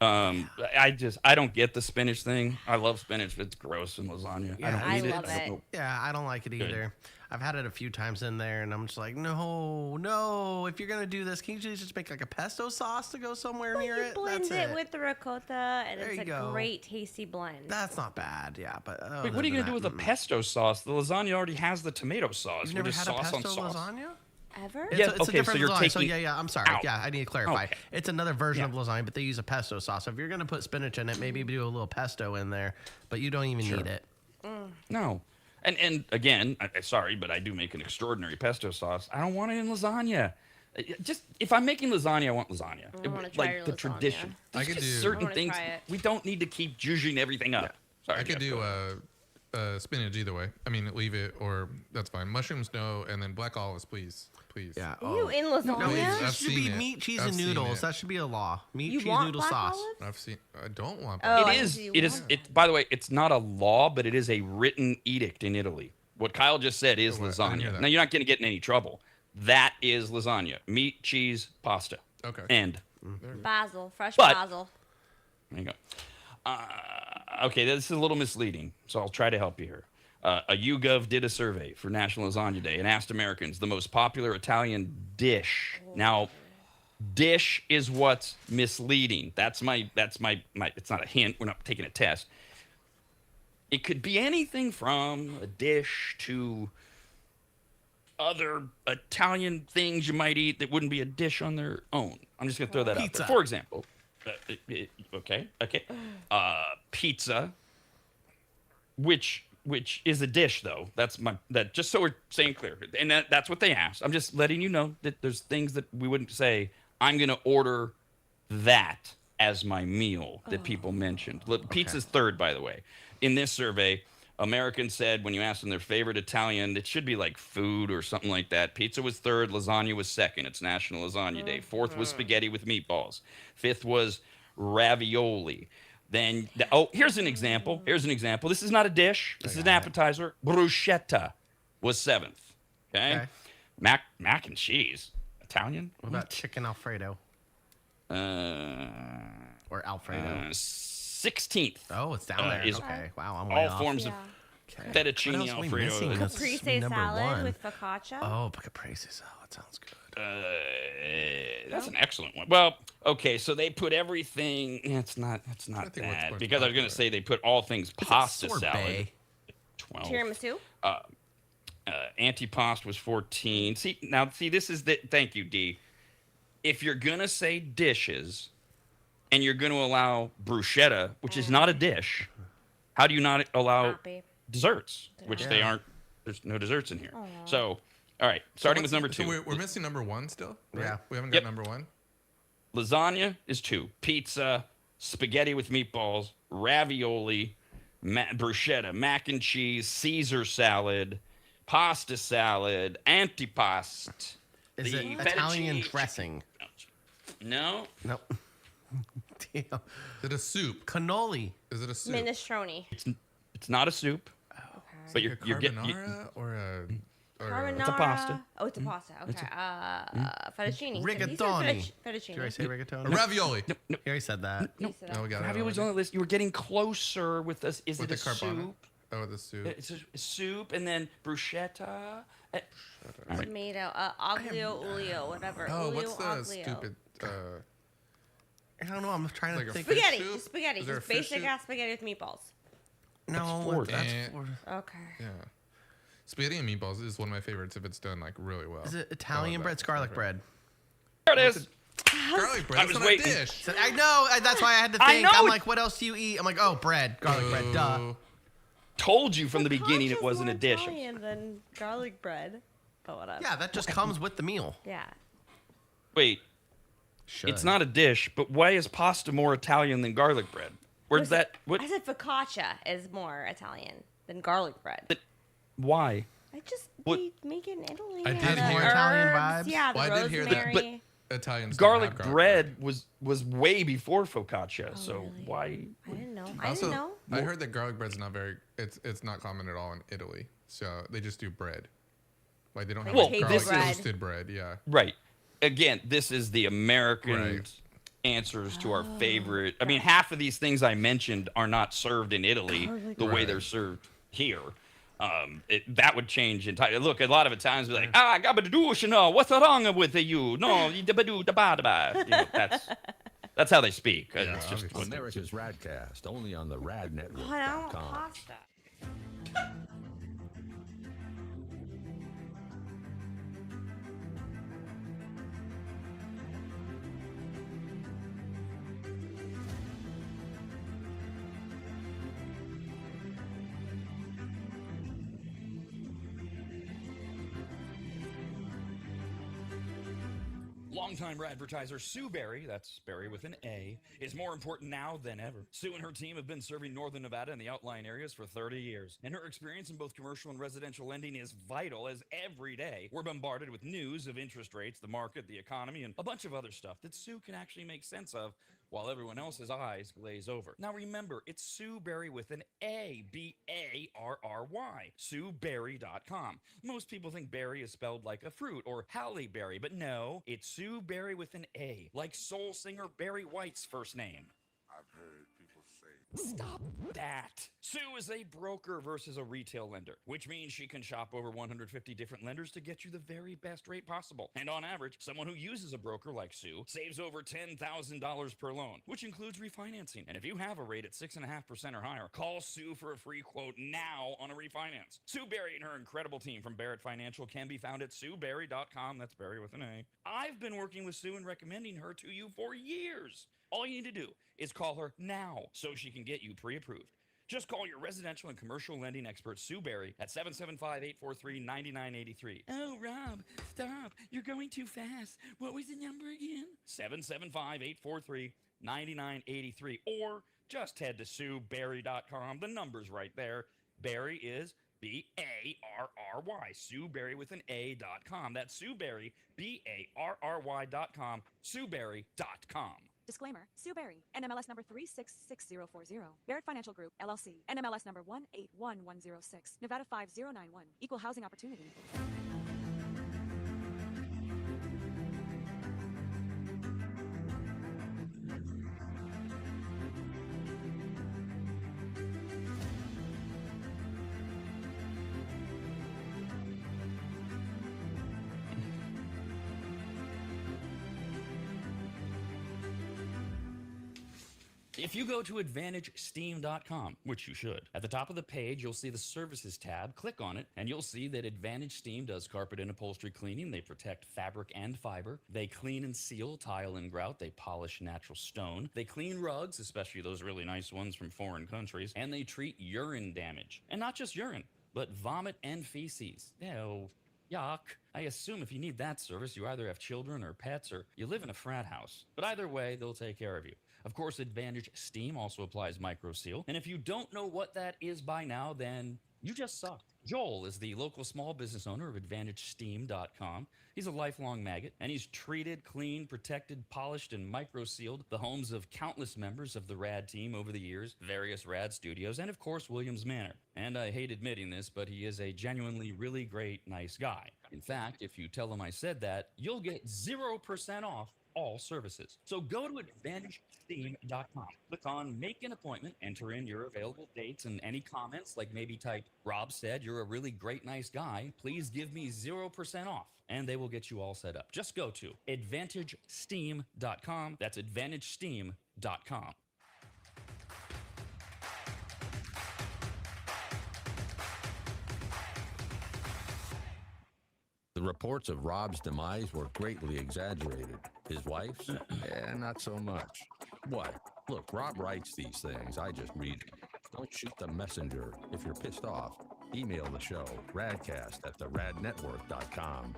I don't get the spinach thing. I love spinach, but it's gross in lasagna. Yeah, I don't I eat love it. it. Yeah, I don't like it either. I've had it a few times in there, and I'm just like, no. If you're gonna do this, can you just make like a pesto sauce to go somewhere Well, near you it? blend That's it with the ricotta, and There it's you a go. great tasty blend. That's not bad, yeah. But Wait, what are you gonna do with a pesto sauce? The lasagna already has the tomato sauce. You've We're never just had a sauce on pesto sauce. lasagna? Ever? Yeah, It's a okay, so different you're lasagna. So taking yeah, I'm sorry. out. Yeah, I need to clarify. Okay. It's another version of Yeah. lasagna, but they use a pesto sauce. So if you're gonna put spinach in it, maybe do a little pesto in there, but you don't even need it. No. And again, sorry, but I do make an extraordinary pesto sauce. I don't want it in lasagna. Just if I'm making lasagna, I want lasagna. I wanna try Like your the lasagna. tradition. I There's could just do- certain I wanna things. try it. We don't need to keep zhuzhing everything up. Sorry, I could Jeff, do go ahead. spinach either way. I mean, leave it or that's fine. Mushrooms, no, and then black olives, please. Yeah. You in lasagna? No, Please, it I've should be seen it. meat, cheese, I've and seen noodles. it. That should be a law. Meat, You cheese, want noodle black sauce. olives? I've seen. I don't want. Oh, I It is. see you It is. want It. By the way, it's not a law, but it is a written edict in Italy. What Kyle just said is Oh, I didn't hear lasagna. that. Now you're not going to get in any trouble. That is lasagna: meat, cheese, pasta. Okay. And Basil, fresh But- basil. there you go. Okay, this is a little misleading, so I'll try to help you here. A YouGov did a survey for National Lasagna Day and asked Americans the most popular Italian dish. Now, dish is what's misleading. That's my. It's not a hint. We're not taking a test. It could be anything from a dish to other Italian things you might eat that wouldn't be a dish on their own. I'm just gonna throw that out Pizza. there. For example, okay, pizza, which is a dish though. That just so we're saying clear, and that's what they asked. I'm just letting you know that there's things that we wouldn't say. I'm gonna order that as my meal that people mentioned. Look, pizza's third, by the way. In this survey, Americans said when you asked them their favorite Italian, it should be like food or something like that. Pizza was third, lasagna was second. It's National Lasagna Day. Fourth was spaghetti with meatballs. Fifth was ravioli. Then, here's an example. This is not a dish. This is an appetizer. Bruschetta was seventh. Okay? Mac and cheese. Italian? What about chicken Alfredo or Alfredo? 16th. Oh, it's down there. is Okay. Wow, I'm way All off. forms Yeah. of What fettuccine else are we Alfredo. missing? That's Caprese number salad one. with focaccia. Oh, caprese salad sounds good. That's an excellent one. Well, okay, so they put everything. It's not think what's that most because I was going popular. to say they put all things pasta salad. Sorbet. 12. Tiramisu. Antipasto was 14. See, this is the. Thank you, D. If you're gonna say dishes, and you're gonna allow bruschetta, which is not a dish, how do you not allow Happy. desserts? Which they aren't. There's no desserts in here. So, all right, starting with number two. So we're missing number one still. Right? Yeah. We haven't got Yep. number one. Lasagna is 2. Pizza, spaghetti with meatballs, ravioli, bruschetta, mac and cheese, Caesar salad, pasta salad, antipasto. Is the it Italian fettuccine dressing? No. Nope. Damn. Is it a soup? Cannoli. Is it a soup? Minestrone. It's not a soup, but Like you're a getting. carbonara or a. Carbonara. It's a pasta. Oh, it's a pasta. Okay. Fettuccine. He said Rigatoni. Fettuccine. Did I say rigatoni? A ravioli. You already said that. He said that. No, we got it Ravioli's on already. the list. You were getting closer with this. Is With it the a carbonara. soup? Oh, the soup. It's a soup, and then bruschetta. Tomato. Aglio, olio, whatever. Oh, Olio, what's the aglio. stupid? I don't know. I'm trying Like to a think. fish Spaghetti. soup? Just spaghetti. Is there Just a fish basic soup? ass spaghetti with meatballs. No, fourth. that's Eh. fourth. Okay. Yeah. Spaghetti and meatballs is one of my favorites if it's done like really well. Is it Italian bread? It's garlic bread. There it is. Garlic bread. I That's was not waiting. a dish. I know. That's why I had to I think. know I'm it- like, what else do you eat? I'm like, oh, bread, garlic bread. Duh. Oh, Told you from the beginning it Focaccia's wasn't a more dish. Italian than garlic bread. But whatever. Yeah, that just comes with the meal. Yeah. Wait, Should. it's not a dish, but why is pasta more Italian than garlic bread? Where's that? What? I said focaccia is more Italian than garlic bread. Why? I just What- they make it in Italy. I and did the hear- More Italian herbs, vibes? Yeah, the Well, I did hear that, rosemary. Italians don't Garlic have bread was way before focaccia, so really? why? I didn't know. I Also, didn't know. I heard that garlic bread's not very. It's not common at all in Italy. So they just do bread. Like they don't have Well, like table garlic bread. toasted bread. Yeah. Right. Again, this is the American Right. answers to our favorite. I mean, half of these things I mentioned are not served in Italy the way they're served here. That would change entirely. Look, a lot of the times we're like, what's wrong with you? No, that's how they speak. It's just America's RAD Cast, only on the Oh, I want radnetwork.com. pasta. Longtime advertiser Sue Berry, that's Berry with an A, is more important now than ever. Sue and her team have been serving Northern Nevada and the outlying areas for 30 years, and her experience in both commercial and residential lending is vital, as every day we're bombarded with news of interest rates, the market, the economy, and a bunch of other stuff that Sue can actually make sense of while everyone else's eyes glaze over. Now remember, it's Sue Berry with an A, B-A-R-R-Y, SueBerry.com. Most people think berry is spelled like a fruit or Halle Berry, but no, it's Sue Berry with an A, like soul singer Barry White's first name. I've heard people say. Stop that. Sue is a broker versus a retail lender, which means she can shop over 150 different lenders to get you the very best rate possible. And on average, someone who uses a broker like Sue saves over $10,000 per loan, which includes refinancing. And if you have a rate at 6.5% or higher, call Sue for a free quote now on a refinance. Sue Berry and her incredible team from Barrett Financial can be found at SueBerry.com. That's Berry with an A. I've been working with Sue and recommending her to you for years. All you need to do is call her now so she can get you pre-approved. Just call your residential and commercial lending expert, Sue Berry, at 775-843-9983. Oh, Rob, stop. You're going too fast. What was the number again? 775-843-9983. Or just head to SueBerry.com. The number's right there. Berry is B-A-R-R-Y. Sue Berry with an A.com. That's Sue Berry, B-A-R-R-Y.com. SueBerry.com. Disclaimer, Sue Berry, NMLS number 366040. Barrett Financial Group, LLC, NMLS number 181106, Nevada 5091, Equal Housing Opportunity. If you go to AdvantageSteam.com, which you should, at the top of the page, you'll see the Services tab. Click on it, and you'll see that Advantage Steam does carpet and upholstery cleaning. They protect fabric and fiber. They clean and seal tile and grout. They polish natural stone. They clean rugs, especially those really nice ones from foreign countries. And they treat urine damage. And not just urine, but vomit and feces. Ew. Yuck. I assume if you need that service, you either have children or pets, or you live in a frat house. But either way, they'll take care of you. Of course, Advantage Steam also applies MicroSeal. And if you don't know what that is by now, then you just suck. Joel is the local small business owner of AdvantageSteam.com. He's a lifelong maggot, and he's treated, cleaned, protected, polished, and micro-sealed the homes of countless members of the RAD team over the years, various RAD studios, and of course, Williams Manor. And I hate admitting this, but he is a genuinely really great, nice guy. In fact, if you tell him I said that, you'll get 0% off all services. So go to AdvantageSteam.com. Click on Make an Appointment, enter in your available dates and any comments, like maybe type, Rob said you're a really great, nice guy. Please give me 0% off. And they will get you all set up. Just go to AdvantageSteam.com. That's AdvantageSteam.com. The reports of Rob's demise were greatly exaggerated. His wife's? Not so much. What? Look, Rob writes these things. I just read them. Don't shoot the messenger. If you're pissed off, email the show, radcast@theradnetwork.com.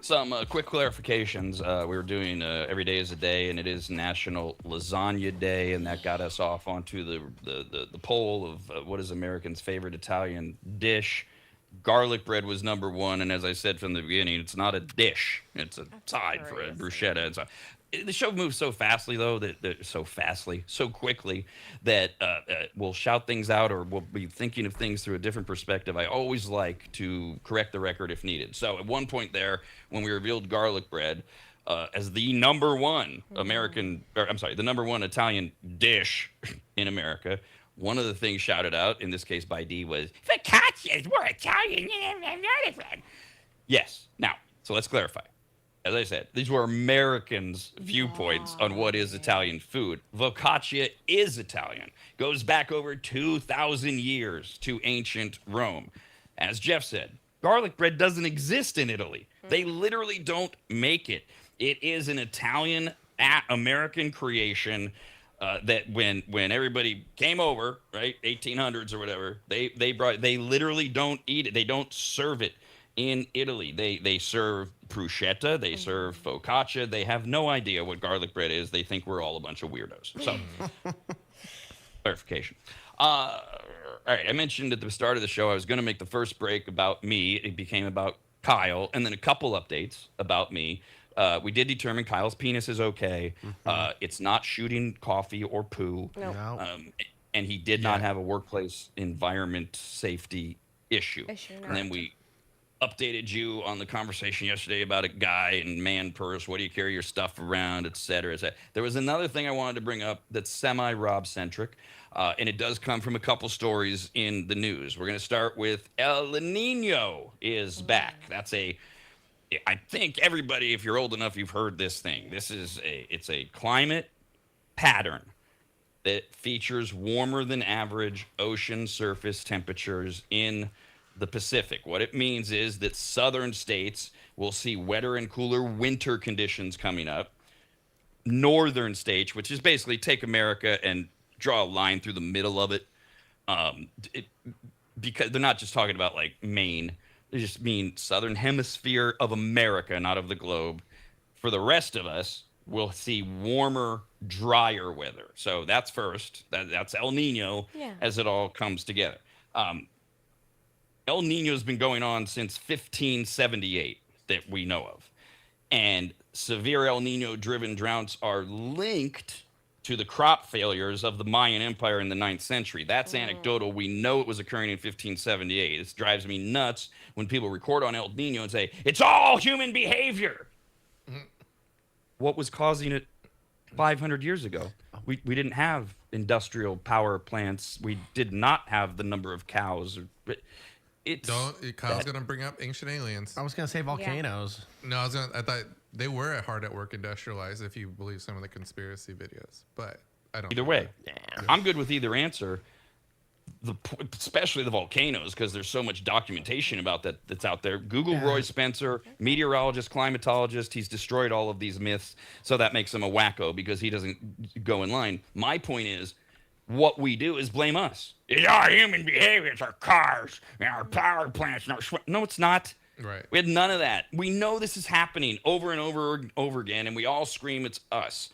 Some quick clarifications. We were doing Every Day is a Day, and it is National Lasagna Day, and that got us off onto the poll of what is Americans' favorite Italian dish. Garlic bread was number one, and as I said from the beginning, it's not a dish; it's a side for a bruschetta. And so, the show moves so fastly, though, so quickly that we'll shout things out or we'll be thinking of things through a different perspective. I always like to correct the record if needed. So at one point there, when we revealed garlic bread, as the number one the number one Italian dish in America. One of the things shouted out, in this case by D, was focaccia is more Italian than American. Yes. Now, so let's clarify. As I said, these were Americans' viewpoints on what is Italian food. Focaccia is Italian. Goes back over 2,000 years to ancient Rome. As Jeff said, garlic bread doesn't exist in Italy. They literally don't make it. It is an Italian American creation that when everybody came over, right, 1800s or whatever, they literally don't eat it. They don't serve it in Italy. They serve bruschetta, they serve focaccia. They have no idea what garlic bread is. They think we're all a bunch of weirdos. So, clarification. All right, I mentioned at the start of the show I was going to make the first break about me. It became about Kyle, and then a couple updates about me. We did determine Kyle's penis is okay. It's not shooting coffee or poo. No. And he did not have a workplace environment safety issue. And then we updated you on the conversation yesterday about a guy and man purse. What do you carry your stuff around, et cetera, et cetera. There was another thing I wanted to bring up that's semi-Rob centric, and it does come from a couple stories in the news. We're going to start with El Nino is back. I think everybody, if you're old enough, you've heard this thing. It's a climate pattern that features warmer than average ocean surface temperatures in the Pacific. What it means is that southern states will see wetter and cooler winter conditions coming up. Northern states, which is basically take America and draw a line through the middle of it, because they're not just talking about like Maine. They just mean southern hemisphere of America, not of the globe. For the rest of us, we'll see warmer, drier weather. So that's first. That's El Nino as it all comes together. El Nino has been going on since 1578 that we know of. And severe El Nino-driven droughts are linked to the crop failures of the Mayan Empire in the 9th century. That's anecdotal. We know it was occurring in 1578. This drives me nuts when people record on El Nino and say, it's all human behavior. What was causing it 500 years ago? We didn't have industrial power plants. We did not have the number of cows. Kyle's gonna bring up ancient aliens. I was gonna say volcanoes. No, I thought they were hard at work industrialized, if you believe some of the conspiracy videos. But I don't. Either way, I'm good with either answer. Especially the volcanoes, because there's so much documentation about that's out there. Google Roy Spencer, meteorologist, climatologist. He's destroyed all of these myths, so that makes him a wacko because he doesn't go in line. My point is, what we do is blame us. It's our human behavior. It's our cars, our power plants. No, it's not. Right. We had none of that. We know this is happening over and over again, and we all scream it's us.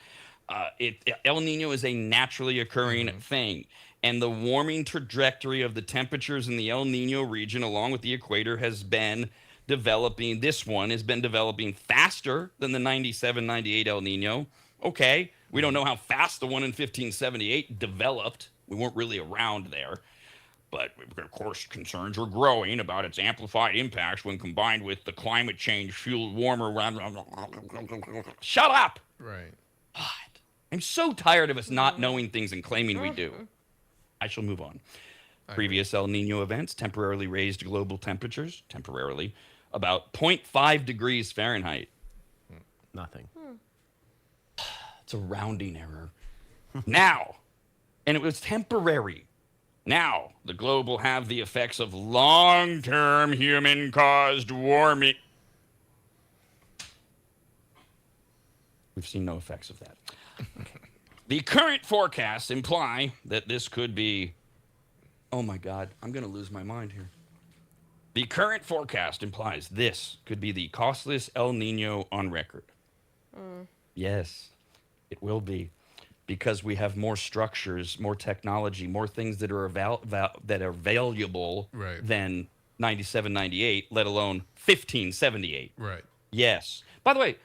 El Nino is a naturally occurring thing, and the warming trajectory of the temperatures in the El Nino region along with the equator has been developing. This one has been developing faster than the 97, 98 El Nino. Okay. We don't know how fast the one in 1578 developed. We weren't really around there. But, of course, concerns were growing about its amplified impacts when combined with the climate change fueled warmer... Shut up! Right. God. I'm so tired of us not knowing things and claiming we do. I shall move on. Previous El Nino events temporarily raised global temperatures, about 0.5 degrees Fahrenheit. Nothing. It's a rounding error. Now, and it was temporary. Now, the globe will have the effects of long-term human-caused warming. We've seen no effects of that. The current forecasts imply that this could be... Oh, my God. I'm going to lose my mind here. The current forecast implies this could be the costliest El Nino on record. Yes, it will be. Because we have more structures, more technology, more things that are valuable than 97, 98, let alone 1578. Right. Yes. By the way,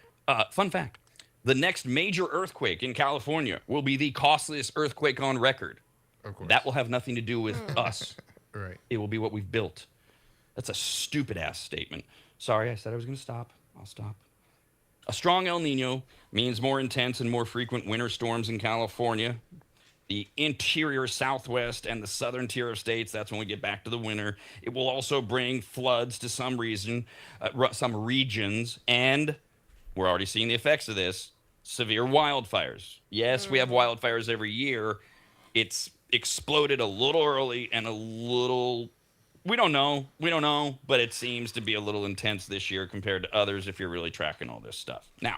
fun fact. The next major earthquake in California will be the costliest earthquake on record. Of course. That will have nothing to do with us. Right. It will be what we've built. That's a stupid-ass statement. Sorry, I said I was going to stop. I'll stop. A strong El Nino means more intense and more frequent winter storms in California, the interior Southwest, and the southern tier of states. That's when we get back to the winter. It will also bring floods to some regions, and we're already seeing the effects of this, severe wildfires. Yes, we have wildfires every year. It's exploded a little early and a little, we don't know, but it seems to be a little intense this year compared to others if you're really tracking all this stuff. Now,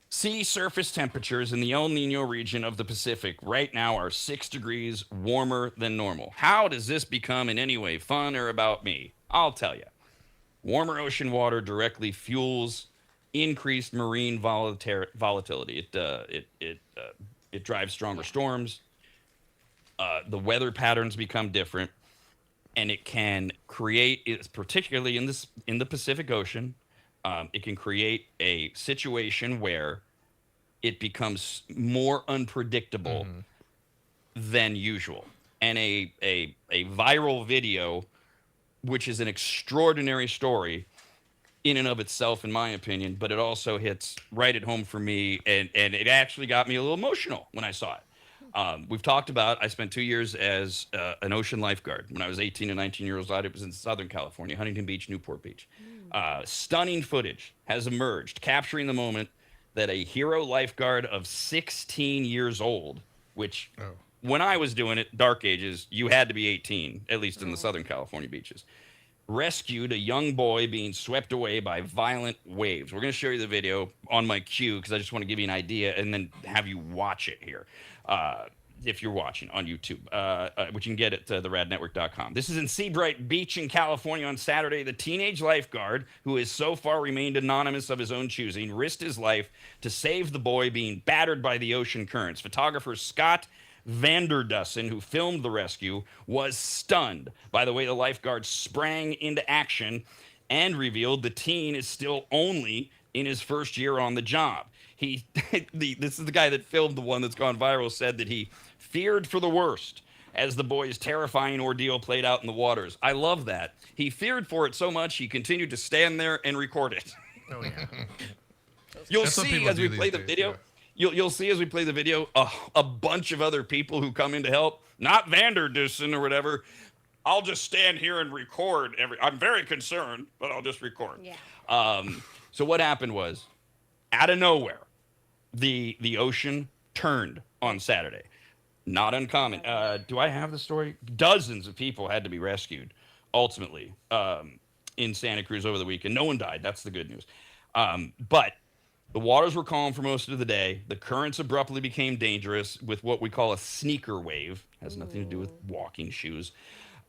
sea surface temperatures in the El Nino region of the Pacific right now are 6 degrees warmer than normal. How does this become in any way fun or about me? I'll tell you. Warmer ocean water directly fuels increased marine volatility. It drives stronger storms. The weather patterns become different, and it can create, particularly in the Pacific Ocean, it can create a situation where it becomes more unpredictable than usual. And a viral video, which is an extraordinary story in and of itself, in my opinion, but it also hits right at home for me, and it actually got me a little emotional when I saw it. We've talked about, I spent 2 years as an ocean lifeguard. When I was 18 and 19 years old, it was in Southern California, Huntington Beach, Newport Beach. Stunning footage has emerged, capturing the moment that a hero lifeguard of 16 years old, which when I was doing it, dark ages, you had to be 18, at least in the Southern California beaches, rescued a young boy being swept away by violent waves. We're going to show you the video on my cue because I just want to give you an idea and then have you watch it here. If you're watching on YouTube, which you can get at theradnetwork.com. This is in Seabright Beach in California on Saturday. The teenage lifeguard, who has so far remained anonymous of his own choosing, risked his life to save the boy being battered by the ocean currents. Photographer Scott Vanderdussen, who filmed the rescue, was stunned by the way the lifeguard sprang into action and revealed the teen is still only in his first year on the job. This is the guy that filmed the one that's gone viral, said that he feared for the worst as the boy's terrifying ordeal played out in the waters. I love that. He feared for it so much he continued to stand there and record it. Oh, yeah. You'll see as we play the video. You'll see as we play the video a bunch of other people who come in to help. Not Vanderdussen or whatever. I'll just stand here and record. I'm very concerned, but I'll just record. Yeah. So what happened was, out of nowhere, the ocean turned on Saturday. Not uncommon. Do I have the story? Dozens of people had to be rescued, ultimately, in Santa Cruz over the weekend. No one died. That's the good news. But the waters were calm for most of the day. The currents abruptly became dangerous with what we call a sneaker wave. Has nothing to do with walking shoes.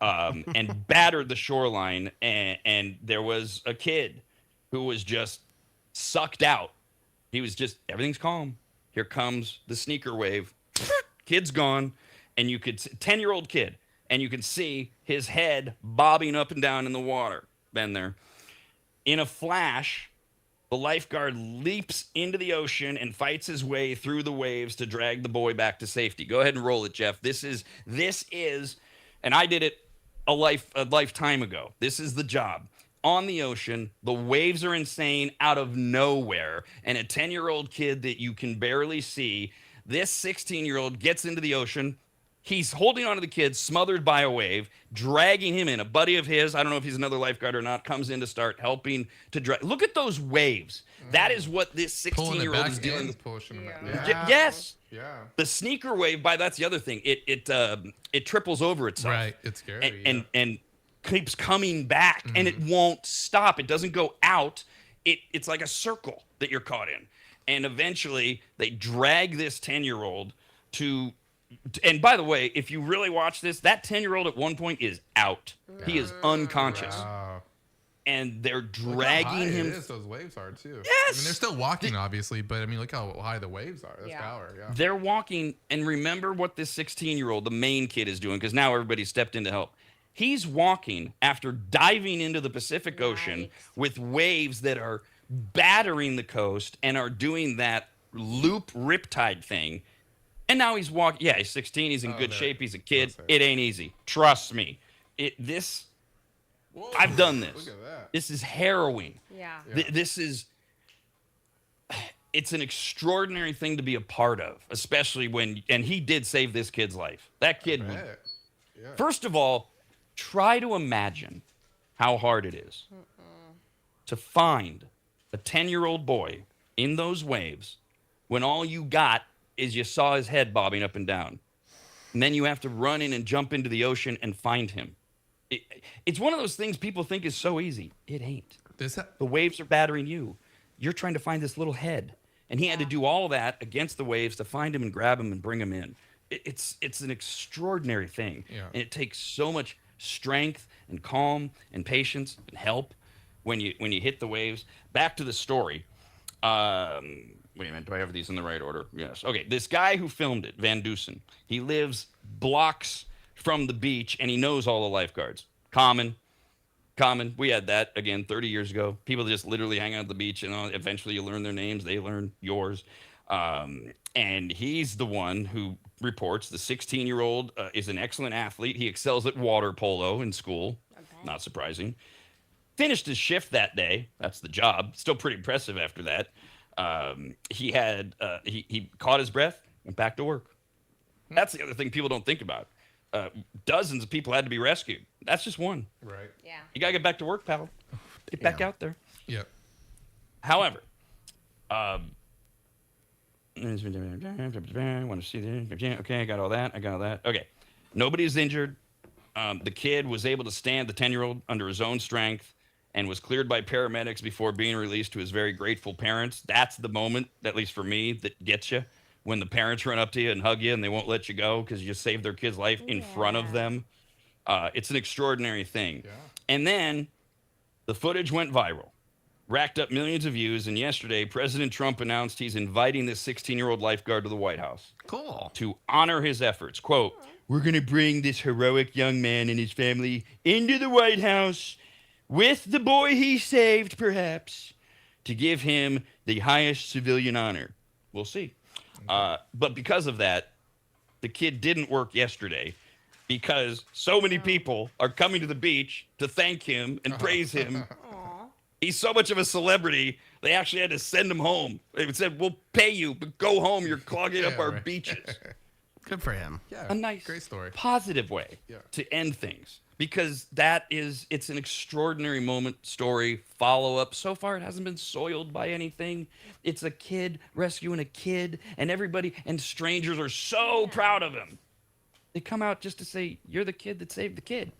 And battered the shoreline. And there was a kid who was just sucked out. He was just, everything's calm. Here comes the sneaker wave. Kid's gone. And you could, 10-year-old kid. And you can see his head bobbing up and down in the water. Been there. In a flash, the lifeguard leaps into the ocean and fights his way through the waves to drag the boy back to safety. Go ahead and roll it, Jeff. This is, and I did it a lifetime ago. This is the job. On the ocean, the waves are insane out of nowhere, and a 10-year-old kid that you can barely see, this 16-year-old gets into the ocean. He's holding onto the kid, smothered by a wave, dragging him in. A buddy of his, I don't know if he's another lifeguard or not, comes in to start helping to drag. Look at those waves. That is what this 16-year-old is doing. Yes. Yeah. The sneaker wave, that's the other thing. It triples over itself. Right. It's scary. And keeps coming back, and it won't stop. It doesn't go out. It's like a circle that you're caught in. And eventually, they drag this 10-year-old to. And by the way, if you really watch this, that 10-year-old at one point is out. He is unconscious. Wow. And they're dragging him. Those waves are too. Yes. I mean, they're still walking, obviously, but I mean, look how high the waves are. That's power. Yeah. They're walking, and remember what this 16-year-old, the main kid, is doing, because now everybody stepped in to help. He's walking after diving into the Pacific Ocean with waves that are battering the coast and are doing that loop riptide thing. And now he's walking. Yeah, he's 16. He's in good shape. He's a kid. It ain't easy. Trust me. I've done this. Look at that. This is harrowing. Yeah. This is it's an extraordinary thing to be a part of, especially and he did save this kid's life. That kid, first of all, try to imagine how hard it is to find a 10-year-old boy in those waves when all you got is you saw his head bobbing up and down. And then you have to run in and jump into the ocean and find him. It's one of those things people think is so easy. It ain't. The waves are battering you. You're trying to find this little head. And he had to do all of that against the waves to find him and grab him and bring him in. It's an extraordinary thing. Yeah. And it takes so much strength and calm and patience and help when you hit the waves. Back to the story. Wait a minute, do I have these in the right order? Yes. Okay, this guy who filmed it, Van Dusen, he lives blocks from the beach, and he knows all the lifeguards. Common. We had that, again, 30 years ago. People just literally hang out at the beach, and eventually you learn their names. They learn yours. And he's the one who reports the 16-year-old is an excellent athlete. He excels at water polo in school. Not surprising. Finished his shift that day. That's the job. Still pretty impressive after that. He caught his breath, went back to work. That's the other thing people don't think about. Dozens of people had to be rescued. That's just one. Right. Yeah. You got to get back to work, pal. Get back out there. Yep. However, I want to see the... Okay, I got all that. Okay. Nobody's injured. The kid was able to stand, the 10-year-old, under his own strength and was cleared by paramedics before being released to his very grateful parents. That's the moment, at least for me, that gets you. When the parents run up to you and hug you and they won't let you go because you just saved their kid's life in front of them. It's an extraordinary thing. Yeah. And then the footage went viral, racked up millions of views, and yesterday President Trump announced he's inviting this 16-year-old lifeguard to the White House. Cool. To honor his efforts. Quote, "We're going to bring this heroic young man and his family into the White House with the boy he saved, perhaps, to give him the highest civilian honor." We'll see. But because of that, the kid didn't work yesterday because so many people are coming to the beach to thank him and praise him. He's so much of a celebrity, they actually had to send him home. They said, "We'll pay you, but go home. You're clogging up our beaches." Good for him. Yeah, a nice, great story. Positive way to end things. Because it's an extraordinary moment, story, follow-up. So far, it hasn't been soiled by anything. It's a kid rescuing a kid, and everybody and strangers are so proud of him. They come out just to say, "You're the kid that saved the kid."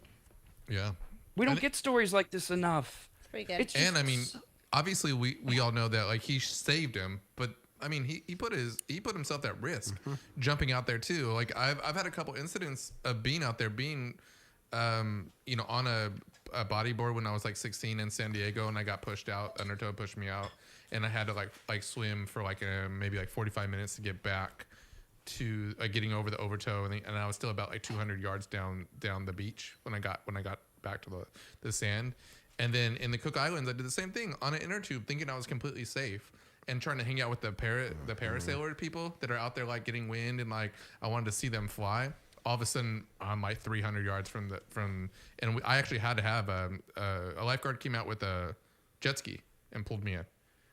Yeah. We don't get stories like this enough. It's pretty good. And I mean, obviously we all know that like he saved him, but I mean he put himself at risk jumping out there too. Like I've had a couple incidents of being out there, on a bodyboard when I was like 16 in San Diego, and I got pushed out. Undertow pushed me out, and I had to like swim for maybe 45 minutes to get back to getting over the overtow, and I was still about like 200 yards down the beach when I got back to the sand. And then in the Cook Islands, I did the same thing on an inner tube, thinking I was completely safe, and trying to hang out with the parasailer people that are out there like getting wind, and like I wanted to see them fly. All of a sudden, I'm like 300 yards I actually had to have a lifeguard came out with a jet ski and pulled me in.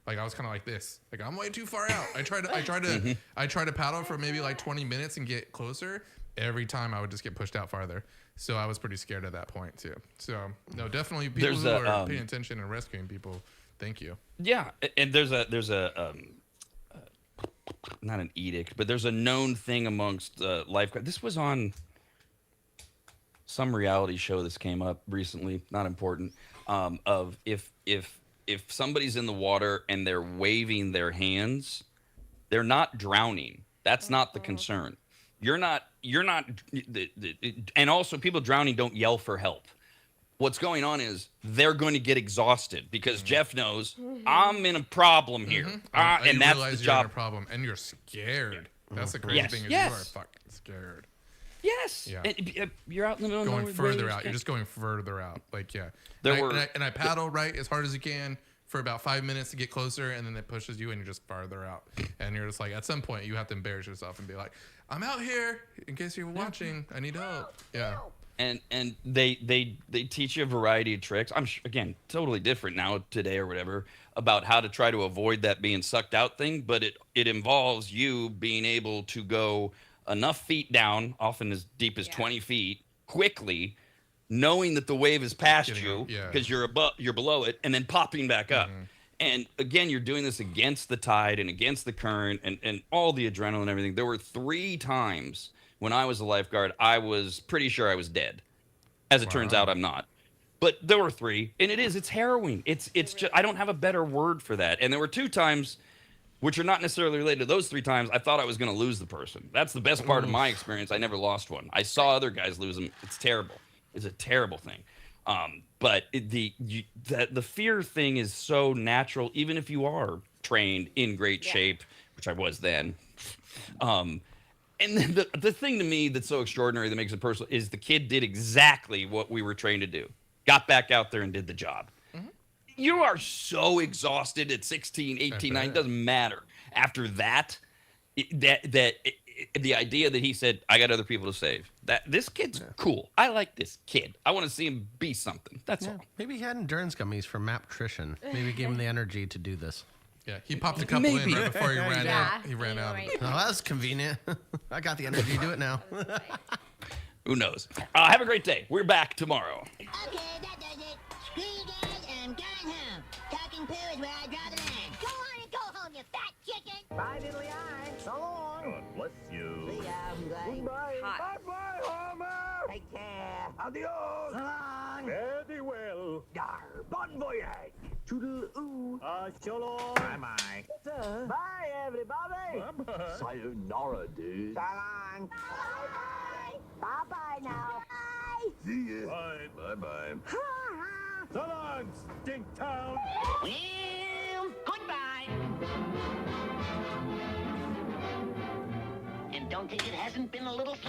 Like I was kind of like this, like I'm way too far out. I tried to paddle for maybe like 20 minutes and get closer. Every time I would just get pushed out farther. So I was pretty scared at that point too. So no, definitely people who are paying attention and rescuing people. Thank you. Yeah, and there's a not an edict, but there's a known thing amongst lifeguards. This was on some reality show. This came up recently, not important. Of if somebody's in the water and they're waving their hands, they're not drowning. That's not the concern. You're not. And also, people drowning don't yell for help. What's going on is they're going to get exhausted because Jeff knows I'm in a problem here, and that's the job. You're in a problem, and you're scared. That's the crazy thing is you are fucking scared. Yes. Yeah. And you're out in the middle going of further out. You're just going further out. Like and I paddle right as hard as you can for about 5 minutes to get closer, and then it pushes you, and you're just farther out. And you're just like, at some point, you have to embarrass yourself and be like, "I'm out here. In case you're watching, I need help." Yeah. and they teach you a variety of tricks. Again, totally different now today or whatever about how to try to avoid that being sucked out thing, but it involves you being able to go enough feet down, often as deep as 20 feet, quickly, knowing that the wave is past you because you're below it, and then popping back up. And again, you're doing this against the tide and against the current and all the adrenaline and everything. There were 3 times when I was a lifeguard, I was pretty sure I was dead. As it turns out, I'm not. But there were 3, and it's harrowing. It's just, I don't have a better word for that. And there were 2 times, which are not necessarily related to those 3 times, I thought I was going to lose the person. That's the best part of my experience. I never lost one. I saw other guys lose them. It's terrible. It's a terrible thing. But the fear thing is so natural, even if you are trained in great shape, which I was then. And then the thing to me that's so extraordinary that makes it personal is the kid did exactly what we were trained to do. Got back out there and did the job. You are so exhausted at 16, 18, 19, doesn't matter. After that, the idea that he said, I got other people to save. This kid's cool. I like this kid. I want to see him be something. That's all. Maybe he had endurance gummies from Maptrition. Maybe gave him the energy to do this. Yeah, he popped a couple in right before he ran out. He ran out. Oh, that's convenient. I got the energy to do it now. Who knows? Have a great day. We're back tomorrow. Okay, that does it. Screw you guys, and I'm going home. Talking poo is where I draw the line. Go on and go home, you fat chicken. Bye, diddly eye. So long. God bless you. See ya. Goodbye. Hot. Bye-bye, Homer. Take care. Adios. So long. Very well. Yar. Bon voyage. Toodle-oo. So long. Bye-bye. Bye, everybody. Bye-bye. Sayonara, dude. So long. Bye-bye. Bye-bye now. Bye. See ya. Bye. Bye-bye. So long, Stink Town. Well, goodbye. And don't think it hasn't been a little fun.